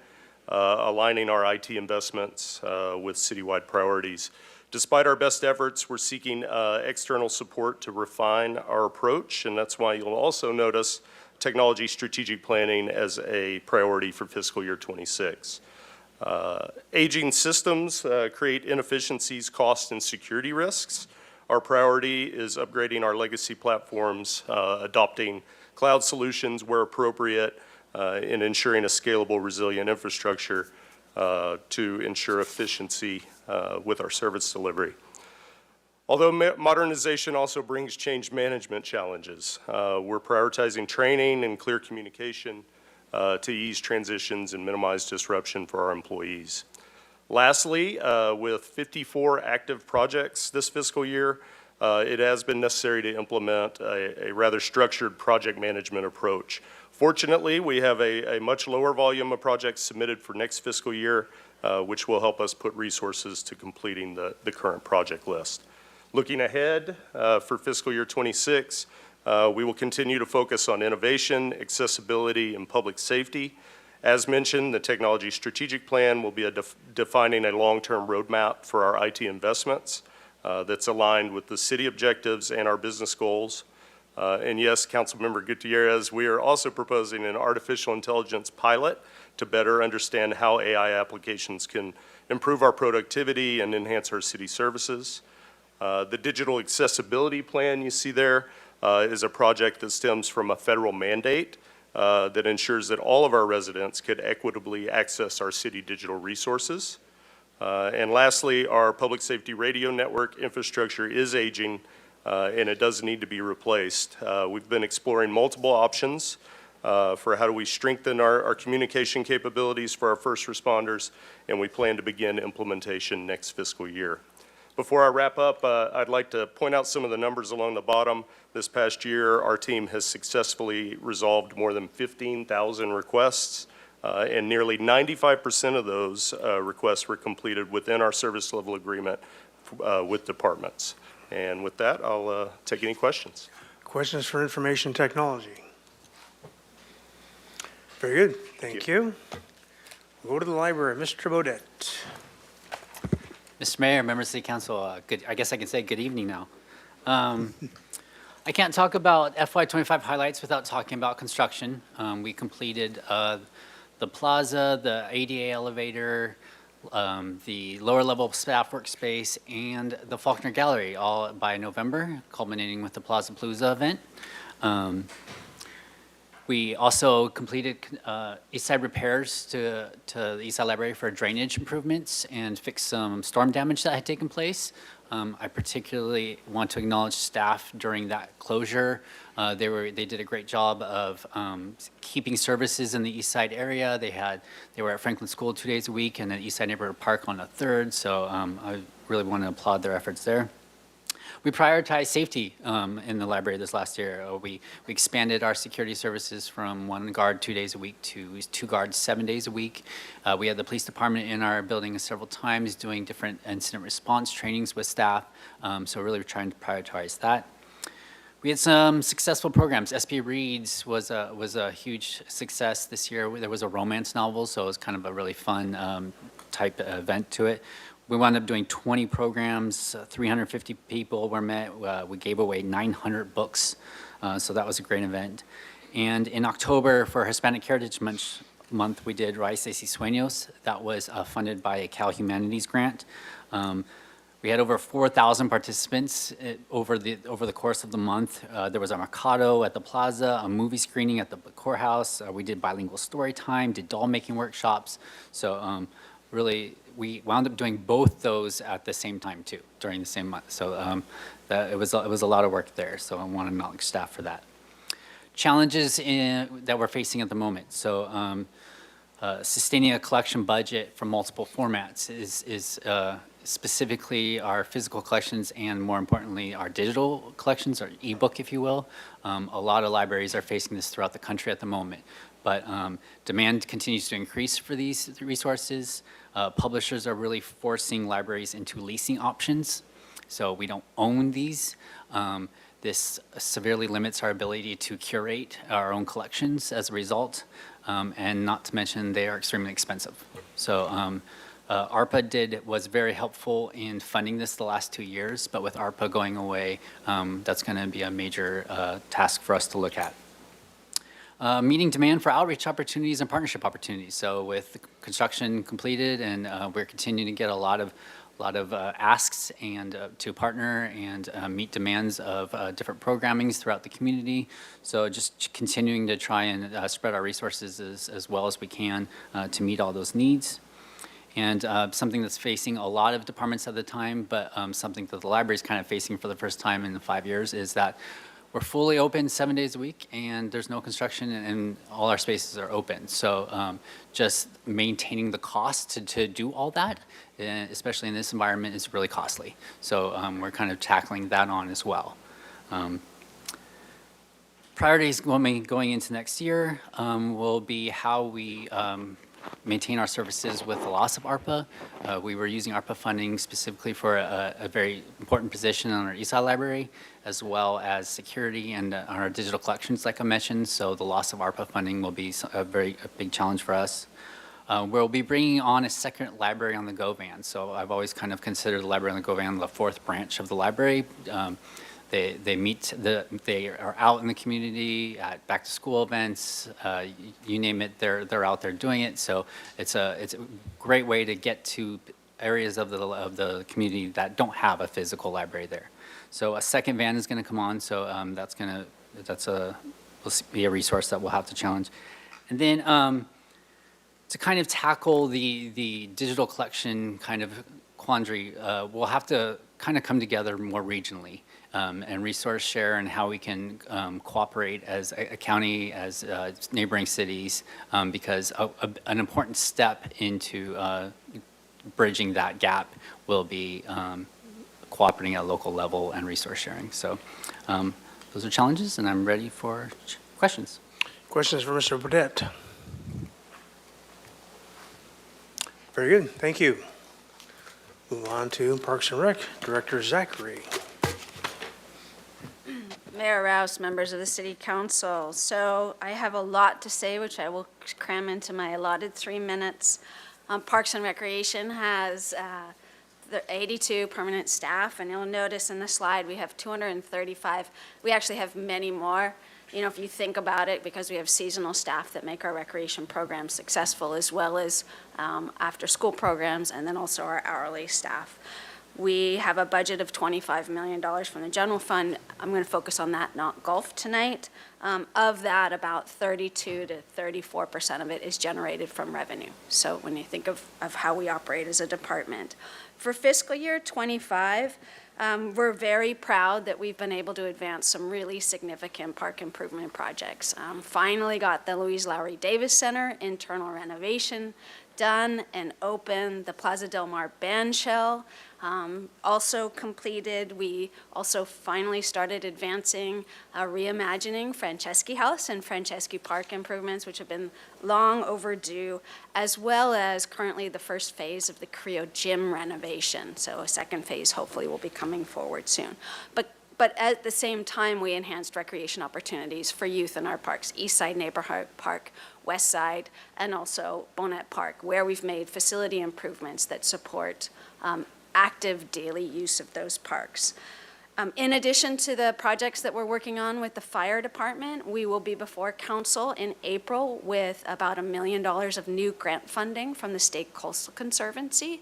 aligning our IT investments with citywide priorities. Despite our best efforts, we're seeking external support to refine our approach, and that's why you'll also notice technology strategic planning as a priority for fiscal year 26. Aging systems create inefficiencies, cost, and security risks. Our priority is upgrading our legacy platforms, adopting cloud solutions where appropriate, and ensuring a scalable, resilient infrastructure to ensure efficiency with our service delivery. Although modernization also brings change management challenges, we're prioritizing training and clear communication to ease transitions and minimize disruption for our employees. Lastly, with 54 active projects this fiscal year, it has been necessary to implement a rather structured project management approach. Fortunately, we have a much lower volume of projects submitted for next fiscal year, which will help us put resources to completing the current project list. Looking ahead for fiscal year 26, we will continue to focus on innovation, accessibility, and public safety. As mentioned, the Technology Strategic Plan will be defining a long-term roadmap for our IT investments that's aligned with the city objectives and our business goals. And yes, Councilmember Gutierrez, we are also proposing an artificial intelligence pilot to better understand how AI applications can improve our productivity and enhance our city services. The Digital Accessibility Plan you see there is a project that stems from a federal mandate that ensures that all of our residents could equitably access our city digital resources. And lastly, our public safety radio network infrastructure is aging and it does need to be replaced. We've been exploring multiple options for how do we strengthen our communication capabilities for our first responders, and we plan to begin implementation next fiscal year. Before I wrap up, I'd like to point out some of the numbers along the bottom. This past year, our team has successfully resolved more than 15,000 requests, and nearly 95% of those requests were completed within our service level agreement with departments. And with that, I'll take any questions. Questions for information technology? Very good. Thank you. We'll go to the library. Mr. Bodett. Mr. Mayor, members of the council, I guess I can say good evening now. I can't talk about FY25 highlights without talking about construction. We completed the plaza, the ADA elevator, the lower level staff workspace, and the Faulkner Gallery, all by November, culminating with the Plaza Palooza event. We also completed Eastside repairs to the Eastside Library for drainage improvements and fixed some storm damage that had taken place. I particularly want to acknowledge staff during that closure. They did a great job of keeping services in the Eastside area. They were at Franklin School 2 days a week and at Eastside Neighborhood Park on a third. So I really want to applaud their efforts there. We prioritized safety in the library this last year. We expanded our security services from 1 guard 2 days a week to 2 guards 7 days a week. We had the police department in our building several times doing different incident response trainings with staff. So really we're trying to prioritize that. We had some successful programs. SP Reads was a huge success this year. There was a romance novel, so it was kind of a really fun type event to it. We wound up doing 20 programs, 350 people were met. We gave away 900 books, so that was a great event. And in October, for Hispanic Heritage Month, we did Raíces y Sueños. That was funded by a Cal Humanities grant. We had over 4,000 participants over the course of the month. There was a mercado at the plaza, a movie screening at the courthouse. We did bilingual story time, did doll making workshops. So really, we wound up doing both those at the same time too, during the same month. So it was a lot of work there. So I want to acknowledge staff for that. Challenges that we're facing at the moment. So sustaining a collection budget from multiple formats is specifically our physical collections and more importantly our digital collections, or ebook if you will. A lot of libraries are facing this throughout the country at the moment. But demand continues to increase for these resources. Publishers are really forcing libraries into leasing options. So we don't own these. This severely limits our ability to curate our own collections as a result. And not to mention they are extremely expensive. So ARPA was very helpful in funding this the last 2 years. But with ARPA going away, that's going to be a major task for us to look at. Meeting demand for outreach opportunities and partnership opportunities. So with the construction completed, and we're continuing to get a lot of asks and to partner and meet demands of different programmings throughout the community. So just continuing to try and spread our resources as well as we can to meet all those needs. And something that's facing a lot of departments at the time, but something that the library is kind of facing for the first time in 5 years is that we're fully open 7 days a week, and there's no construction, and all our spaces are open. So just maintaining the cost to do all that, especially in this environment, is really costly. So we're kind of tackling that on as well. Priorities going into next year will be how we maintain our services with the loss of ARPA. We were using ARPA funding specifically for a very important position on our Eastside Library, as well as security and our digital collections, like I mentioned. So the loss of ARPA funding will be a big challenge for us. We'll be bringing on a second library on the go van. So I've always kind of considered the library on the go van the fourth branch of the library. They are out in the community at back to school events, you name it, they're out there doing it. So it's a great way to get to areas of the community that don't have a physical library there. So a second van is going to come on. So will be a resource that we'll have to challenge. And then to kind of tackle the digital collection kind of quandary, we'll have to kind of come together more regionally. And resource share, and how we can cooperate as a county, as neighboring cities, because an important step into bridging that gap will be cooperating at a local level and resource sharing. So those are challenges, and I'm ready for questions. Questions for Mr. Burdette? Very good, thank you. Move on to Parks and Rec, Director Zachary. Mayor Rouse, members of the City Council. So I have a lot to say, which I will cram into my allotted 3 minutes. Parks and Recreation has 82 permanent staff, and you'll notice in the slide we have 235. We actually have many more. You know, if you think about it, because we have seasonal staff that make our recreation programs successful, as well as after-school programs, and then also our hourly staff. We have a budget of $25 million from the general fund. I'm going to focus on that, not golf tonight. Of that, about 32 to 34% of it is generated from revenue. So when you think of how we operate as a department. For fiscal year 25, we're very proud that we've been able to advance some really significant park improvement projects. Finally got the Louise Lowry Davis Center internal renovation done and open, the Plaza Del Mar band shell also completed. We also finally started advancing reimagining Franceschi House and Franceschi Park improvements, which have been long overdue, as well as currently the first phase of the Creo Gym renovation. So a second phase hopefully will be coming forward soon. But at the same time, we enhanced recreation opportunities for youth in our parks, East Side Neighborhood Park, West Side, and also Bonnet Park, where we've made facility improvements that support active daily use of those parks. In addition to the projects that we're working on with the fire department, we will be before council in April with about $1 million of new grant funding from the State Coastal Conservancy.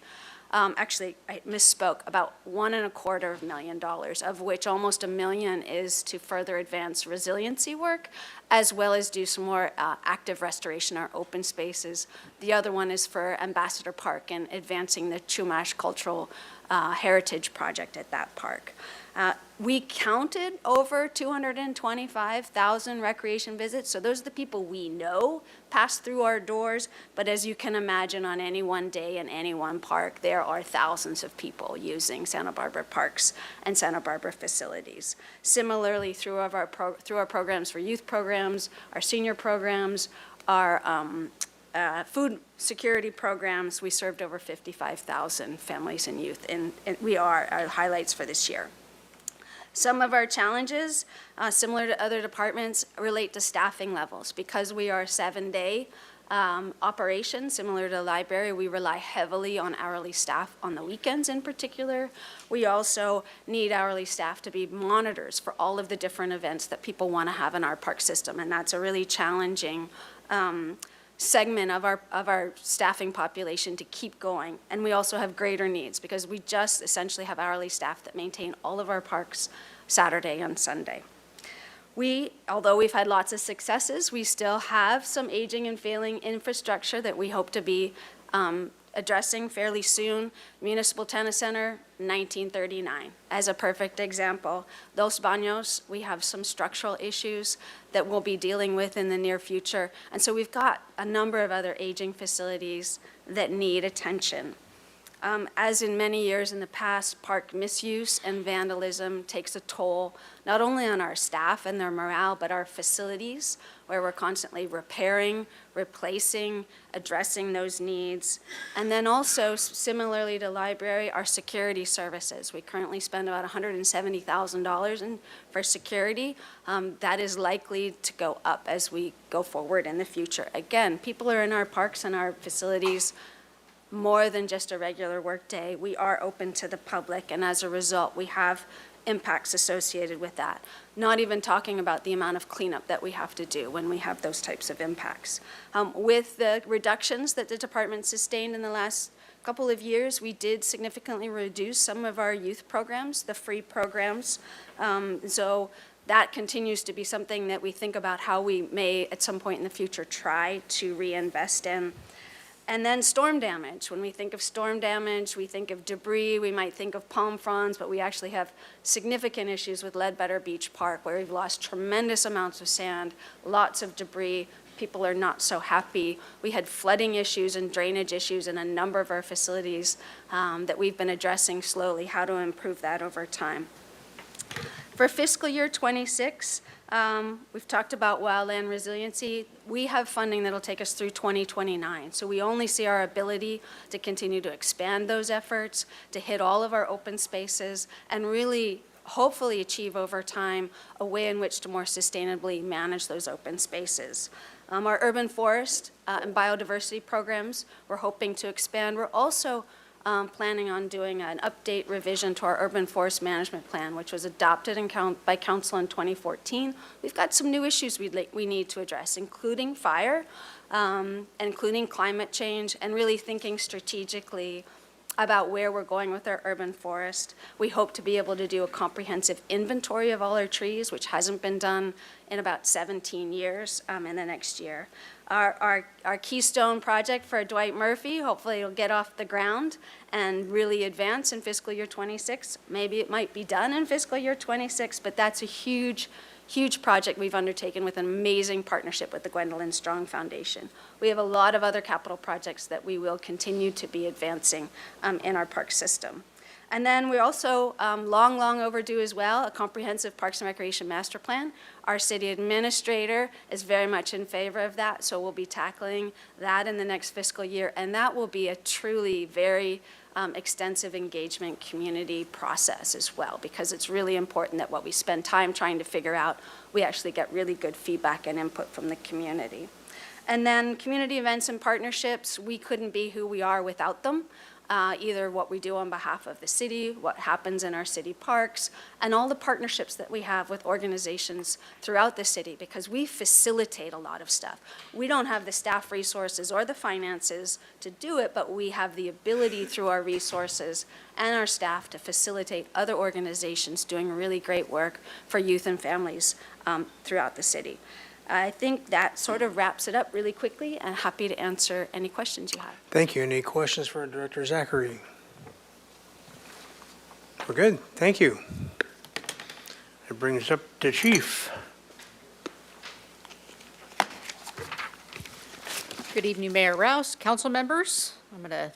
Actually, I misspoke, about $1.25 million, of which almost $1 million is to further advance resiliency work, as well as do some more active restoration or open spaces. The other one is for Ambassador Park and advancing the Chumash Cultural Heritage Project at that park. We counted over 225,000 recreation visits, so those are the people we know pass through our doors, but as you can imagine, on any one day in any one park, there are thousands of people using Santa Barbara parks and Santa Barbara facilities. Similarly, through our programs for youth programs, our senior programs, our food security programs, we served over 55,000 families and youth, and we are our highlights for this year. Some of our challenges, similar to other departments, relate to staffing levels. Because we are a 7-day operation, similar to the library, we rely heavily on hourly staff on the weekends in particular. We also need hourly staff to be monitors for all of the different events that people want to have in our park system, and that's a really challenging segment of our staffing population to keep going. And we also have greater needs because we just essentially have hourly staff that maintain all of our parks Saturday and Sunday. Although we've had lots of successes, we still have some aging and failing infrastructure that we hope to be addressing fairly soon. Municipal Tennis Center, 1939, as a perfect example. Dos Baños, we have some structural issues that we'll be dealing with in the near future. And so we've got a number of other aging facilities that need attention. As in many years in the past, park misuse and vandalism takes a toll, not only on our staff and their morale, but our facilities, where we're constantly repairing, replacing, addressing those needs. And then also, similarly to library, our security services. We currently spend about $170,000 for security. That is likely to go up as we go forward in the future. Again, people are in our parks and our facilities more than just a regular workday. We are open to the public, and as a result, we have impacts associated with that. Not even talking about the amount of cleanup that we have to do when we have those types of impacts. With the reductions that the department sustained in the last couple of years, we did significantly reduce some of our youth programs, the free programs. So that continues to be something that we think about how we may, at some point in the future, try to reinvest in. And then storm damage. When we think of storm damage, we think of debris, we might think of palm fronds, but we actually have significant issues with Ledbetter Beach Park, where we've lost tremendous amounts of sand, lots of debris. People are not so happy. We had flooding issues and drainage issues in a number of our facilities that we've been addressing slowly, how to improve that over time. For fiscal year 26, we've talked about wildland resiliency. We have funding that'll take us through 2029. So we only see our ability to continue to expand those efforts, to hit all of our open spaces, and really hopefully achieve over time a way in which to more sustainably manage those open spaces. Our urban forest and biodiversity programs, we're hoping to expand. We're also planning on doing an update revision to our urban forest management plan, which was adopted by council in 2014. We've got some new issues we need to address, including fire, including climate change, and really thinking strategically about where we're going with our urban forest. We hope to be able to do a comprehensive inventory of all our trees, which hasn't been done in about 17 years in the next year. Our Keystone project for Dwight Murphy, hopefully it'll get off the ground and really advance in fiscal year 26. Maybe it might be done in fiscal year 26, but that's a huge project we've undertaken with an amazing partnership with the Gwendolyn Strong Foundation. We have a lot of other capital projects that we will continue to be advancing in our park system. And then we're also long overdue as well, a comprehensive Parks and Recreation Master Plan. Our city administrator is very much in favor of that, so we'll be tackling that in the next fiscal year, and that will be a truly very extensive engagement community process as well, because it's really important that what we spend time trying to figure out, we actually get really good feedback and input from the community. And then community events and partnerships, we couldn't be who we are without them. Either what we do on behalf of the city, what happens in our city parks, and all the partnerships that we have with organizations throughout the city, because we facilitate a lot of stuff. We don't have the staff resources or the finances to do it, but we have the ability through our resources and our staff to facilitate other organizations doing really great work for youth and families throughout the city. I think that sort of wraps it up really quickly, and happy to answer any questions you have. Thank you. Any questions for Director Zachary? We're good. Thank you. It brings us up to Chief. Good evening, Mayor Rouse, council members. I'm going to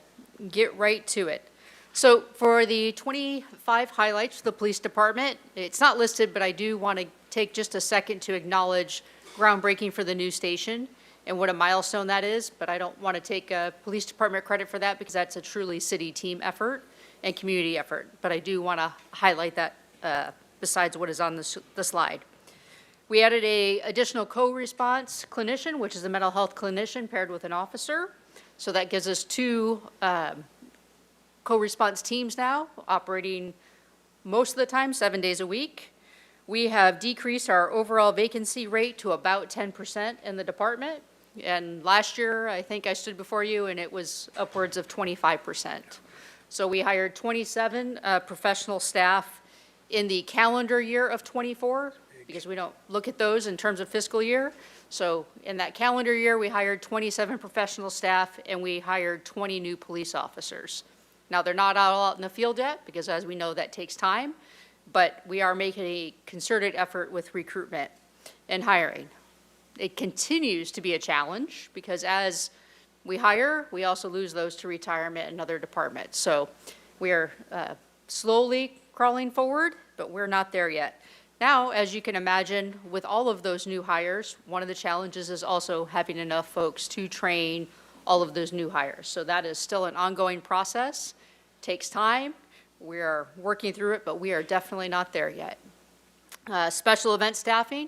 get right to it. So for the 25 highlights for the police department, it's not listed, but I do want to take just a second to acknowledge groundbreaking for the new station and what a milestone that is, but I don't want to take police department credit for that because that's a truly city team effort and community effort. But I do want to highlight that besides what is on the slide. We added a additional co-response clinician, which is a mental health clinician paired with an officer. So that gives us 2 co-response teams now operating most of the time, 7 days a week. We have decreased our overall vacancy rate to about 10% in the department. And last year, I think I stood before you and it was upwards of 25%. So we hired 27 professional staff in the calendar year of 24, because we don't look at those in terms of fiscal year. So in that calendar year, we hired 27 professional staff and we hired 20 new police officers. Now, they're not all out in the field yet because as we know, that takes time, but we are making a concerted effort with recruitment and hiring. It continues to be a challenge because as we hire, we also lose those to retirement in other departments. So we are slowly crawling forward, but we're not there yet. Now, as you can imagine, with all of those new hires, one of the challenges is also having enough folks to train all of those new hires. So that is still an ongoing process, takes time. We are working through it, but we are definitely not there yet. Special event staffing,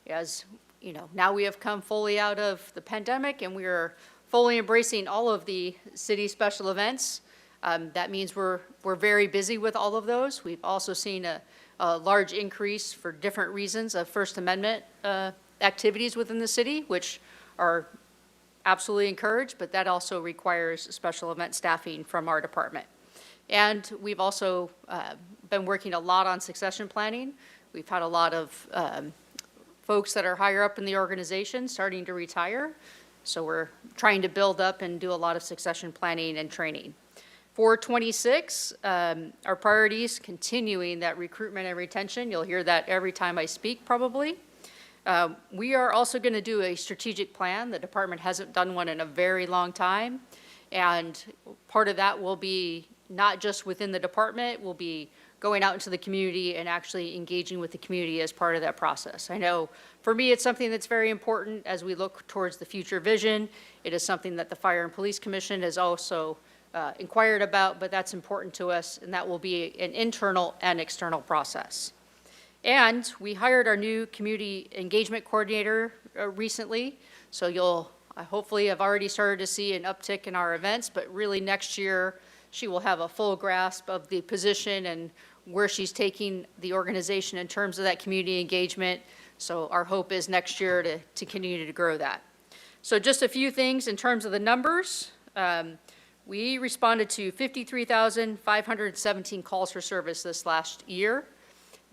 as you know, now we have come fully out of the pandemic and we are fully embracing all of the city special events. That means we're very busy with all of those. We've also seen a large increase for different reasons of First Amendment activities within the city, which are absolutely encouraged, but that also requires special event staffing from our department. And we've also been working a lot on succession planning. We've had a lot of folks that are higher up in the organization starting to retire. So we're trying to build up and do a lot of succession planning and training. For 26, our priorities, continuing that recruitment and retention. You'll hear that every time I speak, probably. We are also going to do a strategic plan. The department hasn't done one in a very long time. And part of that will be not just within the department, we'll be going out into the community and actually engaging with the community as part of that process. I know for me, it's something that's very important as we look towards the future vision. It is something that the Fire and Police Commission has also inquired about, but that's important to us, and that will be an internal and external process. And we hired our new community engagement coordinator recently, so you'll hopefully have already started to see an uptick in our events, but really next year, she will have a full grasp of the position and where she's taking the organization in terms of that community engagement. So our hope is next year to continue to grow that. So just a few things in terms of the numbers. We responded to 53,517 calls for service this last year.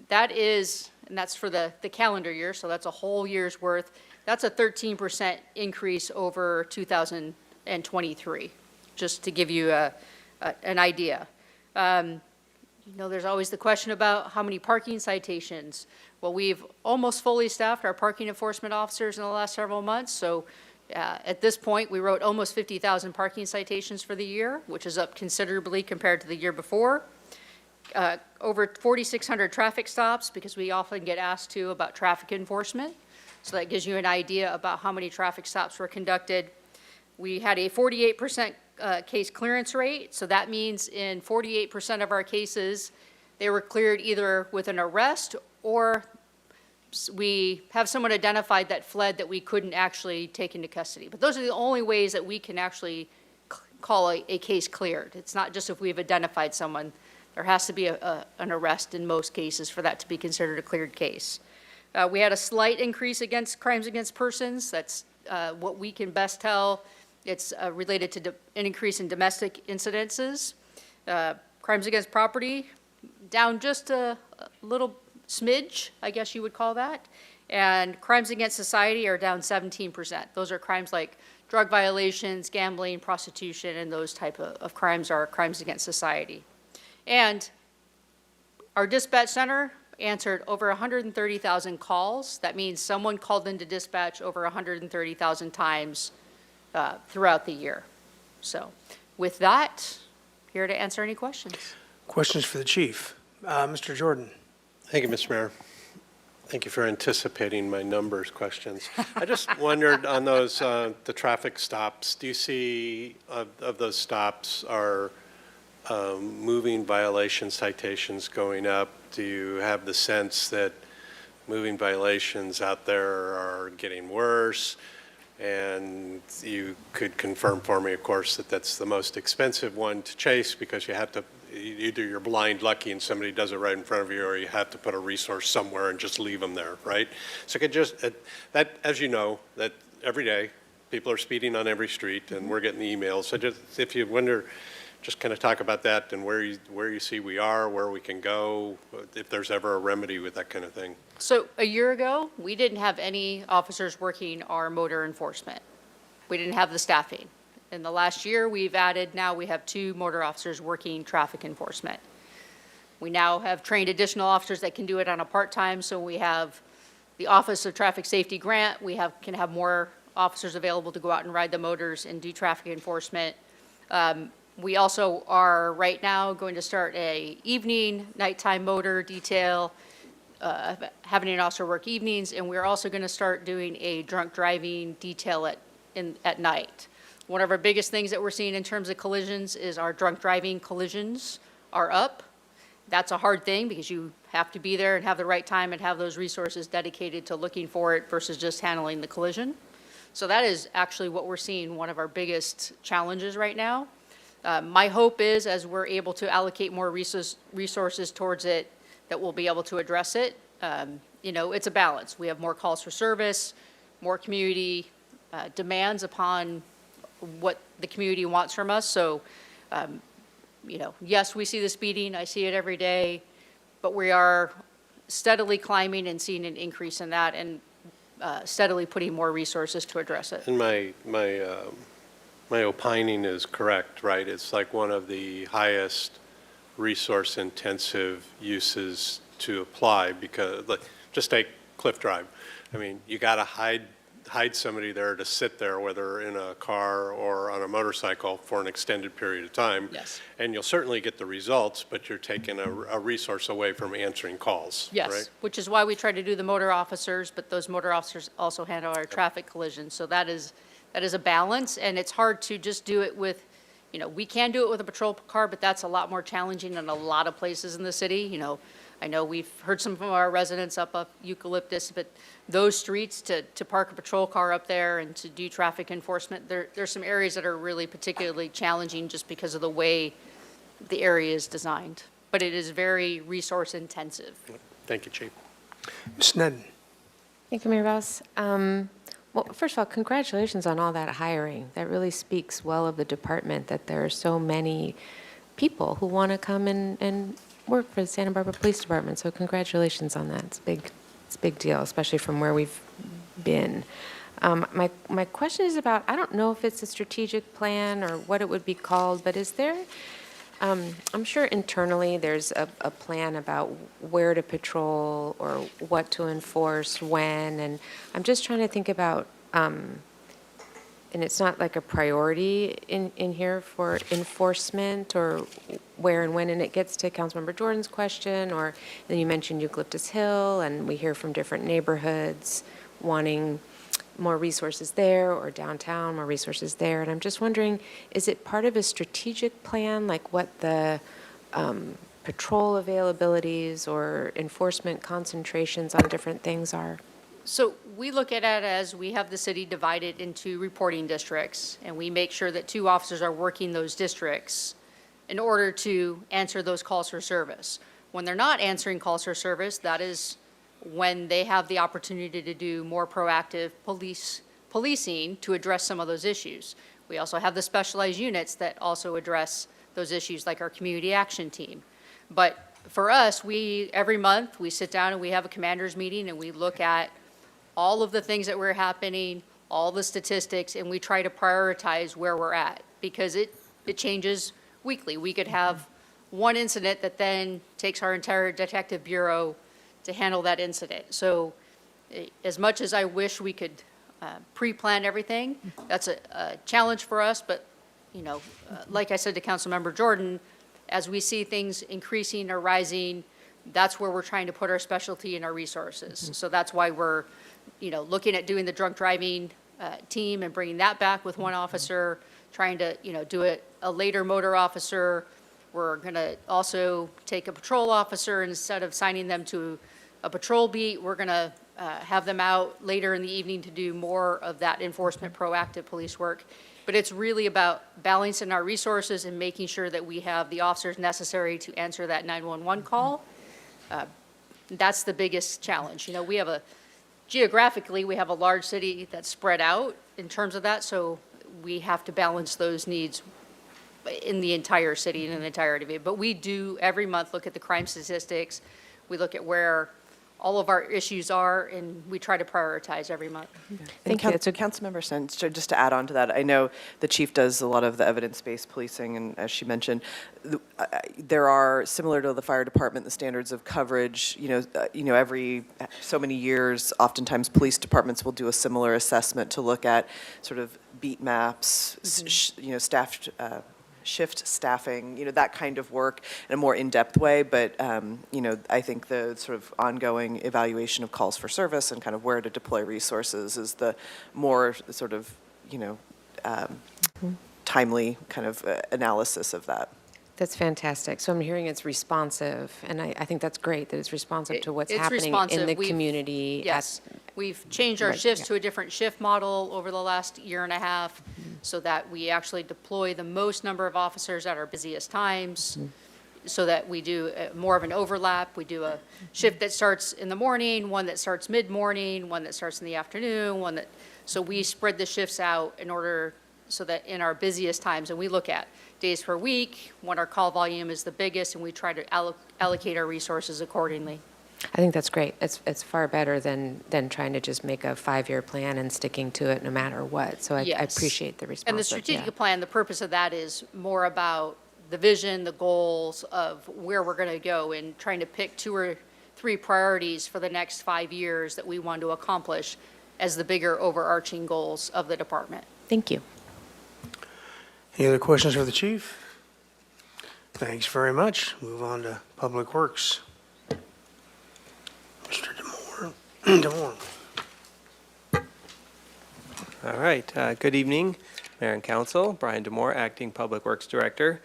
That is, and that's for the calendar year, so that's a whole year's worth. That's a 13% increase over 2023, just to give you an idea. You know, there's always the question about how many parking citations. Well, we've almost fully staffed our parking enforcement officers in the last several months, so at this point, we wrote almost 50,000 parking citations for the year, which is up considerably compared to the year before. Over 4,600 traffic stops, because we often get asked too about traffic enforcement. So that gives you an idea about how many traffic stops were conducted. We had a 48% case clearance rate. So that means in 48% of our cases, they were cleared either with an arrest or we have someone identified that fled that we couldn't actually take into custody. But those are the only ways that we can actually call a case cleared. It's not just if we've identified someone. There has to be an arrest in most cases for that to be considered a cleared case. We had a slight increase against crimes against persons. That's what we can best tell. It's related to an increase in domestic incidences. Crimes against property, down just a little smidge, I guess you would call that. And crimes against society are down 17%. Those are crimes like drug violations, gambling, prostitution, and those type of crimes are crimes against society. And our dispatch center answered over 130,000 calls. That means someone called into dispatch over 130,000 times throughout the year. So with that, here to answer any questions. Questions for the chief. Mr. Jordan. Thank you, Mr. Mayor. Thank you for anticipating my numbers questions. I just wondered on those, the traffic stops, do you see of those stops are moving violation citations going up? Do you have the sense that moving violations out there are getting worse? And you could confirm for me, of course, that that's the most expensive one to chase because you have to, either you're blind lucky and somebody does it right in front of you, or you have to put a resource somewhere and just leave them there, right? So I could just, that, as you know, that every day people are speeding on every street and we're getting the emails. So just, if you wonder, just kind of talk about that and where you see we are, where we can go, if there's ever a remedy with that kind of thing. So a year ago, we didn't have any officers working our motor enforcement. We didn't have the staffing. In the last year, we've added, now we have 2 motor officers working traffic enforcement. We now have trained additional officers that can do it on a part-time, so we have the Office of Traffic Safety grant. We can have more officers available to go out and ride the motors and do traffic enforcement. We also are right now going to start a evening, nighttime motor detail, having an officer work evenings, and we're also going to start doing a drunk driving detail at night. One of our biggest things that we're seeing in terms of collisions is our drunk driving collisions are up. That's a hard thing because you have to be there and have the right time and have those resources dedicated to looking for it versus just handling the collision. So that is actually what we're seeing, one of our biggest challenges right now. My hope is as we're able to allocate more resources towards it, that we'll be able to address it. It's a balance. We have more calls for service, more community demands upon what the community wants from us. So, yes, we see the speeding. I see it every day, but we are steadily climbing and seeing an increase in that and steadily putting more resources to address it. And my opining is correct, right? It's like one of the highest resource-intensive uses to apply because, like, just take Cliff Drive. I mean, you got to hide somebody there to sit there, whether in a car or on a motorcycle for an extended period of time. Yes. And you'll certainly get the results, but you're taking a resource away from answering calls, Yes, right? which is why we try to do the motor officers, but those motor officers also handle our traffic collisions. So that is a balance, and it's hard to just do it with, we can do it with a patrol car, but that's a lot more challenging in a lot of places in the city. I know we've heard some from our residents up Eucalyptus, but those streets to park a patrol car up there and to do traffic enforcement, there's some areas that are really particularly challenging just because of the way the area is designed. But it is very resource intensive. Thank you, Chief. Ms. Nedden. Thank you, Mayor Rouse. Well, first of all, congratulations on all that hiring. That really speaks well of the department that there are so many people who want to come and work for the Santa Barbara Police Department. So congratulations on that. It's a big deal, especially from where we've been. My question is about, I don't know if it's a strategic plan or what it would be called, but is there, I'm sure internally there's a plan about where to patrol or what to enforce when, and I'm just trying to think about, and it's not like a priority in here for enforcement or where and when, and it gets to Councilmember Jordan's question, or then you mentioned Eucalyptus Hill, and we hear from different neighborhoods wanting more resources there, or downtown, more resources there. And I'm just wondering, is it part of a strategic plan, like what the patrol availabilities or enforcement concentrations on different things are? So we look at it as we have the city divided into reporting districts, and we make sure that 2 officers are working those districts in order to answer those calls for service. When they're not answering calls for service, that is when they have the opportunity to do more proactive policing to address some of those issues. We also have the specialized units that also address those issues, like our community action team. But for us, every month, we sit down and we have a commander's meeting and we look at all of the things that were happening, all the statistics, and we try to prioritize where we're at, because it changes weekly. We could have one incident that then takes our entire detective bureau to handle that incident. So as much as I wish we could pre-plan everything, that's a challenge for us, but like I said to Councilmember Jordan, as we see things increasing or rising, that's where we're trying to put our specialty and our resources. So that's why we're looking at doing the drunk driving team and bringing that back with 1 officer, trying to do a later motor officer. We're going to also take a patrol officer, and instead of signing them to a patrol beat, we're going to have them out later in the evening to do more of that enforcement proactive police work. But it's really about balancing our resources and making sure that we have the officers necessary to answer that 911 call. That's the biggest challenge. Geographically, we have a large city that's spread out in terms of that, so we have to balance those needs in the entire city and in the entirety of it. But we do every month look at the crime statistics. We look at where all of our issues are, and we try to prioritize every month. Thank you. So Councilmember Sen, just to add on to that, I know the chief does a lot of the evidence-based policing, and as she mentioned, there are, similar to the fire department, the standards of coverage, every so many years, oftentimes police departments will do a similar assessment to look at sort of beat maps, staffed shift staffing, that kind of work in a more in-depth way. But, I think the sort of ongoing evaluation of calls for service and kind of where to deploy resources is the more sort of, timely kind of analysis of that. That's fantastic. So I'm hearing it's responsive, and I think that's great that it's responsive to what's It's happening in responsive. the community. Yes, we've changed our Right, shifts yeah. to a different shift model over the last year and a half, so that we actually deploy the most number of officers at our busiest times, so that we do more of an overlap. We do a shift that starts in the morning, one that starts mid-morning, one that starts in the afternoon, so we spread the shifts out in order so that in our busiest times, and we look at days per week, when our call volume is the biggest, and we try to allocate our resources accordingly. I think that's great. It's far better than trying to just make a 5-year plan and sticking to it no matter what. So I Yes. appreciate the response. And the strategic plan, the purpose of that is more about the vision, the goals of where we're going to go, and trying to pick 2 or 3 priorities for the next 5 years that we want to accomplish as the bigger overarching goals of the department. Thank you. Any other questions for the chief? Thanks very much. Move on to Public Works. Mr. Demore. Demore. All right. Good evening, Mayor and Council. Brian Demore, Acting Public Works Director,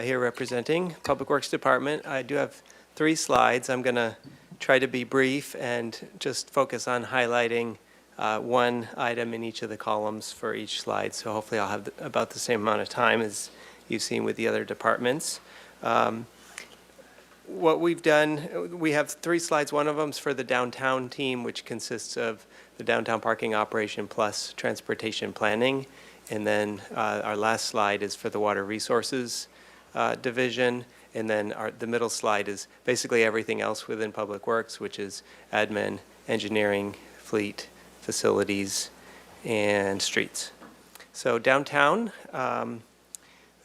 here representing Public Works Department. I do have 3 slides. I'm going to try to be brief and just focus on highlighting one item in each of the columns for each slide. So hopefully I'll have about the same amount of time as you've seen with the other departments. What we've done, we have 3 slides. One of them is for the downtown team, which consists of the downtown parking operation plus transportation planning. And then our last slide is for the water resources division. And then the middle slide is basically everything else within Public Works, which is admin, engineering, fleet, facilities, and streets. So downtown, the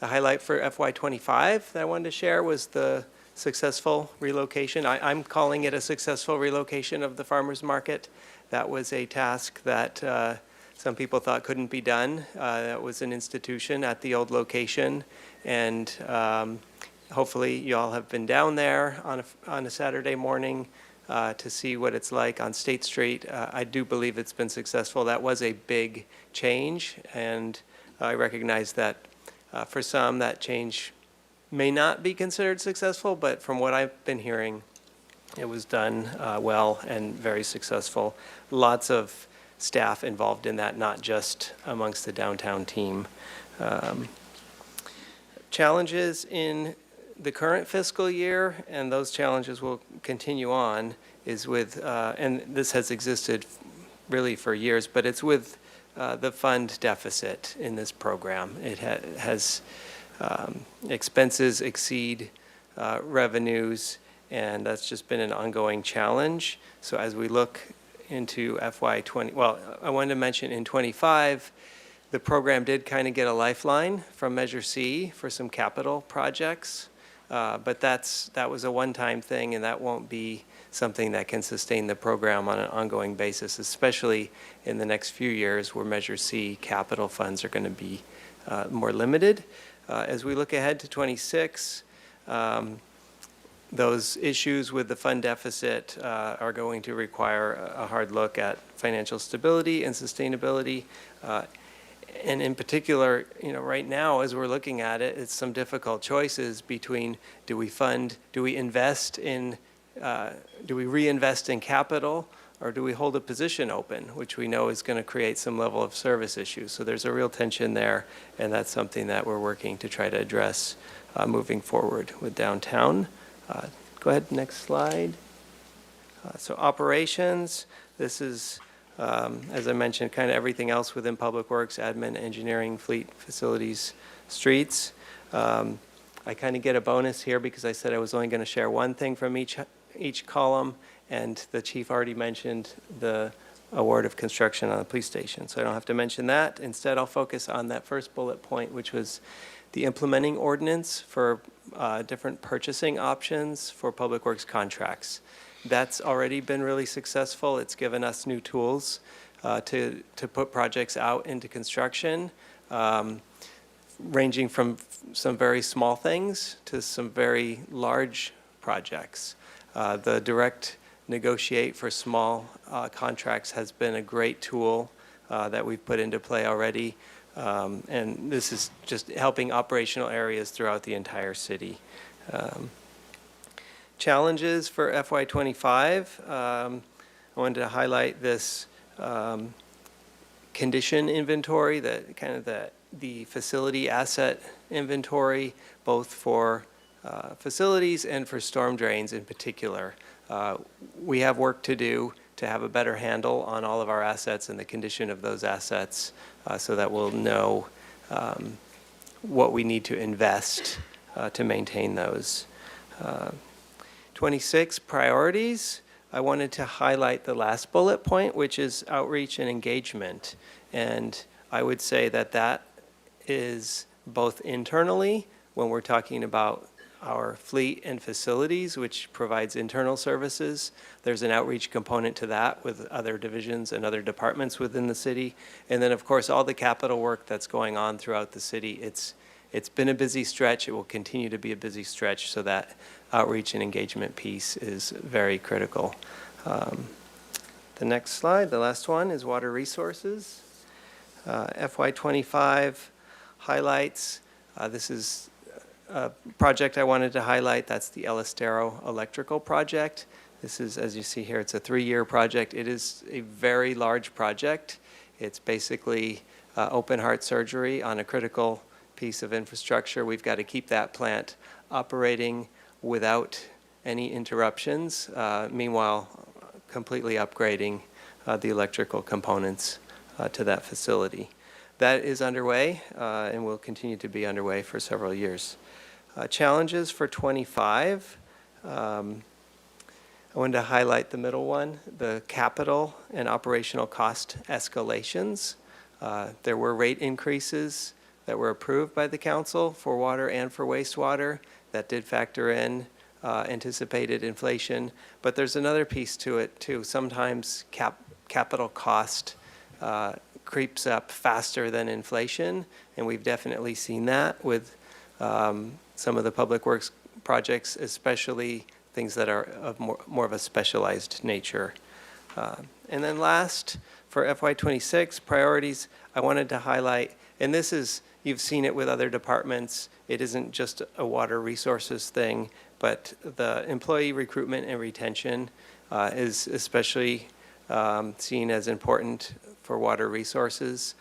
highlight for FY25 that I wanted to share was the successful relocation. I'm calling it a successful relocation of the farmers market. That was a task that some people thought couldn't be done. That was an institution at the old location, and hopefully you all have been down there on a Saturday morning to see what it's like on State Street. I do believe it's been successful. That was a big change, and I recognize that for some that change may not be considered successful, but from what I've been hearing, it was done well and very successful. Lots of staff involved in that, not just amongst the downtown team. Challenges in the current fiscal year, and those challenges will continue on, is with, and this has existed really for years, but it's with the fund deficit in this program. It has expenses exceed revenues, and that's just been an ongoing challenge. So as we look into FY20, well, I wanted to mention in 25, the program did kind of get a lifeline from Measure C for some capital projects, but that was a one-time thing, and that won't be something that can sustain the program on an ongoing basis, especially in the next few years where Measure C capital funds are going to be more limited. As we look ahead to 26, those issues with the fund deficit are going to require a hard look at financial stability and sustainability. And in particular, right now, as we're looking at it, it's some difficult choices between do we reinvest in capital, or do we hold a position open, which we know is going to create some level of service issues. So there's a real tension there, and that's something that we're working to try to address moving forward with downtown. Go ahead, next slide. So operations, this is, as I mentioned, kind of everything else within Public Works, admin, engineering, fleet, facilities, streets. I kind of get a bonus here because I said I was only going to share one thing from each column, and the chief already mentioned the award of construction on the police station, so I don't have to mention that. Instead, I'll focus on that first bullet point, which was the implementing ordinance for different purchasing options for public works contracts. That's already been really successful. It's given us new tools to put projects out into construction, ranging from some very small things to some very large projects. The direct negotiate for small contracts has been a great tool that we've put into play already. And this is just helping operational areas throughout the entire city. Challenges for FY25, I wanted to highlight this condition inventory, the facility asset inventory, both for facilities and for storm drains in particular. We have work to do to have a better handle on all of our assets and the condition of those assets so that we'll know what we need to invest to maintain those. 26, priorities. I wanted to highlight the last bullet point, which is outreach and engagement. And I would say that that is both internally, when we're talking about our fleet and facilities, which provides internal services. There's an outreach component to that with other divisions and other departments within the city. And then, of course, all the capital work that's going on throughout the city. It's been a busy stretch. It will continue to be a busy stretch, so that outreach and engagement piece is very critical. The next slide, the last one, is water resources. FY25 highlights. This is a project I wanted to highlight. That's the El Estero electrical project. This is, as you see here, it's a 3-year project. It is a very large project. It's basically open heart surgery on a critical piece of infrastructure. We've got to keep that plant operating without any interruptions, meanwhile completely upgrading the electrical components to that facility. That is underway and will continue to be underway for several years. Challenges for 25. I wanted to highlight the middle one, the capital and operational cost escalations. There were rate increases that were approved by the council for water and for wastewater. That did factor in anticipated inflation. But there's another piece to it too. Sometimes capital cost creeps up faster than inflation, and we've definitely seen that with some of the public works projects, especially things that are of more of a specialized nature. And then last, for FY26 priorities, I wanted to highlight, and this is, you've seen it with other departments, it isn't just a water resources thing, but the employee recruitment and retention is especially seen as important for water resources.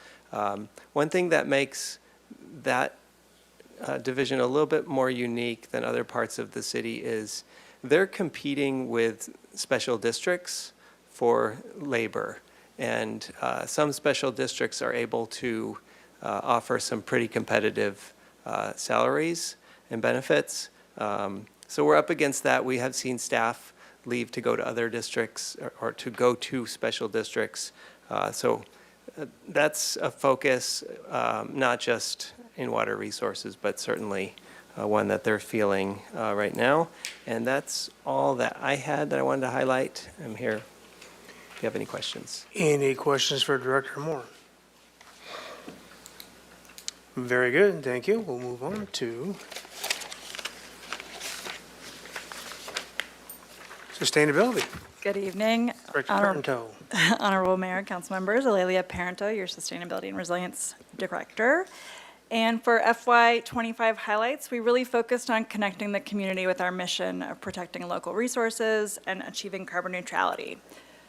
One thing that makes that division a little bit more unique than other parts of the city is they're competing with special districts for labor. And some special districts are able to offer some pretty competitive salaries and benefits. So we're up against that. We have seen staff leave to go to other districts or to go to special districts. So that's a focus, not just in water resources, but certainly one that they're feeling right now. And that's all that I had that I wanted to highlight. I'm here if you have any questions. Any questions for Director Moore? Very good, thank you. We'll move on to sustainability. Good evening. Director Parenteau. Honorable Mayor, council members, Alelia Parenteau, your Sustainability and Resilience Director. And for FY25 highlights, we really focused on connecting the community with our mission of protecting local resources and achieving carbon neutrality.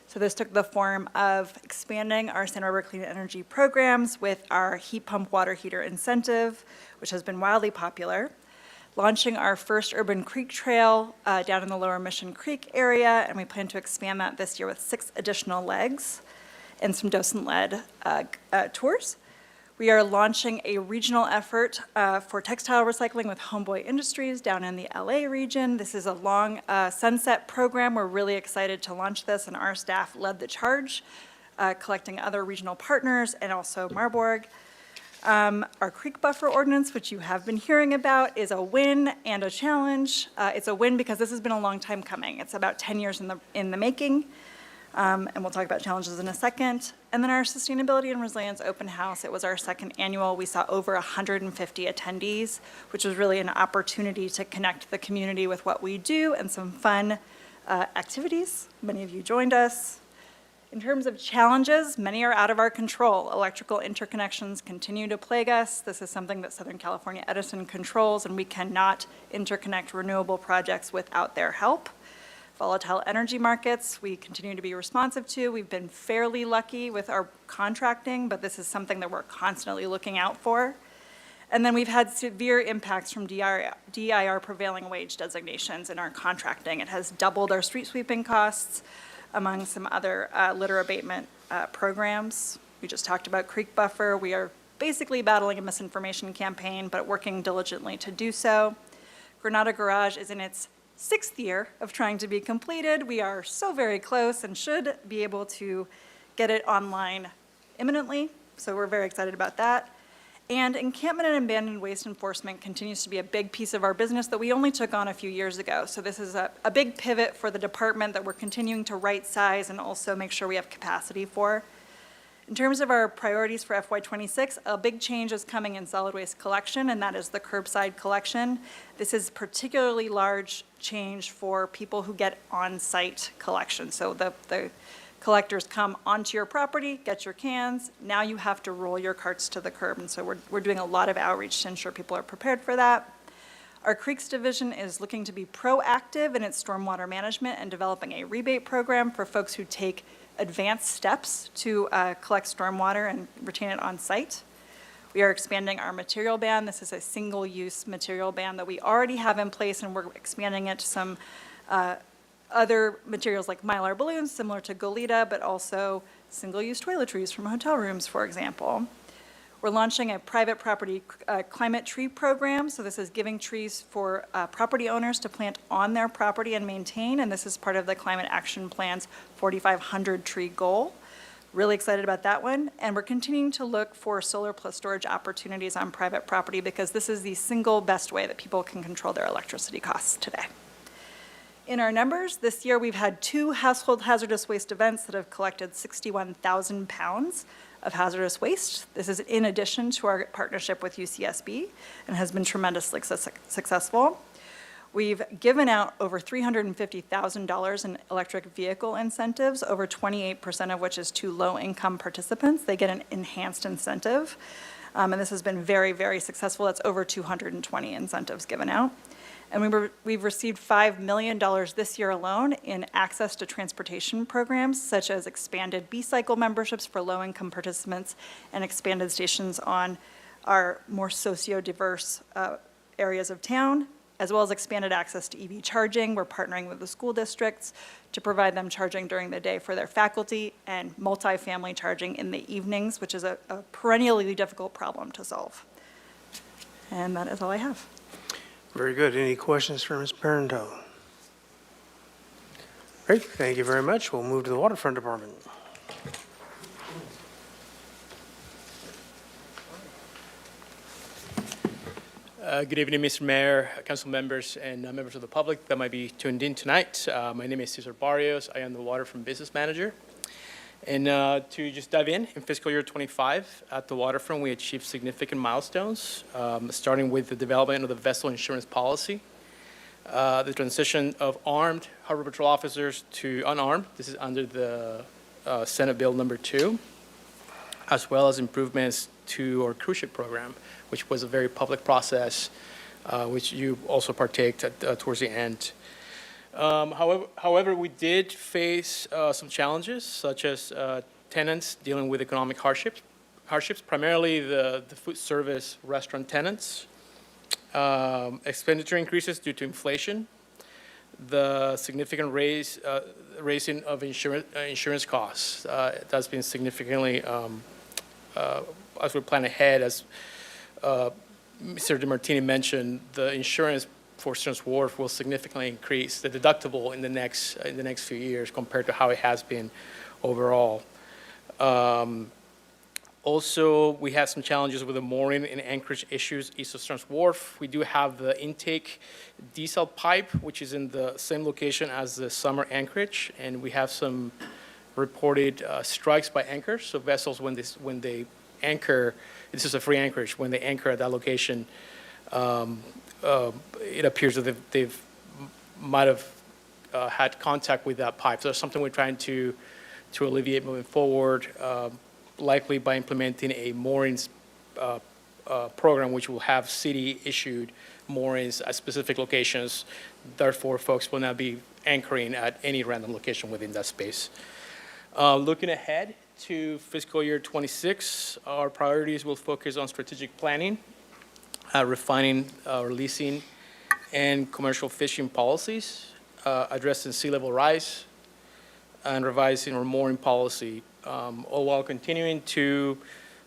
So this took the form of expanding our Santa Barbara Clean Energy programs with our heat pump water heater incentive, which has been wildly popular, launching our first urban creek trail down in the Lower Mission Creek area, and we plan to expand that this year with 6 additional legs and some docent-led tours. We are launching a regional effort for textile recycling with Homeboy Industries down in the LA region. This is a long sunset program. We're really excited to launch this, and our staff led the charge, collecting other regional partners and also Marburg. Our creek buffer ordinance, which you have been hearing about, is a win and a challenge. It's a win because this has been a long time coming. It's about 10 years in the making. And we'll talk about challenges in a second. And then our Sustainability and Resilience Open House, it was our second annual. We saw over 150 attendees, which was really an opportunity to connect the community with what we do and some fun activities. Many of you joined us. In terms of challenges, many are out of our control. Electrical interconnections continue to plague us. This is something that Southern California Edison controls, and we cannot interconnect renewable projects without their help. Volatile energy markets, we continue to be responsive to. We've been fairly lucky with our contracting, but this is something that we're constantly looking out for. And then we've had severe impacts from DIR prevailing wage designations in our contracting. It has doubled our street sweeping costs, among some other litter abatement programs. We just talked about creek buffer. We are basically battling a misinformation campaign, but working diligently to do so. Granada Garage is in its 6th year of trying to be completed. We are so very close and should be able to get it online imminently, so we're very excited about that. And encampment and abandoned waste enforcement continues to be a big piece of our business that we only took on a few years ago. So this is a big pivot for the department that we're continuing to right size and also make sure we have capacity for. In terms of our priorities for FY26, a big change is coming in solid waste collection, and that is the curbside collection. This is particularly large change for people who get on-site collection. So the collectors come onto your property, get your cans. Now you have to roll your carts to the curb, and so we're doing a lot of outreach to ensure people are prepared for that. Our Creeks Division is looking to be proactive in its stormwater management and developing a rebate program for folks who take advanced steps to collect stormwater and retain it on site. We are expanding our material ban. This is a single-use material ban that we already have in place, and we're expanding it to some other materials like Mylar balloons, similar to Goleta, but also single-use toiletries from hotel rooms, for example. We're launching a private property climate tree program. So this is giving trees for property owners to plant on their property and maintain, and this is part of the Climate Action Plan's 4,500 tree goal. Really excited about that one. And we're continuing to look for solar plus storage opportunities on private property because this is the single best way that people can control their electricity costs today. In our numbers, this year we've had 2 household hazardous waste events that have collected 61,000 pounds of hazardous waste. This is in addition to our partnership with UCSB and has been tremendously successful. We've given out over $350,000 in electric vehicle incentives, over 28% of which is to low-income participants. They get an enhanced incentive, and this has been very, very successful. That's over 220 incentives given out. And we've received $5 million this year alone in access to transportation programs, such as expanded B-cycle memberships for low-income participants and expanded stations on our more socio-diverse areas of town, as well as expanded access to EV charging. We're partnering with the school districts to provide them charging during the day for their faculty and multifamily charging in the evenings, which is a perennially difficult problem to solve. And that is all I have. Very good. Any questions for Ms. Parento? Great, thank you very much. We'll move to the Waterfront Department. Good evening, Mr. Mayor, council members, and members of the public that might be tuned in tonight. My name is Cesar Barrios. I am the Waterfront Business Manager. And to just dive in fiscal year 25, at the Waterfront, we achieved significant milestones, starting with the development of the vessel insurance policy, the transition of armed harbor patrol officers to unarmed. This is under the Senate Bill number 2, as well as improvements to our cruise ship program, which was a very public process, which you also partaked at towards the end. However, we did face some challenges, such as tenants dealing with economic hardships, primarily the food service restaurant tenants, expenditure increases due to inflation, the significant raising of insurance costs. That's been significantly as we plan ahead, as Mr. DeMartini mentioned, the insurance for Stearns Wharf will significantly increase the deductible in the next few years compared to how it has been overall. Also, we had some challenges with the mooring and anchorage issues east of Stearns Wharf. We do have the intake diesel pipe, which is in the same location as the summer anchorage, and we have some reported strikes by anchors. So vessels, when they anchor, this is a free anchorage, when they anchor at that location, it appears that they've might have had contact with that pipe. So that's something we're trying to alleviate moving forward, likely by implementing a moorings program, which will have city-issued moorings at specific locations. Therefore, folks will not be anchoring at any random location within that space. Looking ahead to fiscal year 26, our priorities will focus on strategic planning, refining our leasing and commercial fishing policies, addressing sea level rise, and revising our mooring policy, all while continuing to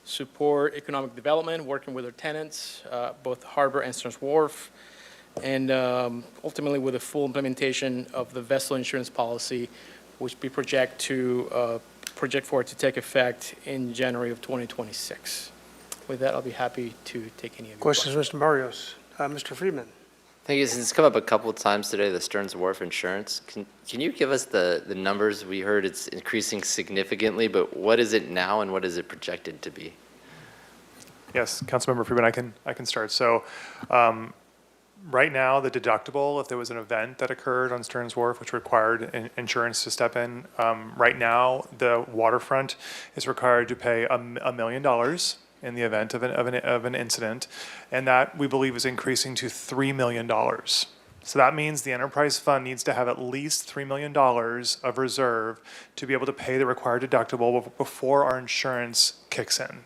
support economic development, working with our tenants, both Harbor and Stearns Wharf, and ultimately with the full implementation of the vessel insurance policy, which we project for it to take effect in January of 2026. With that, I'll be happy to take any of your questions. Questions, Mr. Barrios. Mr. Friedman. Thank you. Since it's come up a couple of times today, the Stearns Wharf insurance, can you give us the numbers? We heard it's increasing significantly, but what is it now and what is it projected to be? Yes, Councilmember Friedman, I can start. So right now, the deductible, if there was an event that occurred on Stearns Wharf which required insurance to step in, right now the waterfront is required to pay $1 million in the event of an incident, and that we believe is increasing to $3 million. So that means the enterprise fund needs to have at least $3 million of reserve to be able to pay the required deductible before our insurance kicks in.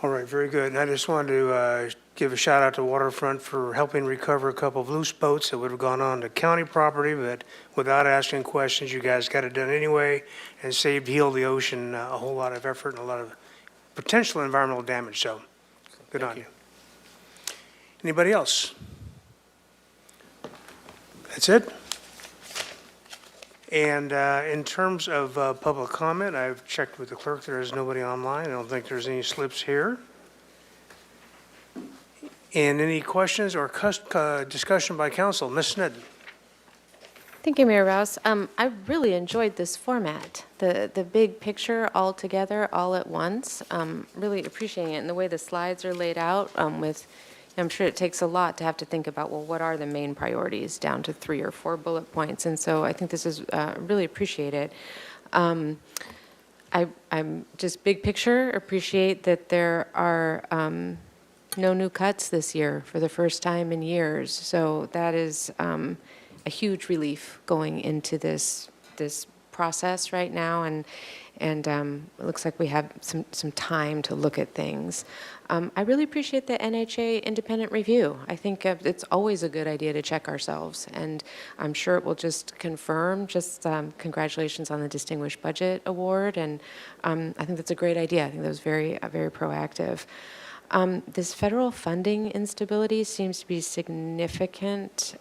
All right, very good. And I just wanted to give a shout out to Waterfront for helping recover a couple of loose boats that would have gone on to county property, but without asking questions, you guys got it done anyway and healed the ocean a whole lot of effort and a lot of potential environmental damage. So good on you. Anybody else? That's it? And in terms of public comment, I've checked with the clerk. There is nobody online. I don't think there's any slips here. And any questions or discussion by council? Ms. Snedden. Thank you, Mayor Rouse. I really enjoyed this format, the big picture all together, all at once. Really appreciating it, and the way the slides are laid out with, I'm sure it takes a lot to have to think about, well, what are the main priorities down to 3 or 4 bullet points. And so I think this is really appreciate it. I'm just big picture, appreciate that there are no new cuts this year for the first time in years. So that is a huge relief going into this process right now, and it looks like we have some time to look at things. I really appreciate the NHA independent review. I think it's always a good idea to check ourselves, and I'm sure it will just confirm. Congratulations on the Distinguished Budget Award, and I think that's a great idea. I think that was very proactive. This federal funding instability seems to be significant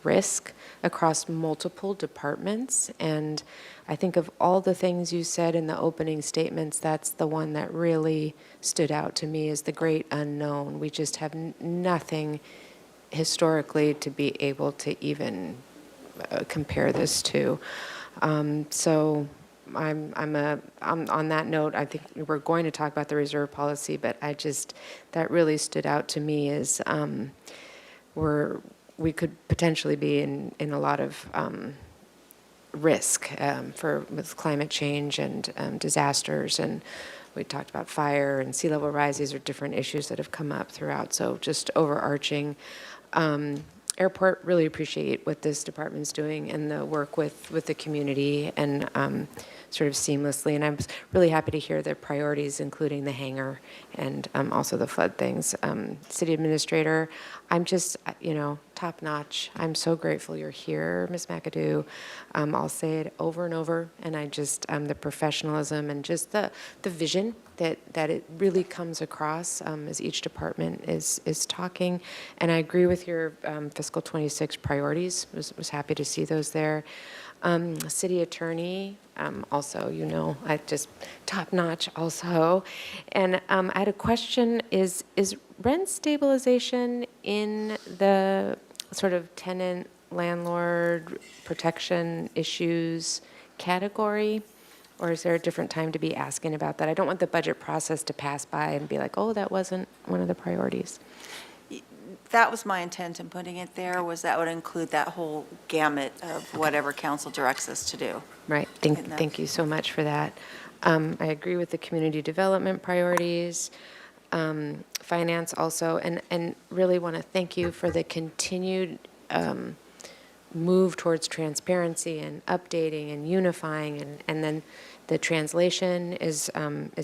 risk across multiple departments, and I think of all the things you said in the opening statements, that's the one that really stood out to me as the great unknown. We just have nothing historically to be able to even compare this to. So I'm on that note, I think we're going to talk about the reserve policy, but that really stood out to me as we could potentially be in a lot of risk with climate change and disasters, and we talked about fire and sea level rise. These are different issues that have come up throughout. So just overarching. Airport, really appreciate what this department's doing and the work with the community and sort of seamlessly. And I'm really happy to hear their priorities, including the hangar and also the flood things. City administrator, I'm just, top-notch. I'm so grateful you're here, Ms. McAdoo. I'll say it over and over, and I just, the professionalism and just the vision that it really comes across as each department is talking. And I agree with your fiscal 26 priorities. Was happy to see those there. City attorney, also, you know, I just top-notch also. And I had a question, is rent stabilization in the sort of tenant landlord protection issues category? Or is there a different time to be asking about that? I don't want the budget process to pass by and be like, oh, that wasn't one of the priorities. That was my intent in putting it there, was that would include that whole gamut of whatever council directs us to do. Right, thank you so much for that. I agree with the community development priorities, finance also, and really want to thank you for the continued move towards transparency and updating and unifying, and then the translation is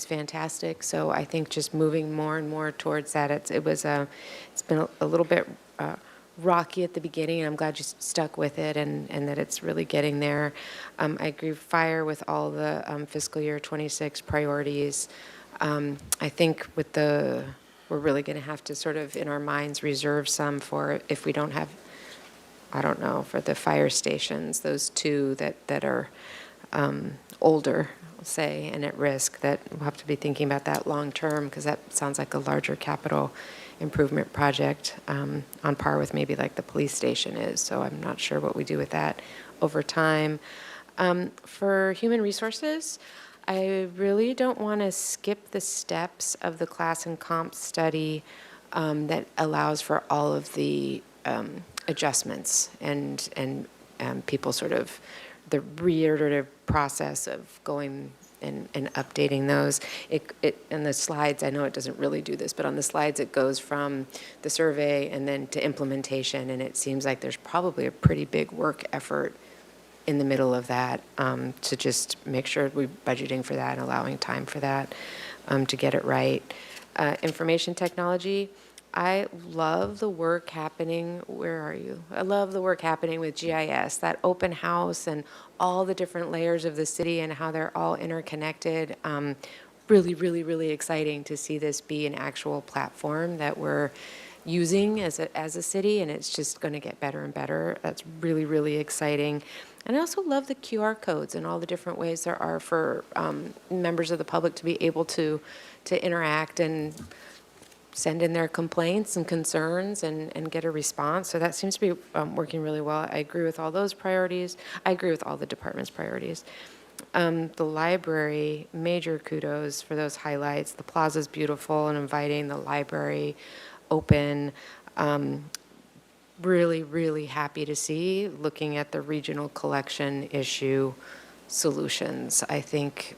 fantastic. So I think just moving more and more towards that. It's been a little bit rocky at the beginning, and I'm glad you stuck with it, and that it's really getting there. I agree fire with all the fiscal year 26 priorities. I think we're really going to have to sort of in our minds reserve some for if we don't have, I don't know, for the fire stations, those two that are older, I'll say, and at risk, that we'll have to be thinking about that long term, because that sounds like a larger capital improvement project on par with maybe like the police station is. So I'm not sure what we do with that over time. For human resources, I really don't want to skip the steps of the class and comp study that allows for all of the adjustments and people sort of the reiterative process of going and updating those. In the slides, I know it doesn't really do this, but on the slides it goes from the survey and then to implementation, and it seems like there's probably a pretty big work effort in the middle of that to just make sure we're budgeting for that and allowing time for that to get it right. Information technology, I love the work happening, where are you? I love the work happening with GIS, that open house and all the different layers of the city and how they're all interconnected. Really, really, really exciting to see this be an actual platform that we're using as a city, and it's just going to get better and better. That's really, really exciting. And I also love the QR codes and all the different ways there are for members of the public to be able to interact and send in their complaints and concerns and get a response. So that seems to be working really well. I agree with all those priorities. I agree with all the department's priorities. The library, major kudos for those highlights. The plaza's beautiful and inviting, the library open. Really, really happy to see, looking at the regional collection issue solutions. I think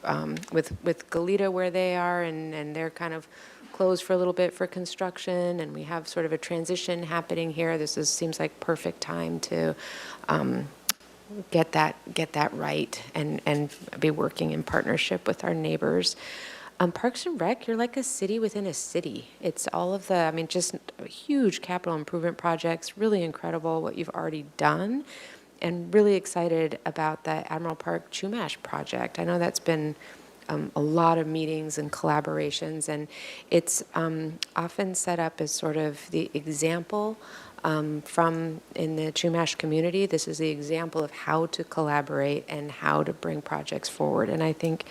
with Goleta where they are and they're kind of closed for a little bit for construction, and we have sort of a transition happening here. Seems like perfect time to get that right and be working in partnership with our neighbors. Parks and Rec, you're like a city within a city. It's all of just huge capital improvement projects, really incredible what you've already done, and really excited about the Admiral Park Chumash project. I know that's been a lot of meetings and collaborations, and it's often set up as sort of the example from in the Chumash community. This is the example of how to collaborate and how to bring projects forward, and I think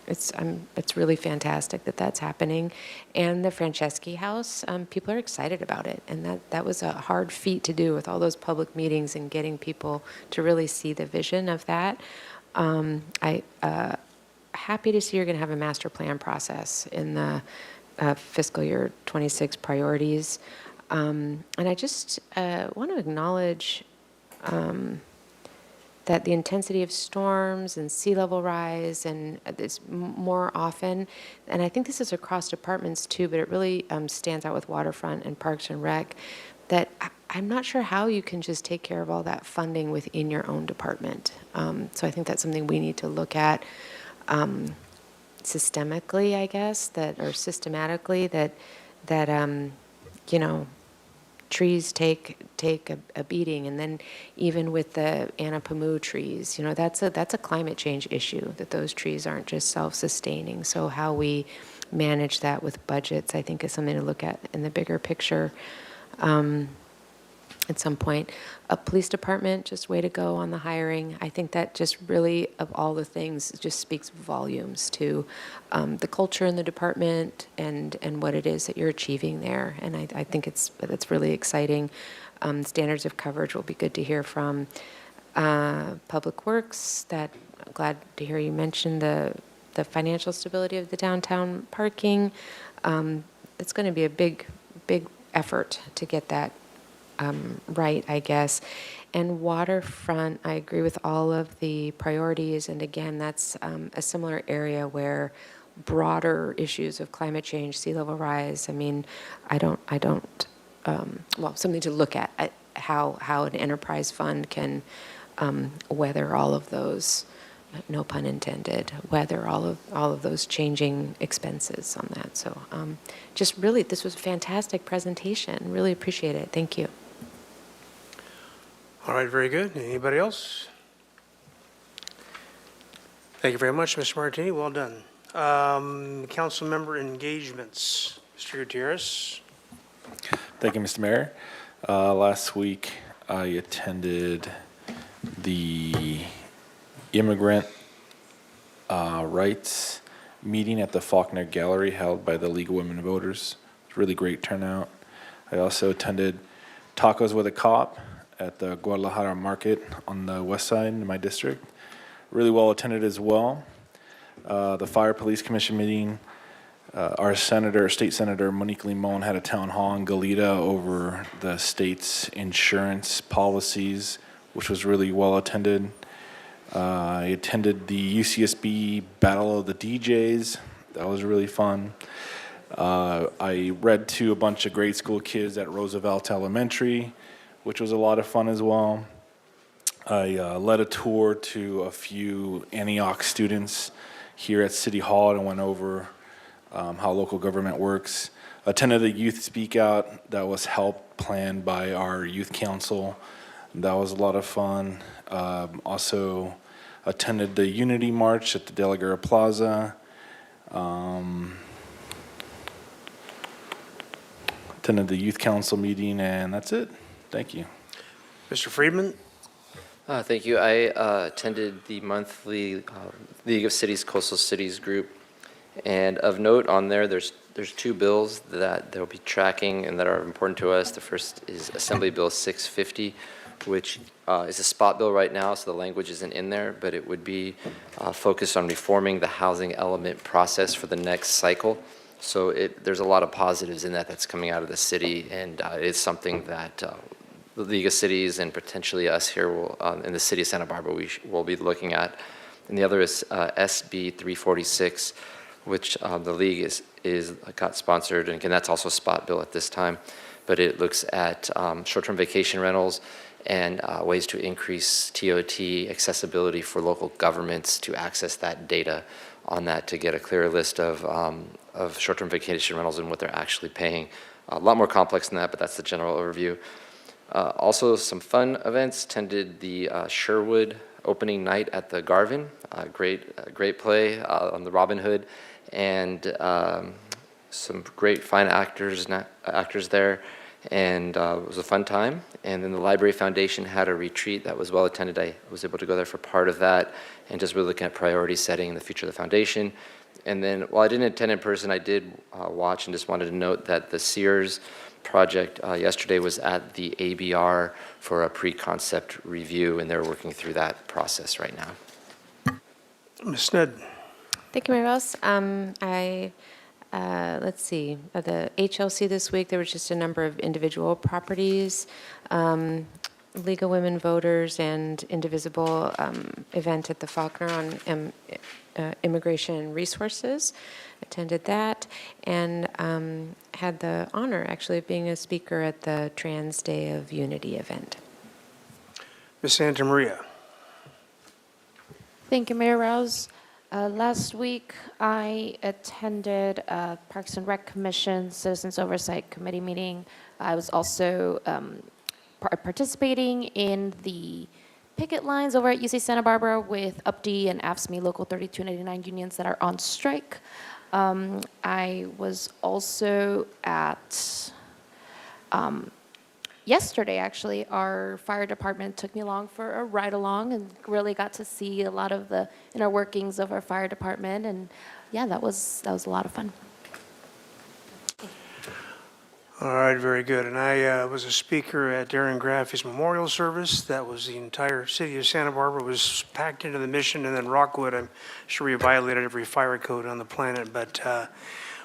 it's really fantastic that that's happening. And the Franceschi House, people are excited about it, and that was a hard feat to do with all those public meetings and getting people to really see the vision of that. Happy to see you're going to have a master plan process in the fiscal year 26 priorities. And I just want to acknowledge that the intensity of storms and sea level rise and this more often, and I think this is across departments too, but it really stands out with Waterfront and Parks and Rec, that I'm not sure how you can just take care of all that funding within your own department. So I think that's something we need to look at systemically, I guess, systematically, that trees take take a beating. And then even with the Anapamu trees, that's a climate change issue, that those trees aren't just self-sustaining. So how we manage that with budgets, I think, is something to look at in the bigger picture. At some point, a police department, just way to go on the hiring. I think that just really, of all the things, it just speaks volumes to the culture in the department and what it is that you're achieving there. And I think that's really exciting. Standards of coverage will be good to hear from. Public Works, I'm glad to hear you mention the financial stability of the downtown parking. It's going to be a big effort to get that right, I guess. And waterfront, I agree with all of the priorities. And again, that's a similar area where broader issues of climate change, sea level rise. I mean, well, something to look at how an enterprise fund can weather all of those, no pun intended, weather all of those changing expenses on that. So just really, this was a fantastic presentation. Really appreciate it. Thank you. All right, very good. Anybody else? Thank you very much, Mr. Martini. Well done. Council member engagements. Mr. Gutierrez. Thank you, Mr. Mayor. Last week, I attended the immigrant rights meeting at the Faulkner Gallery held by the League of Women Voters. It was a really great turnout. I also attended Tacos with a Cop at the Guadalajara Market on the west side in my district. Really well attended as well. The Fire Police Commission meeting, our state senator Monique Limon had a town hall in Goleta over the state's insurance policies, which was really well attended. I attended the UCSB Battle of the DJs. That was really fun. I read to a bunch of grade school kids at Roosevelt Elementary, which was a lot of fun as well. I led a tour to a few Antioch students here at City Hall and went over how local government works. Attended a youth speak out that was helped planned by our youth council. That was a lot of fun. Also attended the Unity March at the De La Guerra Plaza. Attended the youth council meeting, and that's it. Thank you. Mr. Friedman. Thank you. I attended the monthly League of Cities Coastal Cities group, and of note on there, there's two bills that they'll be tracking and that are important to us. The first is Assembly Bill 650, which is a spot bill right now, so the language isn't in there, but it would be focused on reforming the housing element process for the next cycle. So there's a lot of positives in that that's coming out of the city, and it's something that the League of Cities and potentially us here in the city of Santa Barbara will be looking at. And the other is SB 346, which the League got sponsored, and again, that's also a spot bill at this time, but it looks at short-term vacation rentals and ways to increase TOT accessibility for local governments to access that data on that, to get a clearer list of short-term vacation rentals and what they're actually paying. A lot more complex than that, but that's the general overview. Also, some fun events. Attended the Sherwood opening night at the Garvin. Great play on the Robin Hood, and some great fine actors there, and it was a fun time. And then the Library Foundation had a retreat that was well attended. I was able to go there for part of that, and just really looking at priority setting and the future of the foundation. And then, while I didn't attend in person, I did watch, and just wanted to note that the Sears project yesterday was at the ABR for a pre-concept review, and they're working through that process right now. Ms. Snead. Thank you, Mayor Rouse. Let's see, at the HLC this week, there was just a number of individual properties, League of Women Voters and Indivisible event at the Faulkner on immigration and resources. Attended that, and had the honor, actually, of being a speaker at the Trans Day of Unity event. Ms. Santa Maria. Thank you, Mayor Rouse. Last week, I attended Parks and Rec Commission Citizens Oversight Committee meeting. I was also participating in the picket lines over at UC Santa Barbara with UPD and AFSCME Local 3299 unions that are on strike. I was also at, yesterday actually, our fire department took me along for a ride along and really got to see a lot of the inner workings of our fire department, and yeah, that was a lot of fun. All right, very good. And I was a speaker at Darren Graffy's memorial service. That was the entire city of Santa Barbara was packed into the mission, and then Rockwood, I'm sure we violated every fire code on the planet, but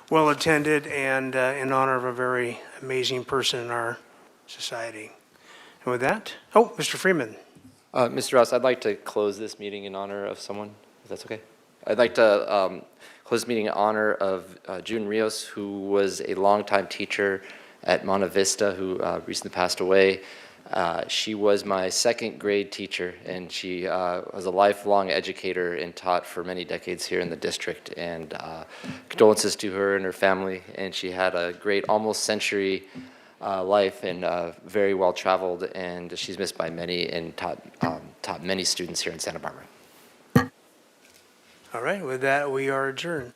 well attended and in honor of a very amazing person in our society. And with that, oh, Mr. Freeman. Mr. Rouse, I'd like to close this meeting in honor of someone, if that's okay. I'd like to close this meeting in honor of June Rios, who was a longtime teacher at Monte Vista, who recently passed away. She was my second grade teacher, and she was a lifelong educator and taught for many decades here in the district. And condolences to her and her family. And she had a great almost century life and very well traveled, and she's missed by many and taught many students here in Santa Barbara. All right, with that, we are adjourned.